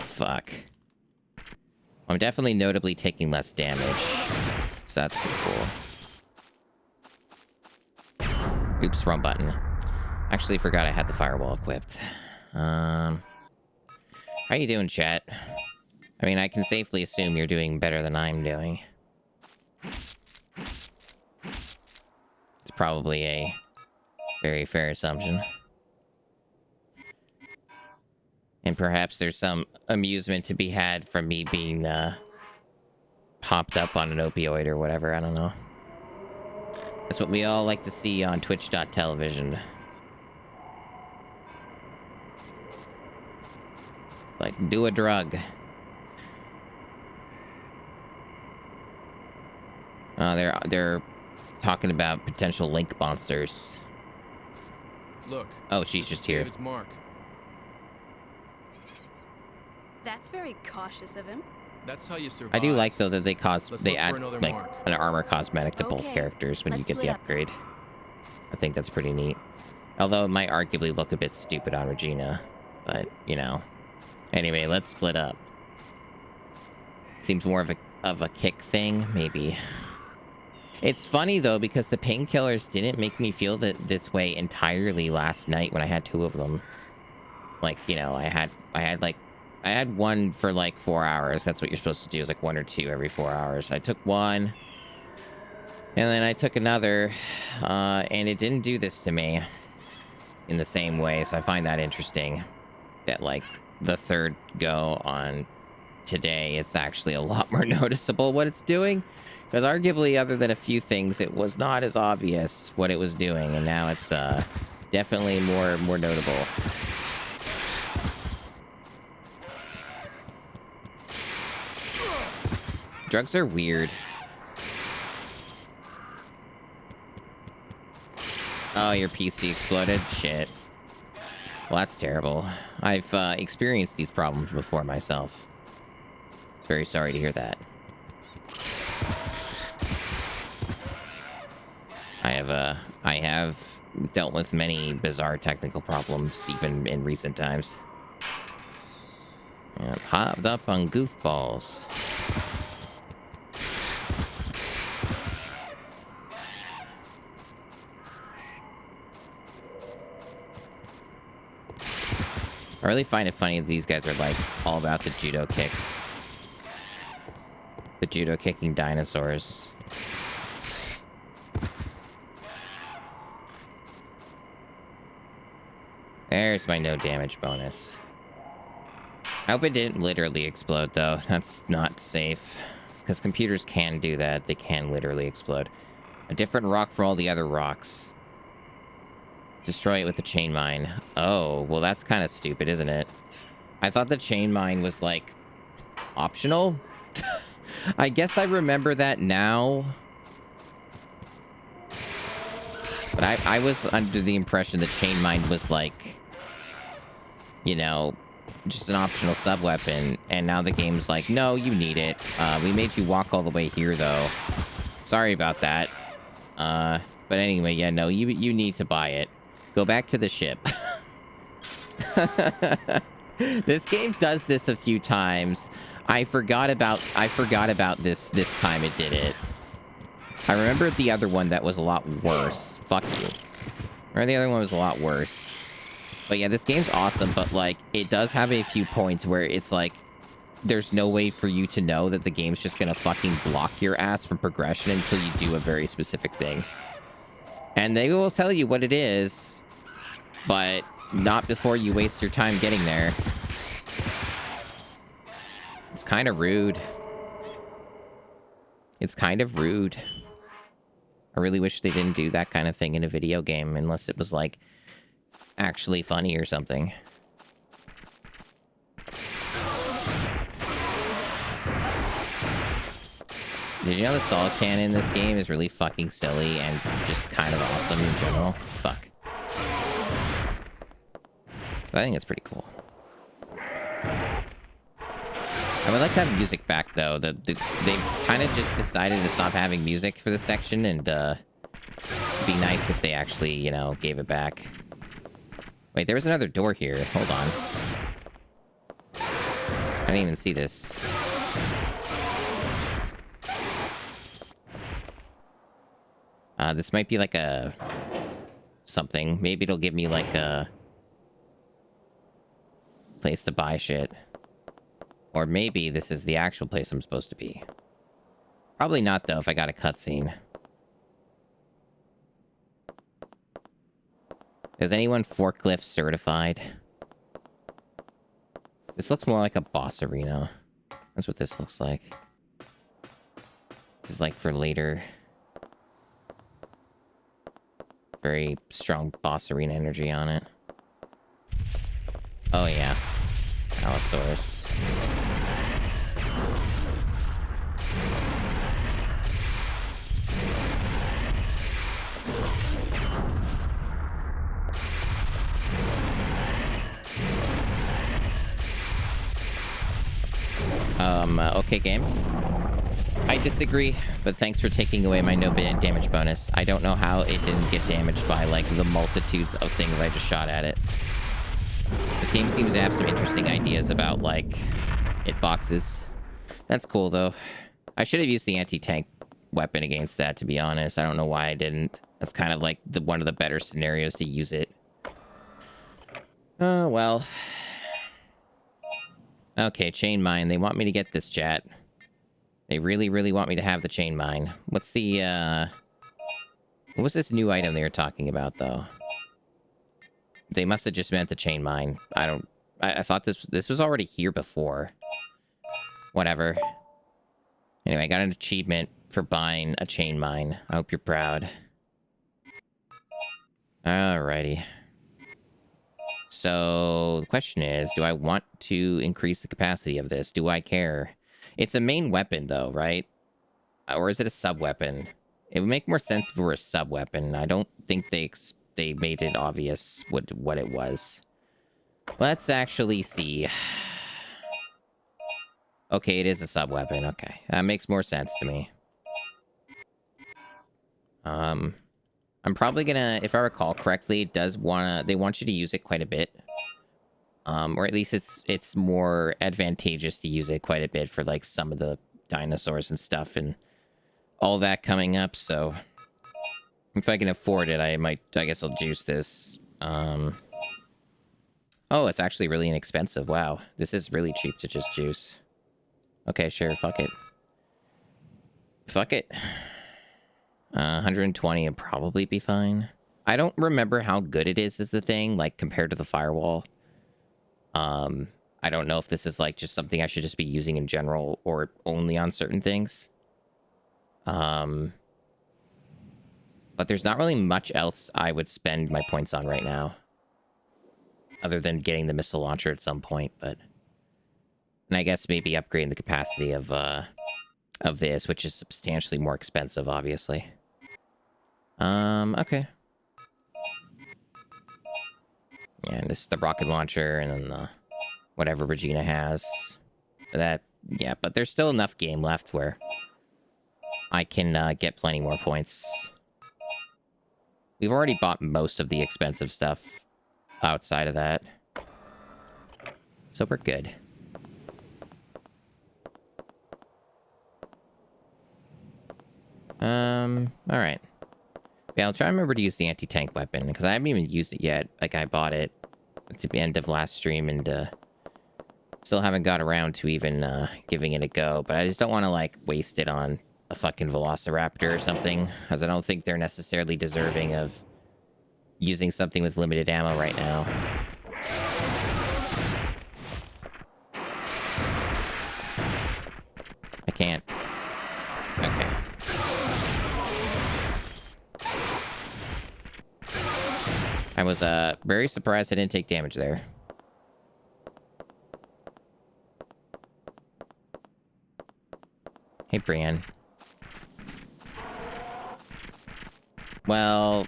Fuck. I'm definitely notably taking less damage, so that's pretty cool. Oops, wrong button. Actually forgot I had the firewall equipped. How you doing, chat? I mean, I can safely assume you're doing better than I'm doing. It's probably a very fair assumption. And perhaps there's some amusement to be had from me being, popped up on an opioid or whatever, I don't know. That's what we all like to see on twitch.television. Like, do a drug. They're talking about potential link monsters. Look. Oh, she's just here. David's mark. That's very cautious of him. That's how you survive. I do like, though, that they add like mark. an armor cosmetic to both characters when you get the upgrade. I think that's pretty neat. Although it might arguably look a bit stupid on Regina, but you know. Anyway, let's split up. Seems more of a kick thing, maybe. It's funny though, because the painkillers didn't make me feel this way entirely last night when I had 2 of them. Like, you know, I had one for like 4 hours. That's what you're supposed to do, is like 1 or 2 every 4 hours. I took one, and then I took another, and it didn't do this to me in the same way. So I find that interesting. That like the third go on today, it's actually a lot more noticeable what it's doing. Because arguably, other than a few things, it was not as obvious what it was doing, and now it's definitely more notable. Drugs are weird. Oh, your PC exploded? Shit. Well, that's terrible. I've experienced these problems before myself. Very sorry to hear that. I have dealt with many bizarre technical problems, even in recent times. Yeah, hopped up on goofballs. I really find it funny that these guys are like all about the judo kicks. The judo kicking dinosaurs. There's my no damage bonus. I hope it didn't literally explode though. That's not safe. Because computers can do that. They can literally explode. A different rock for all the other rocks. Destroy it with the chain mine. Oh, well that's kind of stupid, isn't it? I thought the chain mine was like optional. I guess I remember that now. But I was under the impression the chain mine was like, you know, just an optional sub-weapon. And now the game's like, no, you need it. We made you walk all the way here, though. Sorry about that. But anyway, yeah, no, you need to buy it. Go back to the ship. This game does this a few times. I forgot about this time it did it. I remember the other one that was a lot worse. Fuck you. Or the other one was a lot worse. But yeah, this game's awesome, but like it does have a few points where it's like there's no way for you to know that the game's just gonna fucking block your ass from progression until you do a very specific thing. And they will tell you what it is, but not before you waste your time getting there. It's kind of rude. It's kind of rude. I really wish they didn't do that kind of thing in a video game unless it was like actually funny or something. Did you know the solid cannon in this game is really fucking silly and just kind of awesome in general? Fuck. But I think it's pretty cool. I would like to have music back, though. They kind of just decided to stop having music for this section, and it'd be nice if they actually, you know, gave it back. Wait, there was another door here. Hold on. I didn't even see this. This might be like a something. Maybe it'll give me like a place to buy shit. Or maybe this is the actual place I'm supposed to be. Probably not, though, if I got a cutscene. Is anyone forklift certified? This looks more like a boss arena. That's what this looks like. This is like for later. Very strong boss arena energy on it. Oh, yeah. Allosaurus. Okay, game. I disagree, but thanks for taking away my no damage bonus. I don't know how it didn't get damaged by, like, the multitudes of things I just shot at it. This game seems to have some interesting ideas about, like, hitboxes. That's cool, though. I should have used the anti-tank weapon against that, to be honest. I don't know why I didn't. That's kind of, like, one of the better scenarios to use it. Oh, well. Okay, chain mine. They want me to get this, chat. They really, really want me to have the chain mine. What's the, what's this new item they were talking about, though? They must have just meant the chain mine. I thought this was already here before. Whatever. Anyway, I got an achievement for buying a chain mine. I hope you're proud. Alrighty. So, the question is, do I want to increase the capacity of this? Do I care? It's a main weapon, though, right? Or is it a sub-weapon? It would make more sense if it were a sub-weapon. I don't think they made it obvious what it was. Let's actually see. Okay, it is a sub-weapon. Okay, that makes more sense to me. I'm probably gonna, if I recall correctly, it does they want you to use it quite a bit. Or at least it's more advantageous to use it quite a bit for like some of the dinosaurs and stuff and all that coming up. So if I can afford it, I guess I'll juice this. Oh, it's actually really inexpensive. Wow, this is really cheap to just juice. Okay, sure, fuck it. Fuck it. 120 would probably be fine. I don't remember how good it is the thing, like, compared to the firewall. I don't know if this is, like, just something I should just be using in general or only on certain things. But there's not really much else I would spend my points on right now. Other than getting the missile launcher at some point, but... And I guess maybe upgrading the capacity of this, which is substantially more expensive, obviously. Okay. Yeah, and this is the rocket launcher, and then the... whatever Regina has. That, yeah, but there's still enough game left where I can get plenty more points. We've already bought most of the expensive stuff outside of that. So we're good. Alright. Yeah, I'll try and remember to use the anti-tank weapon, because I haven't even used it yet. Like, I bought it at the end of last stream, and, still haven't got around to even, giving it a go. But I just don't want to, like, waste it on a fucking Velociraptor or something, because I don't think they're necessarily deserving of using something with limited ammo right now. I can't. Okay. I was, very surprised I didn't take damage there. Hey, Brienne. Well,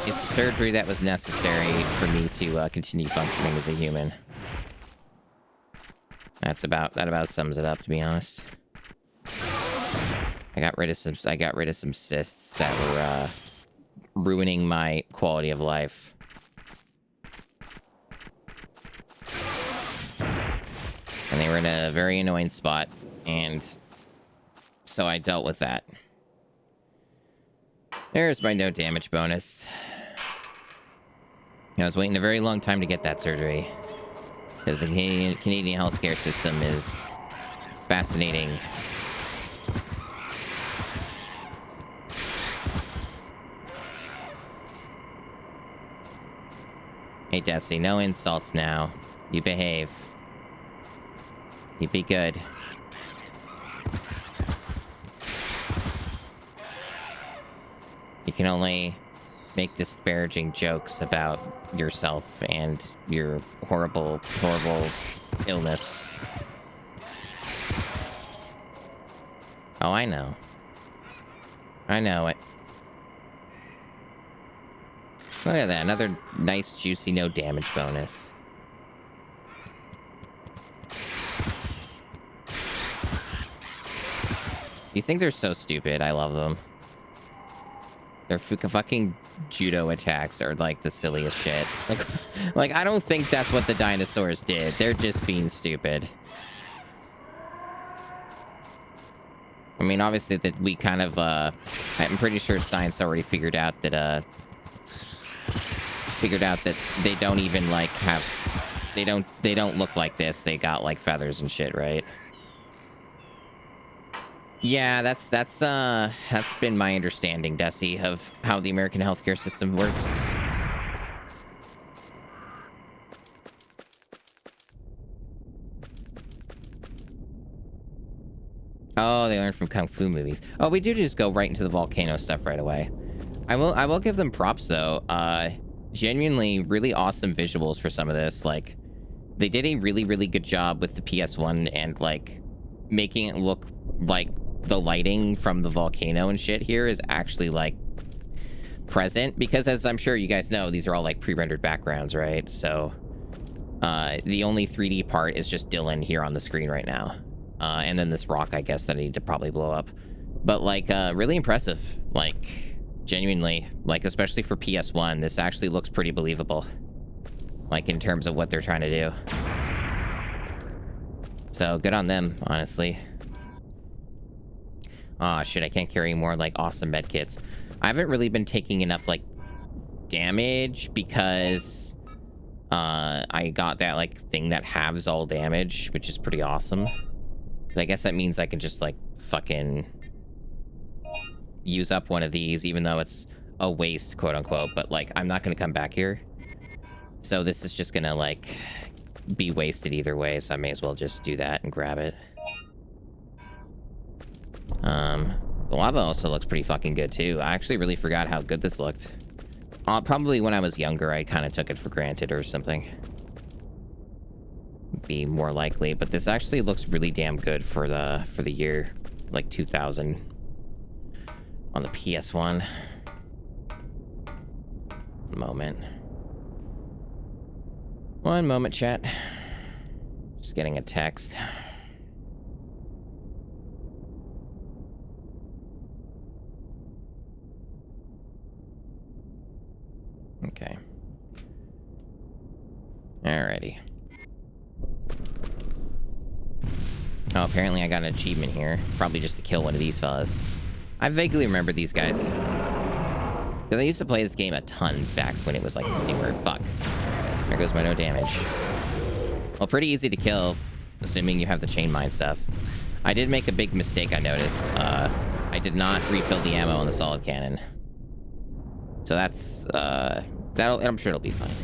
it's a surgery that was necessary for me to continue functioning as a human. That about sums it up, to be honest. I got rid of some cysts that were ruining my quality of life. And they were in a very annoying spot, and so I dealt with that. There's my no damage bonus. I was waiting a very long time to get that surgery, because the Canadian healthcare system is fascinating. Hey, Desi, no insults now. You behave. You be good. You can only make disparaging jokes about yourself and your horrible, horrible illness. Oh, I know. I know it. Look at that, another nice, juicy, no damage bonus. These things are so stupid, I love them. Their fucking judo attacks are like the silliest shit. Like, I don't think that's what the dinosaurs did. They're just being stupid. I mean, obviously that we kind of, I'm pretty sure science already figured out that, they don't even like have, they don't look like this. They got like feathers and shit, right? Yeah, that's been my understanding, Desi, of how the American healthcare system works. Oh, they learned from Kung Fu movies. Oh, we do just go right into the volcano stuff right away. I will give them props though. Genuinely really awesome visuals for some of this. Like, they did a really, really good job with the PS1 and like making it look like the lighting from the volcano and shit here is actually like present, because as I'm sure you guys know, these are all like pre-rendered backgrounds, right? So the only 3D part is just Dylan here on the screen right now. And then this rock, I guess, that I need to probably blow up. But like really impressive. Like, Genuinely. Like, especially for PS1, this actually looks pretty believable. Like, in terms of what they're trying to do. So, good on them, honestly. Aw, shit, I can't carry more, like, awesome medkits. I haven't really been taking enough, like, damage because... I got that, like, thing that halves all damage, which is pretty awesome. But I guess that means I can just, like, fucking... use up one of these, even though it's a waste, quote-unquote. But, like, I'm not gonna come back here. So this is just gonna, like, be wasted either way, so I may as well just do that and grab it. The lava also looks pretty fucking good, too. I actually really forgot how good this looked. Probably when I was younger, I kind of took it for granted or something. Be more likely, but this actually looks really damn good for the year, like 2000 on the PS1. One moment, chat. Just getting a text. Okay. Alrighty. Oh, apparently I got an achievement here. Probably just to kill one of these fellas. I vaguely remember these guys. Because I used to play this game a ton back when it was like newer. Fuck. There goes my no damage. Well, pretty easy to kill, assuming you have the chain mine stuff. I did make a big mistake, I noticed. I did not refill the ammo on the solid cannon. So that's, I'm sure it'll be fine.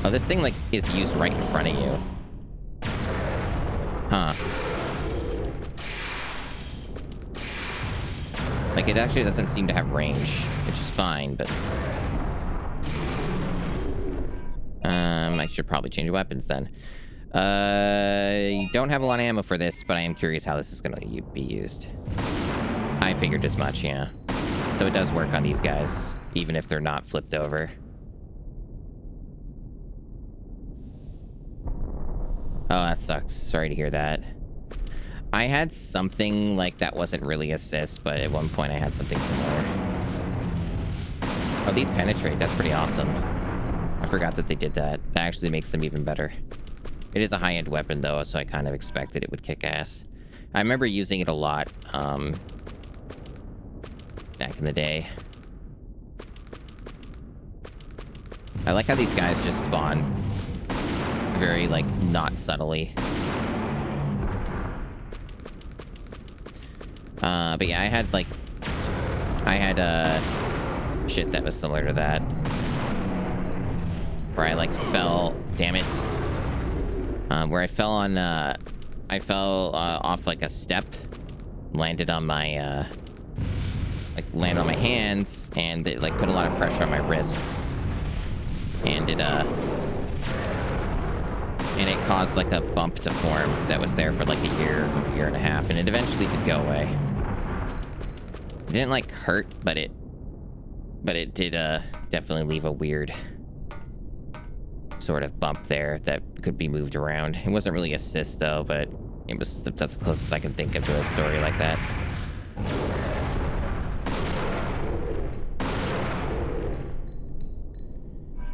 Oh, this thing, like, is used right in front of you. Huh. Like, it actually doesn't seem to have range, which is fine, but... I should probably change weapons then. You don't have a lot of ammo for this, but I am curious how this is gonna be used. I figured as much, yeah. So it does work on these guys, even if they're not flipped over. Oh, that sucks. Sorry to hear that. I had something like that wasn't really assist, but at one point I had something similar. Oh, these penetrate. That's pretty awesome. I forgot that they did that. That actually makes them even better. It is a high-end weapon, though, so I kind of expected it would kick ass. I remember using it a lot, back in the day. I like how these guys just spawn very, like, not subtly. But yeah, I had shit that was similar to that. Where I, like, fell, damn it. Where I fell on, off, like, a step, landed on my, landed on my hands, and it, like, put a lot of pressure on my wrists. And it caused, like, a bump to form that was there for, like, a year and a half, and it eventually did go away. It didn't, like, hurt, but it did, definitely leave a weird sort of bump there that could be moved around. It wasn't really assist, though, but it was, that's the closest I can think of to a story like that.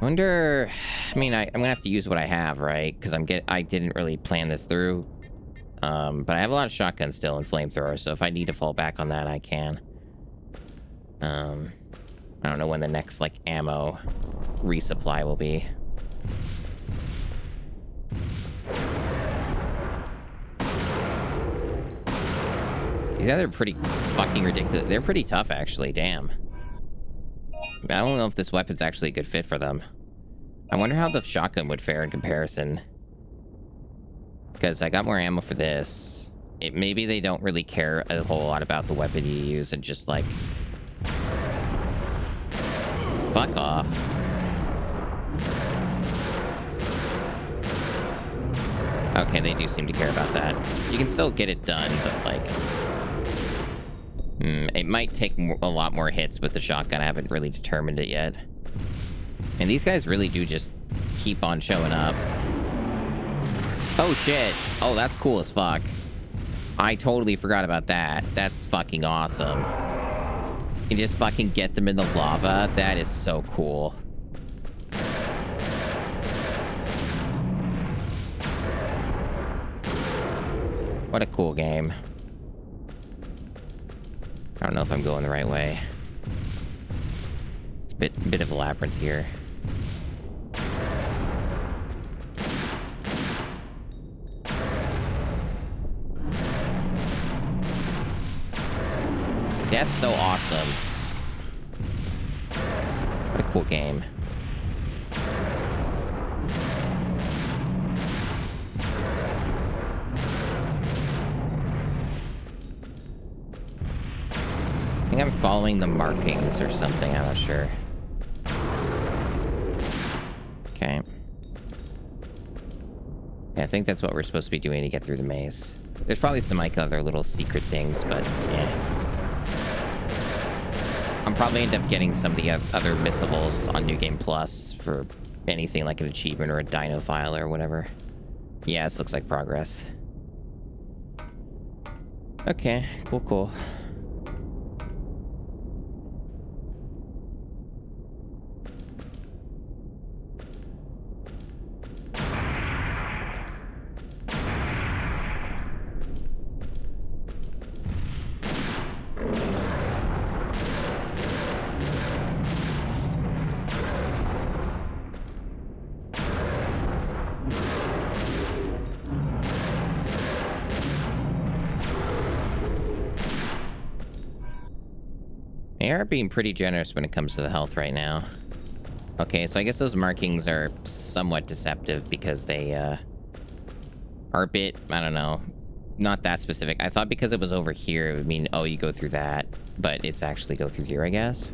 Wonder, I mean, I'm gonna have to use what I have, right? Because I didn't really plan this through. But I have a lot of shotguns still and flamethrowers, so if I need to fall back on that, I can. I don't know when the next, like, ammo resupply will be. These guys are pretty fucking ridiculous. They're pretty tough, actually. Damn. I don't know if this weapon's actually a good fit for them. I wonder how the shotgun would fare in comparison. Because I got more ammo for this. Maybe they don't really care a whole lot about the weapon you use and just, like... Fuck off. Okay, they do seem to care about that. You can still get it done, but, like... it might take a lot more hits with the shotgun. I haven't really determined it yet. And these guys really do just keep on showing up. Oh, shit. Oh, that's cool as fuck. I totally forgot about that. That's fucking awesome. You just fucking get them in the lava. That is so cool. What a cool game. I don't know if I'm going the right way. It's a bit of a labyrinth here. See, that's so awesome. What a cool game. I think I'm following the markings or something. I'm not sure. Okay. Yeah, I think that's what we're supposed to be doing to get through the maze. There's probably some like other little secret things, but yeah. I'll probably end up getting some of the other missables on New Game Plus for anything like an achievement or a Dino file or whatever. Yeah, this looks like progress. Okay, cool. They are being pretty generous when it comes to the health right now. Okay, so I guess those markings are somewhat deceptive because they are a bit, I don't know, not that specific. I thought because it was over here, it would mean, oh, you go through that, but it's actually go through here, I guess.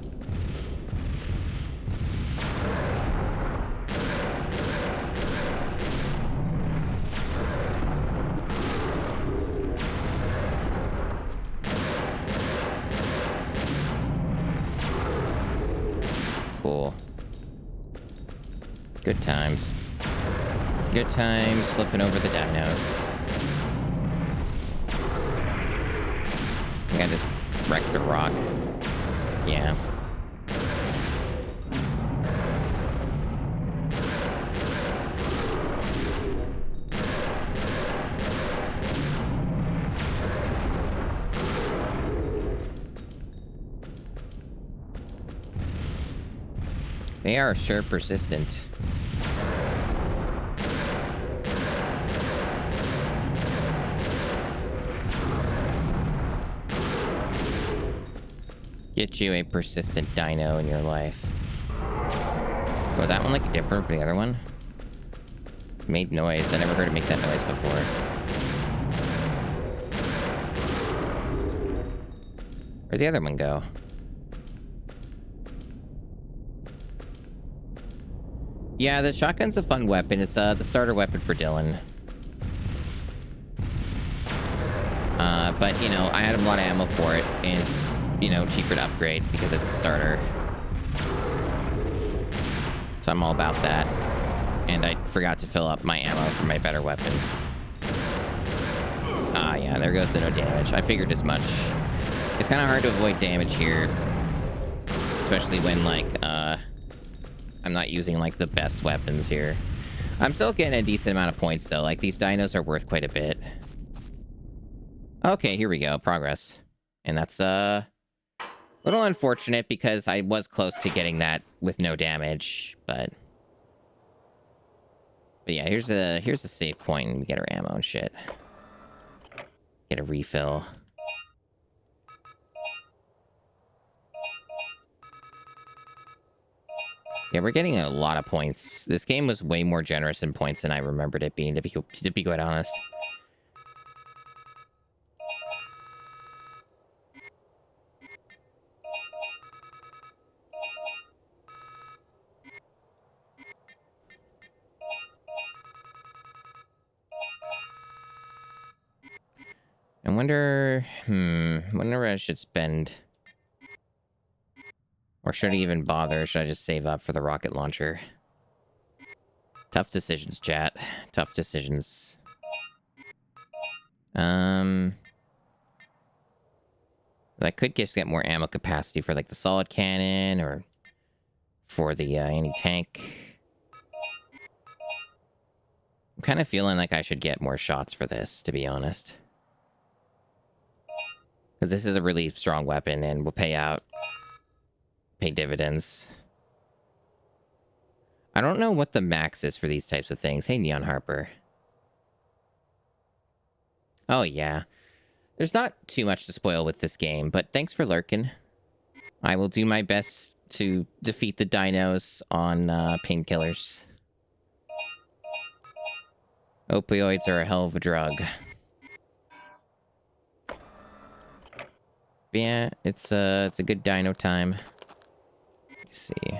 Cool. Good times. Good times flipping over the dinos. I think I just wrecked the rock. Yeah. They are sure persistent. Get you a persistent dino in your life. Was that one like different from the other one? It made noise. I never heard it make that noise before. Where'd the other one go? Yeah, the shotgun's a fun weapon. It's the starter weapon for Dylan. But, you know, I had a lot of ammo for it, and it's, you know, cheaper to upgrade because it's a starter. So I'm all about that. And I forgot to fill up my ammo for my better weapon. Ah, yeah, there goes the no damage. I figured as much. It's kind of hard to avoid damage here. Especially when, like, I'm not using, like, the best weapons here. I'm still getting a decent amount of points, though. Like, these dinos are worth quite a bit. Okay, here we go. Progress. And that's, a little unfortunate because I was close to getting that with no damage, but yeah, here's a save point and we get our ammo and shit. Get a refill. Yeah, we're getting a lot of points. This game was way more generous in points than I remembered it being, to be quite honest. I wonder, wonder where I should spend. Or should I even bother? Should I just save up for the rocket launcher? Tough decisions, chat. Tough decisions. I could just get more ammo capacity for like the solid cannon or for the anti-tank. I'm kind of feeling like I should get more shots for this, to be honest. Because this is a really strong weapon and will pay dividends. I don't know what the max is for these types of things. Hey, Neon Harper. Oh, yeah. There's not too much to spoil with this game, but thanks for lurking. I will do my best to defeat the dinos on painkillers. Opioids are a hell of a drug. But yeah, it's a good dino time. Let's see.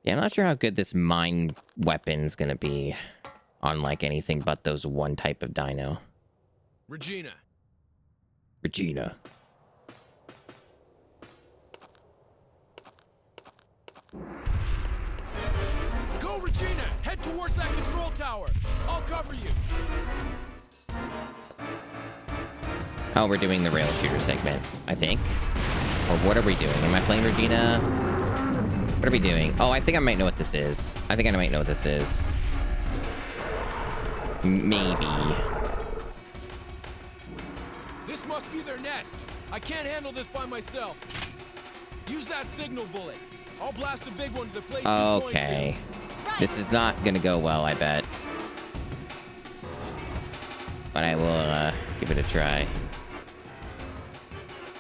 Yeah, I'm not sure how good this mine weapon's gonna be on like anything but those one type of dino. Regina. Regina. Go, Regina! Head towards that control tower. I'll cover you. Oh, we're doing the rail shooter segment, I think. Or what are we doing? Am I playing Regina? What are we doing? Oh, I think I might know what this is. I think I might know what this is. Maybe. This must be their nest. I can't handle this by myself. Use that signal bullet. I'll blast a big one to the place. Okay. This is not gonna go well, I bet. But I will give it a try.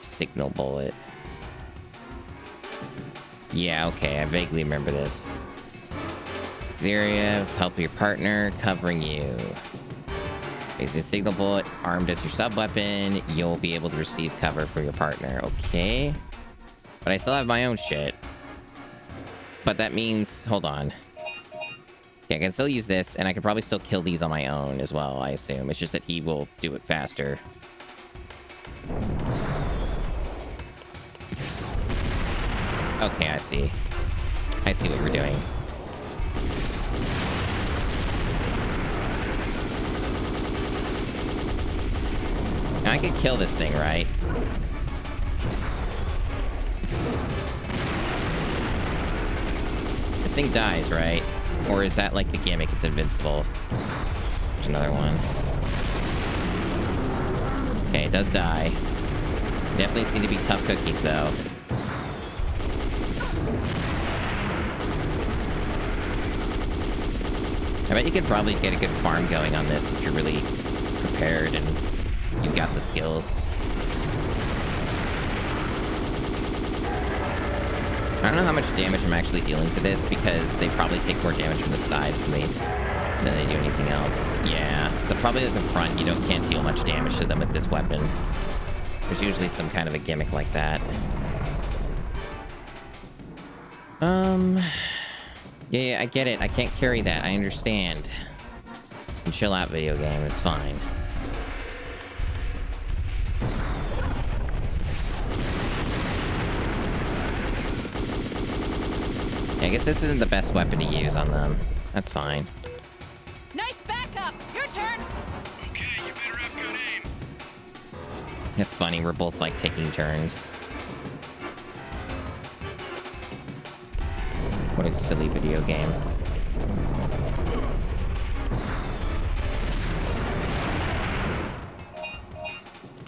Signal bullet. Yeah, okay, I vaguely remember this. Area, help your partner, covering you. Basically, signal bullet, armed as your sub-weapon, you'll be able to receive cover for your partner. Okay. But I still have my own shit. But that means, hold on. Yeah, I can still use this, and I can probably still kill these on my own as well, I assume. It's just that he will do it faster. Okay, I see. I see what you're doing. Now I could kill this thing, right? This thing dies, right? Or is that like the gimmick? It's invincible. There's another one. Okay, it does die. Definitely seem to be tough cookies, though. I bet you could probably get a good farm going on this if you're really prepared and you've got the skills. I don't know how much damage I'm actually dealing to this because they probably take more damage from the sides than they do anything else. Yeah, so probably at the front you can't deal much damage to them with this weapon. There's usually some kind of a gimmick like that. Yeah, I get it. I can't carry that. I understand. And chill out, video game. It's fine. Yeah, I guess this isn't the best weapon to use on them. That's fine. Nice backup. Your turn. Okay, you better have good aim. It's funny. We're both like taking turns. What a silly video game.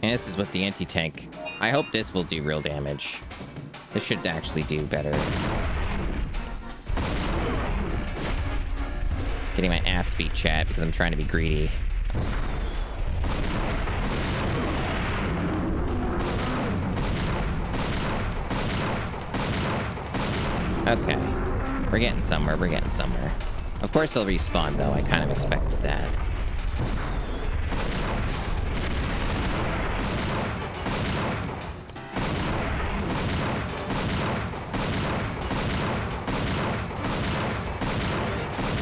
And this is with the anti-tank. I hope this will do real damage. This should actually do better. Getting my ass beat, chat, because I'm trying to be greedy. Okay. We're getting somewhere, we're getting somewhere. Of course they'll respawn, though. I kind of expected that.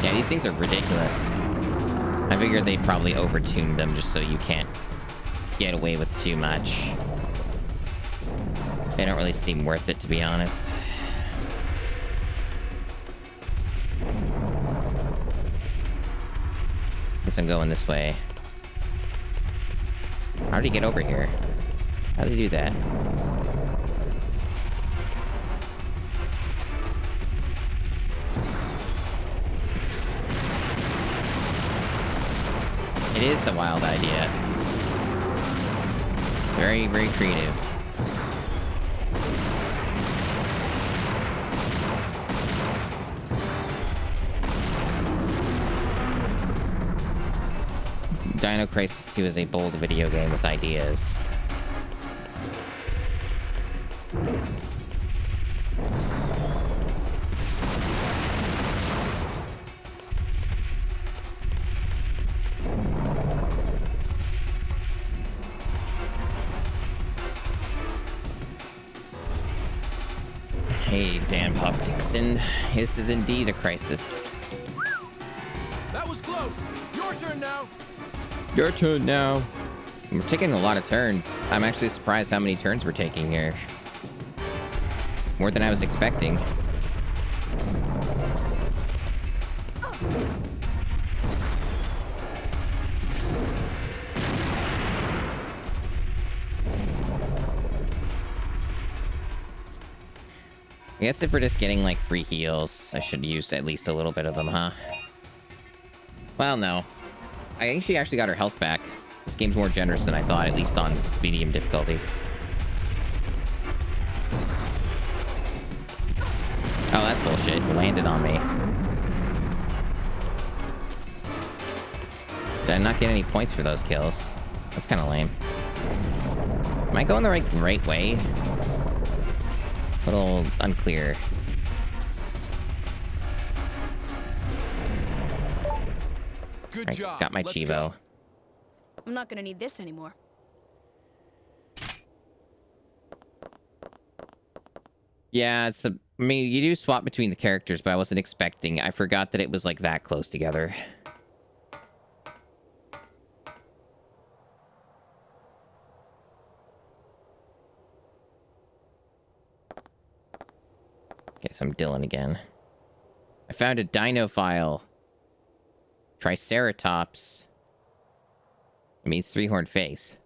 Yeah, these things are ridiculous. I figured they probably overtuned them just so you can't get away with too much. They don't really seem worth it, to be honest. guess I'm going this way. How did he get over here? How did he do that? It is a wild idea. Very, very creative. Dino Crisis 2 is a bold video game with ideas. Hey, Dan Pop Dixon. This is indeed a crisis. That was close. Your turn now. Your turn now. We're taking a lot of turns. I'm actually surprised how many turns we're taking here. More than I was expecting. I guess if we're just getting, like, free heals, I should use at least a little bit of them, huh? Well, no. I actually got her health back. This game's more generous than I thought, at least on medium difficulty. Oh, that's bullshit. It landed on me. Did I not get any points for those kills? That's kind of lame. Am I going the right way? A little unclear. Good job. Got my Chivo. I'm not gonna need this anymore. Yeah, I mean, you do swap between the characters, but I wasn't expecting. I forgot that it was like that close together. Okay, so I'm Dylan again. I found a Dino file. Triceratops. It means three-horned face.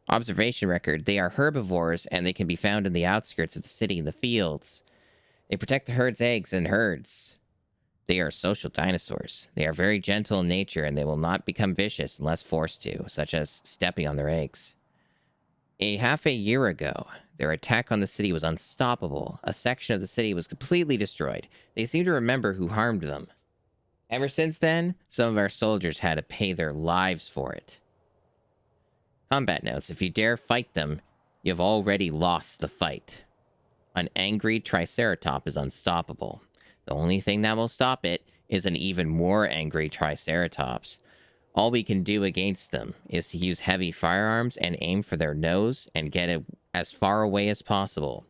Observation record. They are herbivores, and they can be found in the outskirts of the city in the fields. They protect the herd's eggs and herds. They are social dinosaurs. They are very gentle in nature, and they will not become vicious unless forced to, such as stepping on their eggs. Half a year ago, their attack on the city was unstoppable. A section of the city was completely destroyed. They seem to remember who harmed them. Ever since then, some of our soldiers had to pay their lives for it. Combat notes. If you dare fight them, you have already lost the fight. An angry Triceratops is unstoppable. The only thing that will stop it is an even more angry Triceratops. All we can do against them is to use heavy firearms and aim for their nose and get it as far away as possible.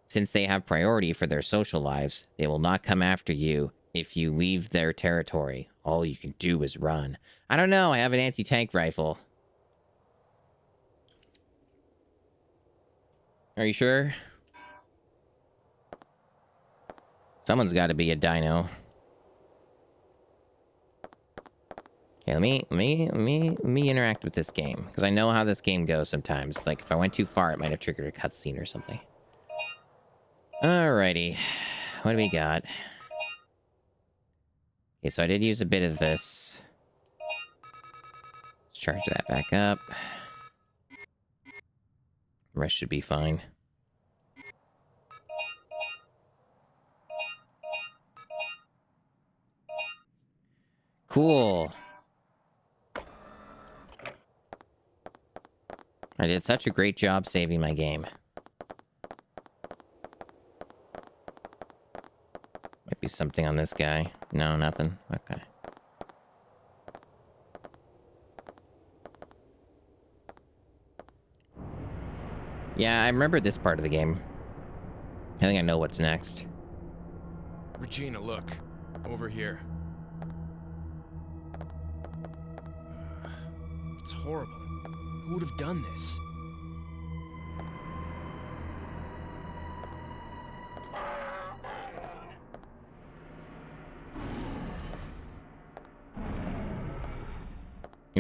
Since they have priority for their social lives, they will not come after you if you leave their territory. All you can do is run. I don't know, I have an anti-tank rifle. Are you sure? Someone's got to be a dino. Okay, let me interact with this game, because I know how this game goes sometimes. Like, if I went too far, it might have triggered a cutscene or something. Alrighty. What do we got? Okay, so I did use a bit of this. Let's charge that back up. The rest should be fine. Cool. I did such a great job saving my game. Might be something on this guy. No, nothing. Okay. Yeah, I remember this part of the game. I think I know what's next. Regina, look. Over here. It's horrible. Who would have done this?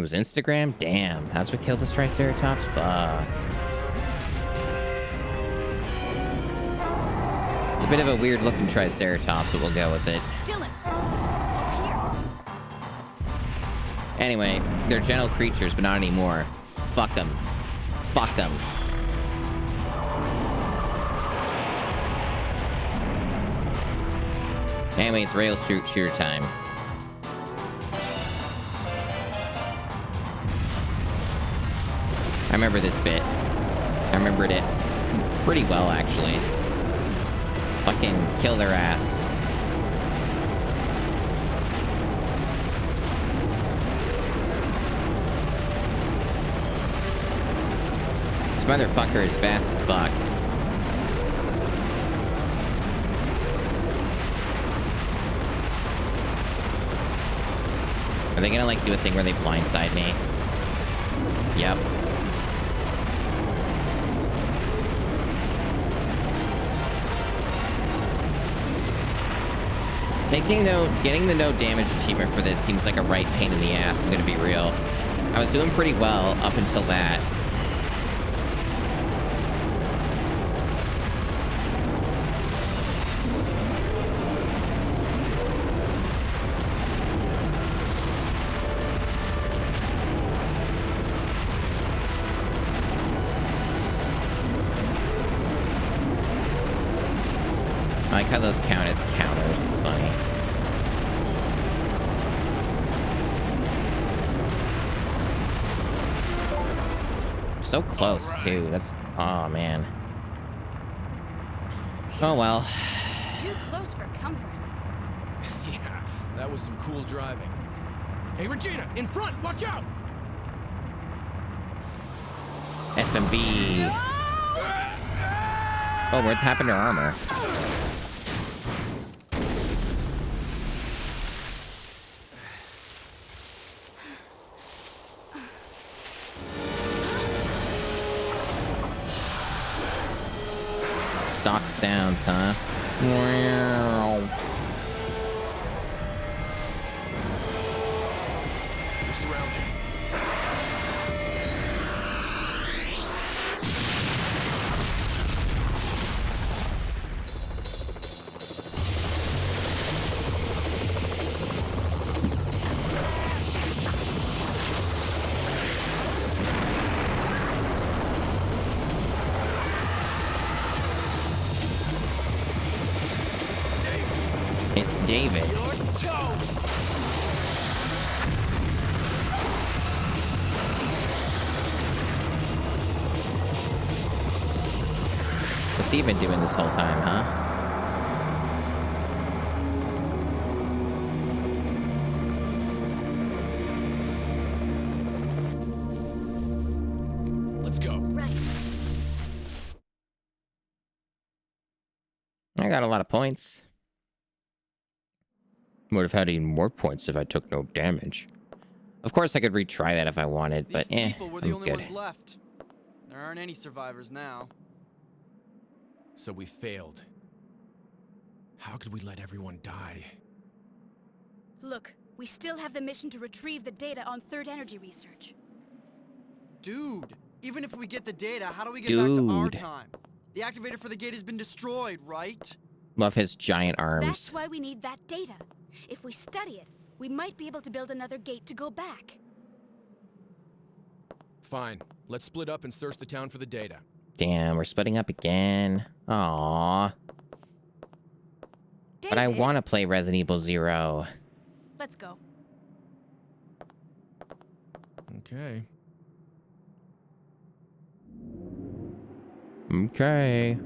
It was Instagram? Damn, that's what killed the Triceratops? Fuck. It's a bit of a weird looking Triceratops, but we'll go with it. Dylan, over here. Anyway, they're gentle creatures, but not anymore. Fuck them. Fuck them. Anyway, it's rail shooter time. I remember this bit. I remembered it pretty well, actually. Fucking kill their ass. This motherfucker is fast as fuck. Are they gonna, like, do a thing where they blindside me? Yep. Getting the no damage achievement for this seems like a right pain in the ass, I'm gonna be real. I was doing pretty well up until that. I like how those count as counters, it's funny. So close, too. That's... oh, man. Oh, well. Too close for comfort. Yeah, that was some cool driving. Hey, Regina, in front! Watch out! FMV. Oh, what happened to her armor? Stock sounds, huh? Wow. We're surrounded. It's David. What's he been doing this whole time, huh? Let's go. Right. I got a lot of points. Would have had even more points if I took no damage. Of course, I could retry that if I wanted, but These people were the I'm only good. ones left. There aren't any survivors now. So we failed. How could we let everyone die? Look, we still have the mission to retrieve the data on third energy research. Dude, even if we get the data, how do we get back to our Dude. time? The activator for the gate has been destroyed, right? Love his giant arms. That's why we need that data. If we study it, we might be able to build another gate to go back. Fine. Let's split up and search the town for the data. Damn, we're splitting up again. Aww. But I David, want to play Resident Evil 0. Let's go. Okay. Okay.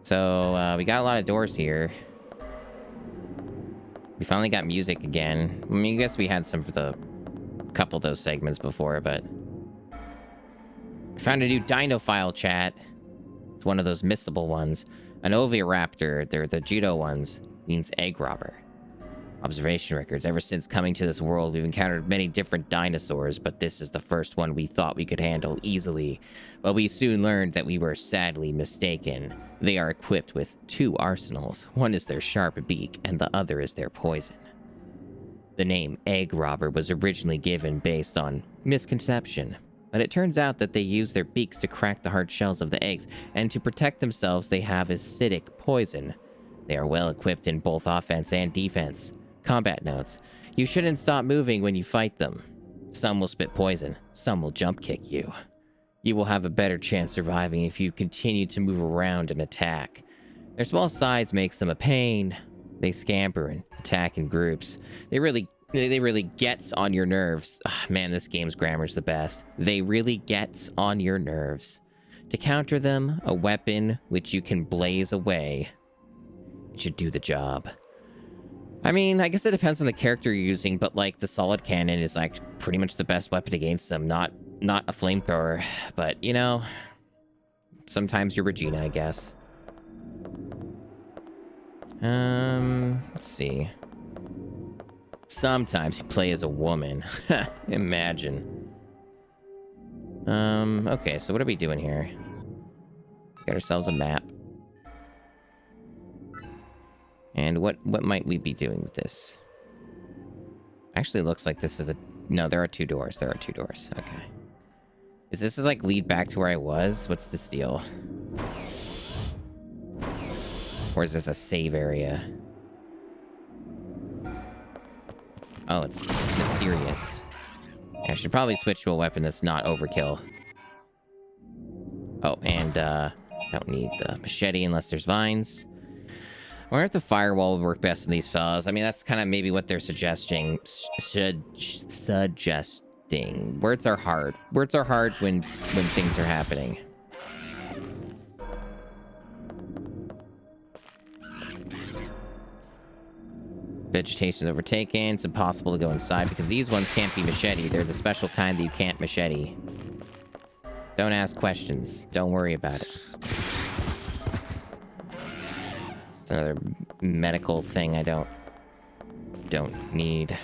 So, we got a lot of doors here. We finally got music again. I mean, I guess we had some for the couple of those segments before, but... I found a new Dino file, chat. It's one of those missable ones. An oviraptor, they're the judo ones, means egg robber. Observation records. Ever since coming to this world, we've encountered many different dinosaurs, but this is the first one we thought we could handle easily. But we soon learned that we were sadly mistaken. They are equipped with two arsenals. One is their sharp beak, and the other is their poison. The name egg robber was originally given based on misconception, but it turns out that they use their beaks to crack the hard shells of the eggs, and to protect themselves they have acidic poison. They are well equipped in both offense and defense. Combat notes: you shouldn't stop moving when you fight them. Some will spit poison, some will jump kick you. You will have a better chance surviving if you continue to move around and attack. Their small size makes them a pain. They scamper and attack in groups. They really gets on your nerves. Man, this game's grammar's the best. They really gets on your nerves. To counter them, a weapon which you can blaze away. It should do the job. I mean, I guess it depends on the character you're using, but like the solid cannon is like pretty much the best weapon against them, not a flamethrower. But you know, sometimes you're Regina, I guess. Let's see. Sometimes you play as a woman. Imagine. Okay, so what are we doing here? Got ourselves a map. And what might we be doing with this? Actually, looks like this is a... No, there are two doors. There are two doors. Okay. Is this like lead back to where I was? What's this deal? Or is this a save area? Oh, it's mysterious. I should probably switch to a weapon that's not overkill. Oh, and don't need the machete unless there's vines. I wonder if the firewall would work best in these fellas. I mean, that's kind of maybe what they're suggesting. Suggesting. Words are hard. Words are hard when things are happening. Vegetation is overtaken. It's impossible to go inside because these ones can't be machete. They're the special kind that you can't machete. Don't ask questions. Don't worry about it. It's another medical thing I don't need.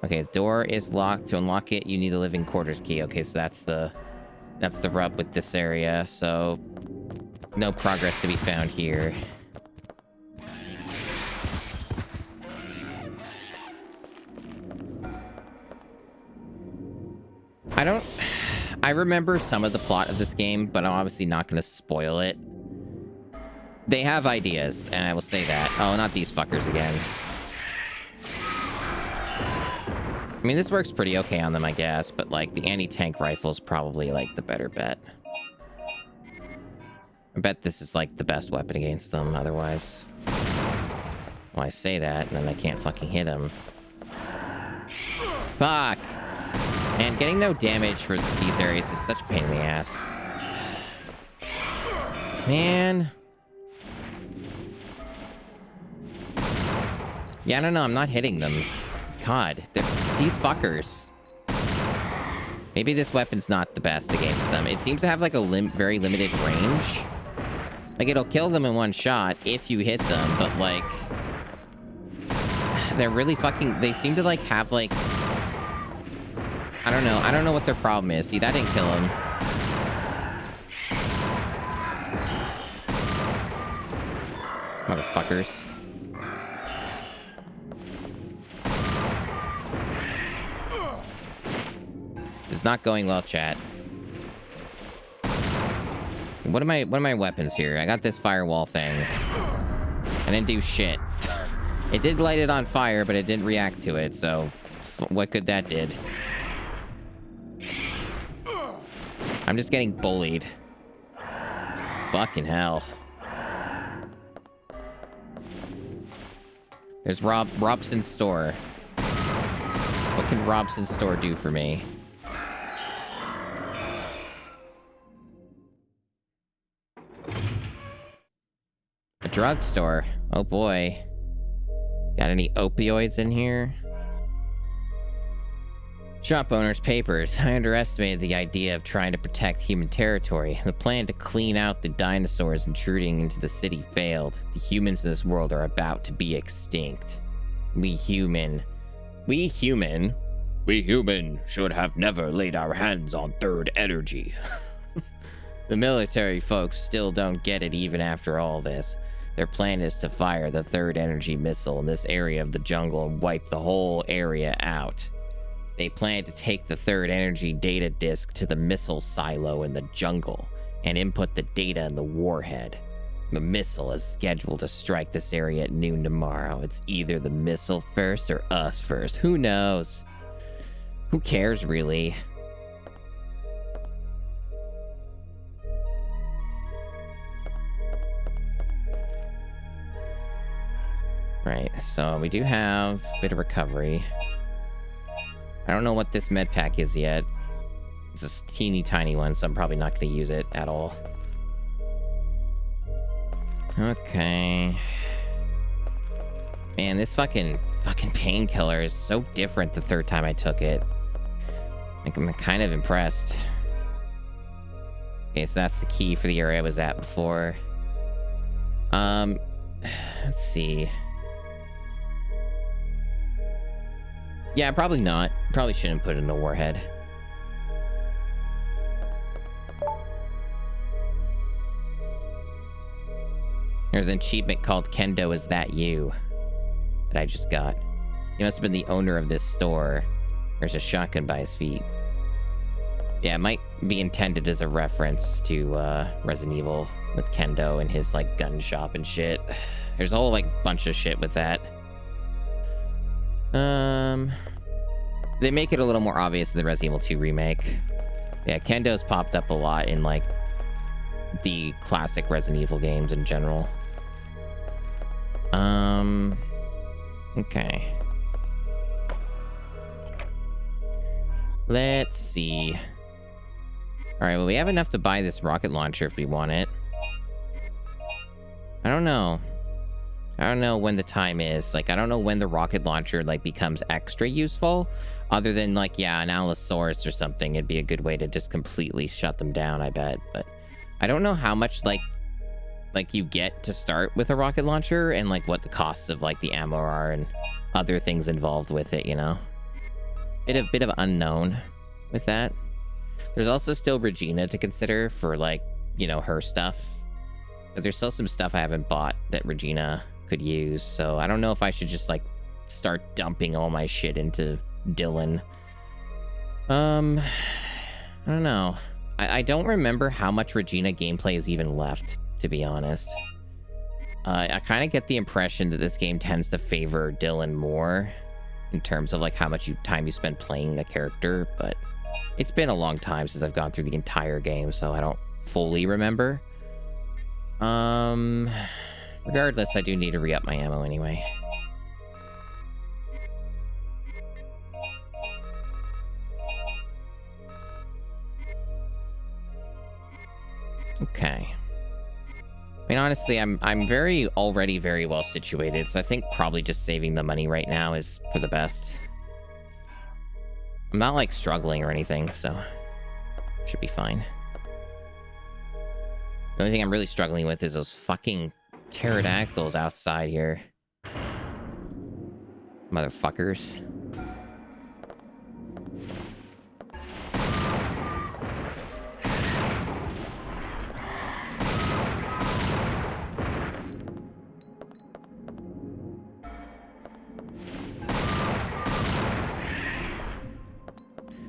Okay, the door is locked. To unlock it, you need a living quarters key. Okay, so that's the rub with this area. So no progress to be found here. I remember some of the plot of this game, but I'm obviously not going to spoil it. They have ideas, and I will say that. Oh, not these fuckers again. I mean, this works pretty okay on them, I guess, but, like, the anti-tank rifle is probably, like, the better bet. I bet this is, like, the best weapon against them, otherwise. Well, I say that, and then I can't fucking hit him. Fuck! And getting no damage for these areas is such a pain in the ass. Man. Yeah, I don't know. I'm not hitting them. God, these fuckers. Maybe this weapon's not the best against them. It seems to have like a very limited range. Like, it'll kill them in one shot if you hit them, but like... They're really fucking... They seem to like have like... I don't know. I don't know what their problem is. See, that didn't kill him. Motherfuckers. This is not going well, chat. What are my weapons here? I got this firewall thing. I didn't do shit. It did light it on fire, but it didn't react to it, so what good that did. I'm just getting bullied. Fucking hell. There's Robson's store. What can Robson's store do for me? A drugstore? Oh boy. Got any opioids in here? Shop owner's papers. I underestimated the idea of trying to protect human territory. The plan to clean out the dinosaurs intruding into the city failed. The humans in this world are about to be extinct. We human should have never laid our hands on third energy. The military folks still don't get it even after all this. Their plan is to fire the third energy missile in this area of the jungle and wipe the whole area out. They plan to take the third energy data disk to the missile silo in the jungle and input the data in the warhead. The missile is scheduled to strike this area at noon tomorrow. It's either the missile first or us first. Who knows? Who cares, really? Right, so we do have a bit of recovery. I don't know what this med pack is yet. It's a teeny tiny one, so I'm probably not going to use it at all. Okay. Man, this fucking painkiller is so different the third time I took it. Like, I'm kind of impressed. Okay, so that's the key for the area I was at before. Let's see. Yeah, probably not. Probably shouldn't put it in a warhead. There's an achievement called Kendo Is That You? That I just got. He must have been the owner of this store. There's a shotgun by his feet. Yeah, it might be intended as a reference to Resident Evil with Kendo and his like gun shop and shit. There's a whole like bunch of shit with that. They make it a little more obvious in the Resident Evil 2 remake. Yeah, Kendo's popped up a lot in like the classic Resident Evil games in general. Okay. Let's see. Alright, well, we have enough to buy this rocket launcher if we want it. I don't know. I don't know when the time is. Like, I don't know when the rocket launcher, like, becomes extra useful. Other than, like, yeah, an Allosaurus or something. It'd be a good way to just completely shut them down, I bet. But I don't know how much, like you get to start with a rocket launcher and, like, what the costs of, like, the ammo are and other things involved with it, you know? Bit of unknown with that. There's also still Regina to consider for, like, you know, her stuff. But there's still some stuff I haven't bought that Regina could use, so I don't know if I should just, like, start dumping all my shit into Dylan. I don't know. I don't remember how much Regina gameplay is even left, to be honest. I kind of get the impression that this game tends to favor Dylan more in terms of, like, how much time you spend playing the character, but it's been a long time since I've gone through the entire game, so I don't fully remember. Regardless, I do need to re-up my ammo anyway. Okay. I mean, honestly, I'm already very well situated, so I think probably just saving the money right now is for the best. I'm not, like, struggling or anything, so should be fine. The only thing I'm really struggling with is those fucking pterodactyls outside here. Motherfuckers.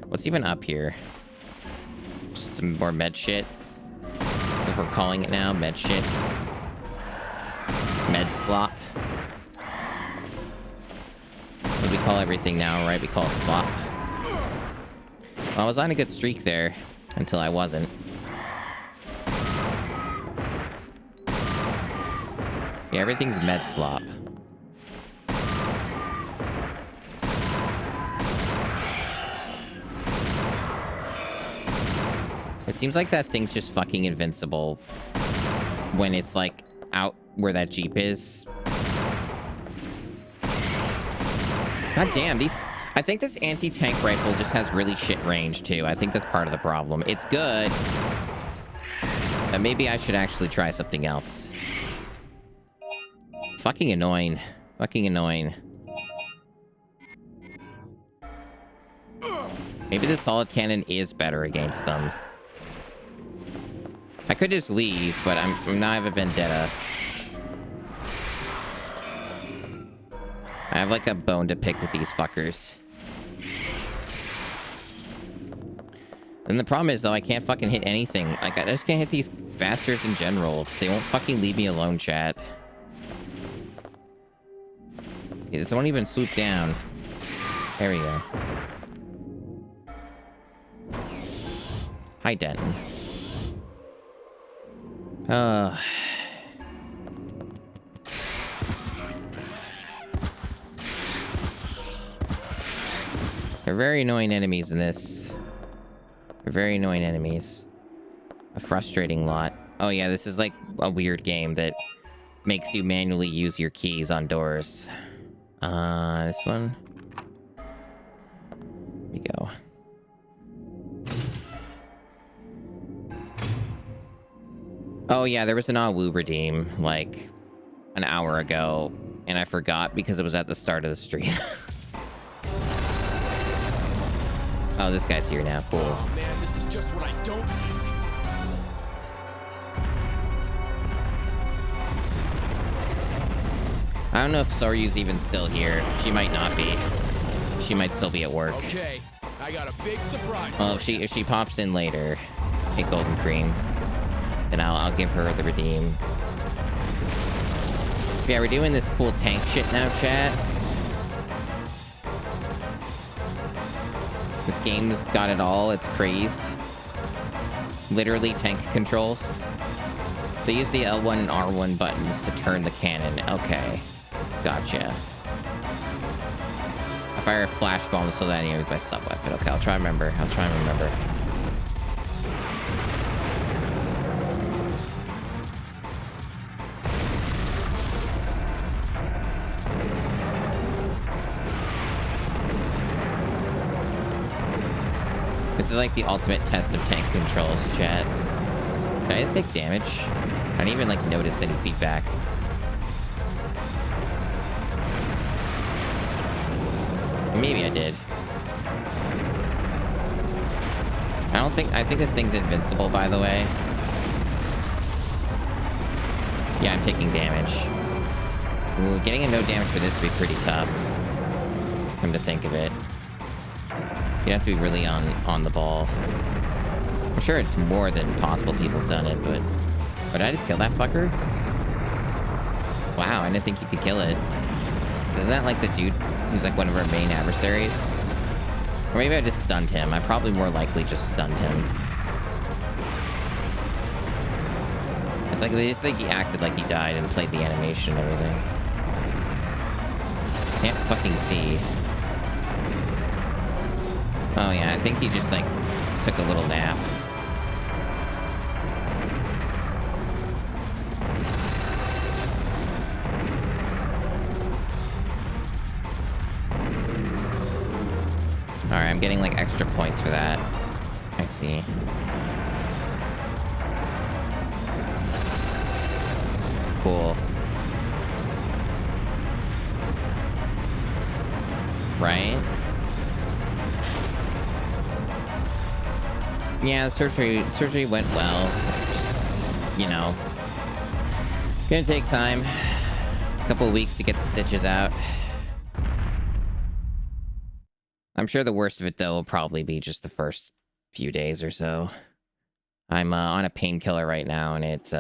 What's even up here? Just some more med shit. Like we're calling it now, med shit. Med slop. That's what we call everything now, right? We call it slop. Well, I was on a good streak there until I wasn't. Yeah, everything's med slop. It seems like that thing's just fucking invincible when it's, like, out where that Jeep is. God damn, these... I think this anti-tank rifle just has really shit range, too. I think that's part of the problem. It's good, but maybe I should actually try something else. Fucking annoying. Fucking annoying. Maybe the solid cannon is better against them. I could just leave, but I'm now I have a vendetta. I have like a bone to pick with these fuckers. And the problem is, though, I can't fucking hit anything. Like, I just can't hit these bastards in general. They won't fucking leave me alone, chat. This won't even swoop down. There we go. Hi, Denton. They're very annoying enemies in this. They're very annoying enemies. A frustrating lot. Oh yeah, this is like a weird game that makes you manually use your keys on doors. This one. Here we go. Oh yeah, there was an Awu redeem like an hour ago, and I forgot because it was at the start of the stream. Oh, this guy's here now. Cool. Oh man, this is just what I don't need. I don't know if Soryu's even still here. She might not be. She might still be at work. Okay, I got a big surprise. Well, if she pops in later, a golden cream, then I'll give her the redeem. But yeah, we're doing this cool tank shit now, chat. This game's got it all. It's crazed. Literally tank controls. So use the L1 and R1 buttons to turn the cannon. Okay. Gotcha. I fire a flash bomb so that enemy with my sub weapon. Okay, I'll try and remember. I'll try and remember. This is like the ultimate test of tank controls, chat. Did I just take damage? I didn't even like notice any feedback. Maybe I did. I think this thing's invincible, by the way. Yeah, I'm taking damage. Ooh, getting a no damage for this would be pretty tough. Come to think of it. You have to be really on the ball. I'm sure it's more than possible people have done it, but... Oh, did I just kill that fucker? Wow, I didn't think you could kill it. Isn't that like the dude who's like one of our main adversaries? Or maybe I just stunned him. I probably more likely just stunned him. It's like he acted like he died and played the animation and everything. Can't fucking see. Oh yeah, I think he just like took a little nap. Alright, I'm getting like extra points for that. I see. Cool. Right? Yeah, the surgery went well. Just, you know, gonna take time. A couple of weeks to get the stitches out. I'm sure the worst of it, though, will probably be just the first few days or so. I'm on a painkiller right now, and it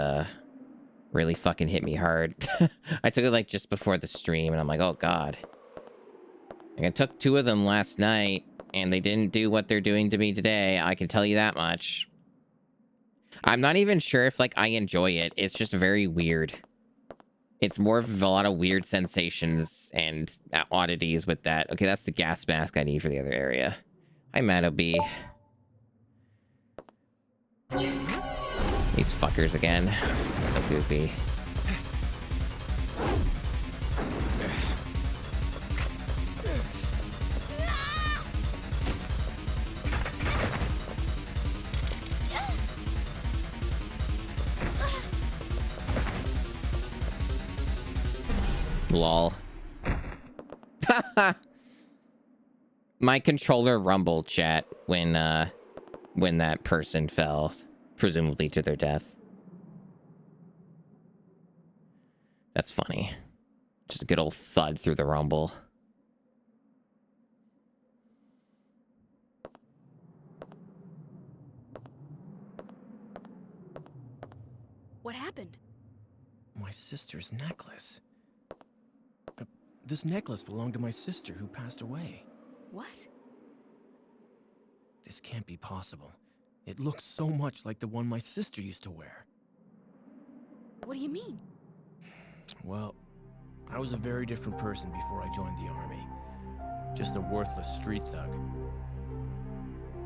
really fucking hit me hard. I took it, like, just before the stream, and I'm like, oh, God. Like, I took 2 of them last night, and they didn't do what they're doing to me today. I can tell you that much. I'm not even sure if, like, I enjoy it. It's just very weird. It's more of a lot of weird sensations and oddities with that. Okay, that's the gas mask I need for the other area. Hi, Mado B. These fuckers again. So goofy. Lol. My controller rumbled, chat, when that person fell, presumably to their death. That's funny. Just a good old thud through the rumble. My sister's necklace. This necklace belonged to my sister who passed away. What? This can't be possible. It looks so much like the one my sister used to wear. What do you mean? Well, I was a very different person before I joined the army. Just a worthless street thug.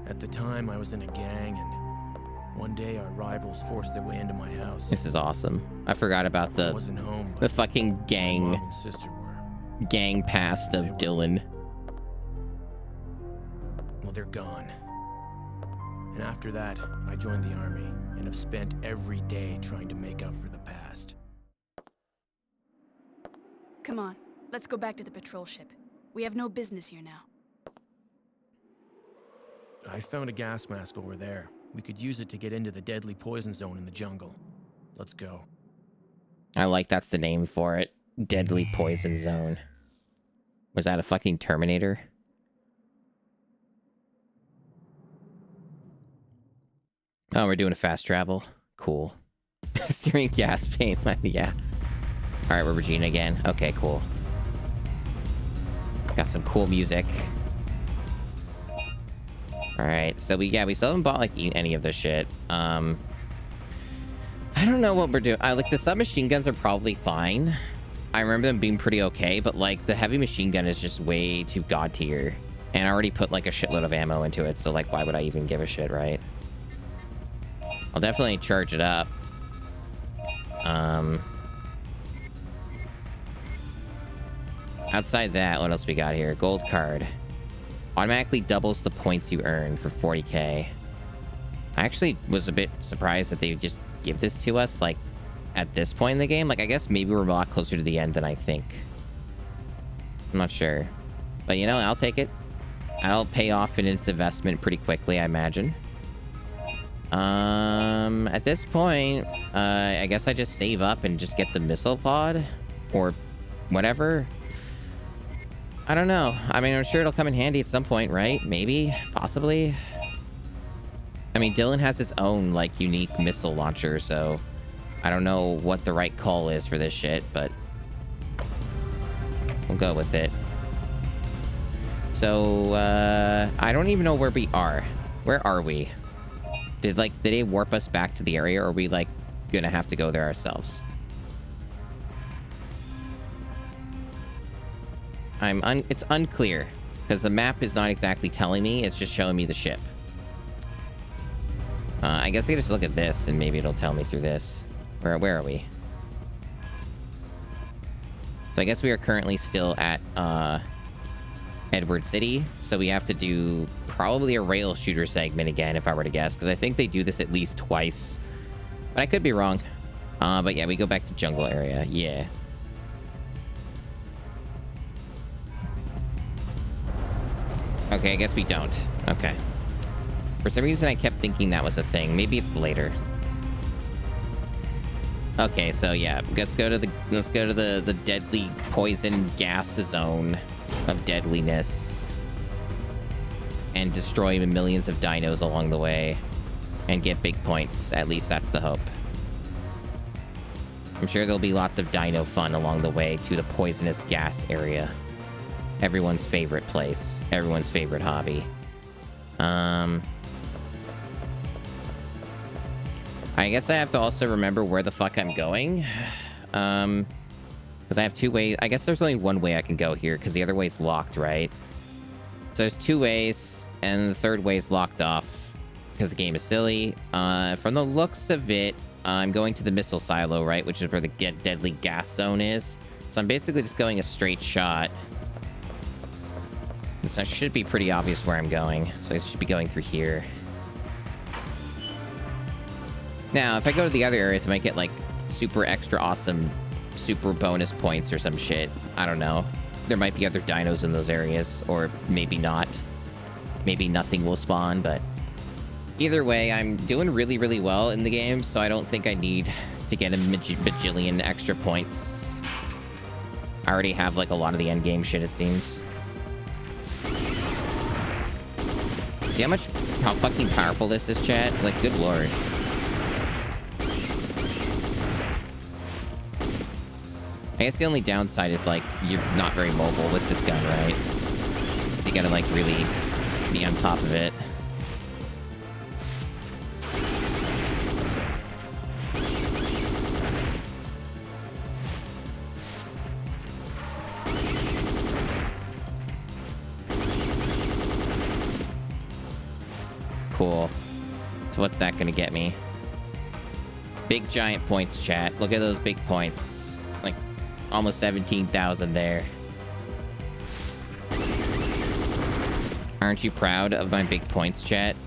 At the time, I was in a gang, and one day our rivals forced their way into my house. This is awesome. I forgot about I wasn't home, the fucking my gang mom and sister were. past of Dylan. Well, they're gone. And after that, I joined the army and have spent every day trying to make up for the past. Come on, let's go back to the patrol ship. We have no business here now. I found a gas mask over there. We could use it to get into the deadly poison zone in the jungle. Let's go. I like that's the name for it. Deadly Poison Zone. Was that a fucking Terminator? Oh, we're doing a fast travel. Cool. Steering gas paint. Yeah. Alright, we're Regina again. Okay, cool. Got some cool music. Alright, so we still haven't bought like any of this shit. I don't know what we're doing. Like the submachine guns are probably fine. I remember them being pretty okay, but like the heavy machine gun is just way too god tier. And I already put like a shitload of ammo into it, so like why would I even give a shit, right? I'll definitely charge it up. Outside that, what else we got here? Gold card. Automatically doubles the points you earn for 40k. I actually was a bit surprised that they would just give this to us, like, at this point in the game. Like, I guess maybe we're a lot closer to the end than I think. I'm not sure. But, you know, I'll take it. I'll pay off in its investment pretty quickly, I imagine. At this point, I guess I just save up and just get the missile pod. Or whatever. I don't know. I mean, I'm sure it'll come in handy at some point, right? Maybe? Possibly? I mean, Dylan has his own, like, unique missile launcher, so I don't know what the right call is for this shit, but we'll go with it. So, I don't even know where we are. Where are we? Did they warp us back to the area, or are we, like, gonna have to go there ourselves? It's unclear, because the map is not exactly telling me, it's just showing me the ship. I guess I can just look at this, and maybe it'll tell me through this. Where are we? So I guess we are currently still at, Edward City, so we have to do probably a rail shooter segment again, if I were to guess, because I think they do this at least twice. But I could be wrong. But yeah, we go back to jungle area. Yeah. Okay, I guess we don't. Okay. For some reason, I kept thinking that was a thing. Maybe it's later. Okay, so yeah, let's go to the deadly poison gas zone of deadliness and destroy millions of dinos along the way and get big points. At least that's the hope. I'm sure there'll be lots of dino fun along the way to the poisonous gas area. Everyone's favorite place. Everyone's favorite hobby. I guess I have to also remember where the fuck I'm going. Because I have two ways. I guess there's only one way I can go here, because the other way's locked, right? So there's two ways, and the third way's locked off, because the game is silly. From the looks of it, I'm going to the missile silo, right? Which is where the deadly gas zone is. So I'm basically just going a straight shot. So it should be pretty obvious where I'm going. So I should be going through here. Now, if I go to the other areas, I might get, like, super extra awesome, super bonus points or some shit. I don't know. There might be other dinos in those areas, or maybe not. Maybe nothing will spawn, but either way, I'm doing really, really well in the game, so I don't think I need to get a bajillion extra points. I already have, like, a lot of the endgame shit, it seems. See how fucking powerful this is, chat? Like, good lord. I guess the only downside is, like, you're not very mobile with this gun, right? So you gotta, like, really be on top of it. Cool. So what's that gonna get me? Big giant points, chat. Look at those big points. Like, almost 17,000 there. Aren't you proud of my big points, chat?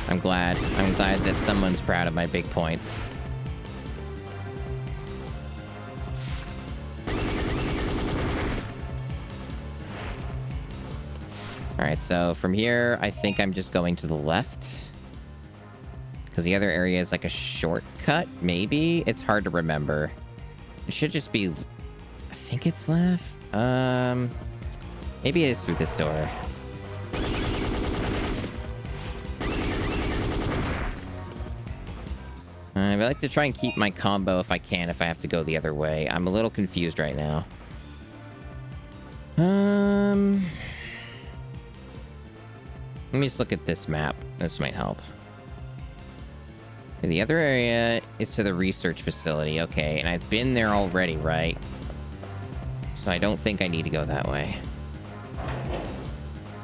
I'm glad. I'm glad that someone's proud of my big points. Alright, so from here, I think I'm just going to the left. Because the other area is like a shortcut, maybe? It's hard to remember. It should just be... I think it's left? Maybe it is through this door. I like to try and keep my combo if I can, if I have to go the other way. I'm a little confused right now. Let me just look at this map. This might help. The other area is to the research facility. Okay, and I've been there already, right? So I don't think I need to go that way.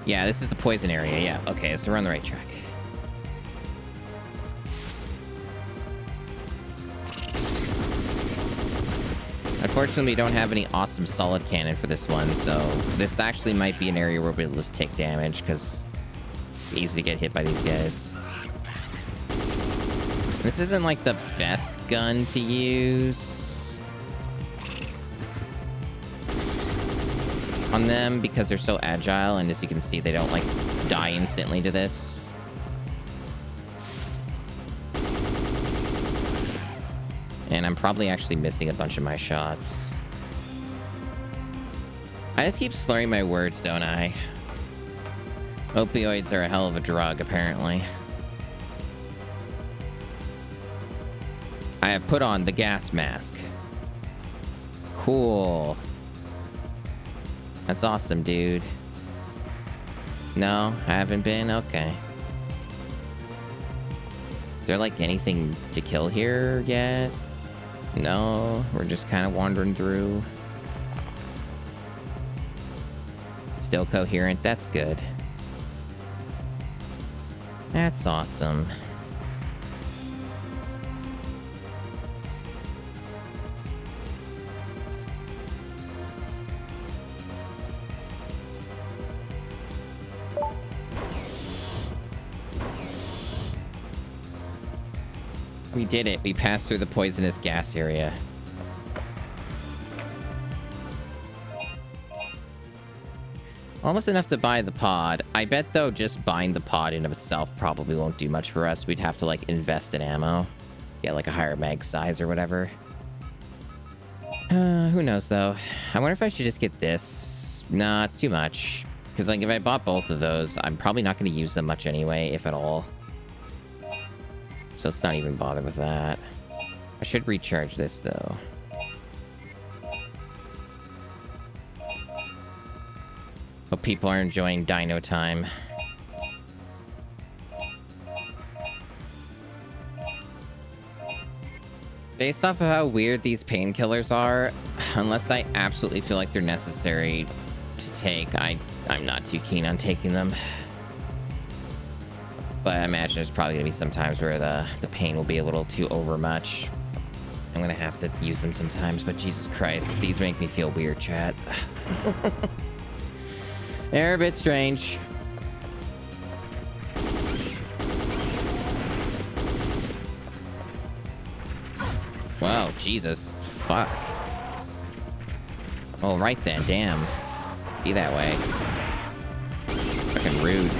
Yeah, this is the poison area. Yeah, okay, so we're on the right track. Unfortunately, we don't have any awesome solid cannon for this one, so this actually might be an area where we'll just take damage, because it's easy to get hit by these guys. This isn't, like, the best gun to use on them, because they're so agile, and as you can see, they don't, like, die instantly to this. And I'm probably actually missing a bunch of my shots. I just keep slurring my words, don't I? Opioids are a hell of a drug, apparently. I have put on the gas mask. Cool. That's awesome, dude. No, I haven't been? Okay. Is there, like, anything to kill here yet? No, we're just kind of wandering through. Still coherent, that's good. That's awesome. We did it. We passed through the poisonous gas area. Almost enough to buy the pod. I bet, though, just buying the pod in of itself probably won't do much for us. We'd have to, like, invest in ammo. Get, like, a higher mag size or whatever. Who knows, though. I wonder if I should just get this. Nah, it's too much. Because, like, if I bought both of those, I'm probably not going to use them much anyway, if at all. So let's not even bother with that. I should recharge this, though. Hope people are enjoying Dino time. Based off of how weird these painkillers are, unless I absolutely feel like they're necessary to take, I'm not too keen on taking them. But I imagine there's probably going to be some times where the pain will be a little too overmuch. I'm going to have to use them sometimes, but Jesus Christ, these make me feel weird, chat. They're a bit strange. Whoa, Jesus. Fuck. All right then, damn. Be that way. Fucking rude.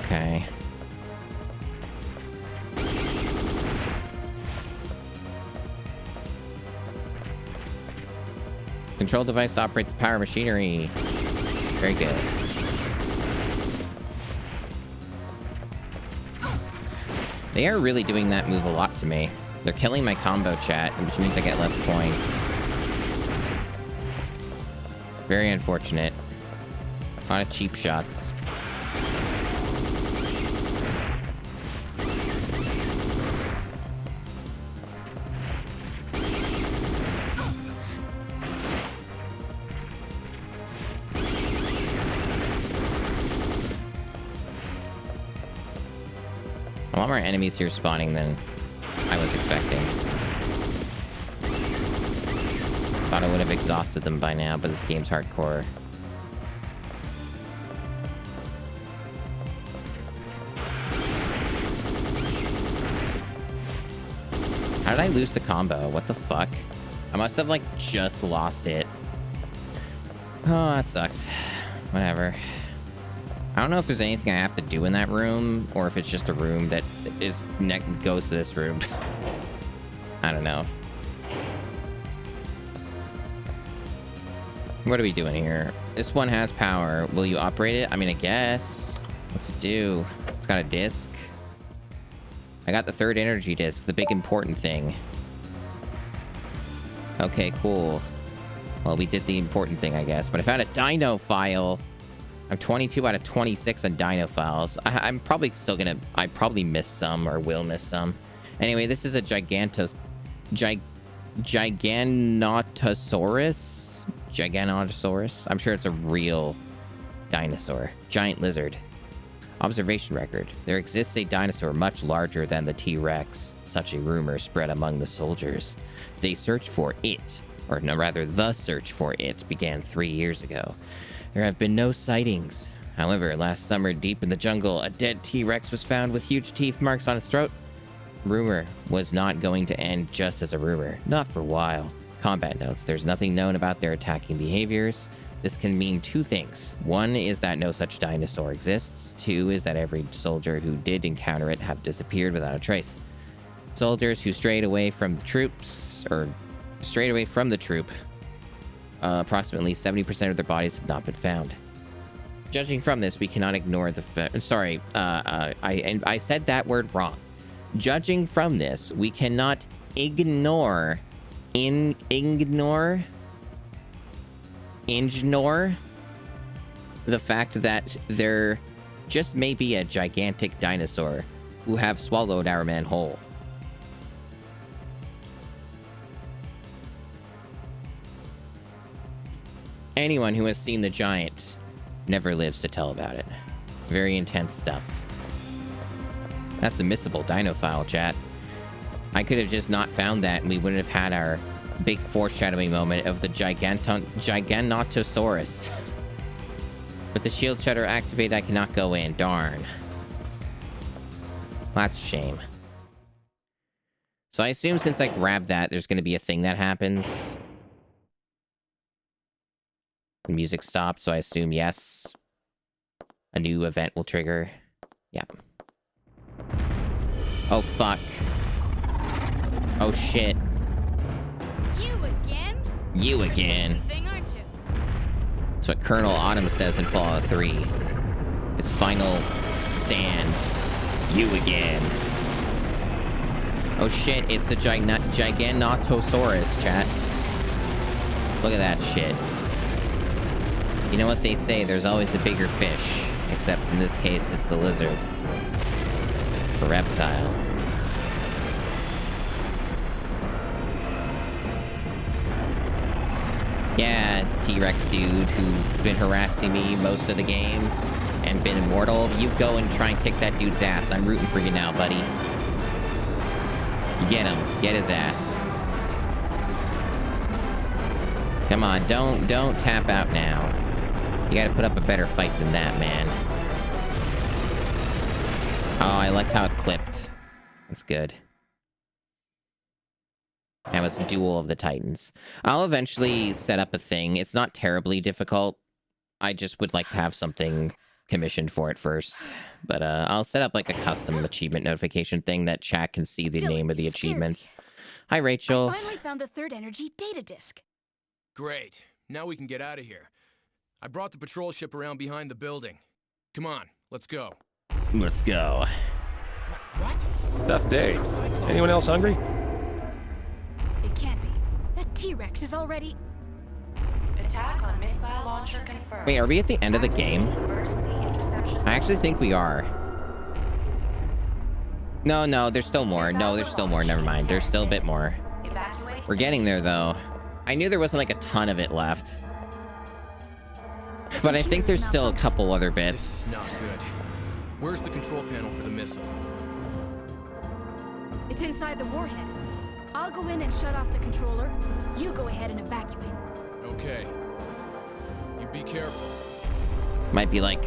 Okay. Control device to operate the power machinery. Very good. They are really doing that move a lot to me. They're killing my combo chat, which means I get less points. Very unfortunate. A lot of cheap shots. A lot more enemies here spawning than I was expecting. Thought I would have exhausted them by now, but this game's hardcore. How did I lose the combo? What the fuck? I must have, like, just lost it. Oh, that sucks. Whatever. I don't know if there's anything I have to do in that room, or if it's just a room that goes to this room. I don't know. What are we doing here? This one has power. Will you operate it? I mean, I guess. What's it do? It's got a disc. I got the third energy disc, the big important thing. Okay, cool. Well, we did the important thing, I guess. But I found a Dino file. I'm 22 out of 26 on Dino files. I'm probably still gonna... I probably missed some or will miss some. Anyway, this is a Giganotosaurus? Giganotosaurus? I'm sure it's a real dinosaur. Giant lizard. Observation record. There exists a dinosaur much larger than the T-Rex. Such a rumor spread among the soldiers. They searched for it. Or no, rather, the search for it began 3 years ago. There have been no sightings. However, last summer, deep in the jungle, a dead T-Rex was found with huge teeth marks on its throat. Rumor was not going to end just as a rumor. Not for a while. Combat notes. There's nothing known about their attacking behaviors. This can mean two things. One is that no such dinosaur exists. Two is that every soldier who did encounter it have disappeared without a trace. Soldiers who strayed away from the troops, approximately 70% of their bodies have not been found. Judging from this, we cannot ignore the I said that word wrong. Judging from this, we cannot ignore the fact that there just may be a gigantic dinosaur who have swallowed our man whole. Anyone who has seen the giant never lives to tell about it. Very intense stuff. That's a missable dino file, chat. I could have just not found that and we wouldn't have had our big foreshadowing moment of the Giganotosaurus. With the shield shutter activated, I cannot go in. Darn. Well, that's a shame. So I assume since I grabbed that, there's going to be a thing that happens. The music stopped, so I assume yes. A new event will trigger. Yeah. Oh, fuck. Oh, shit. You again? You again. Thing, aren't you? That's what Colonel Autumn says in Fallout 3. His final stand. You again. Oh, shit. It's a Giganotosaurus, chat. Look at that shit. You know what they say, there's always a bigger fish. Except in this case, it's a lizard. A reptile. Yeah, T-Rex dude who's been harassing me most of the game and been immortal. You go and try and kick that dude's ass. I'm rooting for you now, buddy. Get him. Get his ass. Come on, don't tap out now. You gotta put up a better fight than that, man. Oh, I liked how it clipped. That's good. That was Duel of the Titans. I'll eventually set up a thing. It's not terribly difficult. I just would like to have something commissioned for it first. But I'll set up like a custom achievement notification thing that chat can see the name of the achievements. Hi, Rachel. I finally found the third energy data disk. Great. Now we can get out of here. I brought the patrol ship around behind the building. Come on, let's go. Let's go. What? Tough day. Anyone else hungry? It can't be. That T-Rex is already... Attack on missile launcher confirmed. Wait, are we at the end of the game? I actually think we are. No, there's still more. No, there's still more. Never mind. There's still a bit more. We're getting there, though. I knew there wasn't like a ton of it left. But I think there's still a couple other bits. Not good. Where's the control panel for the missile? It's inside the warhead. I'll go in and shut off the controller. You go ahead and evacuate. Okay. You be careful. Might be like,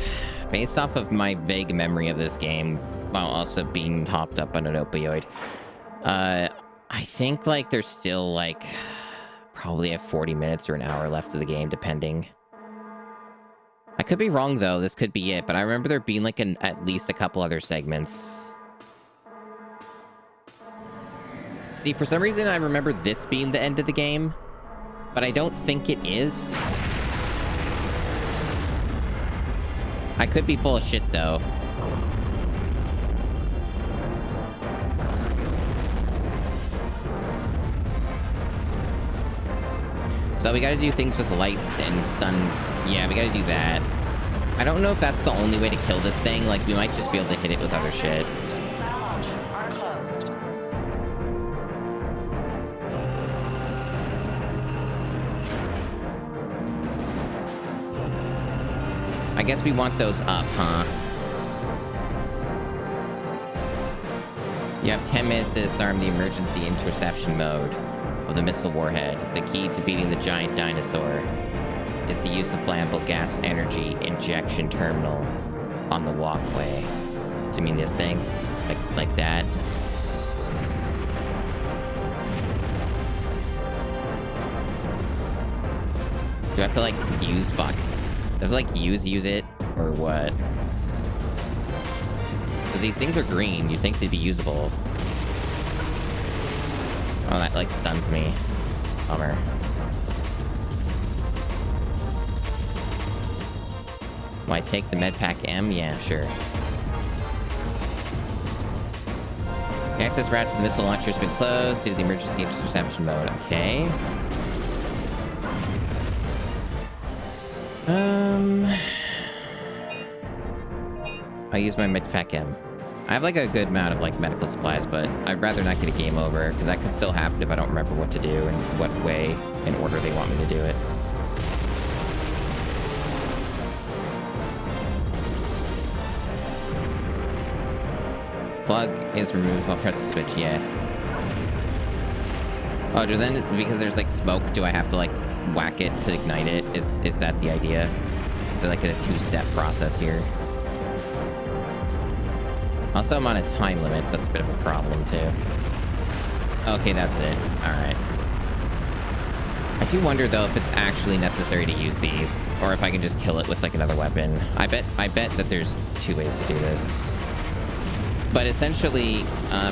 based off of my vague memory of this game, while also being hopped up on an opioid, I think like there's still like probably have 40 minutes or an hour left of the game, depending. I could be wrong though, this could be it, but I remember there being like at least a couple other segments. See, for some reason I remember this being the end of the game, but I don't think it is. I could be full of shit though. So we gotta do things with lights and stun. Yeah, we gotta do that. I don't know if that's the only way to kill this thing. Like, we might just be able to hit it with other shit. I guess we want those up, huh? You have 10 minutes to disarm the emergency interception mode of the missile warhead. The key to beating the giant dinosaur is to use the flammable gas energy injection terminal on the walkway. Do you mean this thing? Like that? Do I have to like use Do I have to like use it or what? Because these things are green, you'd think they'd be usable. Oh, that like stuns me. Bummer. Will I take the Medpack M? Yeah, sure. The access route to the missile launcher has been closed due to the emergency interception mode. Okay. I use my Medpack M. I have like a good amount of like medical supplies, but I'd rather not get a game over because that could still happen if I don't remember what to do and what way and order they want me to do it. Plug is removed while press the switch, yeah. Oh, do then, because there's like smoke, do I have to like whack it to ignite it? Is that the idea? Is it like a two-step process here? Also, I'm on a time limit, so that's a bit of a problem too. Okay, that's it. Alright. I do wonder though if it's actually necessary to use these, or if I can just kill it with like another weapon. I bet that there's two ways to do this. But essentially,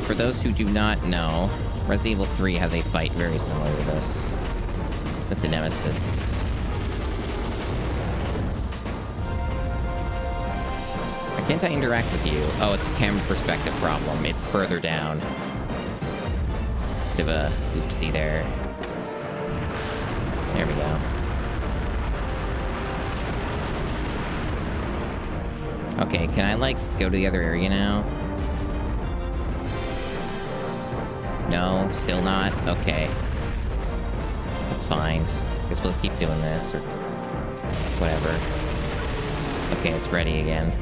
for those who do not know, Resident Evil 3 has a fight very similar to this, with the Nemesis. Why can't I interact with you? Oh, it's a camera perspective problem. It's further down. Bit of a oopsie there. There we go. Okay, can I, like, go to the other area now? No, still not? Okay. That's fine. Guess we'll just keep doing this, or whatever. Okay, it's ready again.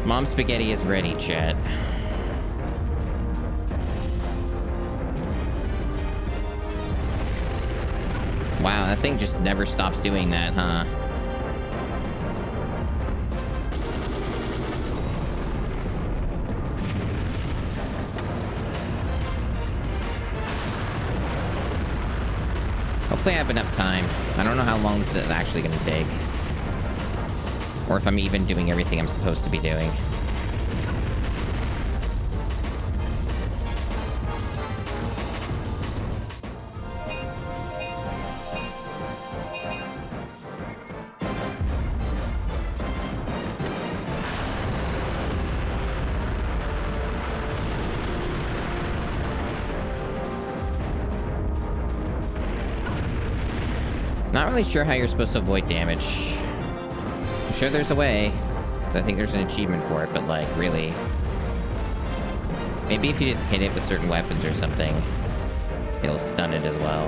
Mom Spaghetti is ready, chat. Wow, that thing just never stops doing that, huh? Hopefully I have enough time. I don't know how long this is actually going to take. Or if I'm even doing everything I'm supposed to be doing. Not really sure how you're supposed to avoid damage. I'm sure there's a way, because I think there's an achievement for it, but like, really. Maybe if you just hit it with certain weapons or something, it'll stun it as well.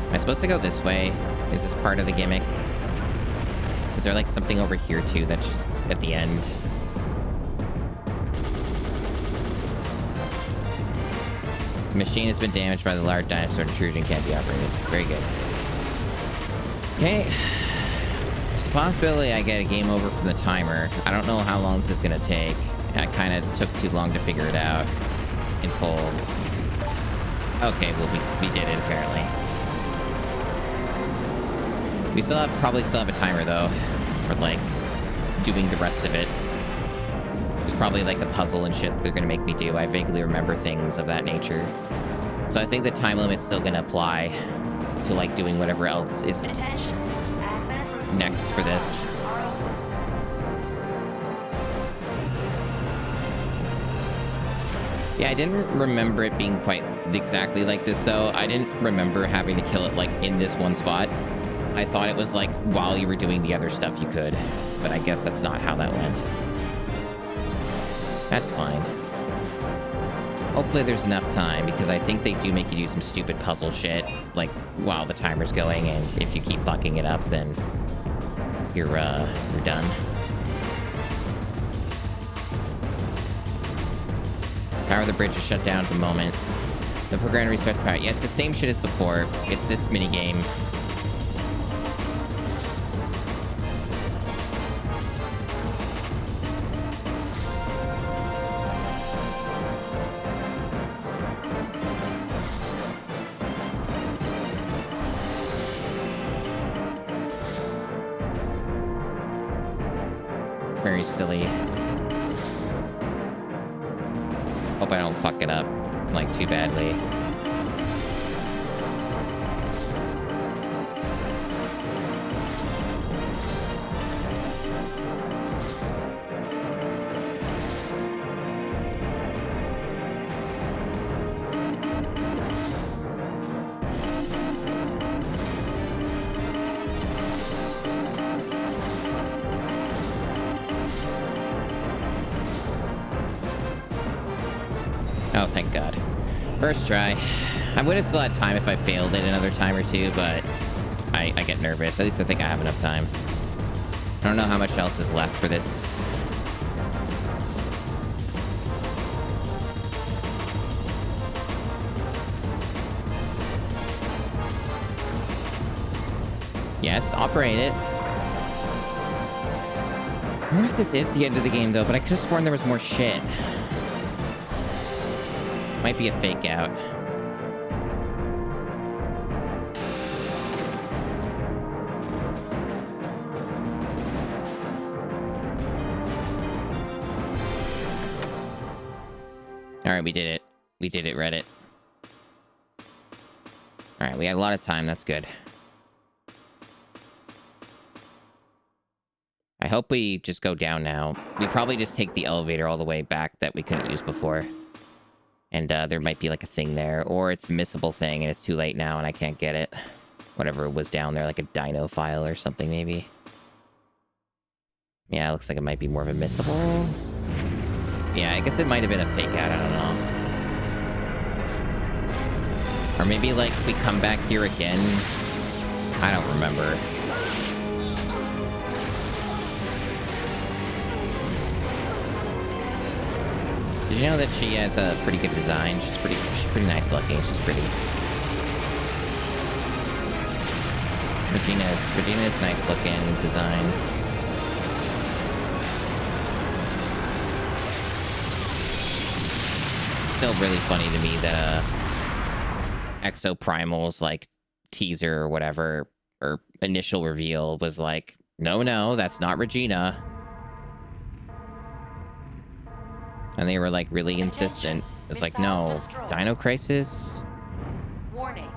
Am I supposed to go this way? Is this part of the gimmick? Is there like something over here too that's just at the end? The machine has been damaged by the large dinosaur intrusion, can't be operated. Very good. Okay. There's a possibility I get a game over from the timer. I don't know how long this is gonna take. I kind of took too long to figure it out in full. Okay, well, we did it apparently. We probably still have a timer though, for like doing the rest of it. There's probably like a puzzle and shit they're gonna make me do. I vaguely remember things of that nature. So I think the time limit's still gonna apply to like doing whatever else is next for this. Yeah, I didn't remember it being quite exactly like this though. I didn't remember having to kill it like in this one spot. I thought it was like while you were doing the other stuff you could, but I guess that's not how that went. That's fine. Hopefully there's enough time, because I think they do make you do some stupid puzzle shit, like while the timer's going, and if you keep fucking it up, then you're done. Power of the bridge is shut down at the moment. The program to restart the power. Yeah, it's the same shit as before. It's this minigame. Very silly. Hope I don't fuck it up, like, too badly. Oh, thank God. First try. I would have still had time if I failed it another time or two, but I get nervous. At least I think I have enough time. I don't know how much else is left for this. Yes, operate it. I wonder if this is the end of the game, though, but I could have sworn there was more shit. Might be a fake out. Alright, we did it. We did it, Reddit. Alright, we had a lot of time. That's good. I hope we just go down now. We probably just take the elevator all the way back that we couldn't use before. And there might be like a thing there, or it's a missable thing and it's too late now and I can't get it. Whatever was down there, like a Dino file or something maybe. Yeah, it looks like it might be more of a missable. Yeah, I guess it might have been a fake out, I don't know. Or maybe like we come back here again. I don't remember. Did you know that she has a pretty good design? She's pretty nice looking. She's pretty. Regina's nice looking design. still really funny to me that Exoprimal's like teaser or whatever, or initial reveal was like, no, that's not Regina. And they were like really insistent. It's like, no, Dino Crisis? Warning.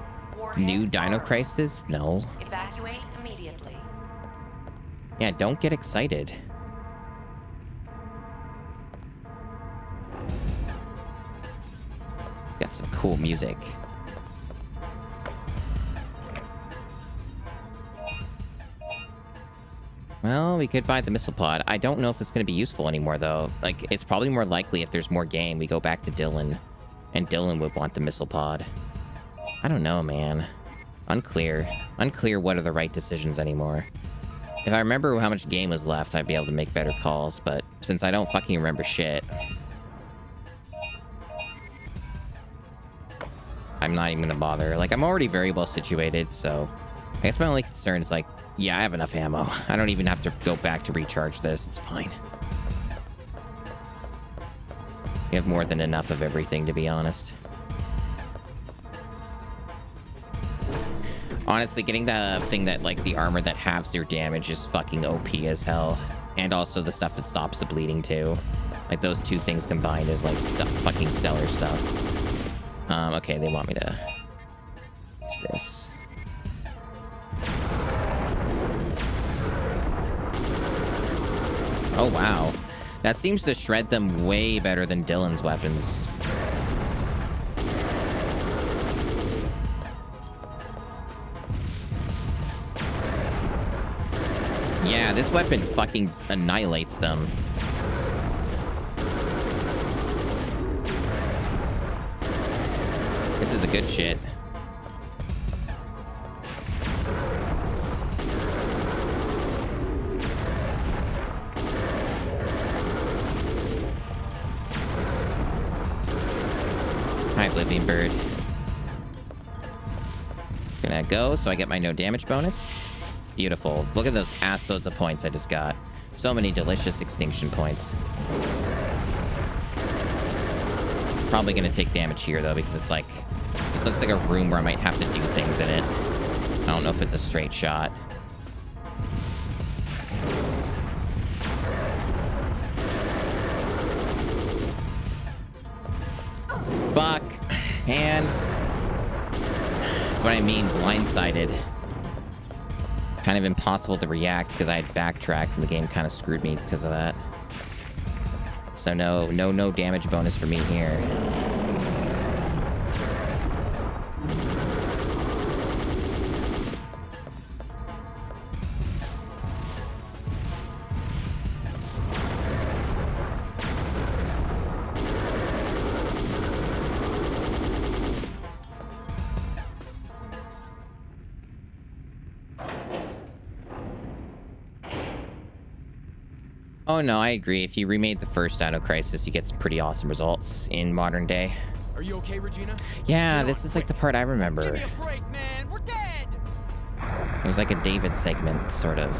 New Dino Crisis? No. Evacuate immediately. Yeah, don't get excited. Got some cool music. Well, we could buy the missile pod. I don't know if it's going to be useful anymore, though. Like, it's probably more likely if there's more game, we go back to Dylan. And Dylan would want the missile pod. I don't know, man. Unclear. Unclear what are the right decisions anymore. If I remember how much game was left, I'd be able to make better calls. But since I don't fucking remember shit, I'm not even going to bother. Like, I'm already very well situated, so I guess my only concern is, like, yeah, I have enough ammo. I don't even have to go back to recharge this. It's fine. You have more than enough of everything, to be honest. Honestly, getting the thing that, like, the armor that halves your damage is fucking OP as hell. And also the stuff that stops the bleeding, too. Like, those two things combined is, like, fucking stellar stuff. Okay, they want me to use this. Oh, wow. That seems to shred them way better than Dylan's weapons. Yeah, this weapon fucking annihilates them. This is the good shit. Hi, Oblivion Bird. Gonna go so I get my no damage bonus. Beautiful. Look at those assloads of points I just got. So many delicious extinction points. Probably gonna take damage here though, because it's like, this looks like a room where I might have to do things in it. I don't know if it's a straight shot. Fuck. And that's what I mean, blindsided. Kind of impossible to react because I had backtracked and the game kind of screwed me because of that. So no damage bonus for me here. Oh no, I agree. If you remade the first Dino Crisis, you get some pretty awesome results in modern day. Are you okay, Regina? Yeah, this is like the part I remember. Give me a break, man. We're dead. It was like a David segment, sort of.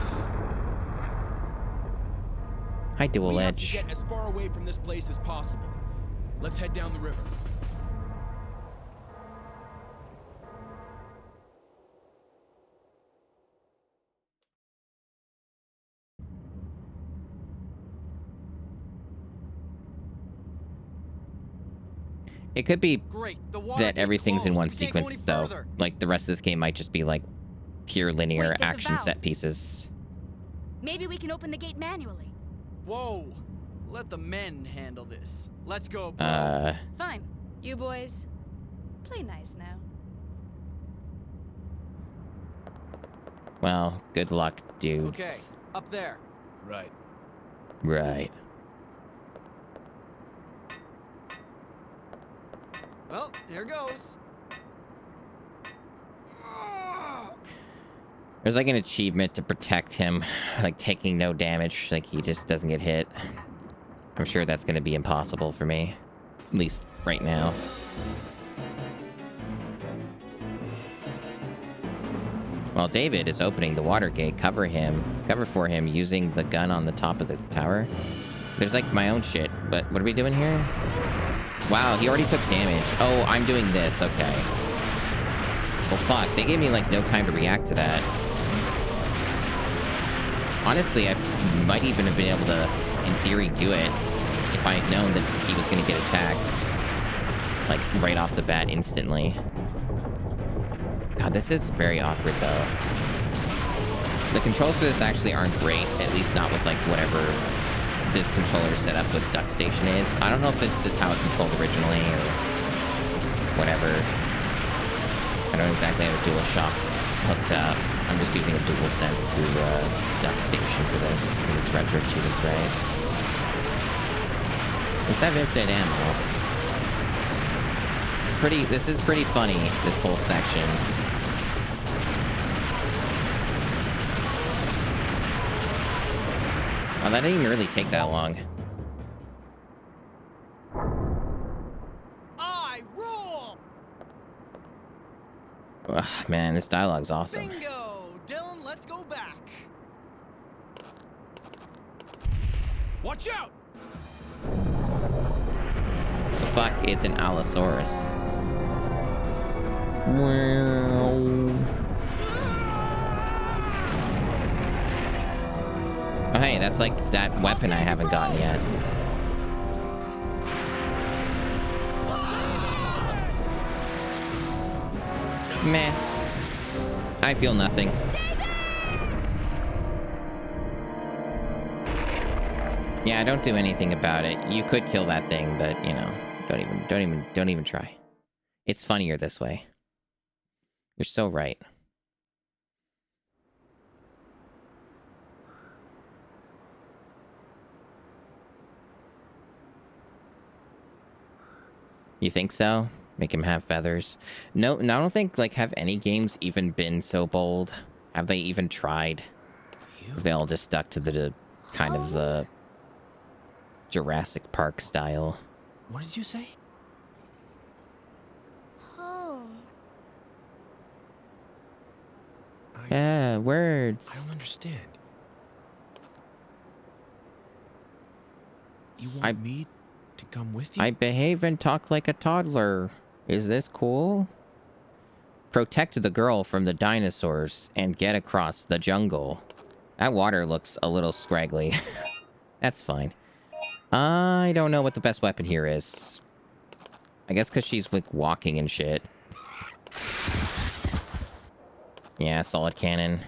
Hi, Dual Edge. We have to get as far away from this place as possible. Let's head down the river. It could be that everything's closed. in one We can't go sequence, any though. further. Like, the rest of this game might just be, like, pure linear Wait, there's a action valve. set pieces. Maybe we can open the gate manually. Whoa. Let the men handle this. Let's go, bro. Fine. You boys, play nice now. Well, good luck, dudes. Okay, up there. Right. Right. Well, here goes. There's like an achievement to protect him, like taking no damage, like he just doesn't get hit. I'm sure that's going to be impossible for me, at least right now. Well, David is opening the water gate. Cover for him using the gun on the top of the tower. There's like my own shit, but what are we doing here? Wow, he already took damage. Oh, I'm doing this. Okay. Well, fuck. They gave me, like, no time to react to that. Honestly, I might even have been able to, in theory, do it if I had known that he was going to get attacked. Like, right off the bat, instantly. God, this is very awkward, though. The controls for this actually aren't great, at least not with, like, whatever this controller setup with Duck Station is. I don't know if this is how it controlled originally, or whatever. I don't exactly have a DualShock hooked up. I'm just using a DualSense through Duck Station for this, because it's retro tunes, right? At least I have infinite ammo. This is pretty funny, this whole section. Oh, that didn't even really take that long. I rule! Ugh, man, this dialogue's awesome. Bingo! Dylan, let's go back. Watch out! The fuck? It's an Allosaurus. Oh, hey, that's like that weapon I haven't gotten yet. Meh. I feel nothing. Yeah, don't do anything about it. You could kill that thing, but you know, don't even try. It's funnier this way. You're so right. You think so? Make him have feathers? No, I don't think, like, have any games even been so bold? Have they even tried? They all just stuck to the kind of the Jurassic Park style. What did you say? Home. Yeah, words. I don't understand. You want me to come with you? I behave and talk like a toddler. Is this cool? Protect the girl from the dinosaurs and get across the jungle. That water looks a little scraggly. That's fine. I don't know what the best weapon here is. I guess because she's, like, walking and shit. Yeah, solid cannon.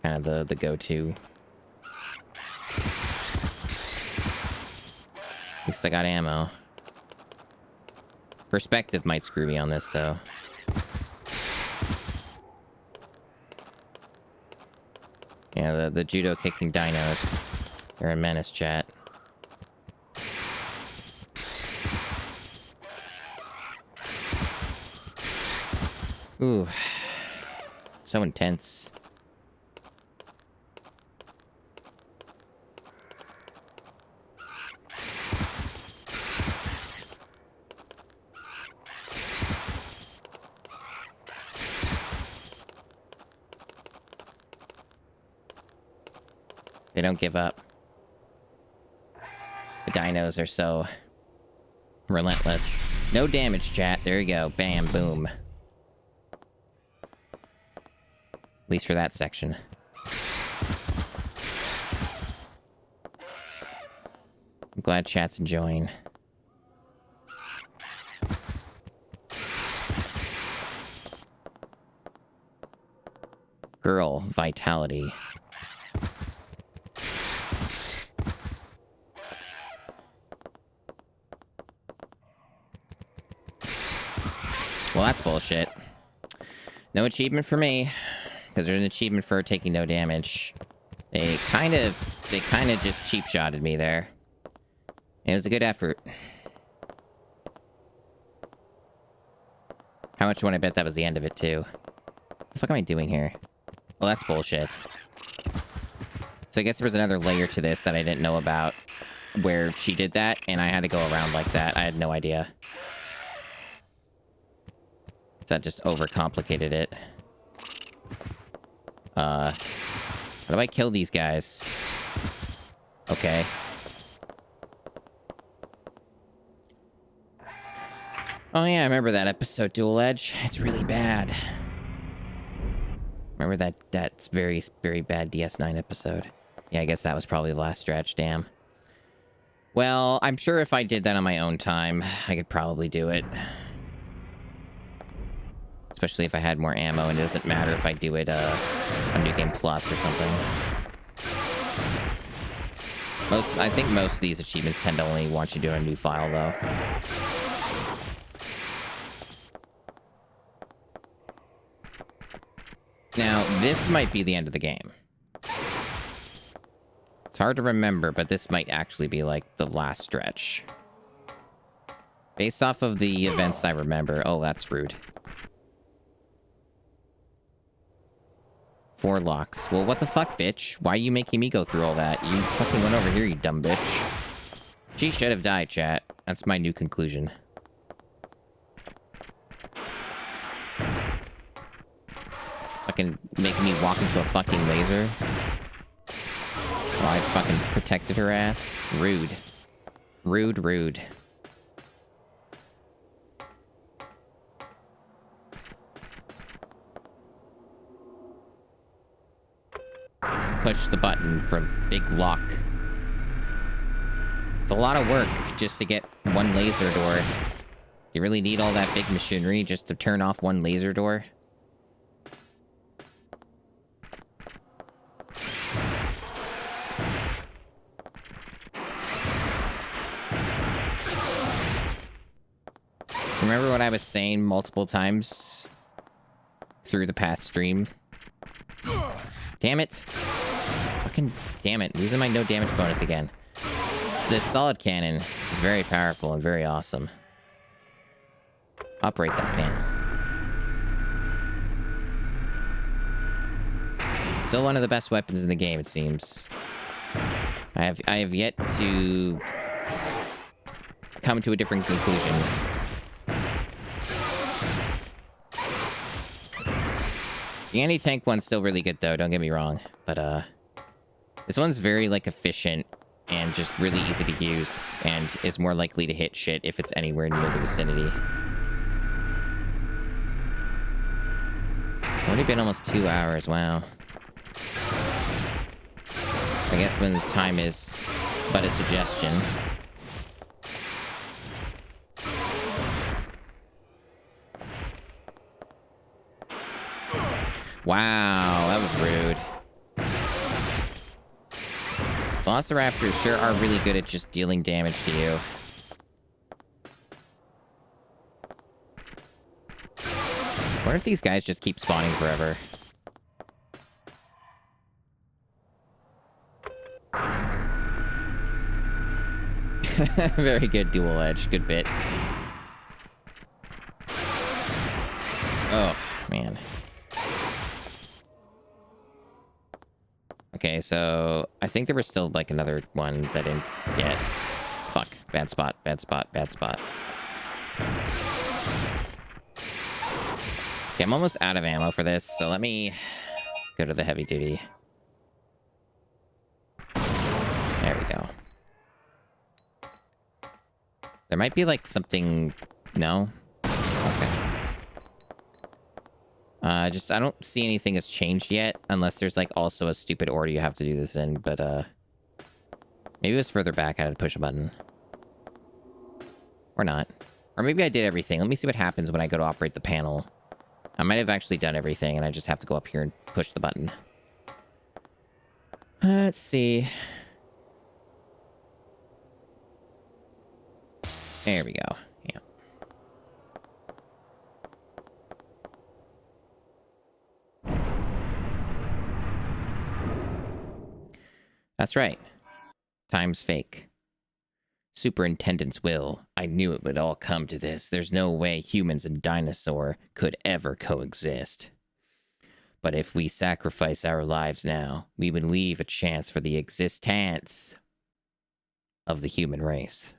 Kind of the go-to. At least I got ammo. Perspective might screw me on this, though. Yeah, the judo kicking dinos. They're a menace, chat. Ooh. So intense. They don't give up. The dinos are so relentless. No damage, chat. There you go. Bam, boom. At least for that section. I'm glad chat's enjoying. Girl, vitality. Well, that's bullshit. No achievement for me, because there's an achievement for taking no damage. They kind of just cheap-shotted me there. It was a good effort. How much do you want to bet that was the end of it, too? What the fuck am I doing here? Well, that's bullshit. So I guess there was another layer to this that I didn't know about, where she did that, and I had to go around like that. I had no idea. That just overcomplicated it. How do I kill these guys? Okay. Oh yeah, I remember that episode, Dual Edge. It's really bad. Remember that's very, very bad DS9 episode. Yeah, I guess that was probably the last stretch, damn. Well, I'm sure if I did that on my own time, I could probably do it. Especially if I had more ammo, and it doesn't matter if I do it on New Game Plus or something. I think most of these achievements tend to only want you to do a new file, though. Now, this might be the end of the game. It's hard to remember, but this might actually be, like, the last stretch. Based off of the events I remember. Oh, that's rude. 4 locks. Well, what the fuck, bitch? Why are you making me go through all that? You fucking went over here, you dumb bitch. She should have died, chat. That's my new conclusion. Fucking making me walk into a fucking laser. Oh, I fucking protected her ass. Rude. Rude, rude. Push the button for big lock. It's a lot of work just to get one laser door. You really need all that big machinery just to turn off one laser door? Remember what I was saying multiple times through the past stream? Damn it. Fucking damn it. Losing my no damage bonus again. This solid cannon is very powerful and very awesome. Operate that panel. Still one of the best weapons in the game, it seems. I have yet to come to a different conclusion. The anti-tank one's still really good, though. Don't get me wrong. But, this one's very, like, efficient and just really easy to use and is more likely to hit shit if it's anywhere near the vicinity. It's already been almost 2 hours. Wow. I guess when the time is but a suggestion. Wow, that was rude. Velociraptors sure are really good at just dealing damage to you. I wonder if these guys just keep spawning forever. Very good dual edge. Good bit. Oh, man. Okay, so I think there was still, like, another one that didn't get... Fuck. Bad spot, bad spot, bad spot. Okay, I'm almost out of ammo for this, so let me go to the heavy duty. There we go. There might be, like, something... No? Okay. I don't see anything that's changed yet, unless there's, like, also a stupid order you have to do this in, but, maybe it was further back, I had to push a button. Or not. Or maybe I did everything. Let me see what happens when I go to operate the panel. I might have actually done everything, and I just have to go up here and push the button. Let's see. There we go. Yeah. That's right. Time's fake. Superintendent's will. I knew it would all come to this. There's no way humans and dinosaur could ever coexist. But if we sacrifice our lives now, we would leave a chance for the existence of the human race.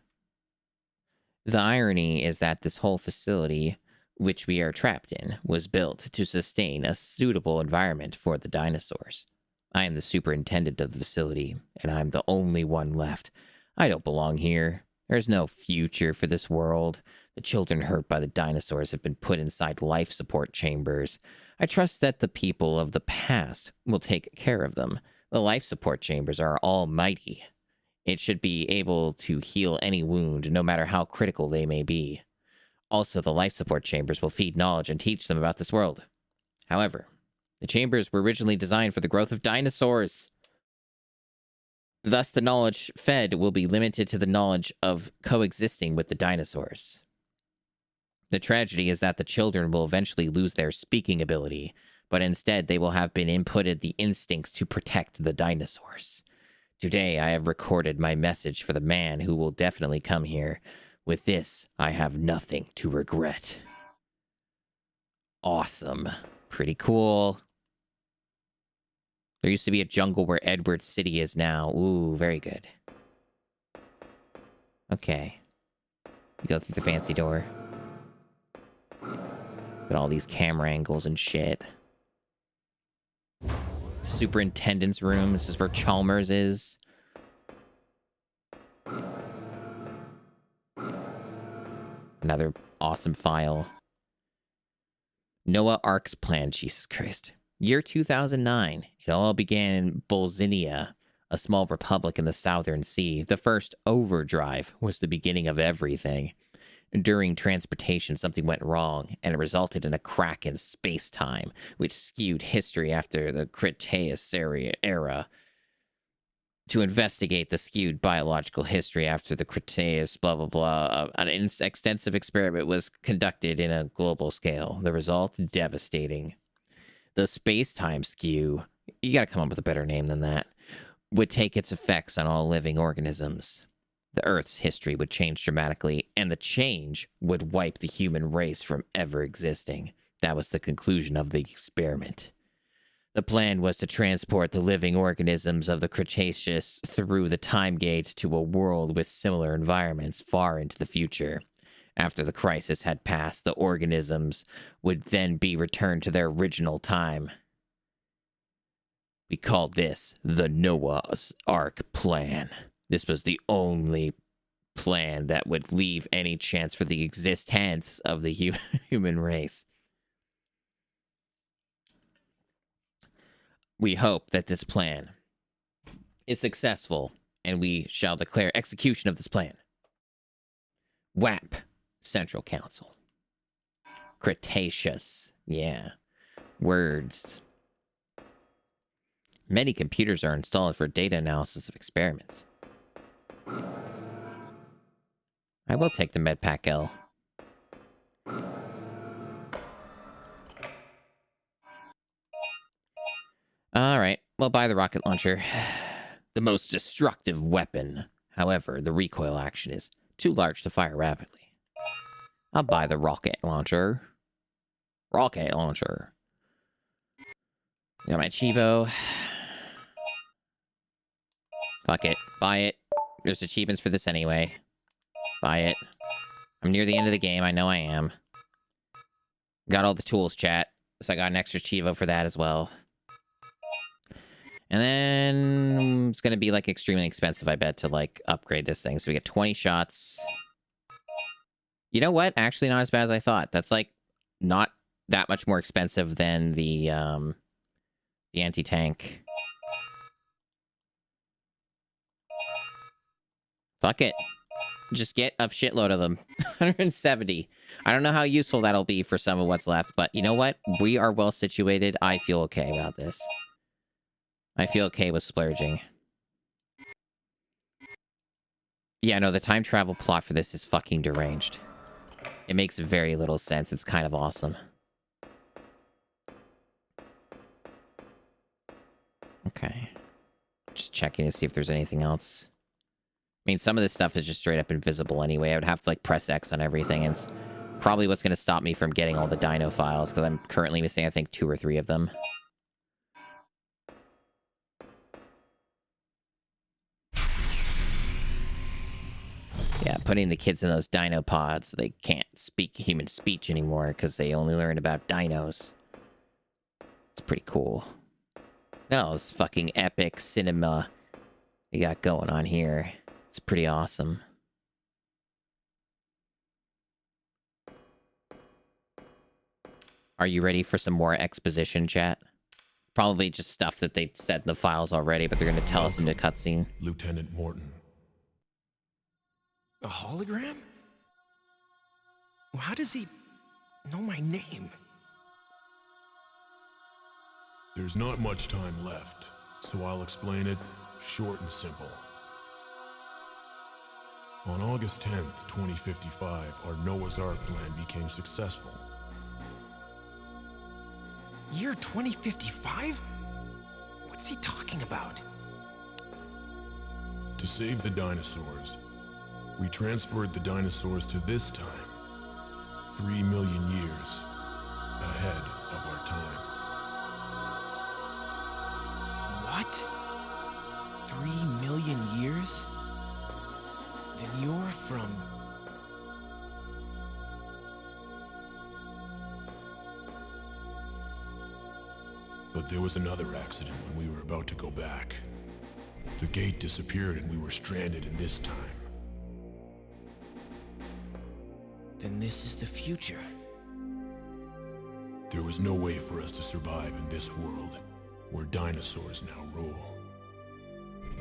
The irony is that this whole facility, which we are trapped in, was built to sustain a suitable environment for the dinosaurs. I am the superintendent of the facility, and I'm the only one left. I don't belong here. There's no future for this world. The children hurt by the dinosaurs have been put inside life support chambers. I trust that the people of the past will take care of them. The life support chambers are almighty. It should be able to heal any wound, no matter how critical they may be. Also, the life support chambers will feed knowledge and teach them about this world. However, the chambers were originally designed for the growth of dinosaurs. Thus, the knowledge fed will be limited to the knowledge of coexisting with the dinosaurs. The tragedy is that the children will eventually lose their speaking ability, but instead they will have been inputted the instincts to protect the dinosaurs. Today, I have recorded my message for the man who will definitely come here. With this, I have nothing to regret. Awesome. Pretty cool. There used to be a jungle where Edward City is now. Ooh, very good. Okay. You go through the fancy door. Got all these camera angles and shit. Superintendent's room. This is where Chalmers is. Another awesome file. Noah Ark's plan, Jesus Christ. Year 2009. It all began in Bolzinia, a small republic in the Southern Sea. The first overdrive was the beginning of everything. During transportation, something went wrong, and it resulted in a crack in space-time, which skewed history after the Cretaceous era. To investigate the skewed biological history after the Cretaceous, blah, blah, blah, an extensive experiment was conducted in a global scale. The result, devastating. The space-time skew, you gotta come up with a better name than that, would take its effects on all living organisms. The Earth's history would change dramatically, and the change would wipe the human race from ever existing. That was the conclusion of the experiment. The plan was to transport the living organisms of the Cretaceous through the time gate to a world with similar environments far into the future. After the crisis had passed, the organisms would then be returned to their original time. We called this the Noah's Ark Plan. This was the only plan that would leave any chance for the existence of the human race. We hope that this plan is successful, and we shall declare execution of this plan. WAP, Central Council. Cretaceous, yeah. Words. Many computers are installed for data analysis of experiments. I will take the Medpack L. Alright, we'll buy the rocket launcher. The most destructive weapon. However, the recoil action is too large to fire rapidly. I'll buy the rocket launcher. Rocket launcher. Got my Chivo. Fuck it. Buy it. There's achievements for this anyway. Buy it. I'm near the end of the game. I know I am. Got all the tools, chat. So I got an extra Chivo for that as well. And then it's going to be like extremely expensive, I bet, to like upgrade this thing. So we get 20 shots. You know what? Actually, not as bad as I thought. That's like not that much more expensive than the anti-tank. Fuck it. Just get a shitload of them. 170. I don't know how useful that'll be for some of what's left, but you know what? We are well situated. I feel okay about this. I feel okay with splurging. Yeah, no, the time travel plot for this is fucking deranged. It makes very little sense. It's kind of awesome. Okay. Just checking to see if there's anything else. I mean, some of this stuff is just straight up invisible anyway. I would have to, like, press X on everything. And it's probably what's going to stop me from getting all the Dino files, because I'm currently missing, I think, 2 or 3 of them. Yeah, putting the kids in those dino pods so they can't speak human speech anymore because they only learn about dinos. It's pretty cool. Oh, this fucking epic cinema they got going on here. It's pretty awesome. Are you ready for some more exposition, chat? Probably just stuff that they said in the files already, but they're going to tell us in the cutscene. Lieutenant Morton. A hologram? Well, how does he know my name? There's not much time left, so I'll explain it short and simple. On August 10th, 2055, our Noah's Ark plan became successful. Year 2055? What's he talking about? To save the dinosaurs, we transferred the dinosaurs to this time, 3 million years ahead of our time. What? 3 million years? Then you're from... But there was another accident when we were about to go back. The gate disappeared and we were stranded in this time. Then this is the future. There was no way for us to survive in this world, where dinosaurs now rule.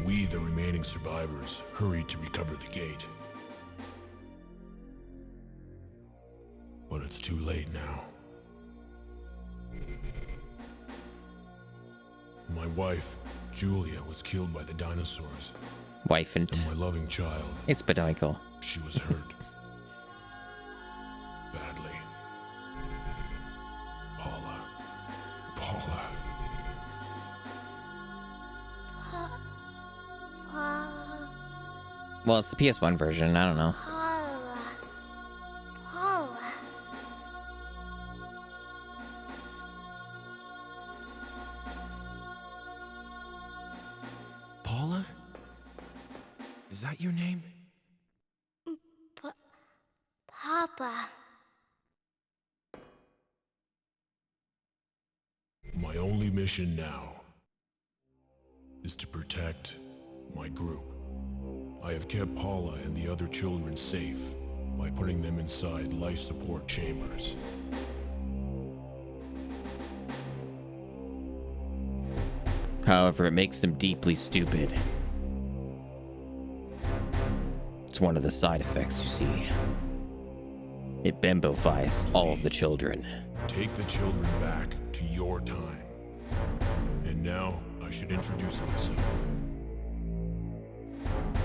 We, the remaining survivors, hurried to recover the gate. But it's too late now. My wife, Julia, was killed by the dinosaurs. Wife and my loving child. It's Michael. She was hurt. Badly. Paula. Well, it's the PS1 version. I don't know. Paula? Is that your name? Papa. My only mission now is to protect my group. I have kept Paula and the other children safe by putting them inside life support chambers. However, it makes them deeply stupid. It's one of the side effects, you see. It bimbofies all of the children. Take the children back to your time. And now, I should introduce myself.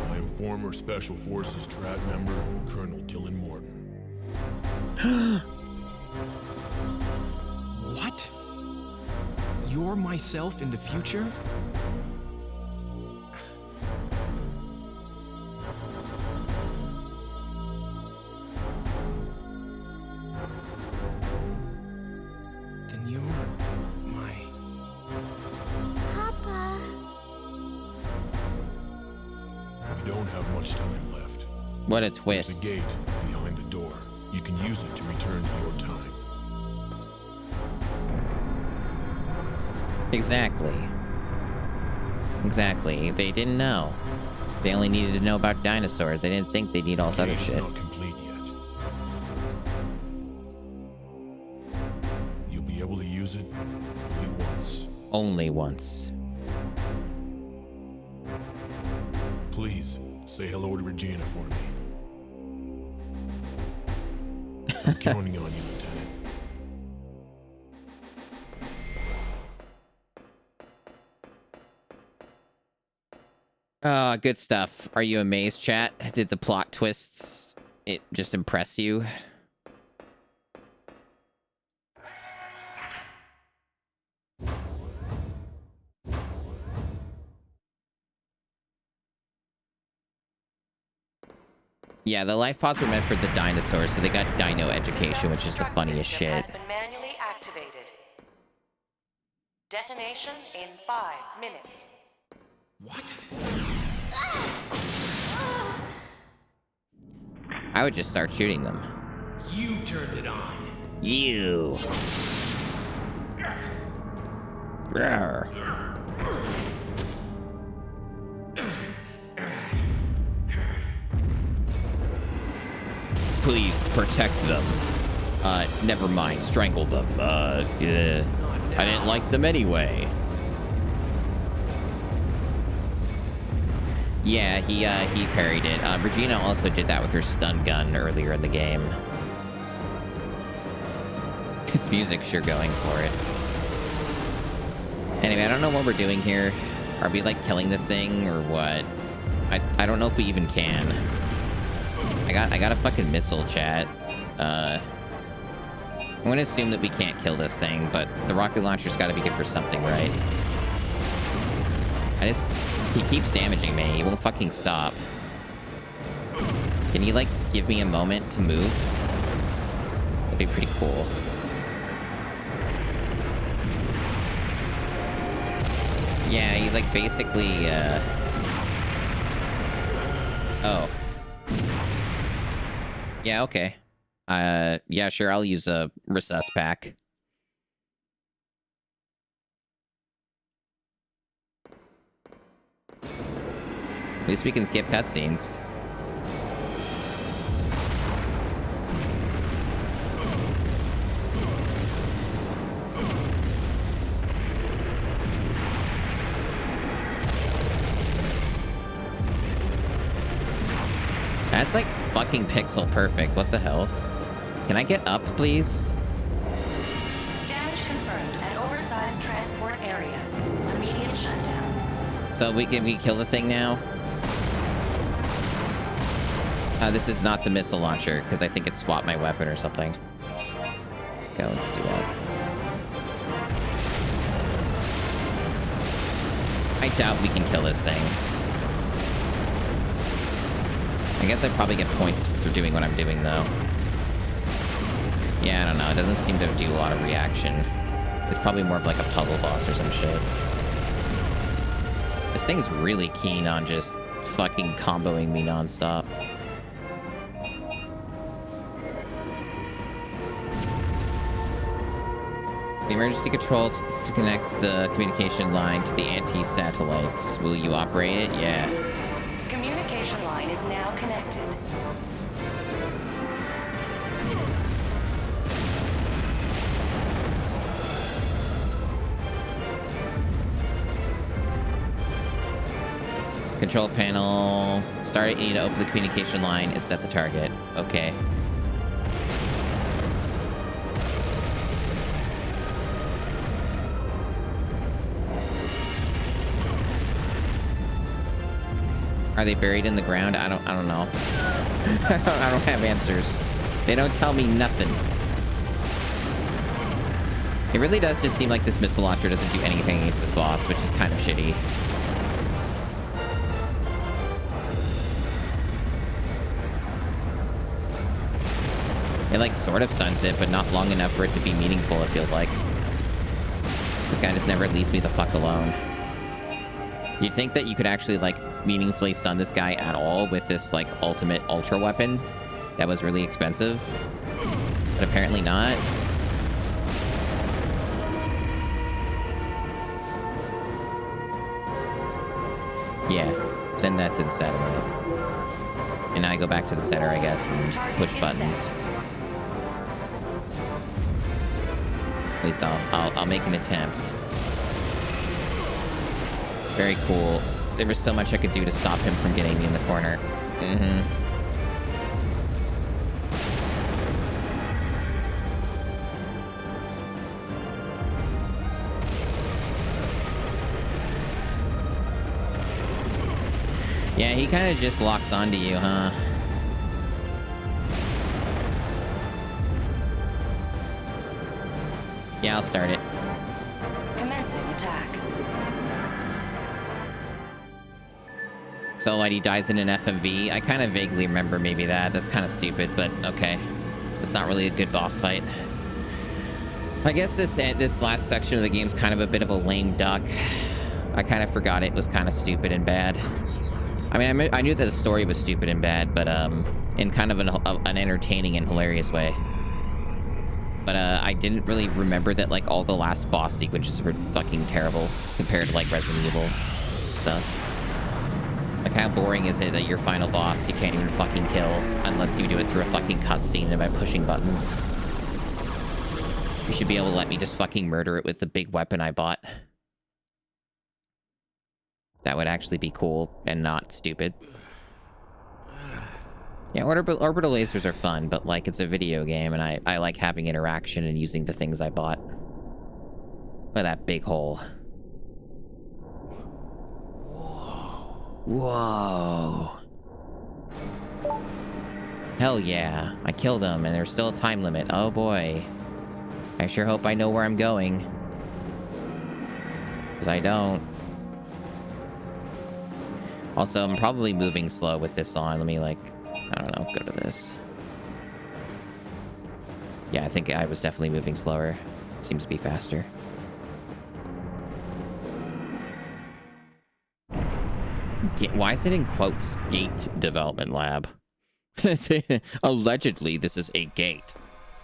I am former Special Forces Strat member, Colonel Dylan Morton. What? You're myself in the future? Then you're my... Papa. We don't have much time left. What a twist. There's a gate behind the door. You can use it to return to your time. Exactly. They didn't know. They only needed to know about dinosaurs. They didn't think they'd need all this other shit. Not complete yet. You'll be able to use it only once. Only once. Please, say hello to Regina for me. I'm counting on you, Lieutenant. Good stuff. Are you amazed, chat? Did the plot twists just impress you? Yeah, the life pods were meant for the dinosaurs, so they got dino education, which is the funniest shit. Has been manually activated. Detonation in 5 minutes. What? I would just start shooting them. You turned it on. You. Rawr. Please protect them. Never mind. Strangle them. I didn't like them anyway. Yeah, he parried it. Regina also did that with her stun gun earlier in the game. This music's sure going for it. Anyway, I don't know what we're doing here. Are we, like, killing this thing or what? I don't know if we even can. I got a fucking missile, chat. I'm gonna assume that we can't kill this thing, but the rocket launcher's gotta be good for something, right? He keeps damaging me. He won't fucking stop. Can you, like, give me a moment to move? That'd be pretty cool. Yeah, he's, like, basically, Oh. Yeah, okay. Yeah, sure, I'll use a recess pack. At least we can skip cutscenes. That's like fucking pixel perfect. What the hell? Can I get up, please? Damage confirmed at oversized transport area. Immediate shutdown. So we kill the thing now? This is not the missile launcher, because I think it swapped my weapon or something. Okay, let's do that. I doubt we can kill this thing. I guess I probably get points for doing what I'm doing, though. Yeah, I don't know. It doesn't seem to do a lot of reaction. It's probably more of like a puzzle boss or some shit. This thing is really keen on just fucking comboing me nonstop. The emergency control to connect the communication line to the anti-satellites. Will you operate it? Yeah. Communication line is now connected. Control panel. Start it. You need to open the communication line and set the target. Okay. Are they buried in the ground? I don't know. I don't have answers. They don't tell me nothing. It really does just seem like this missile launcher doesn't do anything against this boss, which is kind of shitty. It like sort of stuns it, but not long enough for it to be meaningful, it feels like. This guy just never leaves me the fuck alone. You'd think that you could actually like meaningfully stun this guy at all with this like ultimate ultra weapon that was really expensive, but apparently not. Yeah, send that to the satellite. And now I go back to the center, I guess, and push button. At least I'll make an attempt. Very cool. There was so much I could do to stop him from getting me in the corner. Yeah, he kind of just locks onto you, huh? Yeah, I'll start it. Commencing attack. So what, he dies in an FMV? I kind of vaguely remember maybe that. That's kind of stupid, but okay. It's not really a good boss fight. I guess this last section of the game's kind of a bit of a lame duck. I kind of forgot it was kind of stupid and bad. I mean, I knew that the story was stupid and bad, but in kind of an entertaining and hilarious way. But I didn't really remember that like all the last boss sequences were fucking terrible compared to like Resident Evil stuff. Like, how boring is it that your final boss you can't even fucking kill unless you do it through a fucking cutscene and by pushing buttons? You should be able to let me just fucking murder it with the big weapon I bought. That would actually be cool and not stupid. Yeah, orbital lasers are fun, but like it's a video game and I like having interaction and using the things I bought. Look at that big hole. Whoa. Hell yeah. I killed him and there's still a time limit. Oh boy. I sure hope I know where I'm going. Because I don't. Also, I'm probably moving slow with this on. Let me like, I don't know, go to this. Yeah, I think I was definitely moving slower. Seems to be faster. Why is it in quotes? Gate development lab. Allegedly, this is a gate.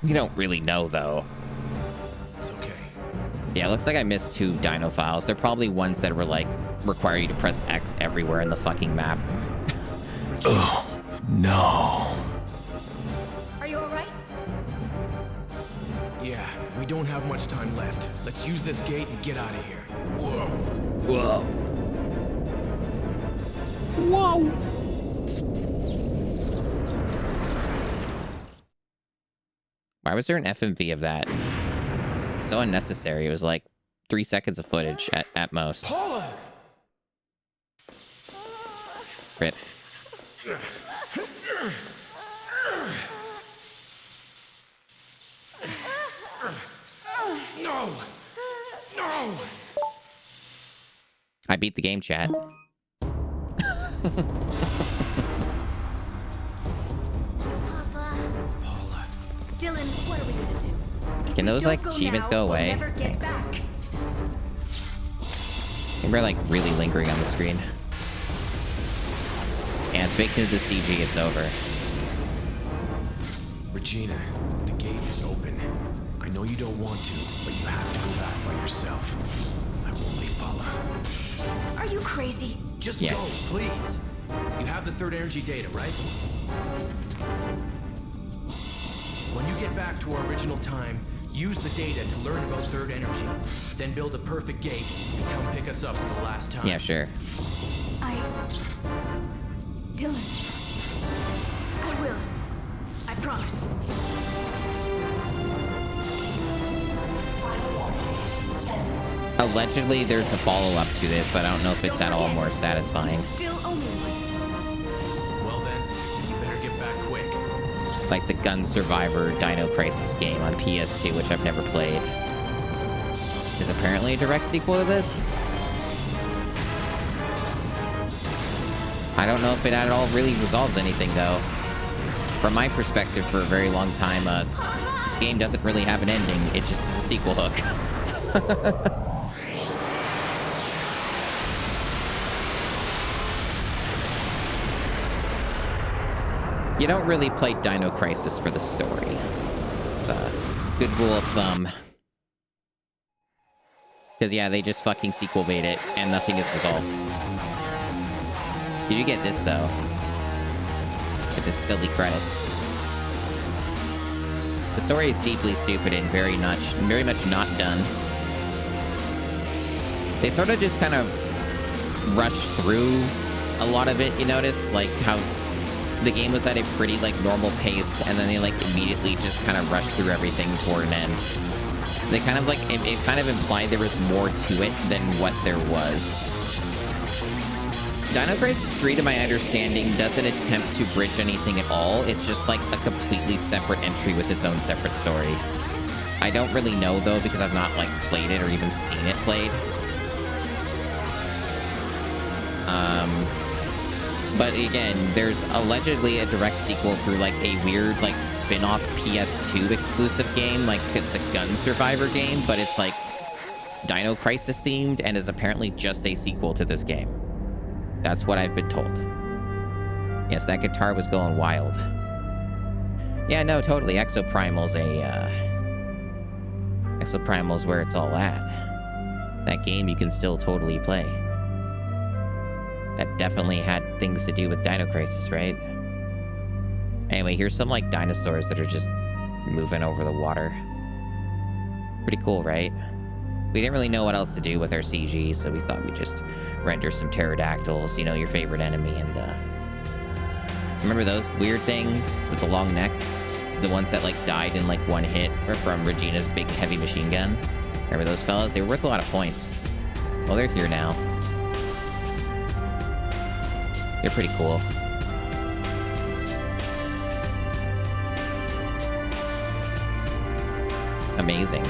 We don't really know, though. It's okay. Yeah, it looks like I missed 2 Dino files. They're probably ones that were like, require you to press X everywhere in the fucking map. Oh, no. Are you alright? Yeah, we don't have much time left. Let's use this gate and get out of here. Whoa. Whoa. Whoa. Why was there an FMV of that? It's so unnecessary. It was like 3 seconds of footage at most. Paula! Rip. No! No! I beat the game, chat. Dylan, what are we gonna do? Can those like achievements go away? Thanks. They're like really lingering on the screen. And it's baked into the CG, it's over. Regina, the gate is open. I know you don't want to, but you have to go back by yourself. I won't leave Paula. Are you crazy? Just Yeah. go, please. You have the third energy data, right? When you get back to our original time, use the data to learn about third energy. Then build a perfect gate and come pick us up for the last time. Yeah, sure. Dylan. I will. I promise. Allegedly, there's a follow-up to this, but I don't know if it's at all more satisfying. Still only one. Well then, you better get back quick. Like the Gun Survivor Dino Crisis game on PS2, which I've never played. Is apparently a direct sequel to this. I don't know if it at all really resolves anything, though. From my perspective, for a very long time, this game doesn't really have an ending. It just is a sequel hook. You don't really play Dino Crisis for the story. It's a good rule of thumb. Because, yeah, they just fucking sequel bait it, and nothing is resolved. You do get this, though. Get this silly credits. The story is deeply stupid and very much not done. They sort of just kind of rush through a lot of it, you notice? Like, how the game was at a pretty, like, normal pace, and then they, like, immediately just kind of rush through everything toward an end. They kind of, like, it kind of implied there was more to it than what there was. Dino Crisis 3, to my understanding, doesn't attempt to bridge anything at all. It's just, like, a completely separate entry with its own separate story. I don't really know, though, because I've not, like, played it or even seen it played. But again, there's allegedly a direct sequel through, like, a weird, like, spin-off PS2 exclusive game. Like, it's a Gun Survivor game, but it's, like, Dino Crisis themed and is apparently just a sequel to this game. That's what I've been told. Yes, that guitar was going wild. Yeah, no, totally. Exoprimal's Exoprimal's where it's all at. That game you can still totally play. That definitely had things to do with Dino Crisis, right? Anyway, here's some, like, dinosaurs that are just moving over the water. Pretty cool, right? We didn't really know what else to do with our CG, so we thought we'd just render some pterodactyls, you know, your favorite enemy, and, remember those weird things with the long necks? The ones that, like, died in, like, one hit, or from Regina's big heavy machine gun? Remember those fellas? They were worth a lot of points. Well, they're here now. They're pretty cool. Amazing.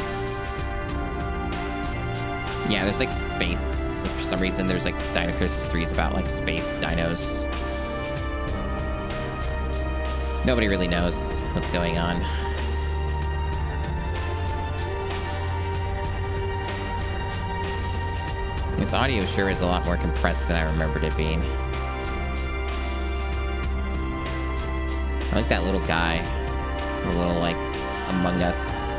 Yeah, there's like space. For some reason, there's like Dino Crisis 3 is about like space dinos. Nobody really knows what's going on. This audio sure is a lot more compressed than I remembered it being. I like that little guy. A little like Among Us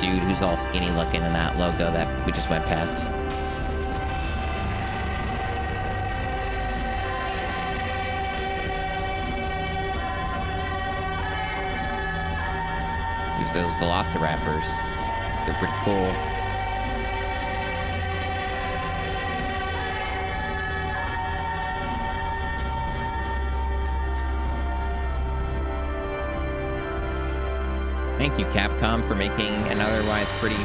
dude who's all skinny looking in that logo that we just went past. There's those velociraptors. They're pretty cool. Thank you, Capcom, for making an otherwise pretty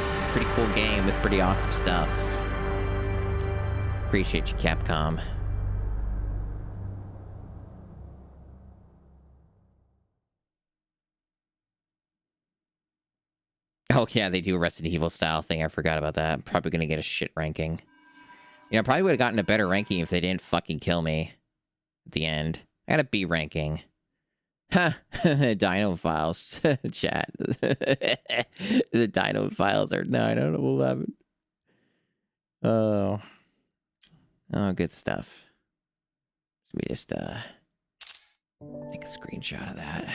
cool game with pretty awesome stuff. Appreciate you, Capcom. Oh, yeah, they do a Resident Evil style thing. I forgot about that. I'm probably gonna get a shit ranking. You know, probably would have gotten a better ranking if they didn't fucking kill me at the end. I got a B ranking. Ha! Dino files. Chat. The Dino files are 9 out of 11. Oh. Oh, good stuff. Let me just, take a screenshot of that.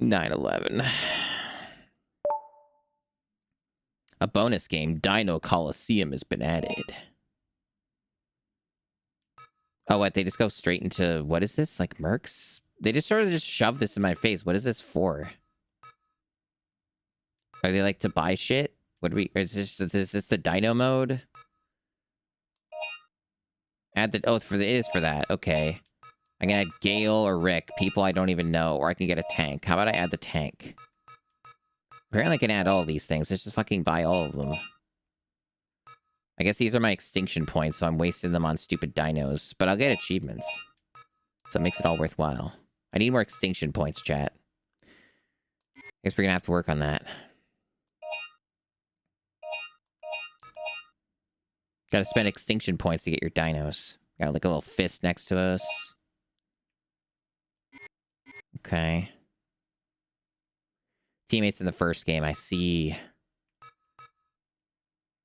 9/11. A bonus game, Dino Coliseum, has been added. Oh, what? They just go straight into... What is this? Like, Mercs? They just sort of just shove this in my face. What is this for? Are they like to buy shit? What do we... Is this the Dino mode? Add the... Oh, it is for that. Okay. I can add Gale or Rick. People I don't even know. Or I can get a tank. How about I add the tank? Apparently I can add all of these things. Let's just fucking buy all of them. I guess these are my extinction points, so I'm wasting them on stupid dinos. But I'll get achievements. So it makes it all worthwhile. I need more extinction points, chat. Guess we're gonna have to work on that. Gotta spend extinction points to get your dinos. Got like a little fist next to us. Okay. Teammates in the first game, I see.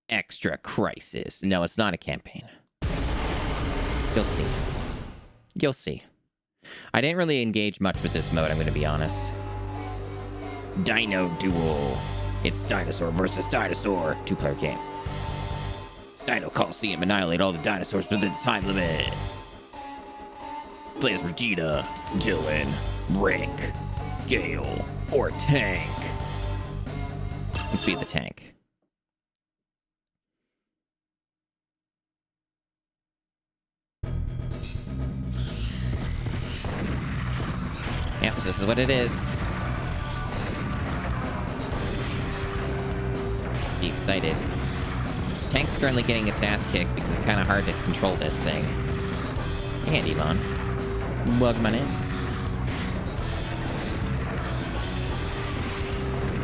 Extra crisis. No, it's not a campaign. You'll see. You'll see. I didn't really engage much with this mode, I'm gonna be honest. Dino Duel. It's dinosaur versus dinosaur. 2-player game. Dino Coliseum. Annihilate all the dinosaurs within the time limit. Play as Regina, Dylan, Rick, Gale, or Tank. Let's be the tank. Yep, this is what it is. Be excited. Tank's currently getting its ass kicked because it's kind of hard to control this thing. Hey, Devon. Welcome on in.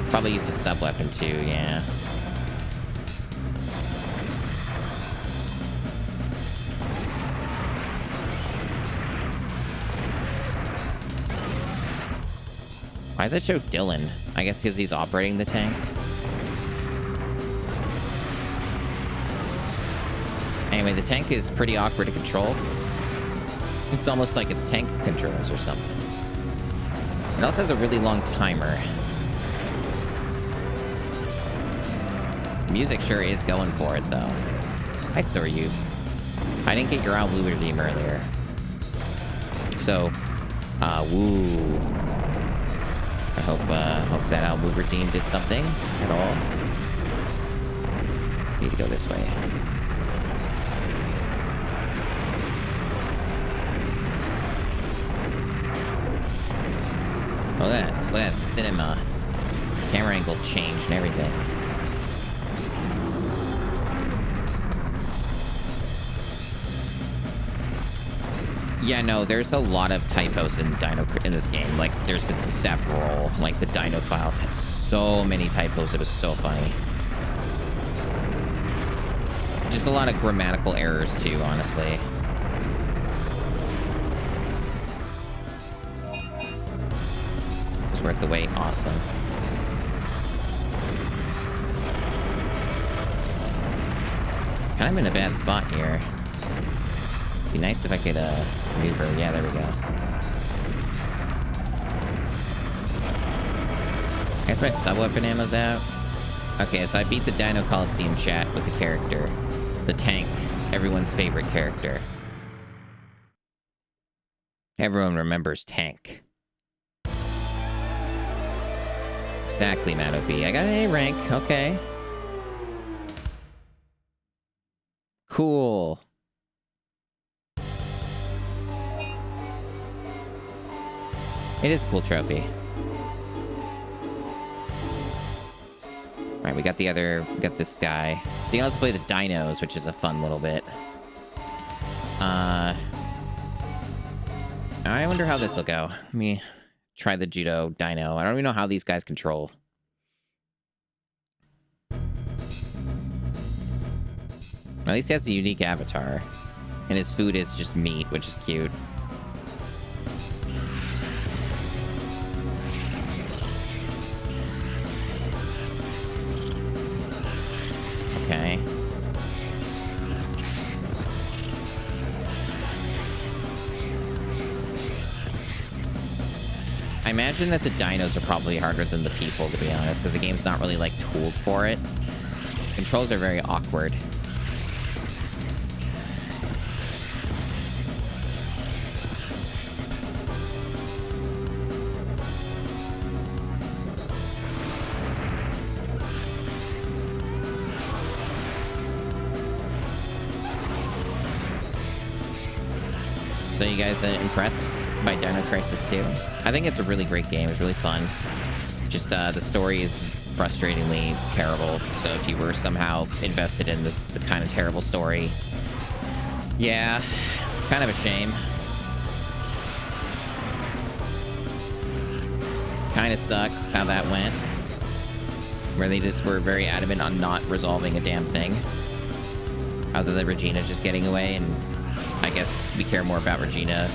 Probably use the sub-weapon too, yeah. Why does it show Dylan? I guess because he's operating the tank. Anyway, the tank is pretty awkward to control. It's almost like it's tank controls or something. It also has a really long timer. Music sure is going for it, though. I saw you. I didn't get your Al Bluer theme earlier. So, woo. I hope that Almuber team did something at all. Need to go this way. Look at that cinema. Camera angle changed and everything. Yeah, no, there's a lot of typos in Dino in this game. Like, there's been several. Like, the Dino files had so many typos. It was so funny. Just a lot of grammatical errors, too, honestly. It's worth the wait. Awesome. Kind of in a bad spot here. Be nice if I could move her. Yeah, there we go. I guess my sub-weapon ammo's out. Okay, so I beat the Dino Coliseum chat with the character. The tank. Everyone's favorite character. Everyone remembers Tank. Exactly, Matt B. I got an A rank. Okay. Cool. It is a cool trophy. Alright, we got this guy. So you can also play the dinos, which is a fun little bit. I wonder how this will go. Let me try the judo dino. I don't even know how these guys control. At least he has a unique avatar. And his food is just meat, which is cute. Okay. I imagine that the dinos are probably harder than the people, to be honest, because the game's not really, like, tooled for it. Controls are very awkward. So you guys impressed by Dino Crisis 2? I think it's a really great game. It's really fun. Just the story is frustratingly terrible. So if you were somehow invested in the kind of terrible story, yeah, it's kind of a shame. Kind of sucks how that went. Where they just were very adamant on not resolving a damn thing. Other than Regina just getting away, and I guess we care more about Regina.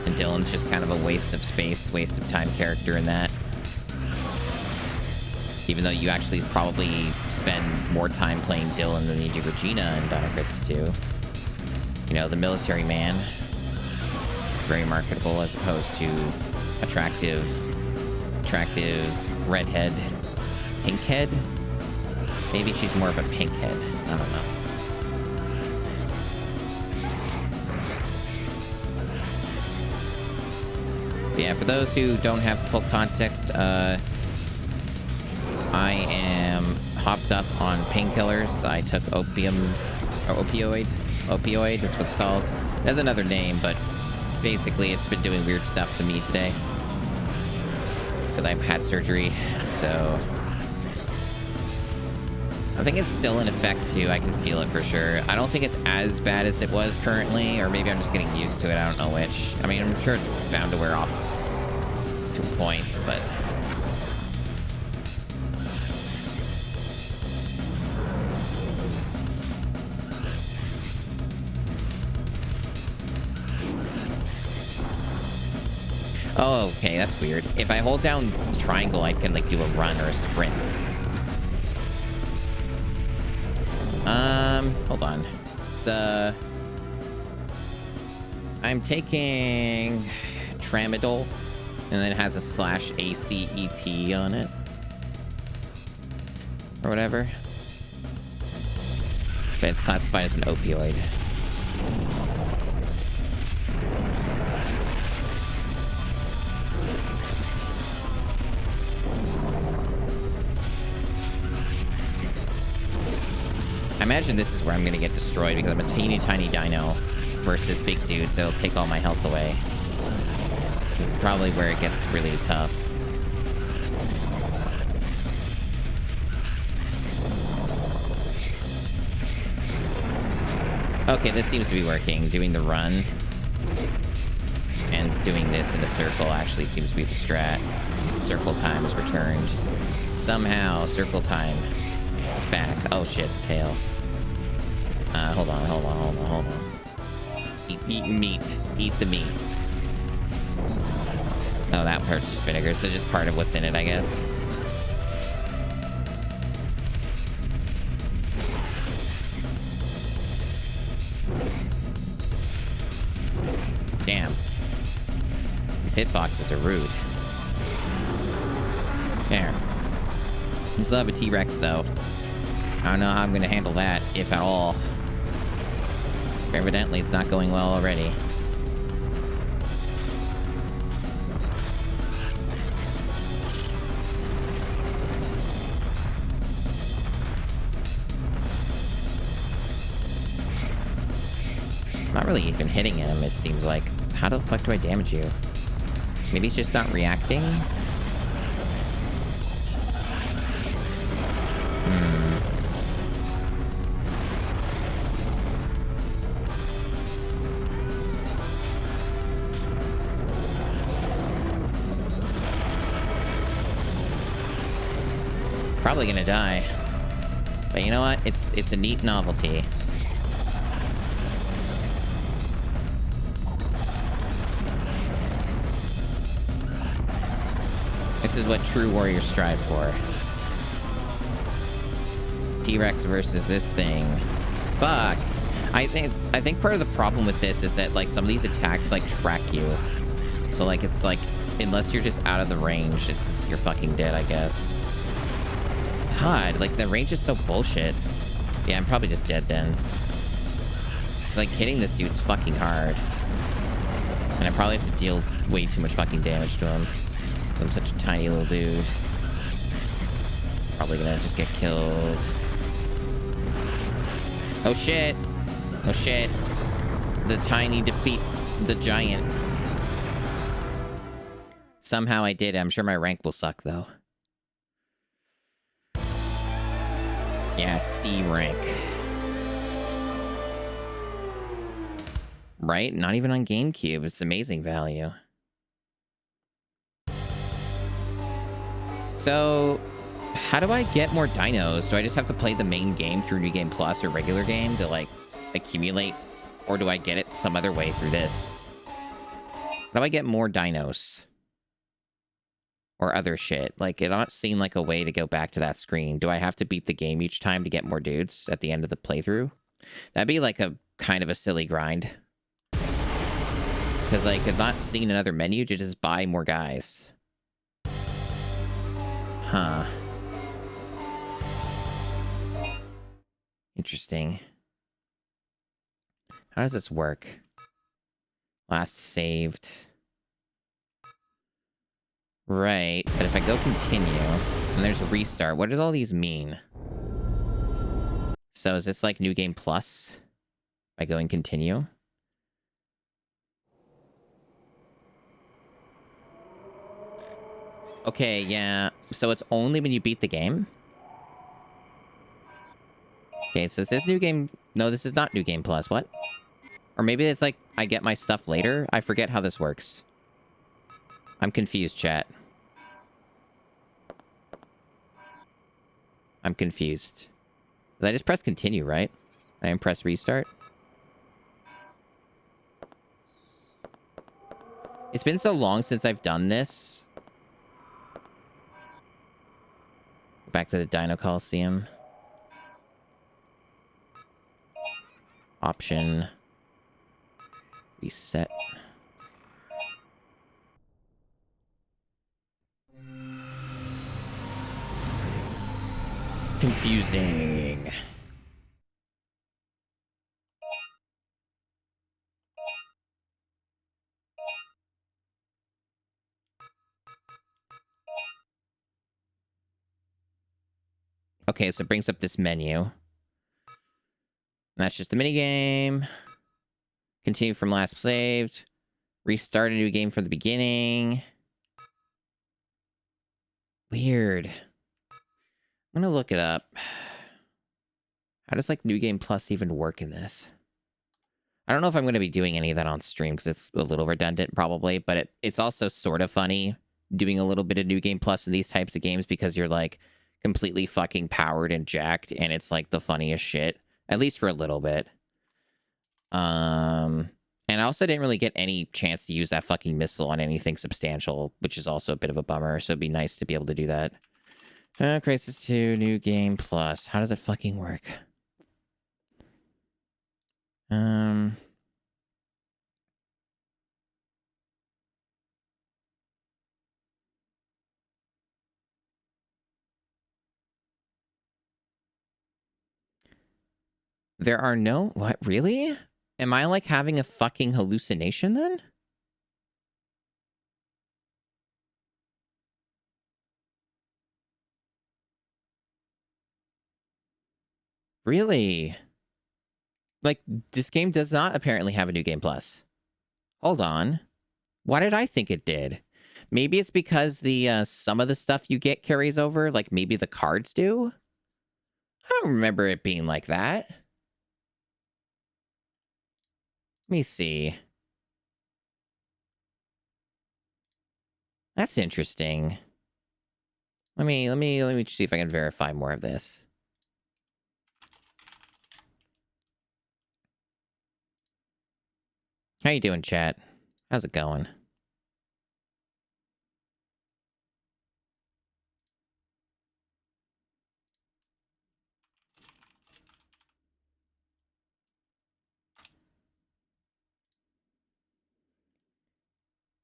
And Dylan's just kind of a waste of space, waste of time character in that. Even though you actually probably spend more time playing Dylan than you do Regina in Dino Crisis 2. You know, the military man. Very marketable as opposed to attractive redhead, pink head. Maybe she's more of a pink head. I don't know. But yeah, for those who don't have the full context, I am hopped up on painkillers. I took opioid, that's what it's called. It has another name, but basically it's been doing weird stuff to me today. Because I've had surgery, so I think it's still in effect too. I can feel it for sure. I don't think it's as bad as it was currently, or maybe I'm just getting used to it. I don't know which. I mean, I'm sure it's bound to wear off to a point, but oh, okay, that's weird. If I hold down the triangle, I can like do a run or a sprint. Hold on. So I'm taking tramadol, and then it has a /ACET on it, or whatever. But it's classified as an opioid. imagine this is where I'm gonna get destroyed because I'm a teeny tiny dino versus big dudes that'll take all my health away. This is probably where it gets really tough. Okay, this seems to be working. Doing the run and doing this in a circle actually seems to be the strat. Circle time is returned. Somehow, circle time is back. Oh shit, the tail. Hold on. Eat meat. Eat the meat. Oh, that part's just vinegar, so just part of what's in it, I guess. Damn. These hitboxes are rude. There. You still have a T-Rex, though. I don't know how I'm going to handle that, if at all. Evidently, it's not going well already. I'm not really even hitting him, it seems like. How the fuck do I damage you? Maybe he's just not reacting? Probably gonna die. But you know what? It's a neat novelty. This is what true warriors strive for. T-Rex versus this thing. Fuck. I think part of the problem with this is that like some of these attacks like track you. So like it's like unless you're just out of the range, it's just, you're fucking dead, I guess. God, like the range is so bullshit. Yeah, I'm probably just dead then. It's like hitting this dude's fucking hard. And I probably have to deal way too much fucking damage to him. I'm such a tiny little dude. Probably gonna just get killed. Oh shit! Oh shit. The tiny defeats the giant. Somehow I did. I'm sure my rank will suck though. Yeah, C rank. Right? Not even on GameCube. It's amazing value. So, how do I get more dinos? Do I just have to play the main game through New Game Plus or regular game to, like, accumulate? Or do I get it some other way through this? How do I get more dinos? Or other shit? Like, it don't seem like a way to go back to that screen. Do I have to beat the game each time to get more dudes at the end of the playthrough? That'd be, like, a kind of a silly grind. Because, like, I've not seen another menu to just buy more guys. Huh. Interesting. How does this work? Last saved. Right, but if I go continue, and there's a restart, what does all these mean? So is this like New Game Plus? By going continue? Okay, yeah. So it's only when you beat the game? Okay, so is this New Game... No, this is not New Game Plus. What? Or maybe it's like I get my stuff later? I forget how this works. I'm confused, chat. I'm confused. Did I just press continue, right? I didn't press restart? It's been so long since I've done this. Back to the Dino Coliseum. Option. Reset. Confusing. Okay, so it brings up this menu. That's just the minigame. Continue from last saved. Restart a new game from the beginning. Weird. I'm gonna look it up. How does, like, New Game Plus even work in this? I don't know if I'm going to be doing any of that on stream because it's a little redundant probably, but it's also sort of funny doing a little bit of New Game Plus in these types of games because you're, like, completely fucking powered and jacked, and it's, like, the funniest shit. At least for a little bit. And I also didn't really get any chance to use that fucking missile on anything substantial, which is also a bit of a bummer, so it'd be nice to be able to do that. Crisis 2, New Game Plus. How does it fucking work? There are no... What? Really? Am I, like, having a fucking hallucination, then? Really? Like, this game does not apparently have a New Game Plus. Hold on. Why did I think it did? Maybe it's because the some of the stuff you get carries over, like maybe the cards do? I don't remember it being like that. Let me see. That's interesting. Let me see if I can verify more of this. How you doing, chat? How's it going?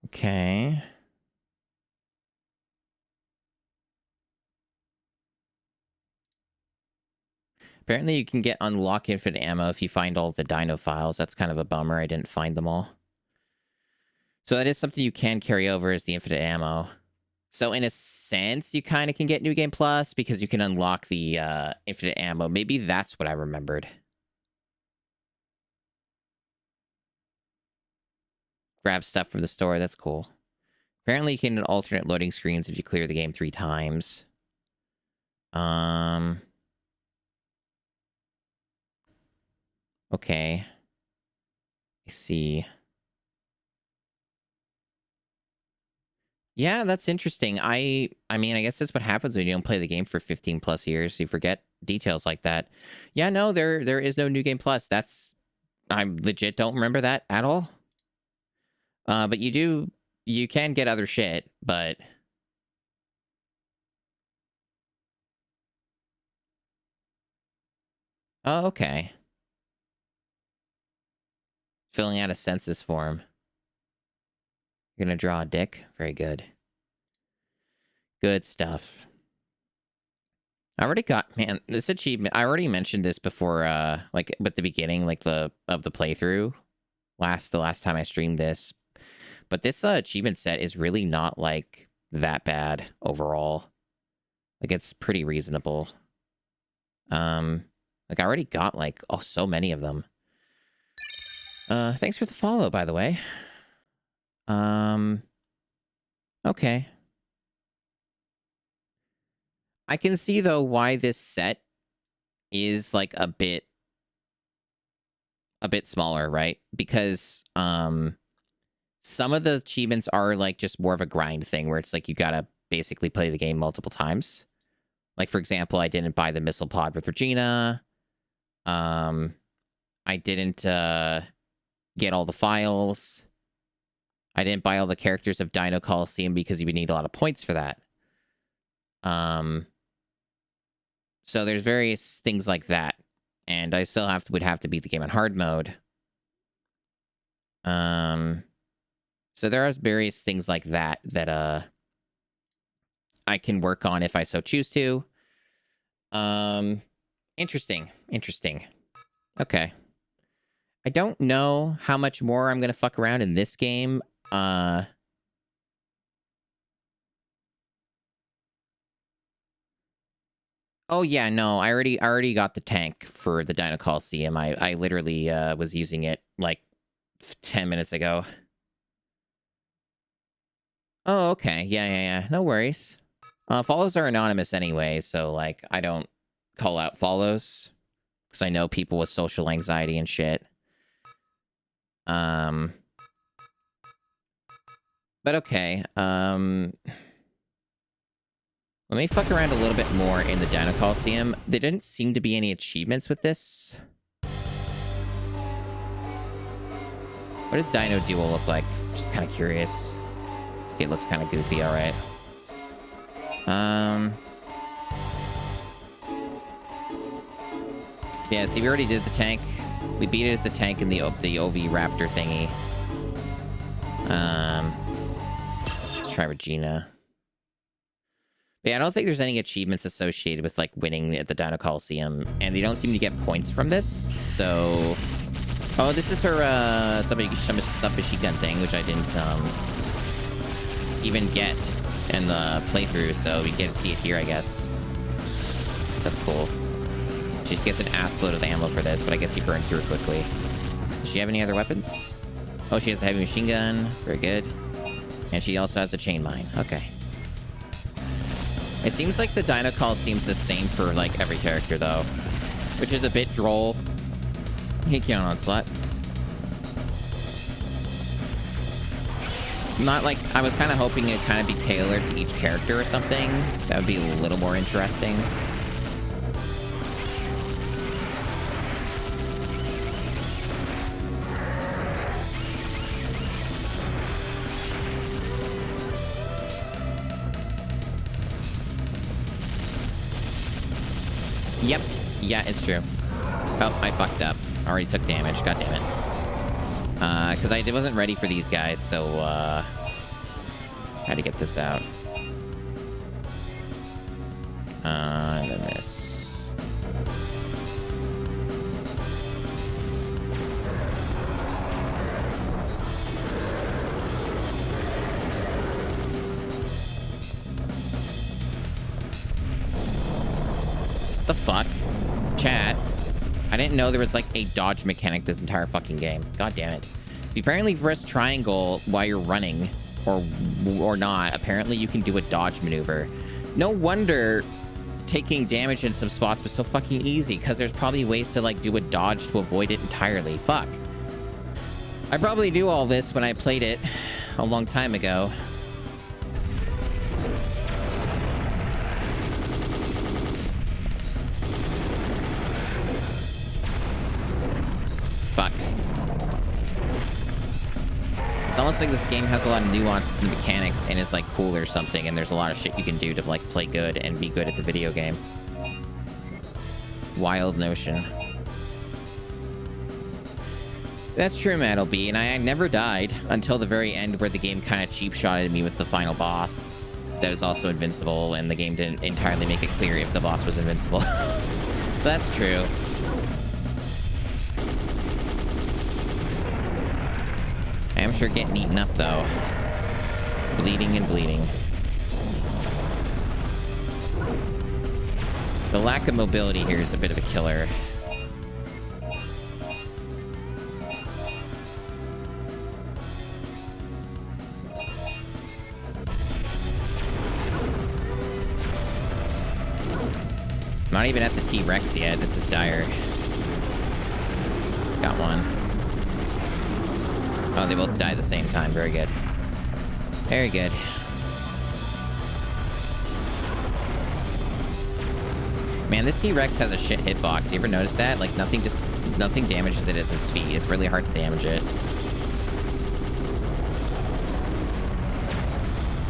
Okay. Apparently you can get unlock infinite ammo if you find all the Dino files. That's kind of a bummer. I didn't find them all. So that is something you can carry over as the infinite ammo. So in a sense, you kind of can get New Game Plus because you can unlock the infinite ammo. Maybe that's what I remembered. Grab stuff from the store. That's cool. Apparently you can get alternate loading screens if you clear the game 3 times. Okay. I see. Yeah, that's interesting. I mean, I guess that's what happens when you don't play the game for 15 plus years. You forget details like that. Yeah, no, there is no New Game Plus. I legit don't remember that at all. But you can get other shit, but oh, okay. Filling out a census form. You're gonna draw a dick? Very good. Good stuff. I already got, man, this achievement, I already mentioned this before, like, at the beginning, like, of the playthrough. The last time I streamed this. But this achievement set is really not, like, that overall. Like, it's pretty reasonable. Like, I already got, like, oh, so many of them. Thanks for the follow, by the way. Okay. I can see, though, why this set is, like, a bit smaller, right? Because, some of the achievements are, like, just more of a grind thing, where it's, like, you gotta basically play the game multiple times. Like, for example, I didn't buy the missile pod with Regina. I didn't, get all the files. I didn't buy all the characters of Dino Coliseum because you would need a lot of points for that. So there's various things like that. And I still would have to beat the game on hard mode. So there are various things like that I can work on if I so choose to. Interesting. Okay. I don't know how much more I'm gonna fuck around in this game. Oh yeah, no, I already got the tank for the Dino Coliseum. I literally was using it like 10 minutes ago. Oh, okay. Yeah. No worries. Follows are anonymous anyway, so like I don't call out follows because I know people with social anxiety and shit. But okay. Let me fuck around a little bit more in the Dino Coliseum. There didn't seem to be any achievements with this. What does Dino Duel look like? Just kind of curious. It looks kind of goofy, all right. Yeah, see, we already did the tank. We beat it as the tank in the OV Raptor thingy. Let's try Regina. But yeah, I don't think there's any achievements associated with, like, winning at the Dino Coliseum. And they don't seem to get points from this, so... Oh, this is her, submachine gun thing, which I didn't, even get in the playthrough, so we get to see it here, I guess. That's cool. She just gets an assload of ammo for this, but I guess he burned through it quickly. Does she have any other weapons? Oh, she has a heavy machine gun. Very good. And she also has a chain mine. Okay. It seems like the Dino Coliseum's the same for, like, every character, though. Which is a bit droll. Hey, Keon Onslaught. Not like... I was kind of hoping it'd kind of be tailored to each character or something. That would be a little more interesting. Yep. Yeah, it's true. Oh, I fucked up. Already took damage. God damn it. Because I wasn't ready for these guys, so, had to get this out. And then this. What the fuck? Chat. I didn't know there was, like, a dodge mechanic this entire fucking game. God damn it. If you apparently press triangle while you're running, or not, apparently you can do a dodge maneuver. No wonder taking damage in some spots was so fucking easy, because there's probably ways to, like, do a dodge to avoid it entirely. Fuck. I probably knew all this when I played it a long time ago. Fuck. It's almost like this game has a lot of nuances in the mechanics and is, like, cool or something, and there's a lot of shit you can do to, like, play good and be good at the video game. Wild notion. That's true, Maddleby, and I never died until the very end where the game kind of cheap-shotted me with the final boss that was also invincible, and the game didn't entirely make it clear if the boss was invincible. So that's true. I am sure getting eaten up, though. Bleeding and bleeding. The lack of mobility here is a bit of a killer. I'm not even at the T-Rex yet. This is dire. Got one. Oh, they both die at the same time. Very good. Very good. Man, this T-Rex has a shit hitbox. You ever notice that? Like, nothing damages it at its feet. It's really hard to damage it.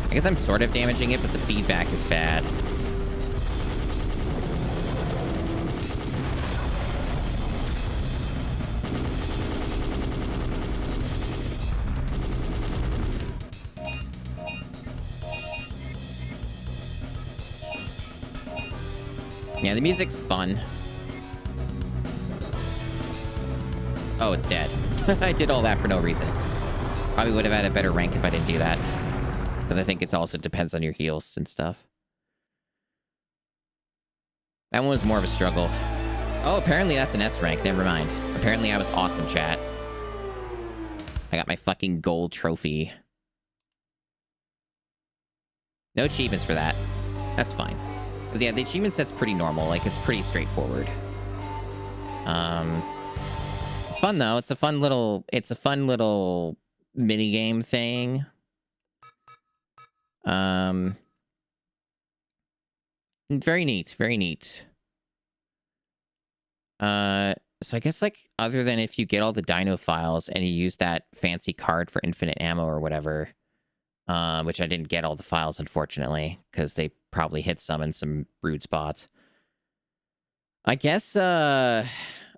I guess I'm sort of damaging it, but the feedback is bad. Yeah, the music's fun. Oh, it's dead. I did all that for no reason. Probably would have had a better rank if I didn't do that. Because I think it also depends on your heals and stuff. That one was more of a struggle. Oh, apparently that's an S rank. Never mind. Apparently I was awesome, chat. I got my fucking gold trophy. No achievements for that. That's fine. Because yeah, the achievement set's pretty normal. Like, it's pretty straightforward. It's fun though. It's a fun little mini game thing. Very neat. Very neat. So I guess, like, other than if you get all the Dino files and you use that fancy card for infinite ammo or whatever, which I didn't get all the files, unfortunately, because they probably hit some in some rude spots. I guess, if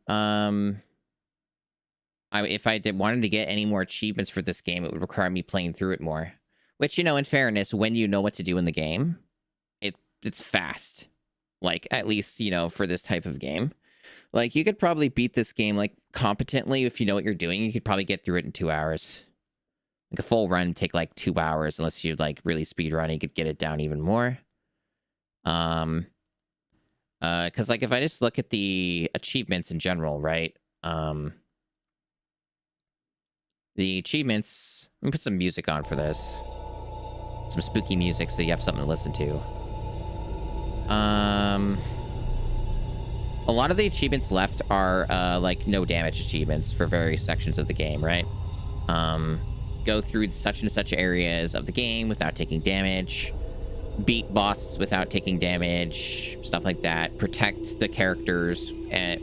I wanted to get any more achievements for this game, it would require me playing through it more. Which, you know, in fairness, when you know what to do in the game, it's fast. Like, at least, you know, for this type of game. Like, you could probably beat this game, like, competently if you know what you're doing. You could probably get through it in 2 hours. Like, a full run would take, like, 2 hours, unless you, like, really speed run. You could get it down even more. Because, like, if I just look at the achievements in general, right? The achievements... Let me put some music on for this. Some spooky music so you have something to listen to. A lot of the achievements left are, like, no damage achievements for various sections of the game, right? Go through such and such areas of the game without taking damage. Beat bosses without taking damage. Stuff like that. Protect the characters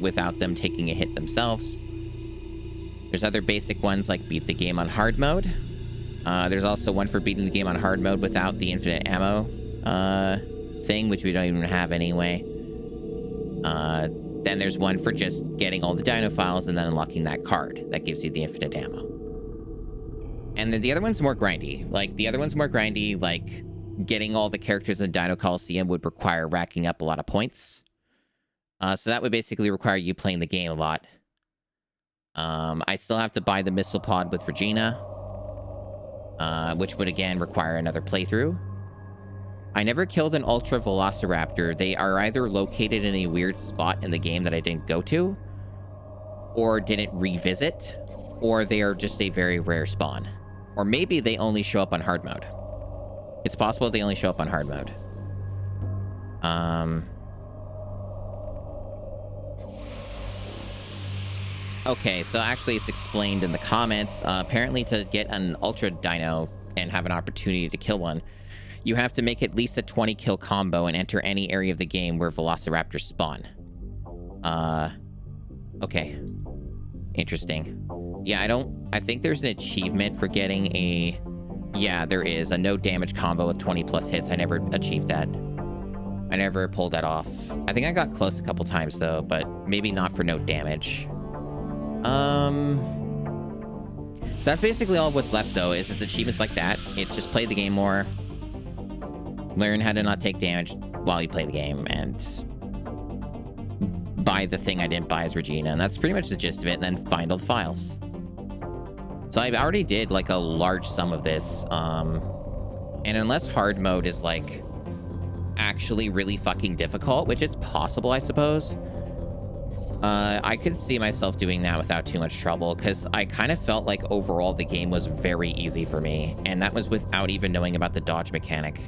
without them taking a hit themselves. There's other basic ones like beat the game on hard mode. There's also one for beating the game on hard mode without the infinite ammo thing, which we don't even have anyway. Then there's one for just getting all the Dino files and then unlocking that card that gives you the infinite ammo. And then the other one's more grindy. Like, getting all the characters in the Dino Coliseum would require racking up a lot of points. So that would basically require you playing the game a lot. I still have to buy the missile pod with Regina, which would again require another playthrough. I never killed an Ultra Velociraptor. They are either located in a weird spot in the game that I didn't go to, or didn't revisit, or they are just a very rare spawn. Or maybe they only show up on hard mode. It's possible they only show up on hard mode. Okay, so actually it's explained in the comments. Apparently to get an Ultra Dino and have an opportunity to kill one, you have to make at least a 20 kill combo and enter any area of the game where Velociraptors spawn. Okay. Interesting. Yeah, I think there's an achievement for getting a... Yeah, there is. A no damage combo with 20 plus hits. I never achieved that. I never pulled that off. I think I got close a couple times though, but maybe not for no damage. That's basically all what's left though, is it's achievements like that. It's just play the game more. Learn how to not take damage while you play the game, and buy the thing I didn't buy as Regina, and that's pretty much the gist of it, and then find all the files. So I already did like a large sum of this, and unless hard mode is like actually really fucking difficult, which it's possible, I suppose, I could see myself doing that without too much trouble, because I kind of felt like overall the game was very easy for me, and that was without even knowing about the dodge mechanic.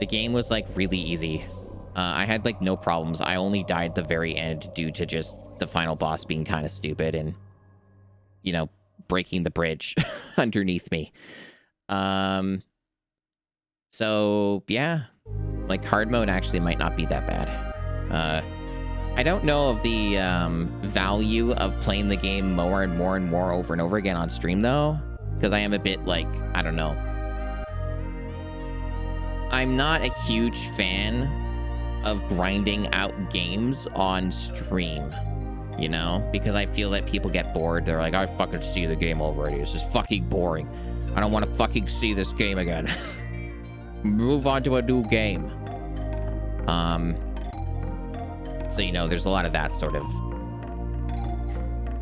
The game was like really easy. I had like no problems. I only died at the very end due to just the final boss being kind of stupid and, you know, breaking the bridge underneath me. So yeah, like hard mode actually might not be that bad. I don't know of the value of playing the game more and more and more over and over again on stream though, because I am a bit like, I don't know. I'm not a huge fan of grinding out games on stream, you know, because I feel that people get bored. They're like, I fucking see the game already. This is fucking boring. I don't want to fucking see this game again. Move on to a new game. So, you know, there's a lot of that sort of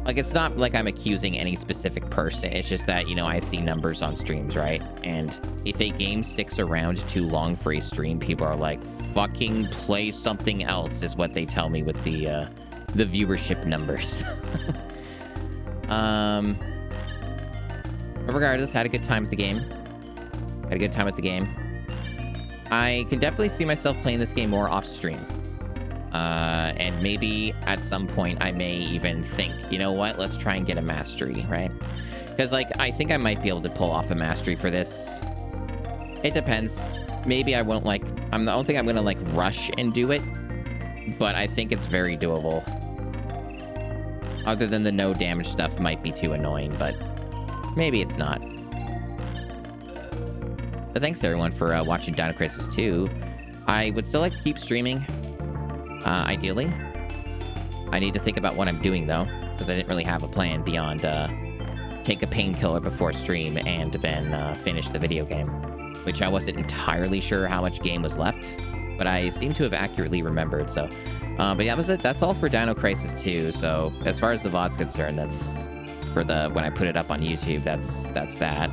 Like, it's not like I'm accusing any specific person. It's just that, you know, I see numbers on streams, right? And if a game sticks around too long for a stream, people are like, fucking play something else, is what they tell me with the viewership numbers. But regardless, had a good time with the game. I can definitely see myself playing this game more off stream. And maybe at some point I may even think, you know what, let's try and get a mastery, right? Because, like, I think I might be able to pull off a mastery for this. It depends. Maybe I won't, like, I don't think I'm gonna, like, rush and do it, but I think it's very doable. Other than the no damage stuff might be too annoying, but maybe it's not. So thanks everyone for watching Dino Crisis 2. I would still like to keep streaming. Ideally. I need to think about what I'm doing, though, because I didn't really have a plan beyond take a painkiller before stream and then finish the video game, which I wasn't entirely sure how much game was left, but I seem to have accurately remembered, so. But yeah, that was it. That's all for Dino Crisis 2, so as far as the VOD's concerned, that's for when I put it up on YouTube, that's that.